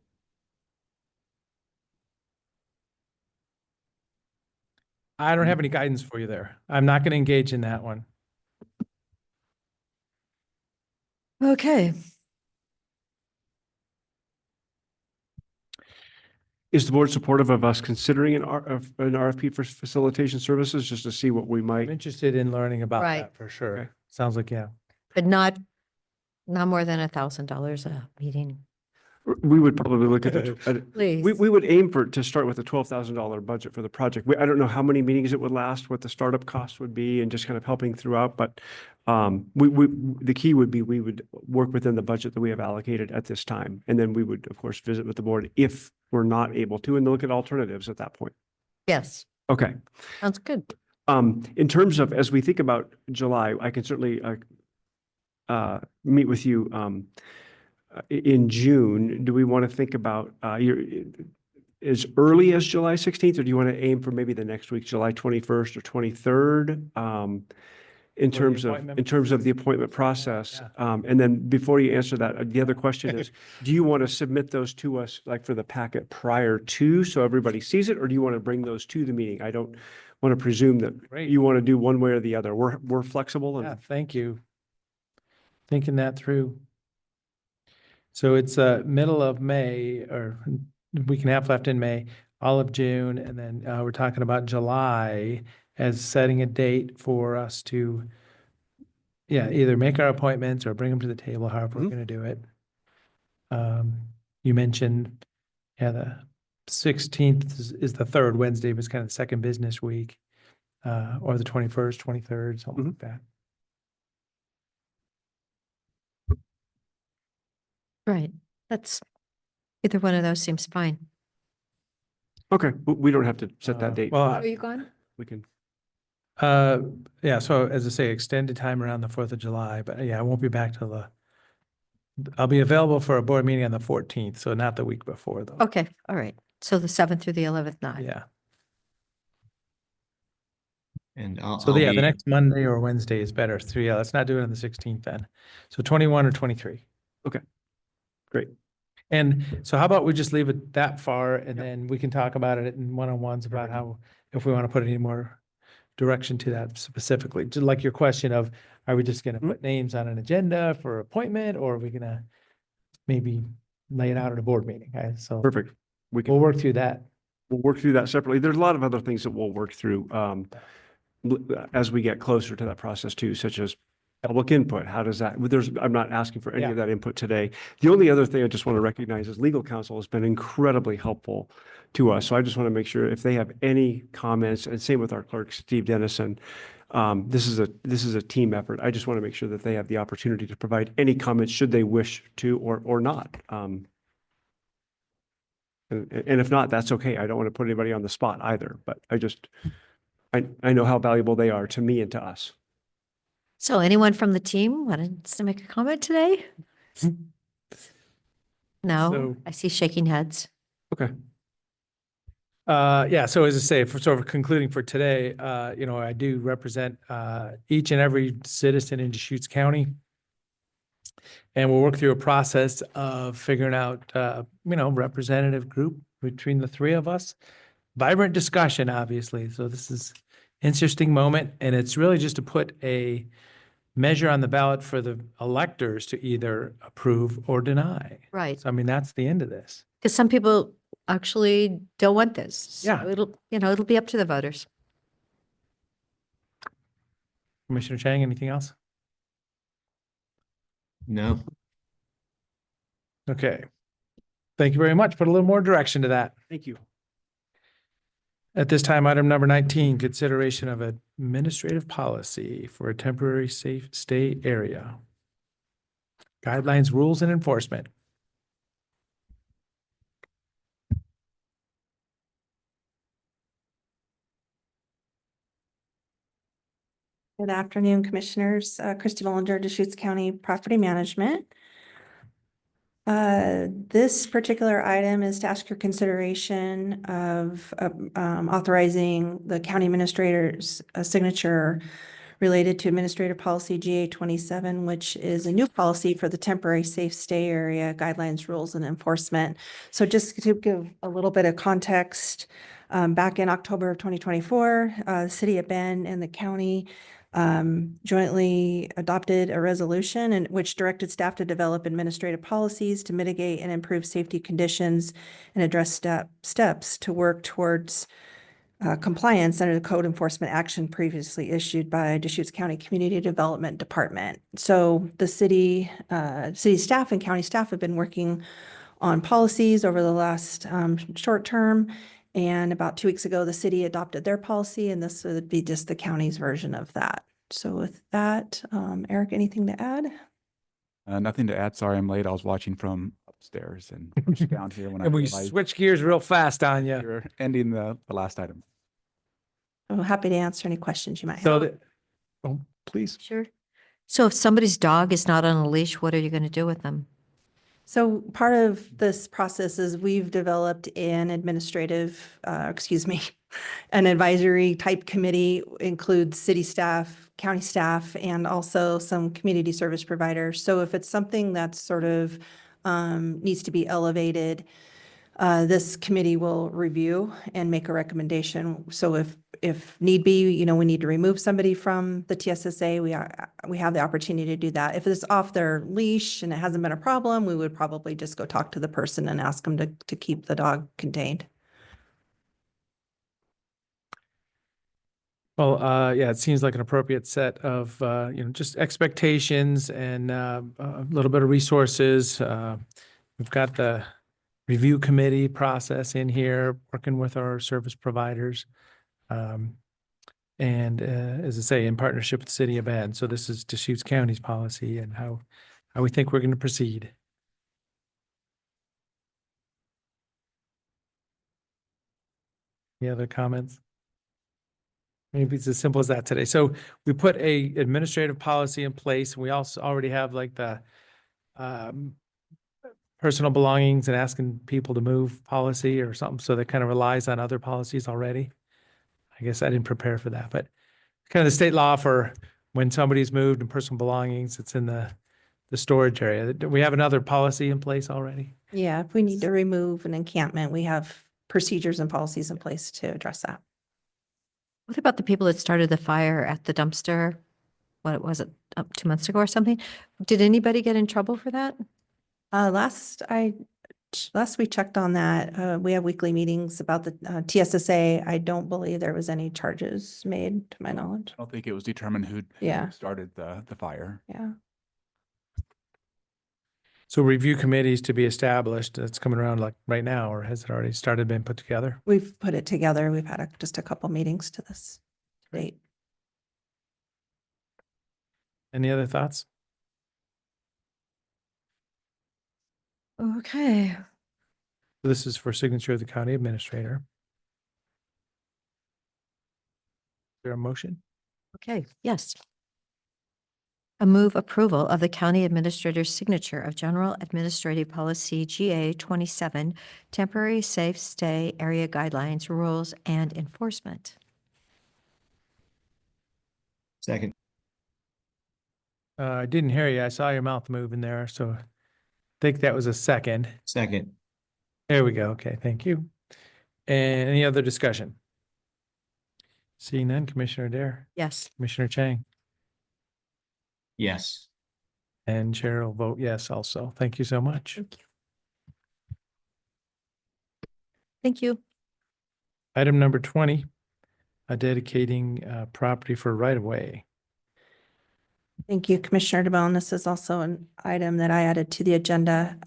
I don't have any guidance for you there. I'm not going to engage in that one. Okay. Is the board supportive of us considering an RFP for facilitation services, just to see what we I'm might? interested in learning about Right. that for sure. Okay. Sounds like, yeah. But not more than $1,000 a meeting, We would probably look at the, please. we would aim to start with a $12,000 budget for the project. I don't know how many meetings it would last, what the startup cost would be, and just kind of helping throughout, but the key would be we would work within the budget that we have allocated at this time. And then we would, of course, visit with the board if we're not able to, and look at alternatives at that point. Yes, Okay. sounds good. In terms of, as we think about July, I can certainly meet with you in June. Do we want to think about as early as July 16th, or do you want to aim for maybe the next week, July 21st or 23rd? In terms of the appointment process. And then before you answer that, the other question is, do you want to submit those to us like for the packet prior to, so everybody sees it, or do you want to bring those to the meeting? I don't want to presume that Great. you want to do one way or the other. We're flexible. Yeah, And thank you. Thinking that through. So it's middle of May, or a week and a half left in May, all of June, and then we're talking about July as setting a date for us to, either make our appointments or bring them to the table, however we're going to do it. You mentioned, the 16th is the third Wednesday, was kind of the second business week, or the 21st, 23rd, something like that. Right. Either one of those seems fine. okay, we don't have to set that date. Well, Are you gone? We can. yeah, so as I say, extended time around the 4th of July, but I won't be back till I'll be available for a board meeting on the 14th, so not the week before though. Okay, all right. So the 7th through the 11th, not. Yeah. And So the next Monday or Wednesday is better. So let's not do it on the 16th then. So 21 or 23. Okay, great. And so how about we just leave it that far, and then we can talk about it in one-on-ones about how, if we want to put any more direction to that specifically, just like your question of, are we just going to put names on an agenda for appointment, or are we going to maybe lay it out at a board meeting? So Perfect. we'll work through that. We'll work through that separately. There's a lot of other things that we'll work through as we get closer to that process too, such as public input. How does that, I'm not asking for any of that input today. The only other thing I just want to recognize is legal counsel has been incredibly helpful to us. So I just want to make sure if they have any comments, and same with our clerk, Steve Dennison, this is a team effort. I just want to make sure that they have the opportunity to provide any comments should they wish to or not. And if not, that's okay. I don't want to put anybody on the spot either, but I know how valuable they are to me and to us. So anyone from the team wanted to make a comment today? No, So- I see shaking heads. Okay. Yeah, so as I say, for sort of concluding for today, I do represent each and every citizen in Deschutes County. And we'll work through a process of figuring out, representative group between the three of us. Vibrant discussion, obviously. So this is interesting moment, and it's really just to put a measure on the ballot for the electors to either approve or deny. Right. So I mean, that's the end of this. Because some people actually don't want this. So Yeah. it'll be up to the voters. Commissioner Chang, anything else? No. Okay. Thank you very much. Put a little more direction to that. Thank you. At this time, item number 19, consideration of administrative policy for a temporary safe stay area. Guidelines, rules, and enforcement. Good afternoon, Commissioners. Christy Bollinger, Deschutes County Property Management. This particular item is to ask your consideration of authorizing the county administrator's signature related to Administrative Policy GA 27, which is a new policy for the temporary safe stay area guidelines, rules, and enforcement. So just to give a little bit of context, back in October of 2024, the City of Bend and the county jointly adopted a resolution in which directed staff to develop administrative policies to mitigate and improve safety conditions and address steps to work towards compliance under the code enforcement action previously issued by Deschutes County Community Development Department. So the city staff and county staff have been working on policies over the last short term. And about 2 weeks ago, the city adopted their policy, and this would be just the county's version of that. So with that, Eric, anything to add? Nothing to add. Sorry, I'm late. I was watching from upstairs and pushed down here when I And we realized switch gears real fast on you. you're ending the last item. I'm happy to answer any questions you might So have. please. Sure. So if somebody's dog is not on a leash, what are you going to do with them? So part of this process is we've developed an an advisory type committee, includes city staff, county staff, and also some community service providers. So if it's something that's sort of needs to be elevated, this committee will review and make a recommendation. So if need be, we need to remove somebody from the TSSA, we have the opportunity to do that. If it's off their leash and it hasn't been a problem, we would probably just go talk to the person and ask them to keep the dog contained. Well, yeah, it seems like an appropriate set of, just expectations and a little bit of resources. We've got the review committee process in here, working with our service providers. And as I say, in partnership with the City of Bend. So this is Deschutes County's policy and how we think we're going to proceed. Any other comments? Maybe it's as simple as that today. So we put a administrative policy in place, and we also already have like the personal belongings and asking people to move policy or something. So that kind of relies on other policies already. I guess I didn't prepare for that, but kind of the state law for when somebody's moved and personal belongings, it's in the storage area. Do we have another policy in place already? Yeah, if we need to remove an encampment, we have procedures and policies in place to address that. What about the people that started the fire at the dumpster? What was it, 2 months ago or something? Did anybody get in trouble for that? Last we checked on that, we have weekly meetings about the TSSA. I don't believe there was any charges made, to my knowledge. I don't think it was determined who Yeah. started the fire. Yeah. So review committees to be established, that's coming around like right now, or has it already started, been put together? We've put it together. We've had just a couple meetings to this date. Any other thoughts? Okay. This is for signature of the county administrator. there a motion? Okay, yes. A move approval of the county administrator's signature of General Administrative Policy GA 27, Temporary Safe Stay Area Guidelines, Rules, and Enforcement. Second. I didn't hear you. I saw your mouth moving there, so I think that was a second. Second. There we go. Okay, thank you. And any other discussion? Seeing none, Commissioner Dare, Yes. Commissioner Chang, Yes. and Chair will vote yes also. Thank you so much. Thank you. Thank you. Item number 20, dedicating property for right-of-way. Thank you, Commissioner DeBonne. This is also an item that I added to the agenda.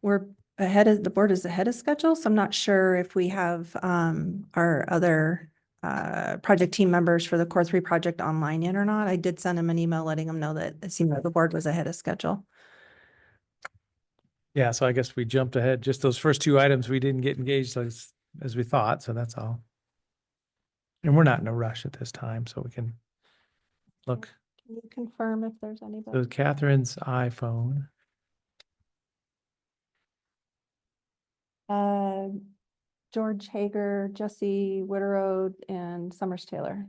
We're ahead of, the board is ahead of schedule, so I'm not sure if we have our other project team members for the Core 3 project online yet or not. I did send them an email letting them know that it seemed like the board was ahead of schedule. Yeah, so I guess we jumped ahead. Just those first two items, we didn't get engaged as we thought, so that's all. And we're not in a rush at this time, so we can look. Can you confirm if there's anybody? So Catherine's iPhone. George Hager, Jesse Witterode, and Summers Taylor.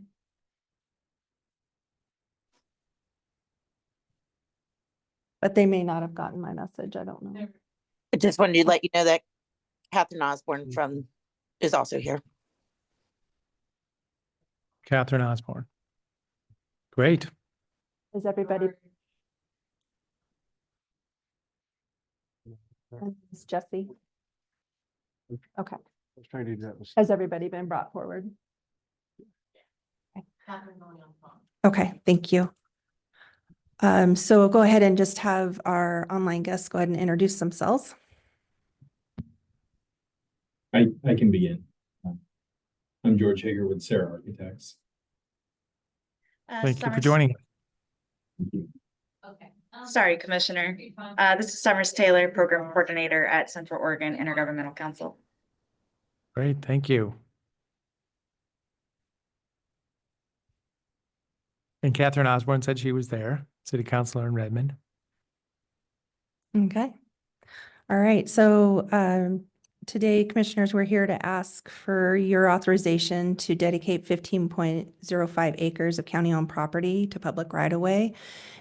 But they may not have gotten my message. I don't know. I just wanted to let you know that Catherine Osborne is also here. Catherine Osborne. Great. Is everybody? And it's Jesse. Okay. I was trying to do that. Has everybody been brought forward? Okay, thank you. So we'll go ahead and just have our online guests go ahead and introduce themselves. I can begin. I'm George Hager with Sarah Architects. Thank you for joining. Sorry, Commissioner. This is Summers Taylor, Program Coordinator at Central Oregon Intergovernmental Council. Great, thank you. And Catherine Osborne said she was there, City Councilor in Redmond. Okay. All right. So today, Commissioners, we're here to ask for your authorization to dedicate 15.05 acres of county-owned property to public right-of-way.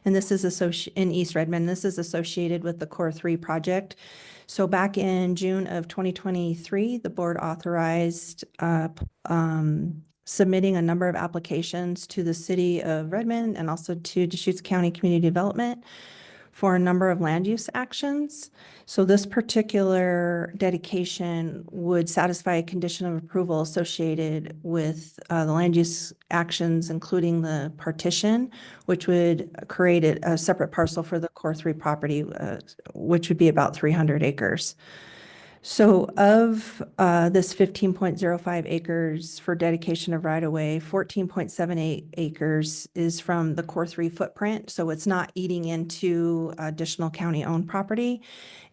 And this is in East Redmond. This is associated with the Core 3 project. So back in June of 2023, the board authorized submitting a number of applications to the City of Redmond and also to Deschutes County Community Development for a number of land use actions. So this particular dedication would satisfy a condition of approval associated with the land use actions, including the partition, which would create a separate parcel for the Core 3 property, which would be about 300 acres. So of this 15.05 acres for dedication of right-of-way, 14.78 acres is from the Core 3 footprint. So it's not eating into additional county-owned property.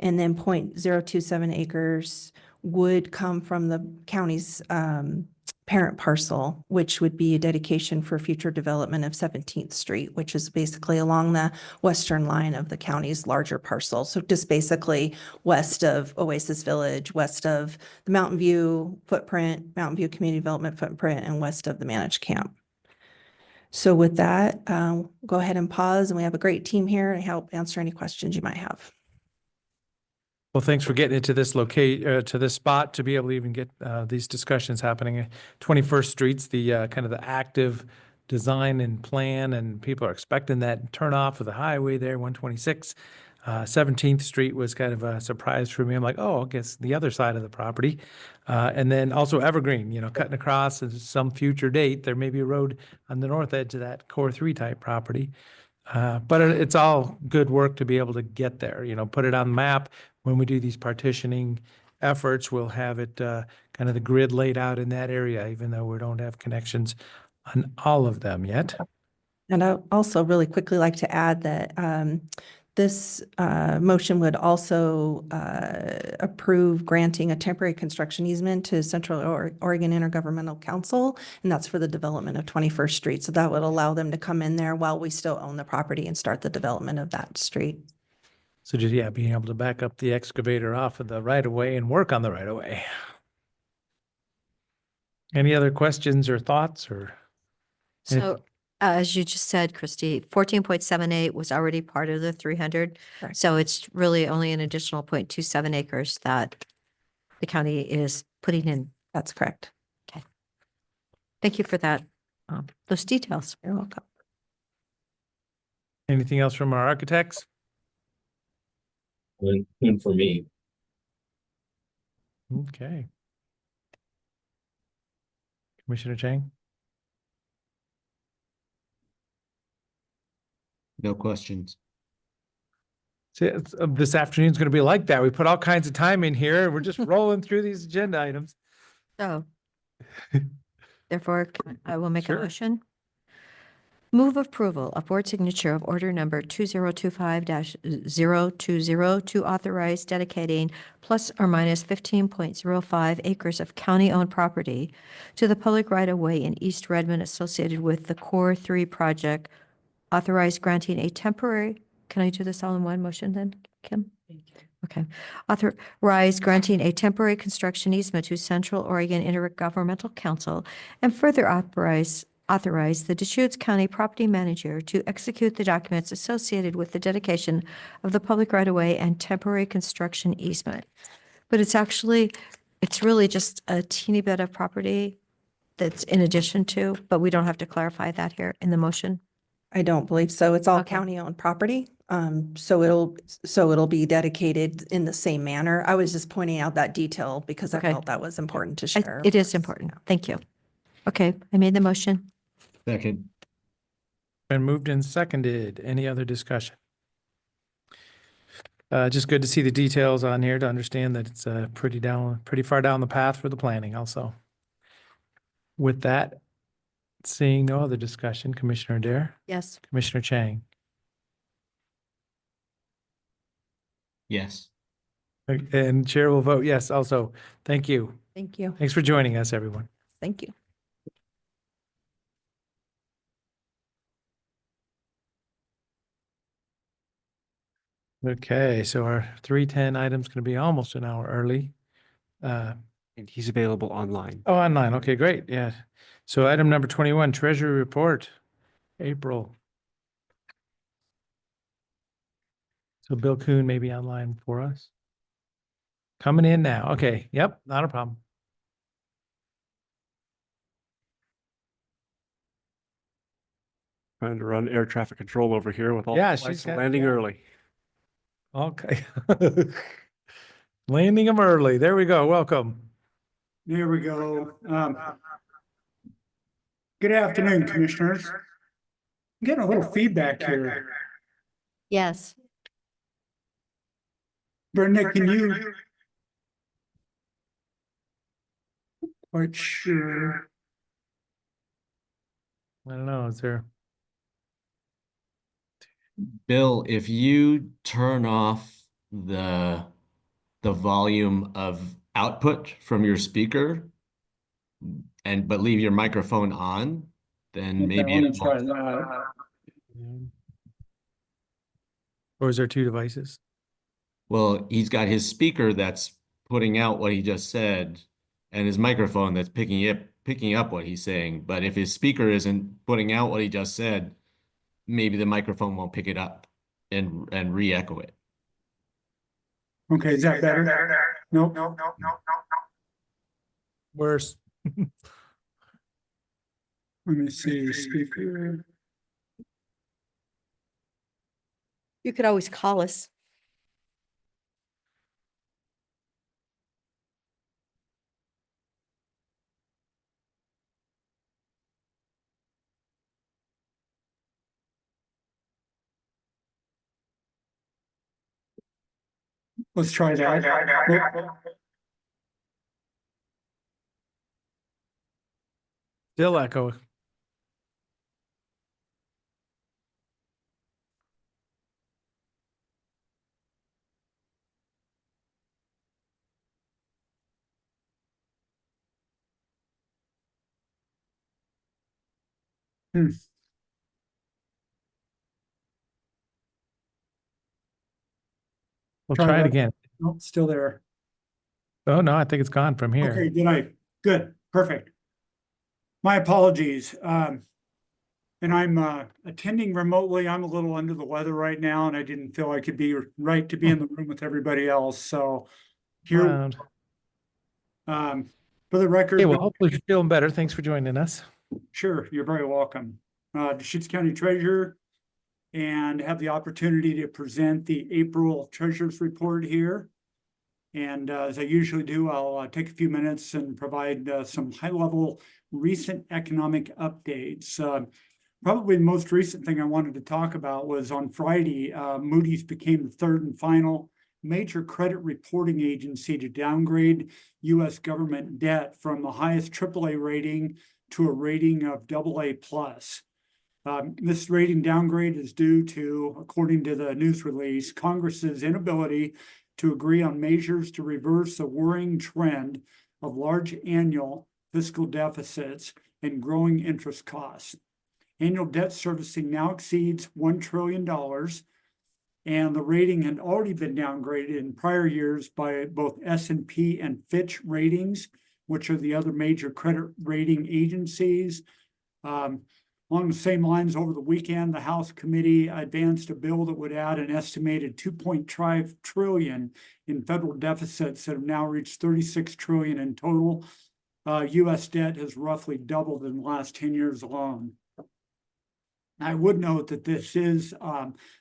And then 0.027 acres would come from the county's parent parcel, which would be a dedication for future development of 17th Street, which is basically along the western line of the county's larger parcel. So just basically west of Oasis Village, west of the Mountain View footprint, Mountain View Community Development footprint, and west of the managed camp. So with that, go ahead and pause, and we have a great team here to help answer any questions you might have. Well, thanks for getting it to this to this spot to be able to even get these discussions happening. 21st Street's the kind of the active design and plan, and people are expecting that turnoff of the highway there, 126. 17th Street was kind of a surprise for me. I'm like, oh, I guess the other side of the property. And then also Evergreen, cutting across at some future date, there may be a road on the north edge of that Core 3 type property. But it's all good work to be able to get there, put it on the map. When we do these partitioning efforts, we'll have it kind of the grid laid out in that area, even though we don't have connections on all of them yet. And I also really quickly like to add that This motion would also approve granting a temporary construction easement to Central Oregon Intergovernmental Council, and that's for the development of 21st Street. So that would allow them to come in there while we still own the property and start the development of that street. So just, yeah, being able to back up the excavator off of the right of way and work on the right of way. Any other questions or thoughts or? So as you just said, Christy, 14.78 was already part of the 300. Correct. So it's really only an additional 0.27 acres that the county is putting in. That's correct. Okay. Thank you for that, those details. You're welcome. Anything else from our architects? Win for me. Okay. Commissioner Chang? No questions. See, this afternoon's going to be like that. We put all kinds of time in here. We're just rolling through these agenda items. So therefore, I will make a Sure. motion. Move approval of board signature of order number 2025-020 to authorize dedicating plus or minus 15.05 acres of county-owned property to the public right-of-way in East Redmond associated with the Core 3 project. Authorize granting a temporary, can I do this all in one motion then, Kim? Okay. Authorize granting a temporary construction easement to Central Oregon Intergovernmental Council and further authorize the Deschutes County property manager to execute the documents associated with the dedication of the public right-of-way and temporary construction easement. But it's really just a teeny bit of property that's in addition to, but we don't have to clarify that here in the motion. I don't believe so. It's all Okay. county-owned property. So it'll be dedicated in the same manner. I was just pointing out that detail because I Okay. felt that was important to share. It is important. Thank you. Okay, I made the motion. Second. Been moved and seconded. Any other discussion? Just good to see the details on here to understand that it's pretty far down the path for the planning also. With that, seeing no other discussion, Commissioner Dare, Yes. Commissioner Chang. Yes. And Chair will vote yes also. Thank you. Thank you. Thanks for joining us, everyone. Thank you. Okay, so our 3:10 item's going to be almost an hour early. And he's available online. Oh, online. Okay, great. Yeah. So item number 21, Treasury Report, April. So Bill Kuhn may be online for us. Coming in now. Okay. Yep, not a problem. Trying to run air traffic control over here with all Yeah, the she's flights got- landing yeah. early. Okay. Landing them early. There we go. Welcome. There we go. Good afternoon, Commissioners. I'm getting a little feedback here. Yes. Brenda, can you? Quite sure. I don't know. Is there? Bill, if you turn off the volume of output from your speaker but leave your microphone on, then maybe it won't. Or is there two devices? Well, he's got his speaker that's putting out what he just said and his microphone that's picking up what he's saying. But if his speaker isn't putting out what he just said, maybe the microphone won't pick it up and re-echo it. Okay, is that better? Nope. Worse. Let me see, speaker. You could always call us. Let's try that. Still echo. We'll try it again. Nope, still there. Oh, no, I think it's gone from here. Okay, good, perfect. My apologies. And I'm attending remotely. I'm a little under the weather right now, and I didn't feel I could be right to be in the room with everybody else. So here, Round. for the record. Okay, well, hopefully you're feeling better. Thanks for joining us. Sure, you're very welcome. Deschutes County Treasurer, and have the opportunity to present the April Treasurer's Report here. And as I usually do, I'll take a few minutes and provide some high-level recent economic updates. Probably the most recent thing I wanted to talk about was on Friday, Moody's became the third and final major credit reporting agency to downgrade U.S. government debt from the highest AAA rating to a rating of AA+. This rating downgrade is due to, according to the news release, Congress's inability to agree on measures to reverse a worrying trend of large annual fiscal deficits and growing interest costs. Annual debt servicing now exceeds $1 trillion, and the rating had already been downgraded in prior years by both S&P and Fitch Ratings, which are the other major credit rating agencies. Along the same lines, over the weekend, the House committee advanced a bill that would add an estimated $2.5 trillion in federal deficits that have now reached $36 trillion in total. U.S. debt has roughly doubled in the last 10 years alone. I would note that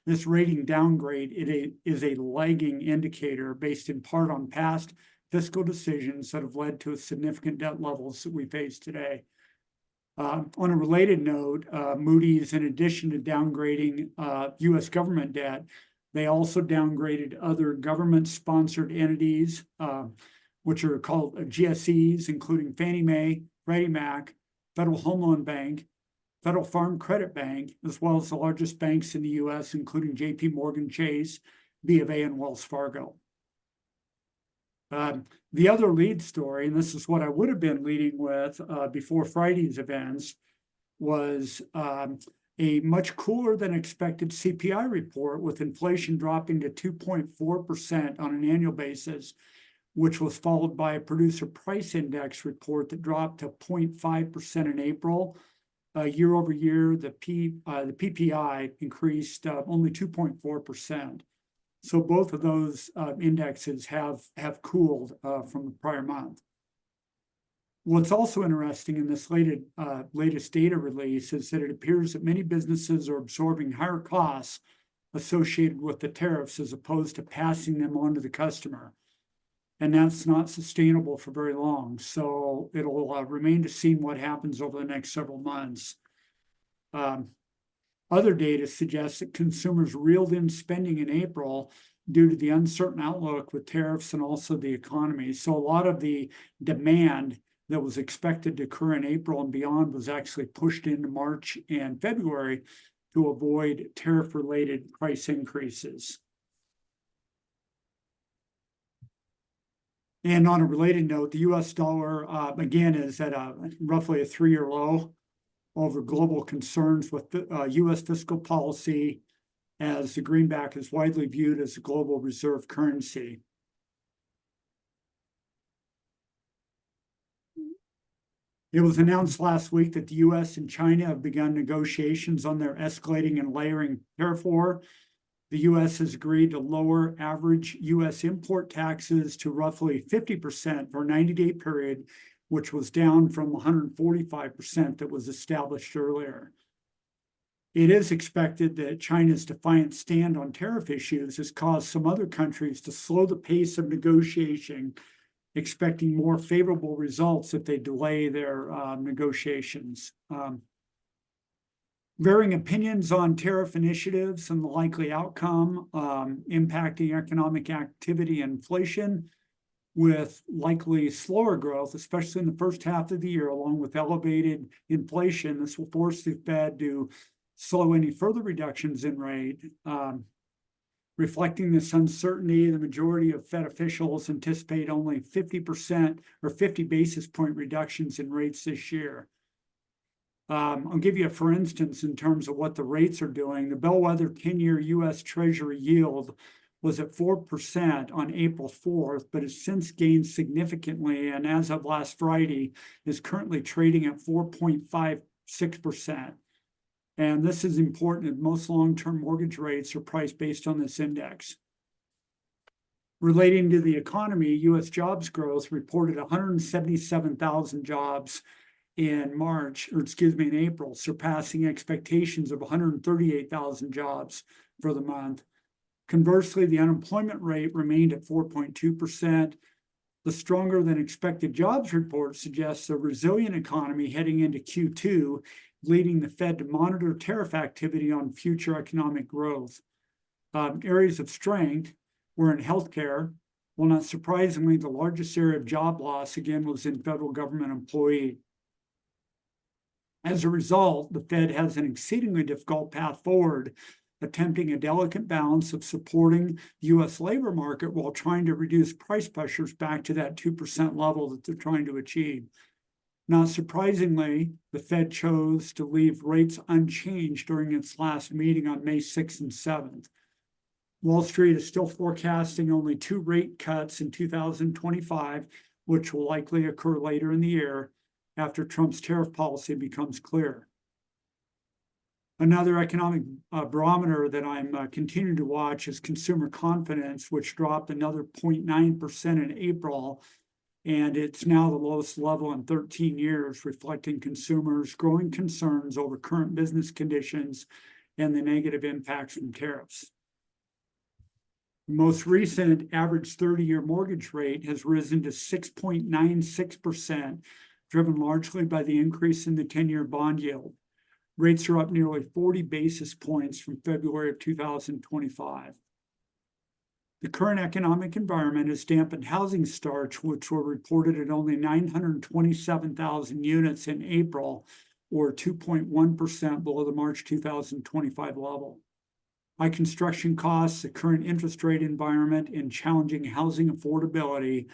this rating downgrade, it is a lagging indicator based in part on past fiscal decisions that have led to significant debt levels that we face today. On a related note, Moody's, in addition to downgrading U.S. government debt, they also downgraded other government-sponsored entities, which are called GSEs, including Fannie Mae, Freddie Mac, Federal Home Loan Bank, Federal Farm Credit Bank, as well as the largest banks in the U.S., including J.P. Morgan Chase, B of A, and Wells Fargo. The other lead story, and this is what I would have been leading with before Friday's events, was a much cooler than expected CPI report, with inflation dropping to 2.4% on an annual basis, which was followed by a producer price index report that dropped to 0.5% in April. Year over year, the PPI increased only 2.4%. So both of those indexes have cooled from the prior month. What's also interesting in this latest data release is that it appears that many businesses are absorbing higher costs associated with the tariffs as opposed to passing them on to the customer. And that's not sustainable for very long. So it'll remain to see what happens over the next several months. Other data suggests that consumers reeled in spending in April due to the uncertain outlook with tariffs and also the economy. So a lot of the demand that was expected to occur in April and beyond was actually pushed into March and February to avoid tariff-related price increases. And on a related note, the U.S. dollar, again, is at roughly a 3-year low over global concerns with U.S. fiscal policy, as the greenback is widely viewed as a global reserve currency. It was announced last week that the U.S. and China have begun negotiations on their escalating and layering tariff war. The U.S. has agreed to lower average U.S. import taxes to roughly 50% for a 90-day period, which was down from 145% that was established earlier. It is expected that China's defiant stand on tariff issues has caused some other countries to slow the pace of negotiation, expecting more favorable results if they delay their negotiations. Varying opinions on tariff initiatives and the likely outcome, impacting economic activity and inflation, with likely slower growth, especially in the first half of the year, along with elevated inflation. This will force the Fed to slow any further reductions in rate. Reflecting this uncertainty, the majority of Fed officials anticipate only 50% or 50 basis point reductions in rates this year. I'll give you a for instance in terms of what the rates are doing. The bellwether 10-year US Treasury yield was at 4% on April 4th, but has since gained significantly, and as of last Friday, is currently trading at 4.56%. And this is important as most long-term mortgage rates are priced based on this index. Relating to the economy, U.S. jobs growth reported 177,000 jobs in in April, surpassing expectations of 138,000 jobs for the month. Conversely, the unemployment rate remained at 4.2%. The stronger than expected jobs report suggests a resilient economy heading into Q2, leading the Fed to monitor tariff activity on future economic growth. Areas of strength were in healthcare. Well, not surprisingly, the largest area of job loss again was in federal government employee. As a result, the Fed has an exceedingly difficult path forward, attempting a delicate balance of supporting the U.S. labor market while trying to reduce price pressures back to that 2% level that they're trying to achieve. Not surprisingly, the Fed chose to leave rates unchanged during its last meeting on May 6th and 7th. Wall Street is still forecasting only 2 rate cuts in 2025, which will likely occur later in the year after Trump's tariff policy becomes clear. Another economic barometer that I'm continuing to watch is consumer confidence, which dropped another 0.9% in April, and it's now the lowest level in 13 years, reflecting consumers' growing concerns over current business conditions and the negative impacts from tariffs. The most recent average 30-year mortgage rate has risen to 6.96%, driven largely by the increase in the 10-year bond yield. Rates are up nearly 40 basis points from February of 2025. The current economic environment has dampened housing starts, which were reported at only 927,000 units in April, or 2.1% below the March 2025 level. High construction costs, the current interest rate environment, and challenging housing affordability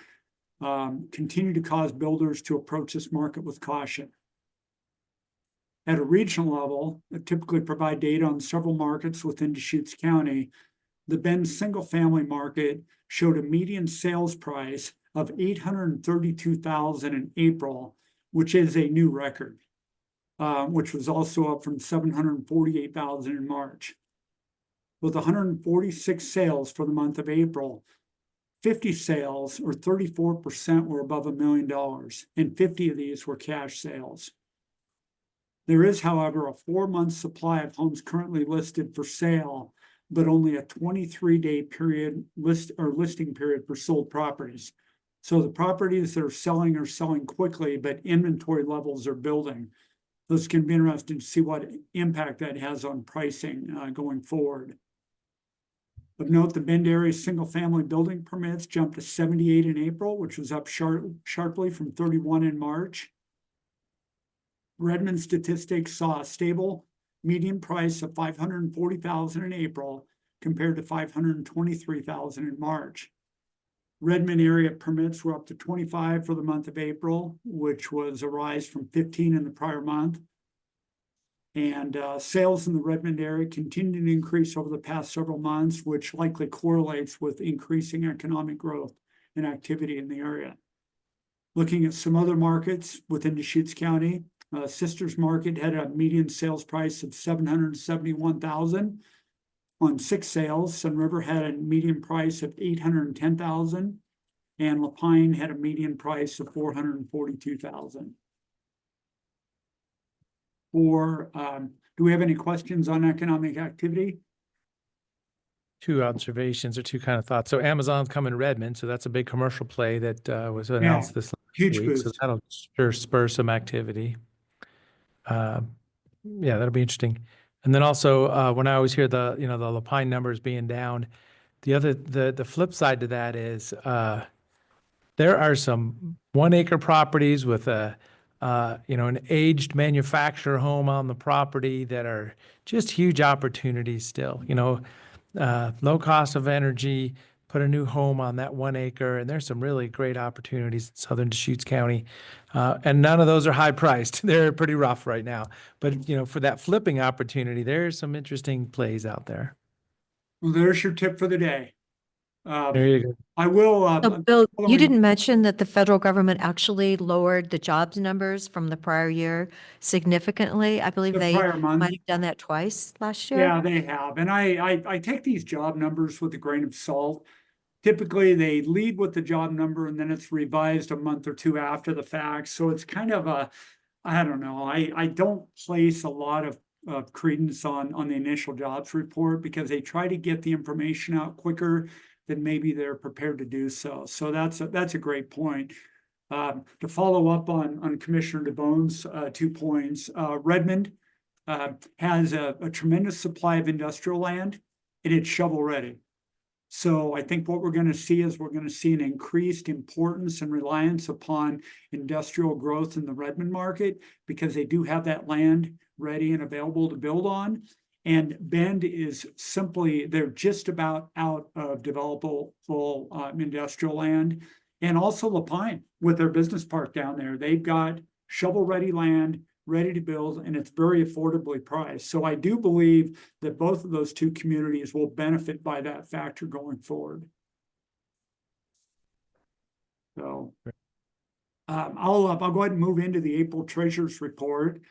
continue to cause builders to approach this market with caution. At a regional level, I typically provide data on several markets within Deschutes County. The Bend single-family market showed a median sales price of $832,000 in April, which is a new record, which was also up from $748,000 in March. With 146 sales for the month of April, 50 sales, or 34%, were above $1 million, and 50 of these were cash sales. There is, however, a 4-month supply of homes currently listed for sale, but only a 23-day period listing period for sold properties. So the properties that are selling quickly, but inventory levels are building. Those can be interesting to see what impact that has on pricing going forward. Of note, the Bend area single-family building permits jumped to 78 in April, which was up sharply from 31 in March. Redmond statistics saw a stable median price of $540,000 in April compared to $523,000 in March. Redmond area permits were up to 25 for the month of April, which was a rise from 15 in the prior month. And sales in the Redmond area continued to increase over the past several months, which likely correlates with increasing economic growth and activity in the area. Looking at some other markets within Deschutes County, Sisters Market had a median sales price of $771,000 on 6 sales. Sun River had a median price of $810,000, and Lapine had a median price of $442,000. Do we have any questions on economic activity? 2 observations or 2 kind of thoughts. So Amazon's coming to Redmond, so that's a big commercial play that was announced this huge week. So boost. that'll sure spur some activity. Yeah, that'll be interesting. And then also, when I always hear the Lapine numbers being down, the flip side to that is there are some 1-acre properties with an aged manufacturer home on the property that are just huge opportunities still. Low cost of energy, put a new home on that 1 acre. And there's some really great opportunities in southern Deschutes County. And none of those are high priced. They're pretty rough right now. But, you know, for that flipping opportunity, there's some interesting plays out there. Well, there's your tip for the day. There you go. I will. So Bill, you following- didn't mention that the federal government actually lowered the jobs numbers from the prior year significantly. I believe The they prior month. might have done that twice last year. Yeah, they have. And I take these job numbers with a grain of salt. Typically, they lead with the job number and then it's revised a month or two after the fact. So it's kind of I don't know. I don't place a lot of credence on the initial jobs report because they try to get the information out quicker than maybe they're prepared to do so. So that's a great point. To follow up on Commissioner DeBone's 2 points, Redmond has a tremendous supply of industrial land and it's shovel ready. So I think what we're going to see is we're going to see an increased importance and reliance upon industrial growth in the Redmond market because they do have that land ready and available to build on. And Bend is simply, they're just about out of developable industrial land. And also Lapine with their business park down there, they've got shovel-ready land, ready to build, and it's very affordably priced. So I do believe that both of those two communities will benefit by that factor going forward. So I'll go ahead and move into the April Treasurers Report.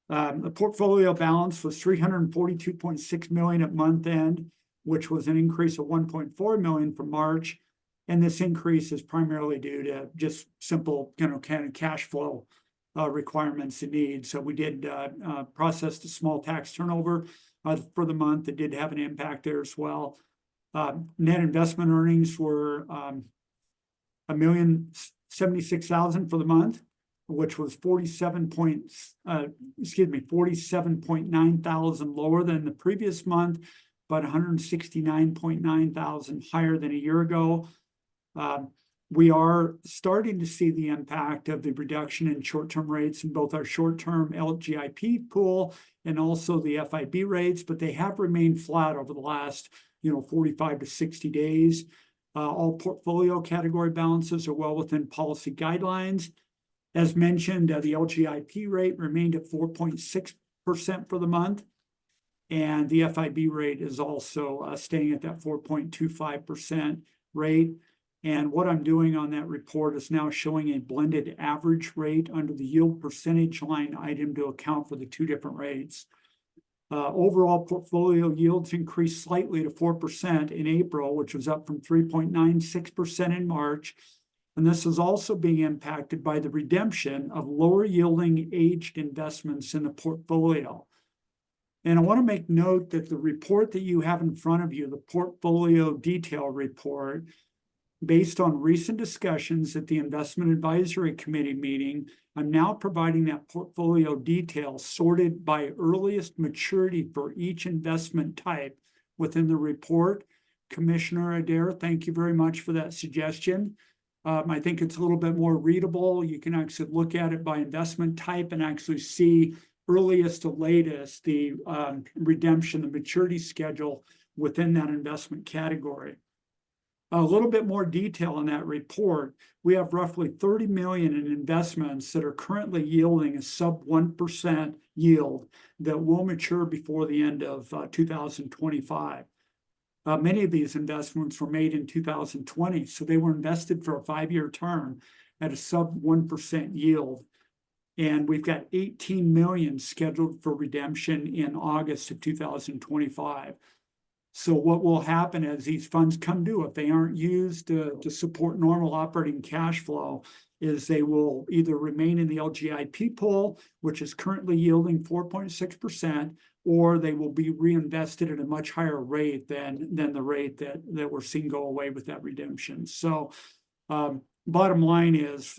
The portfolio balance was $342.6 million at month end, which was an increase of $1.4 million from March. And this increase is primarily due to just simple, kind of cash flow requirements and needs. So we did process the small tax turnover for the month. It did have an impact there as well. Net investment earnings were $1,076,000 for the month, which was 47.9 thousand lower than the previous month, but 169.9 thousand higher than a year ago. We are starting to see the impact of the reduction in short-term rates in both our short-term LGIP pool and also the FIB rates, but they have remained flat over the last, 45 to 60 days. All portfolio category balances are well within policy guidelines. As mentioned, the LGIP rate remained at 4.6% for the month, and the FIB rate is also staying at that 4.25% rate. And what I'm doing on that report is now showing a blended average rate under the yield percentage line item to account for the two different rates. Overall portfolio yields increased slightly to 4% in April, which was up from 3.96% in March. And this is also being impacted by the redemption of lower yielding aged investments in the portfolio. And I want to make note that the report that you have in front of you, the portfolio detail report, based on recent discussions at the Investment Advisory Committee meeting, I'm now providing that portfolio detail sorted by earliest maturity for each investment type within the report. Commissioner Adair, thank you very much for that suggestion. I think it's a little bit more readable. You can actually look at it by investment type and actually see earliest to latest, the redemption, the maturity schedule within that investment category. A little bit more detail in that report. We have roughly 30 million in investments that are currently yielding a sub 1% yield that will mature before the end of 2025. Many of these investments were made in 2020, so they were invested for a 5-year term at a sub 1% yield. And we've got 18 million scheduled for redemption in August of 2025. So what will happen as these funds come due, if they aren't used to support normal operating cash flow, is they will either remain in the LGIP pool, which is currently yielding 4.6%, or they will be reinvested at a much higher rate than the rate that we're seeing go away with that redemption. So bottom line is,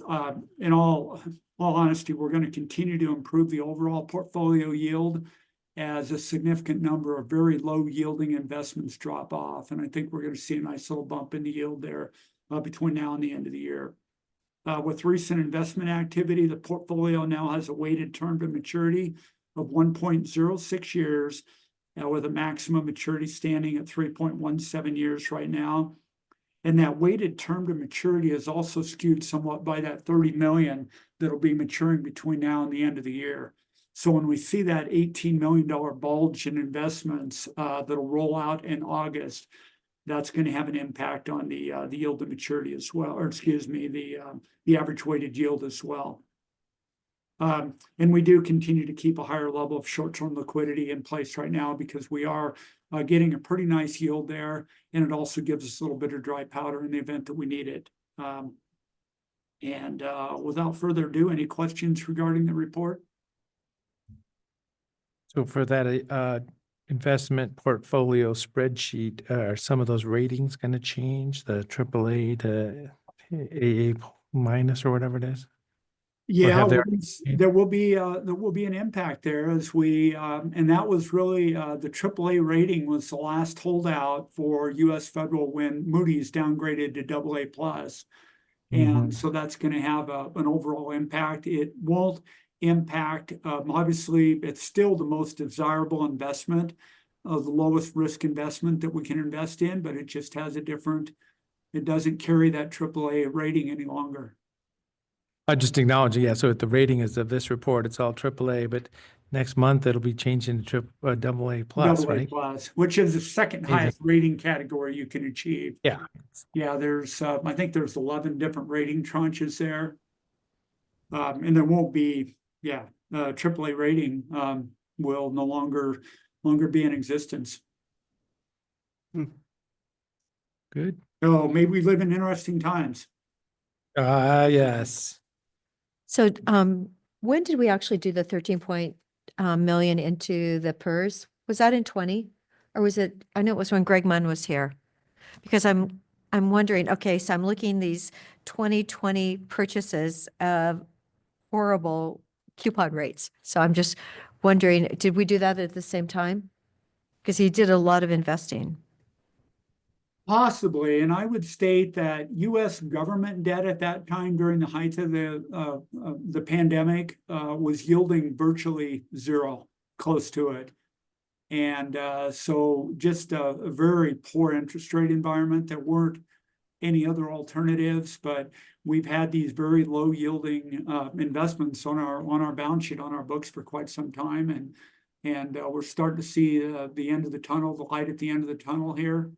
in all honesty, we're going to continue to improve the overall portfolio yield as a significant number of very low yielding investments drop off. And I think we're going to see a nice little bump in the yield there between now and the end of the year. With recent investment activity, the portfolio now has a weighted term to maturity of 1.06 years, with a maximum maturity standing at 3.17 years right now. And that weighted term to maturity is also skewed somewhat by that 30 million that'll be maturing between now and the end of the year. So when we see that $18 million bulge in investments that'll roll out in August, that's going to have an impact on the yield to maturity as well, or excuse me, the average weighted yield as well. And we do continue to keep a higher level of short-term liquidity in place right now because we are getting a pretty nice yield there, and it also gives us a little bit of dry powder in the event that we need it. And without further ado, any questions regarding the report? So for that investment portfolio spreadsheet, are some of those ratings going to change? The AAA to AA minus or whatever it is? Yeah, have they there will be an impact there as we and that was really the AAA rating was the last holdout for U.S. federal when Moody's downgraded to AA plus, and so that's going to have an overall impact. It won't impact obviously it's still the most desirable investment, the lowest risk investment that we can invest in, but it just has a different. It doesn't carry that AAA rating any longer. I just acknowledge, yeah, so the rating is of this report, it's all AAA, but next month it'll be changing to AA plus, AA right? plus, which is the second highest rating category you can achieve. Yeah. Yeah, there's, I think there's 11 different rating tranches there. And there won't be, AAA rating will no longer be in existence. Good. So maybe we live in interesting times. Yes. So when did we actually do the 13 million into the PERS? Was that in 20? Or was it, I know it was when Greg Munn was here. Because I'm wondering, okay, so I'm looking these 2020 purchases of horrible coupon rates. So I'm just wondering, did we do that at the same time? Because he did a lot of investing. Possibly, and I would state that U.S. government debt at that time during the height of the pandemic was yielding virtually zero, close to it. And so just a very poor interest rate environment. There weren't any other alternatives, but we've had these very low yielding investments on our balance sheet, on our books for quite some time. And we're starting to see the end of the tunnel, the light at the end of the tunnel here.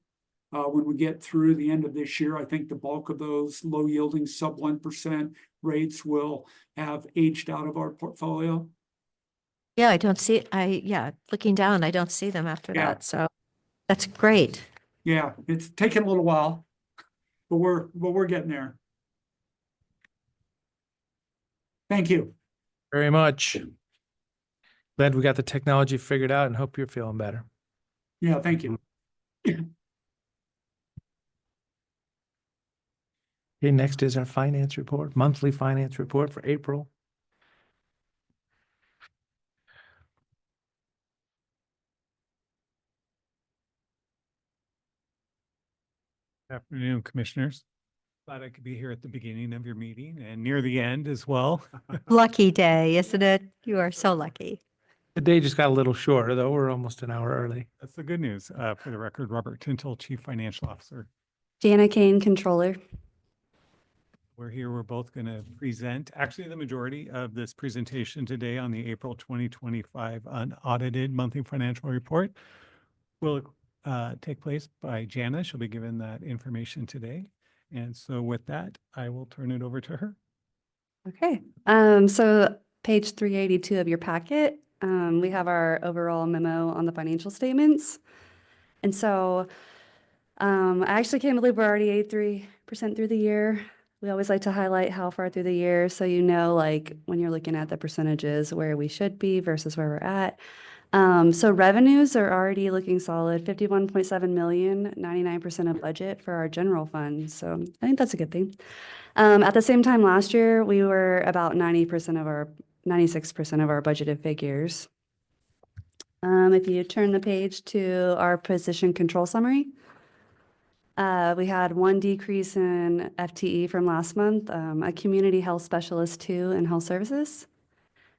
When we get through the end of this year, I think the bulk of those low yielding sub 1% rates will have aged out of our portfolio. Yeah, I don't see, looking down, I don't see them after that. So that's great. Yeah, it's taken a little while, but we're getting there. Thank you. Very much. Glad we got the technology figured out and hope you're feeling better. Yeah, thank you. Okay, next is our finance report, monthly finance report for April. Afternoon, Commissioners. Glad I could be here at the beginning of your meeting and near the end as well. Lucky day, isn't it? You are so lucky. The day just got a little shorter, though. We're almost an hour early. That's the good news. For the record, Robert Tintle, Chief Financial Officer. Jana Kane, Controller. We're here. We're both going to present, actually the majority of this presentation today on the April 2025 unaudited monthly financial report will take place by Jana. She'll be given that information today. And so with that, I will turn it over to her. Okay. So page 382 of your packet, we have our overall memo on the financial statements. And so I actually can't believe we're already 83% through the year. We always like to highlight how far through the year, so you know, like when you're looking at the percentages where we should be versus where we're at. So revenues are already looking solid, 51.7 million, 99% of budget for our general fund. So I think that's a good thing. At the same time last year, we were about 96% of our budgeted figures. If you turn the page to our position control summary, we had one decrease in FTE from last month, a community health specialist 2 in health services.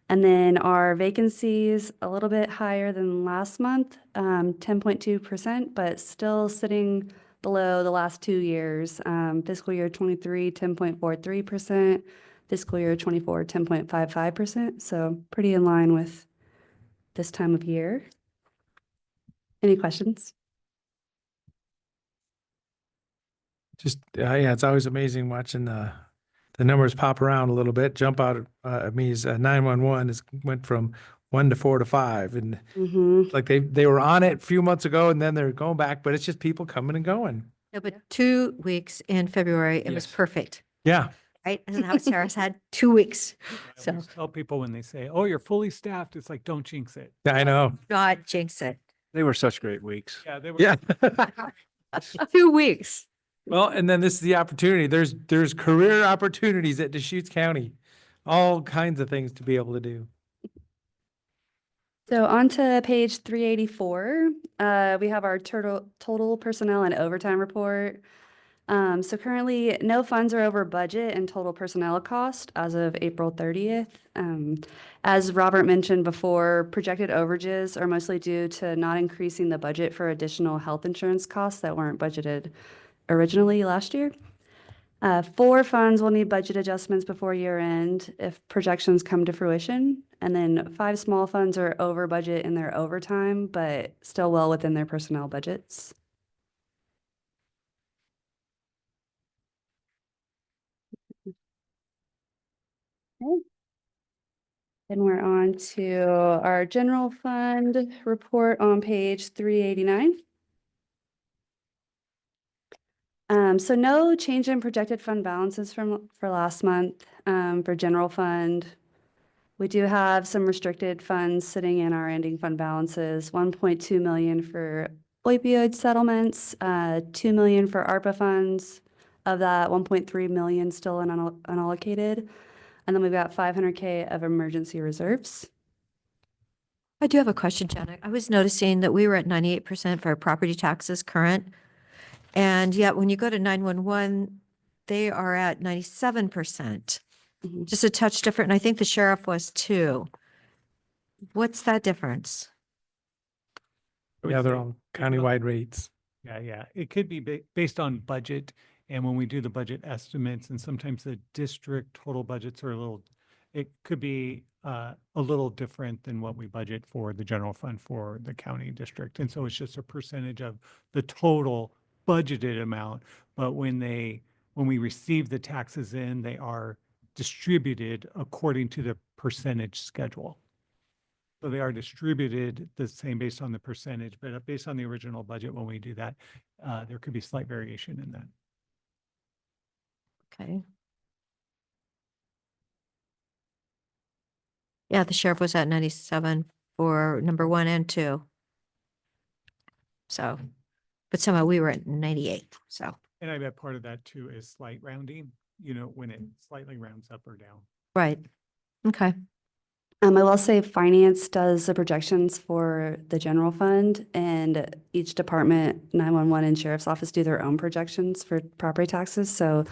And then our vacancies a little bit higher than last month, 10.2%, but still sitting below the last 2 years. Fiscal year 23, 10.43%, fiscal year 24, 10.55%. So pretty in line with this time of year. Any questions? Just, yeah, it's always amazing watching the numbers pop around a little bit, jump out at me. 911 went from 1 to 4 to 5, and it's like they were on it a few months ago, and then they're going back, but it's just people coming and going. No, but 2 weeks in February, it was Yes. perfect, Yeah. right? Isn't that what Sarah's had? 2 weeks. I So always tell people when they say, "Oh, you're fully staffed," it's like, don't jinx it. I know. not jinx it. They were such great weeks. Yeah, they were. Yeah. 2 weeks. Well, and then this is the opportunity. There's career opportunities at Deschutes County, all kinds of things to be able to do. So on to page 384, we have our total personnel and overtime report. So currently, no funds are over budget and total personnel cost as of April 30th. As Robert mentioned before, projected overages are mostly due to not increasing the budget for additional health insurance costs that weren't budgeted originally last year. 4 funds will need budget adjustments before year end if projections come to fruition. And then 5 small funds are over budget in their overtime, but still well within their personnel budgets. Okay. Then we're on to our general fund report on page 389. So no change in projected fund balances for last month. For general fund, we do have some restricted funds sitting in our ending fund balances, 1.2 million for opioid settlements, 2 million for ARPA funds. Of that, 1.3 million still unallocated. And then we've got 500K of emergency reserves. I do have a question, Janet. I was noticing that we were at 98% for our property taxes current. And yet when you go to 911, they are at 97%. Just a touch different. And I think the sheriff was too. What's that difference? Yeah, they're all countywide rates. Yeah. It could be based on budget. And when we do the budget estimates, and sometimes the district total budgets are it could be a little different than what we budget for the general fund for the county district. And so it's just a percentage of the total budgeted amount. But when we receive the taxes in, they are distributed according to the percentage schedule. So they are distributed the same based on the percentage, but based on the original budget, when we do that, there could be slight variation in that. Okay. Yeah, the sheriff was at 97 for number 1 and 2. So, but somehow we were at 98, so. And I bet part of that too is slight rounding, when it slightly rounds up or down. Right. Okay. I will say finance does the projections for the general fund, and each department, 911 and sheriff's office, do their own projections for property taxes. So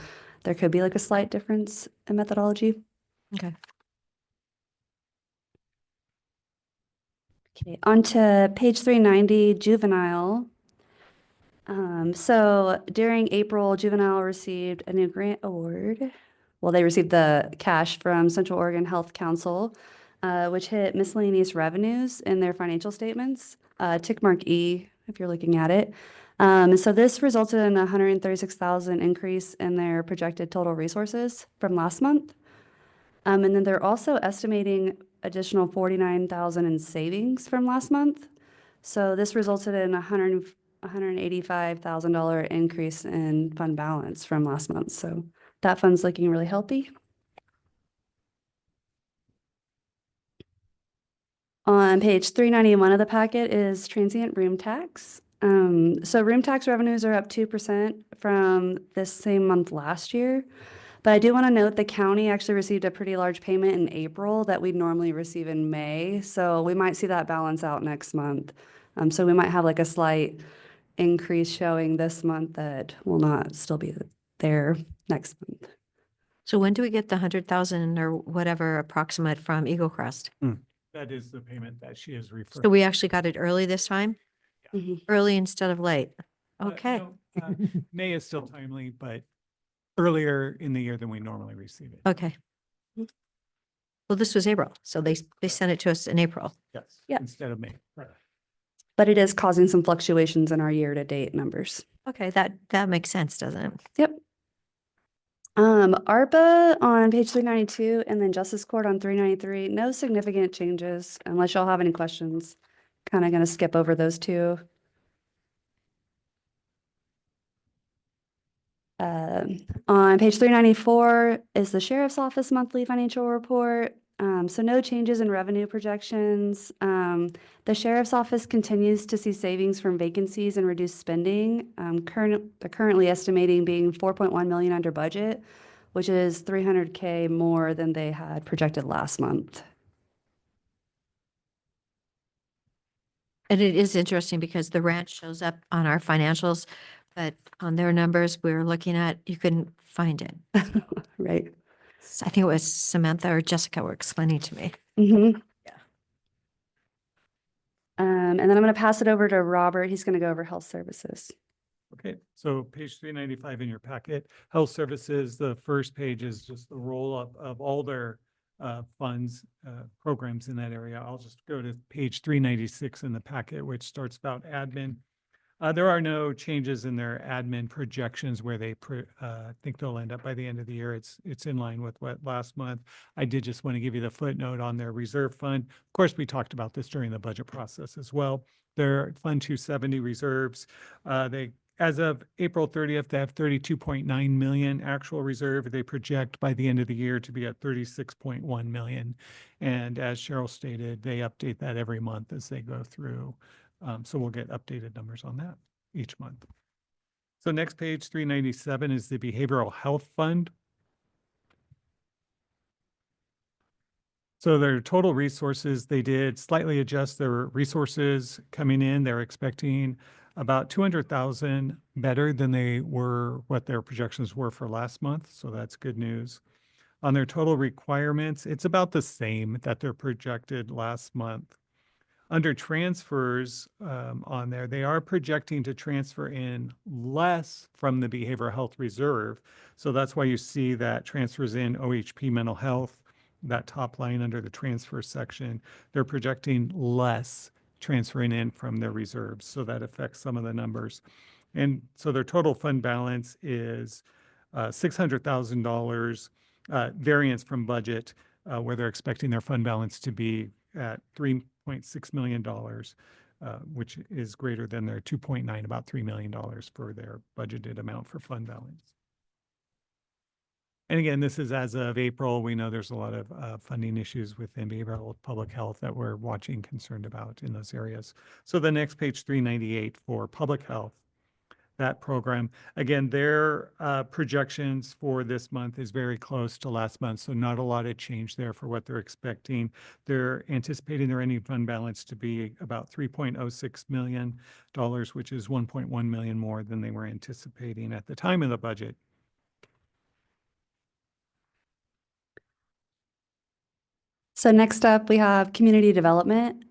there could be like a slight difference in methodology. Okay. Okay, on to page 390, juvenile. So during April, juvenile received a new grant award. Well, they received the cash from Central Oregon Health Council, which hit miscellaneous revenues in their financial statements, tick mark E, if you're looking at it. And so this resulted in a $136,000 increase in their projected total resources from last month. And then they're also estimating additional $49,000 in savings from last month. So this resulted in a $185,000 increase in fund balance from last month. So that fund's looking really healthy. On page 391 of the packet is transient room tax. So room tax revenues are up 2% from this same month last year. But I do want to note the county actually received a pretty large payment in April that we'd normally receive in May. So we might see that balance out next month. So we might have like a slight increase showing this month that will not still be there next month. So when do we get the 100,000 or whatever approximate from Eagle Crest? That is the payment that she is referring. So we actually got it early this time? Early instead of late? Okay. No, May is still timely, but earlier in the year than we normally receive it. Okay. Well, this was April, so they sent it to us in April. Yes. Yeah. Instead of May. Right. But it is causing some fluctuations in our year-to-date numbers. Okay, that makes sense, doesn't it? Yep. ARPA on page 392 and then Justice Court on 393, no significant changes unless y'all have any questions. Kind of going to skip over those two. On page 394 is the Sheriff's Office monthly financial report. So no changes in revenue projections. The Sheriff's Office continues to see savings from vacancies and reduced spending. They're currently estimating being 4.1 million under budget, which is 300K more than they had projected last month. And it is interesting because the ranch shows up on our financials, but on their numbers we're looking at, you couldn't find it. Right. I think it was Samantha or Jessica were explaining to me. Mm-hmm. Yeah. And then I'm going to pass it over to Robert. He's going to go over health services. Okay, so page 395 in your packet, health services, the first page is just the roll-up of all their funds, programs in that area. I'll just go to page 396 in the packet, which starts about admin. There are no changes in their admin projections where they think they'll end up by the end of the year. It's in line with what last month. I did just want to give you the footnote on their reserve fund. Of course, we talked about this during the budget process as well. Their Fund 270 reserves, as of April 30th, they have 32.9 million actual reserve. They project by the end of the year to be at 36.1 million. And as Cheryl stated, they update that every month as they go through. So we'll get updated numbers on that each month. So next page 397 is the Behavioral Health Fund. So their total resources, they did slightly adjust their resources coming in. They're expecting about 200,000 better than they were, what their projections were for last month. So that's good news. On their total requirements, it's about the same that they're projected last month. Under transfers on there, they are projecting to transfer in less from the Behavioral Health Reserve. So that's why you see that transfers in OHP Mental Health, that top line under the transfer section. They're projecting less transferring in from their reserves. So that affects some of the numbers. And so their total fund balance is $600,000 variance from budget, where they're expecting their fund balance to be at $3.6 million, which is greater than their 2.9, about $3 million for their budgeted amount for fund balance. And again, this is as of April. We know there's a lot of funding issues within behavioral public health that we're watching, concerned about in those areas. So the next page 398 for public health, that program, again, their projections for this month is very close to last month. So not a lot of change there for what they're expecting. They're anticipating their ending fund balance to be about $3.06 million, which is 1.1 million more than they were anticipating at the time of the budget. So next up, we have community development.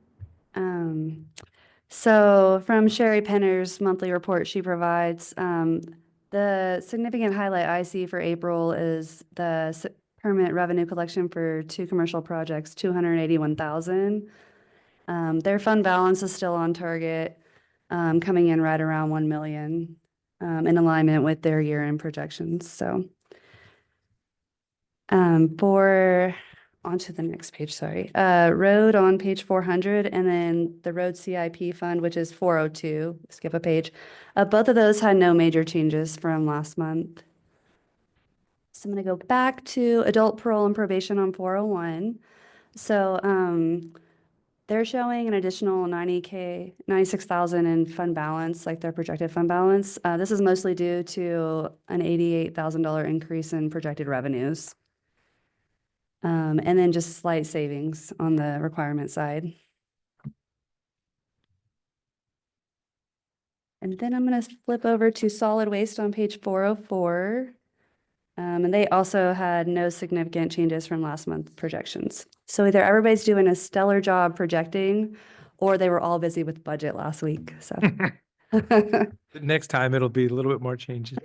So from Sherry Penner's monthly report she provides, the significant highlight I see for April is the permanent revenue collection for 2 commercial projects, 281,000. Their fund balance is still on target, coming in right around 1 million, in alignment with their year-end projections. So on to the next page, sorry. Road on page 400, and then the road CIP fund, which is 402, skip a page. Both of those had no major changes from last month. So I'm gonna go back to adult parole and probation on 401. So they're showing an additional 96,000 in fund balance, like their projected fund balance. This is mostly due to an $88,000 increase in projected revenues. And then just slight savings on the requirement side. And then I'm going to flip over to solid waste on page 404. And they also had no significant changes from last month's projections. So either everybody's doing a stellar job projecting, or they were all busy with budget last week. So Next time it'll be a little bit more changes.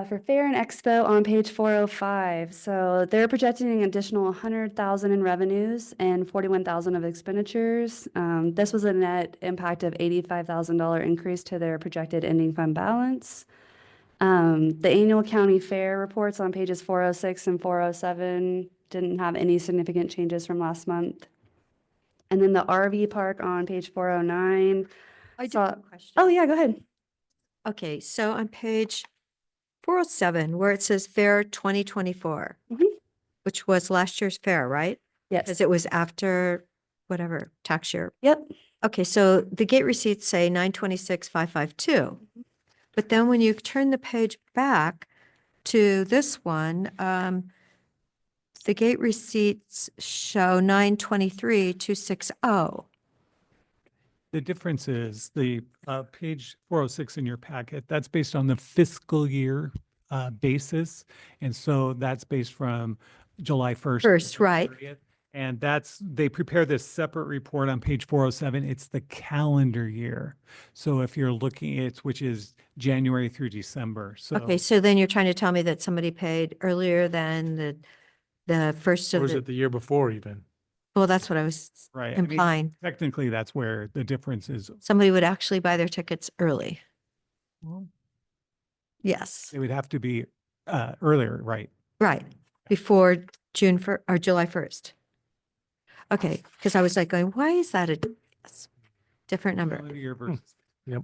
For Fair and Expo on page 405, so they're projecting an additional 100,000 in revenues and 41,000 of expenditures. This was a net impact of $85,000 increase to their projected ending fund balance. The annual county fair reports on pages 406 and 407 didn't have any significant changes from last month. And then the RV park on page 409. I do have a question. Oh, yeah, go ahead. Okay, so on page 407, where it says Fair 2024, which was last year's fair, right? Yes. Because it was after whatever tax year. Yep. Okay, so the gate receipts say 926,552. But then when you turn the page back to this one, the gate receipts show 923,260. The difference is the page 406 in your packet, that's based on the fiscal year basis. And so that's based from July 1st. First, right. And they prepare this separate report on page 407. It's the calendar year. So if you're looking at, which is January through December. So Okay, so then you're trying to tell me that somebody paid earlier than the first Or of is the, it the year before even? well, that's what I was right. I mean, implying. technically, that's where the difference is. Somebody would actually buy their tickets early. Well, Yes, it would have to be earlier, right? right, before June or July 1st. Okay, because I was like going, why is that a yes, different number? Calendar year versus Yep.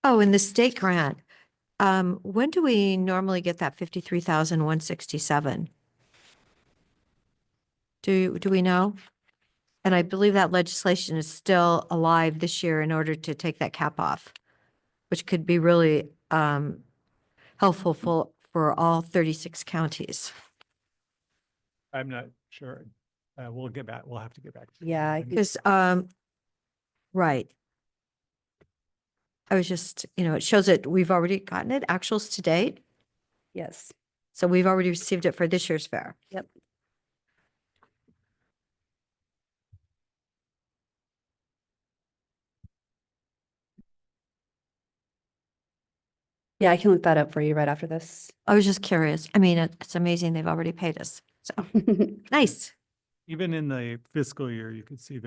Oh, and the state grant. When do we normally get that 53,167? Do we know? And I believe that legislation is still alive this year in order to take that cap off, which could be really helpful for all 36 counties. I'm not sure. We'll get back. We'll have to get back. to you. Yeah, Because, right. I was just, it shows that we've already gotten it, actuals to date. Yes. So we've already received it for this year's fair. Yep. Yeah, I can look that up for you right after this. I was just curious. I mean, it's amazing they've already paid us. So nice. Even in the fiscal year, you can see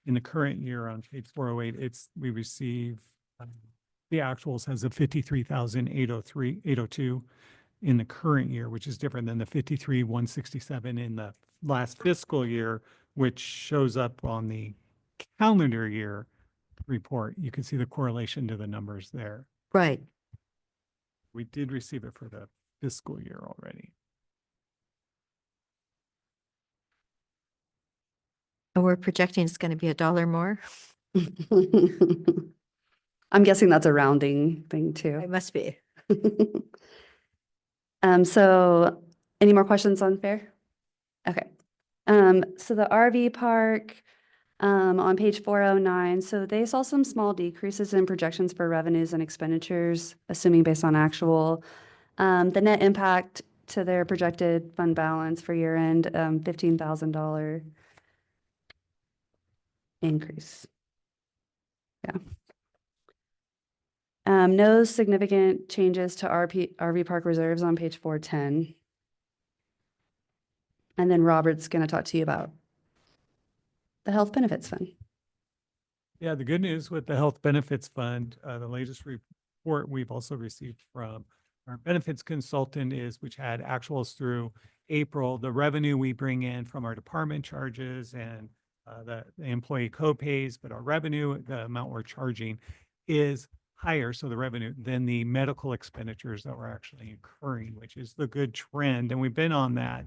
in the current year on page 408, we receive the actuals has a 53,802 in the current year, which is different than the 53,167 in the last fiscal year, which shows up on the calendar year report. You can see the correlation to the numbers there. Right. We did receive it for the fiscal year already. And we're projecting it's going to be $1 more. I'm guessing that's a rounding thing too. It must be. So any more questions on fair? Okay. So the RV park, on page 409, so they saw some small decreases in projections for revenues and expenditures, assuming based on actual. The net impact to their projected fund balance for year end, $15,000 increase. Yeah. No significant changes to RV park reserves on page 410. And then Robert's going to talk to you about the health benefits fund. Yeah, the good news with the Health Benefits Fund, the latest report we've also received from our benefits consultant which had actuals through April. The revenue we bring in from our department charges and the employee co-pays, but our revenue, the amount we're charging is higher. So the revenue than the medical expenditures that we're actually incurring, which is the good trend. And we've been on that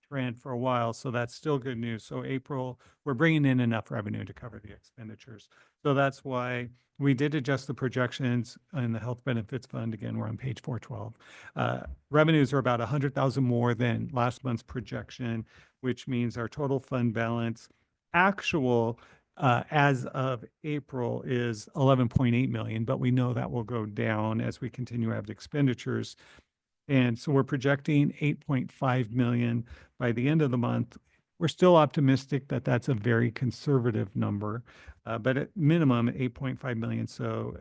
trend for a while. So that's still good news. So April, we're bringing in enough revenue to cover the expenditures. So that's why we did adjust the projections in the Health Benefits Fund. Again, we're on page 412. Revenues are about 100,000 more than last month's projection, which means our total fund balance actual as of April is 11.8 million, but we know that will go down as we continue to have expenditures. And so we're projecting 8.5 million by the end of the month. We're still optimistic that that's a very conservative number, but at minimum 8.5 million. So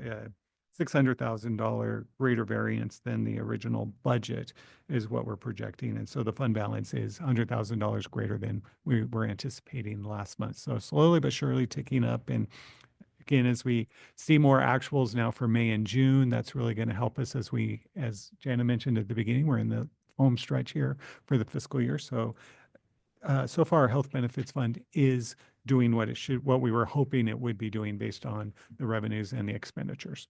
$600,000 greater variance than the original budget is what we're projecting. And so the fund balance is $100,000 greater than we were anticipating last month. So slowly but surely ticking up. And again, as we see more actuals now for May and June, that's really going to help us as Jana mentioned at the beginning, we're in the home stretch here for the fiscal year. So so far, our health benefits fund is doing what we were hoping it would be doing based on the revenues and the expenditures.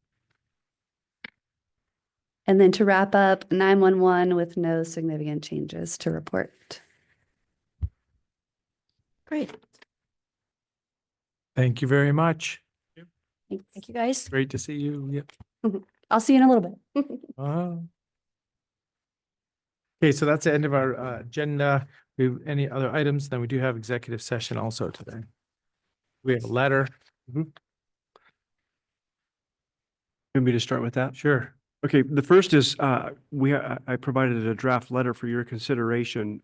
And then to wrap up, 911 with no significant changes to report. Great. Thank you very much. Thank you, guys. Great to see you. Yep. I'll see you in a little bit. Okay, so that's the end of our agenda. Any other items? Then we do have executive session also today. We have a letter. Want me to start with that? Sure. Okay, the first is, I provided a draft letter for your consideration,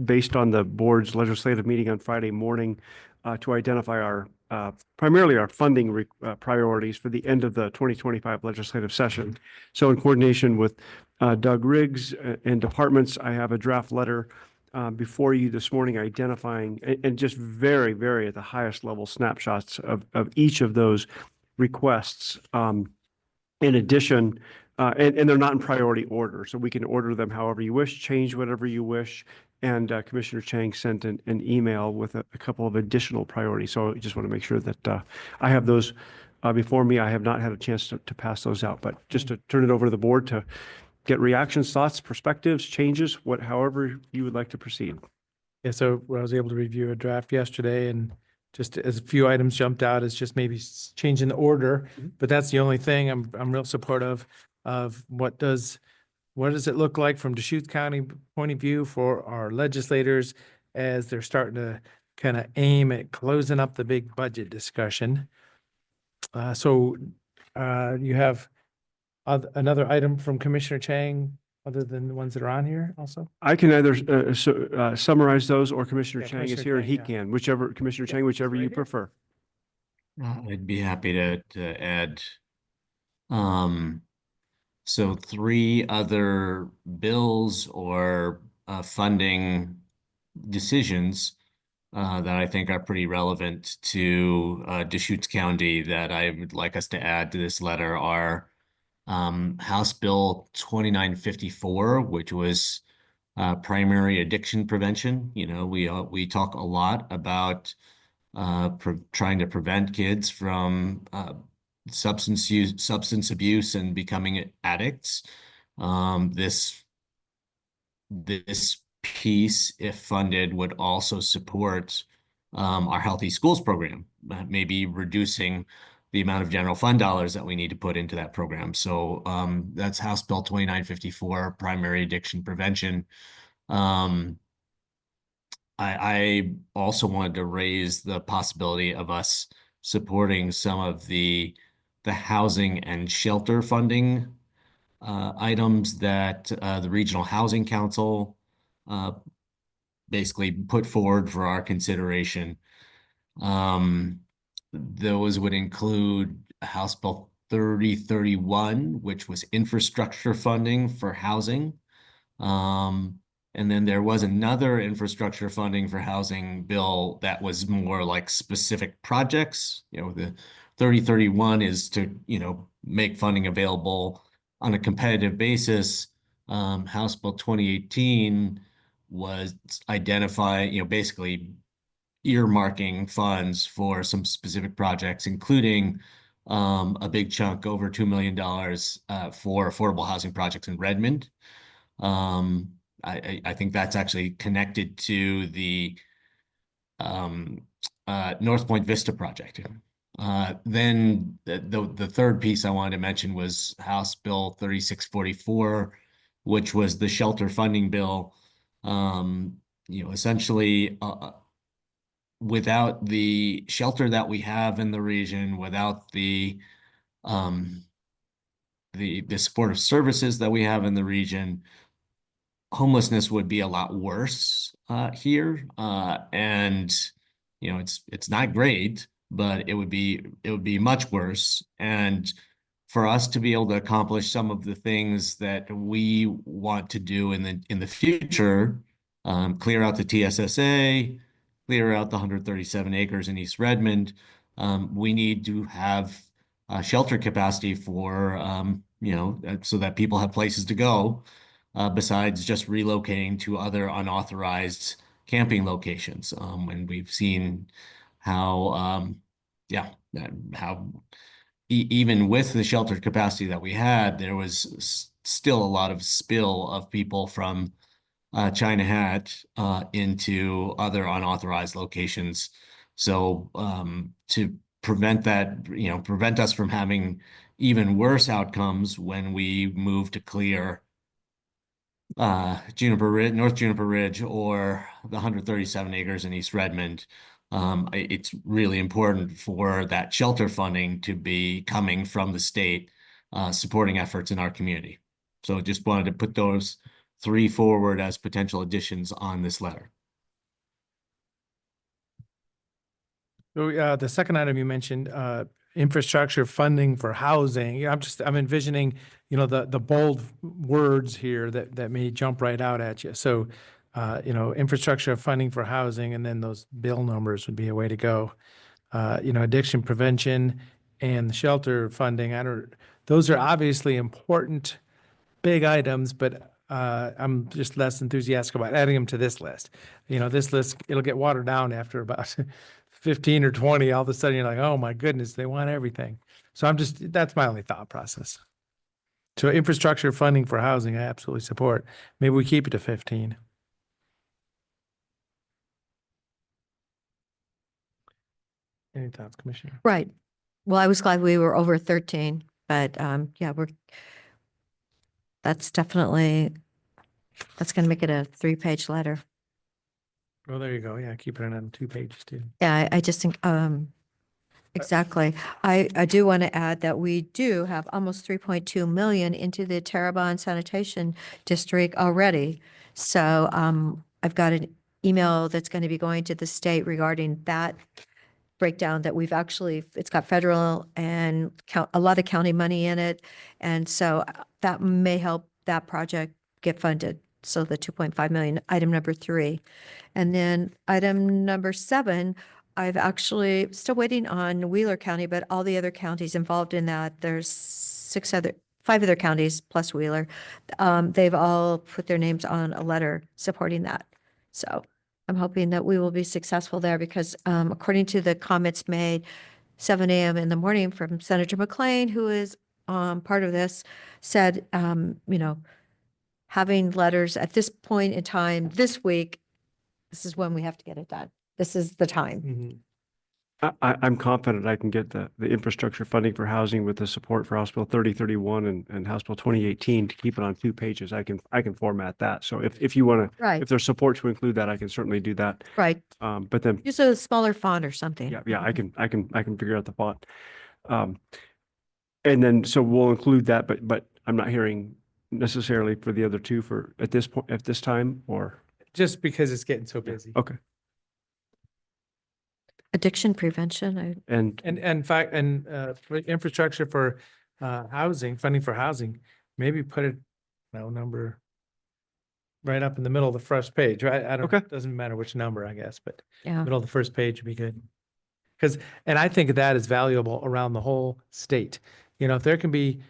based on the board's legislative meeting on Friday morning, to identify our, primarily our funding priorities for the end of the 2025 legislative session. So in coordination with Doug Riggs and departments, I have a draft letter before you this morning identifying, and just very, very at the highest level snapshots of each of those requests. In addition, and they're not in priority order, so we can order them however you wish, change whatever you wish. And Commissioner Chang sent an email with a couple of additional priorities. So I just want to make sure that I have those before me. I have not had a chance to pass those out, but just to turn it over to the board to get reactions, thoughts, perspectives, changes, however you would like to proceed. Yeah, so I was able to review a draft yesterday, and just as a few items jumped out as just maybe changing the order, but that's the only thing. I'm real supportive of what does it look like from Deschutes County point of view for our legislators as they're starting to kind of aim at closing up the big budget discussion. So you have another item from Commissioner Chang other than the ones that are on here also? I can either summarize those, or Commissioner Yeah, Chang is Commissioner here and he Chang, yeah. can, whichever, Commissioner Chang, whichever you prefer. I'd be happy to add. So 3 other bills or funding decisions that I think are pretty relevant to Deschutes County that I would like us to add to this letter are House Bill 2954, which was primary addiction prevention. You know, we talk a lot about trying to prevent kids from substance abuse and becoming addicts. This piece, if funded, would also support our Healthy Schools program, maybe reducing the amount of general fund dollars that we need to put into that program. So that's House Bill 2954, primary addiction prevention. I also wanted to raise the possibility of us supporting some of the housing and shelter funding items that the Regional Housing Council basically put forward for our consideration. Those would include House Bill 3031, which was infrastructure funding for housing. And then there was another infrastructure funding for housing bill that was more like specific projects. You know, the 3031 is to, make funding available on a competitive basis. House Bill 2018 was identifying, basically earmarking funds for some specific projects, including a big chunk, over $2 million for affordable housing projects in Redmond. I think that's actually connected to the North Point Vista project. Then the third piece I wanted to mention was House Bill 3644, which was the shelter funding bill. Essentially, without the shelter that we have in the region, without the supportive services that we have in the region, homelessness would be a lot worse here. And you know, it's not great, but it would be much worse. And for us to be able to accomplish some of the things that we want to do in the future, clear out the TSSA, clear out the 137 acres in East Redmond, we need to have shelter capacity for you know, so that people have places to go, besides just relocating to other unauthorized camping locations. And we've seen how how even with the shelter capacity that we had, there was still a lot of spill of people from China Hat into other unauthorized locations. So to prevent that, you know, prevent us from having even worse outcomes when we move to clear Juniper Ridge, North Juniper Ridge, or the 137 acres in East Redmond, it's really important for that shelter funding to be coming from the state, supporting efforts in our community. So just wanted to put those 3 forward as potential additions on this letter. So the second item you mentioned, infrastructure funding for housing. Yeah, I'm envisioning, you know, the bold words here that may jump right out at you. So, you know, infrastructure funding for housing, and then those bill numbers would be a way to go. You know, addiction prevention and shelter funding. Those are obviously important, big items, but I'm just less enthusiastic about adding them to this list. You know, this list, it'll get watered down after about 15 or 20. All of a sudden you're like, oh my goodness, they want everything. So that's my only thought process. So infrastructure funding for housing, I absolutely support. Maybe we keep it to 15. Any thoughts, Commissioner? Right. Well, I was glad we were over 13, but yeah, that's definitely, that's going to make it a 3-page letter. Well, there you go. Yeah, keep it on 2 pages too. Yeah, I just think, exactly. I do want to add that we do have almost 3.2 million into the Terrebonne Sanitation District already. So I've got an email that's going to be going to the state regarding that breakdown that we've actually, it's got federal and a lot of county money in it. And so that may help that project get funded. So the 2.5 million, item number 3. And then item number 7, I've actually still waiting on Wheeler County, but all the other counties involved in that, there's 5 other counties plus Wheeler. They've all put their names on a letter supporting that. So I'm hoping that we will be successful there because according to the comments made 7 a.m. in the morning from Senator McLean, who is part of this, said, you know, having letters at this point in time this week, this is when we have to get it done. This is the time. I'm confident I can get the infrastructure funding for housing with the support for House Bill 3031 and House Bill 2018 to keep it on 2 pages. I can format that. So if you want to, Right. if there's support to include that, I can certainly do that. Right. But then Use a smaller font or something. yeah, I can figure out the font. And then so we'll include that, but I'm not hearing necessarily for the other 2 for at this point, at this time, or Just because it's getting so busy. okay. Addiction prevention. And in fact, for infrastructure for housing, funding for housing, maybe put it, number right up in the middle of the first page, right? I don't, Okay. doesn't matter which number, I guess, but Yeah. middle of the first page would be good. And I think that is valuable around the whole state. You know, if there can be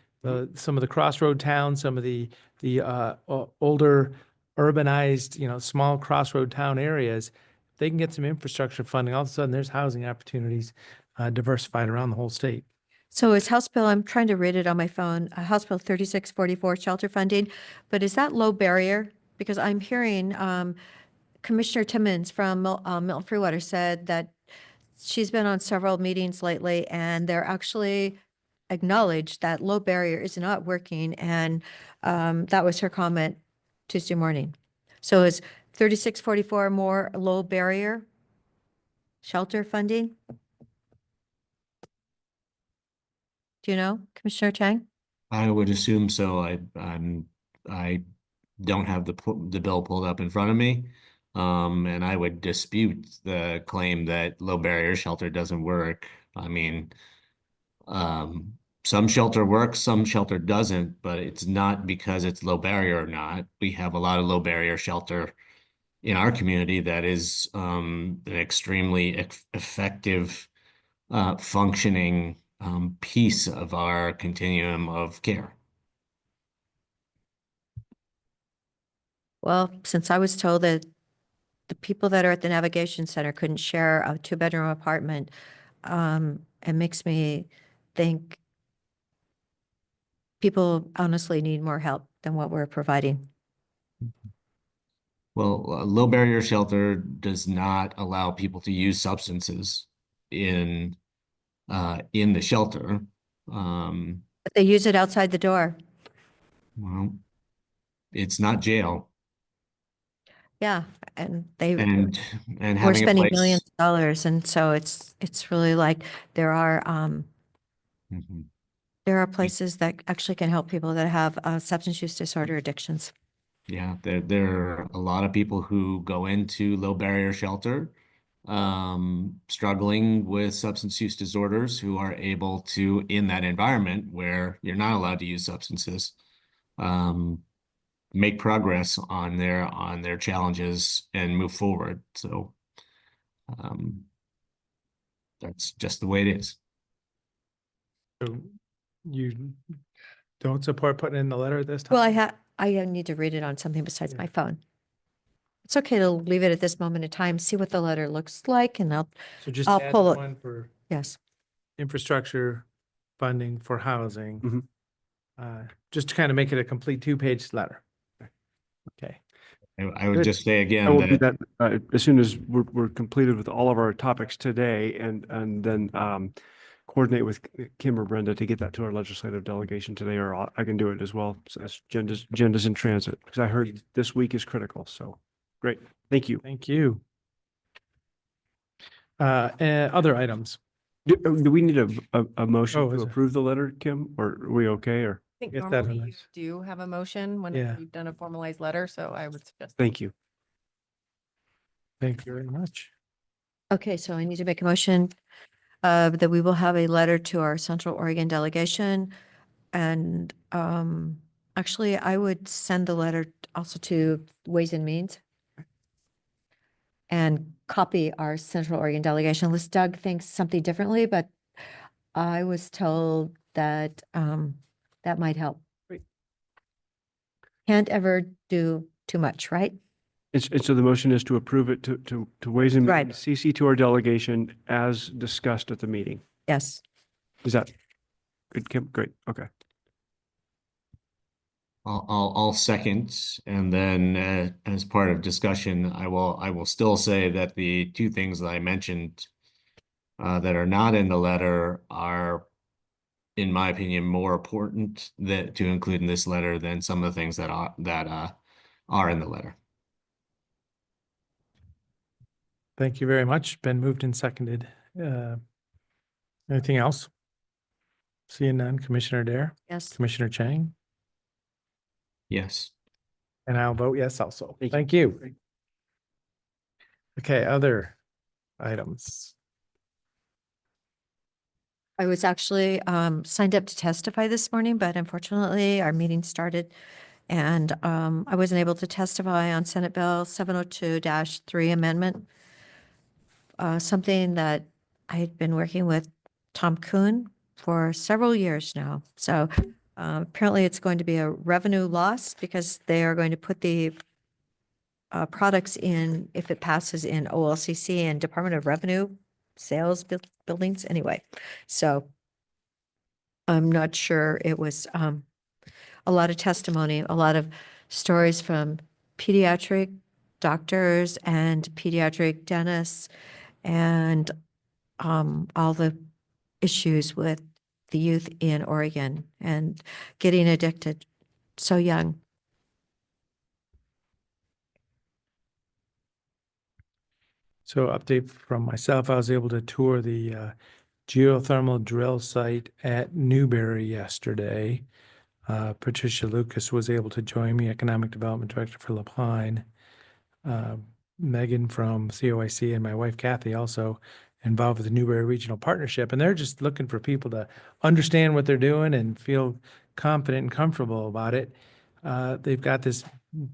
some of the crossroad towns, some of the older urbanized, you know, small crossroad town areas, they can get some infrastructure funding. All of a sudden, there's housing opportunities diversified around the whole state. So is House Bill, I'm trying to read it on my phone, House Bill 3644 shelter funding, but is that low barrier? Because I'm hearing Commissioner Timmons from Milton Freewater said that she's been on several meetings lately and they're actually acknowledged that low barrier is not working. And that was her comment Tuesday morning. So is 3644 more low barrier shelter funding? Do you know, Commissioner Chang? I would assume so. I don't have the bill pulled up in front of me. And I would dispute the claim that low barrier shelter doesn't work. I mean, some shelter works, some shelter doesn't, but it's not because it's low barrier or not. We have a lot of low barrier shelter in our community that is an extremely effective functioning piece of our continuum of care. Well, since I was told that the people that are at the Navigation Center couldn't share a 2-bedroom apartment, it makes me think people honestly need more help than what we're providing. Well, low barrier shelter does not allow people to use substances in the shelter. But they use it outside the door. Well, it's not jail. Yeah, and And we're having a spending place. millions of dollars, and so it's really like there are Mhm. there are places that actually can help people that have substance use disorder addictions. Yeah, there are a lot of people who go into low barrier shelter, struggling with substance use disorders, who are able to, in that environment where you're not allowed to use substances, make progress on their challenges and move forward. So, that's just the way it is. So you don't support putting in the letter this time? Well, I need to read it on something besides my phone. It's okay to leave it at this moment in time, see what the letter looks like, and So just I'll add pull it. one for Yes. infrastructure funding for housing. Just to kind of make it a complete 2-page letter. Okay. I would Good. just say I again will do that that as soon as we're completed with all of our topics today, and then coordinate with Kim or Brenda to get that to our legislative delegation today, or I can do it as well. So as agenda's in transit, because I heard this week is critical. So great. Thank you. Thank you. And other items. Do we need a motion Oh, to is there? approve the letter, Kim, or are we okay? Or I think Yes, that normally you is. do have a motion when Yeah. you've done a formalized letter, so I would suggest. thank you. Thank you very much. Okay, so I need to make a motion that we will have a letter to our Central Oregon delegation. And actually, I would send the letter also to Ways and Means and copy our Central Oregon delegation. Unless Doug thinks something differently, but I was told that that might help. Can't ever do too much, right? And so the motion is to approve it to Ways and Right. Means, CC to our delegation as discussed at the meeting. Yes. Is that good, Kim? Great. Okay. I'll second, and then as part of discussion, I will still say that the two things that I mentioned that are not in the letter are, in my opinion, more important to include in this letter than some of the things that are in the letter. Thank you very much. Been moved and seconded. Anything else? Seeing none, Commissioner Dare, Yes. Commissioner Chang, Yes. and I'll vote yes also. Thank you. Okay, other items. I was actually signed up to testify this morning, but unfortunately our meeting started and I wasn't able to testify on Senate Bill 702-3 amendment. Something that I had been working with Tom Kuhn for several years now. So apparently it's going to be a revenue loss because they are going to put the products in, if it passes in OLCC and Department of Revenue sales buildings anyway. So I'm not sure. It was a lot of testimony, a lot of stories from pediatric doctors and pediatric dentists and all the issues with the youth in Oregon and getting addicted so young. So update from myself, I was able to tour the geothermal drill site at Newberry yesterday. Patricia Lucas was able to join me, Economic Development Director for La Pine. Megan from COIC and my wife Kathy also involved with the Newberry Regional Partnership. And they're just looking for people to understand what they're doing and feel confident and comfortable about it. They've got this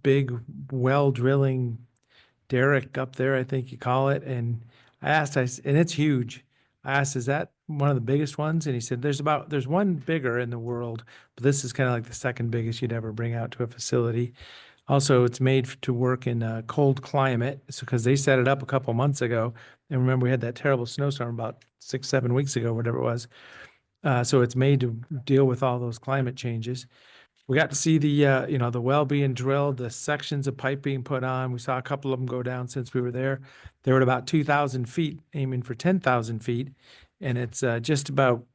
big well drilling derrick up there, I think you call it. And and it's huge. I asked, is that one of the biggest ones? And he said, there's one bigger in the world, but this is kind of like the second biggest you'd ever bring out to a facility. Also, it's made to work in a cold climate, because they set it up a couple months ago. And remember, we had that terrible snowstorm about 6-7 weeks ago, whatever it was. So it's made to deal with all those climate changes. We got to see the well being drilled, the sections of pipe being put on. We saw a couple of them go down since we were there. They were at about 2,000 feet, aiming for 10,000 feet. And it's just about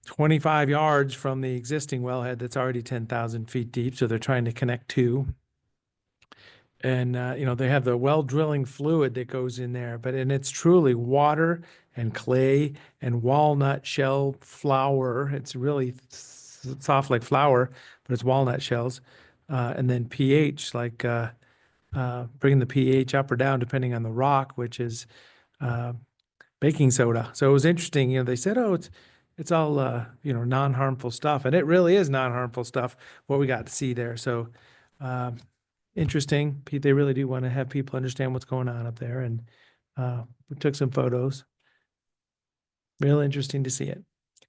25 yards from the existing wellhead that's already 10,000 feet deep. So they're trying to connect two. And, they have the well drilling fluid that goes in there, and it's truly water and clay and walnut shell flour. It's really soft like flour, but it's walnut shells. And then pH, like bringing the pH up or down depending on the rock, which is baking soda. So it was interesting. They said, oh, it's all, non-harmful stuff. And it really is non-harmful stuff, what we got to see there. So interesting. They really do want to have people understand what's going on up there. And we took some photos. Real interesting to see it.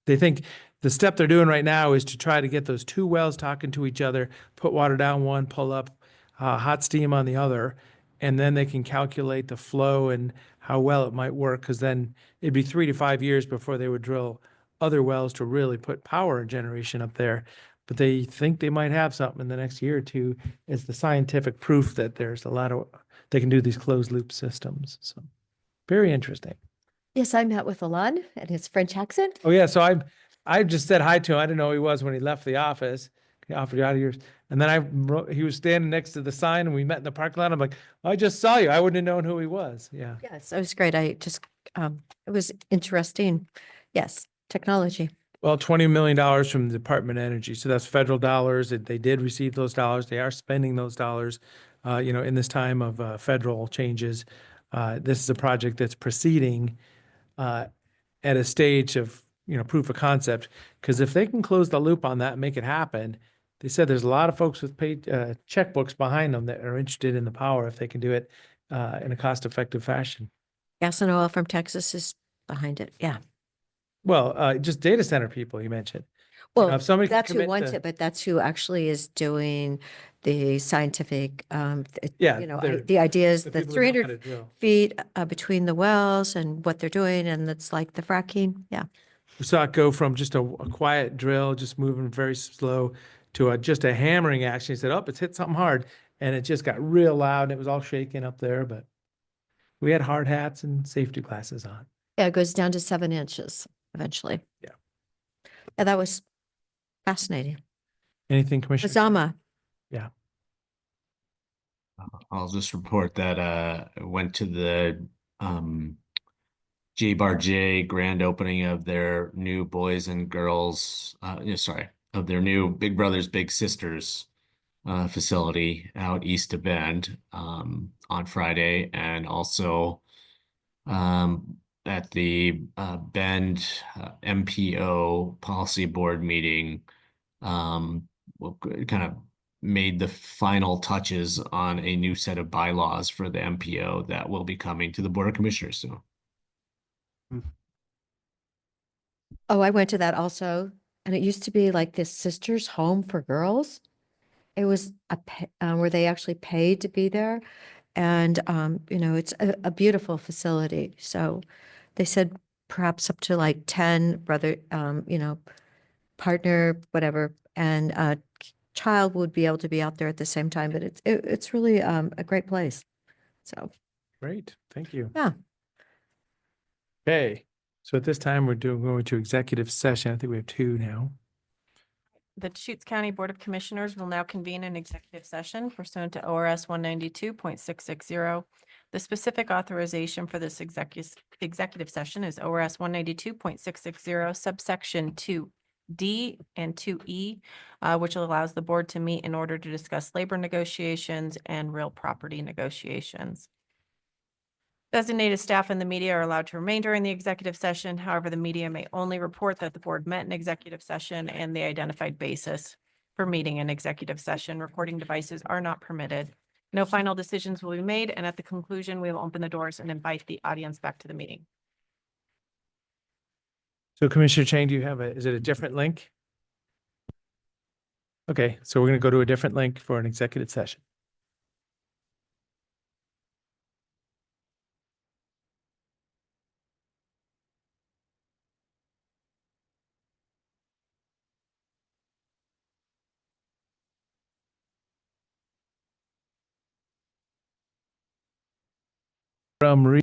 They think the step they're doing right now is to try to get those two wells talking to each other, put water down one, pull up hot steam on the other, and then they can calculate the flow and how well it might work, because then it'd be 3 to 5 years before they would drill other wells to really put power generation up there. But they think they might have something in the next year or two as the scientific proof that there's they can do these closed loop systems. So very interesting. Yes, I met with Alon and his French accent. Oh yeah, so I just said hi to him. I didn't know who he was when he left the office. He offered you out of yours, and then he was standing next to the sign, and we met in the parking lot. I'm like, I just saw you. I wouldn't have known who he was. Yeah. Yes, it was great. It was interesting. Yes, technology. Well, $20 million from the Department of Energy. So that's federal dollars. They did receive those dollars. They are spending those dollars, in this time of federal changes. This is a project that's proceeding at a stage of, proof of concept. Because if they can close the loop on that and make it happen, they said there's a lot of folks with paid checkbooks behind them that are interested in the power if they can do it in a cost-effective fashion. Gas and Oil from Texas is behind it. Yeah. Well, just data center people you mentioned. Well, if somebody can that's who commit wants to- it, but that's who actually is doing the scientific, Yeah, the ideas, the the people who know how 300 to drill. feet between the wells and what they're doing. And it's like the fracking. Yeah. We saw it go from just a quiet drill, just moving very slow, to just a hammering action. He said, oh, it's hit something hard. And it just got real loud and it was all shaking up there. But we had hard hats and safety glasses on. Yeah. It goes down to 7 inches eventually. Yeah. Yeah. That was fascinating. Anything, Commissioner? Mazama. Yeah. I'll just report that I went to the J Bar J grand opening of their new boys and girls, of their new Big Brothers Big Sisters facility out east of Bend on Friday, and also at the Bend MPO policy board meeting, kind of made the final touches on a new set of bylaws for the MPO that will be coming to the Board of Commissioners soon. Oh, I went to that also. And it used to be like this sister's home for girls. It was where they actually paid to be there. And, it's a beautiful facility. So they said perhaps up to like 10 partner, whatever, and a child would be able to be out there at the same time. But it's really a great place. So. Great. Thank you. Yeah. Okay. So at this time, we're going to executive session. I think we have 2 now. The Deschutes County Board of Commissioners will now convene an executive session pursuant to ORS 192.660. The specific authorization for this executive session is ORS 192.660 subsection 2 2D and 2E, which allows the board to meet in order to discuss labor negotiations and real property negotiations. Designated staff and the media are allowed to remain during the executive session. However, the media may only report that the board met in executive session and the identified basis for meeting in executive session. Recording devices are not permitted. No final decisions will be made, and at the conclusion, we will open the doors and invite the audience back to the meeting. So Commissioner Chang, do you have is it a different link? Okay, so we're going to go to a different link for an executive session. From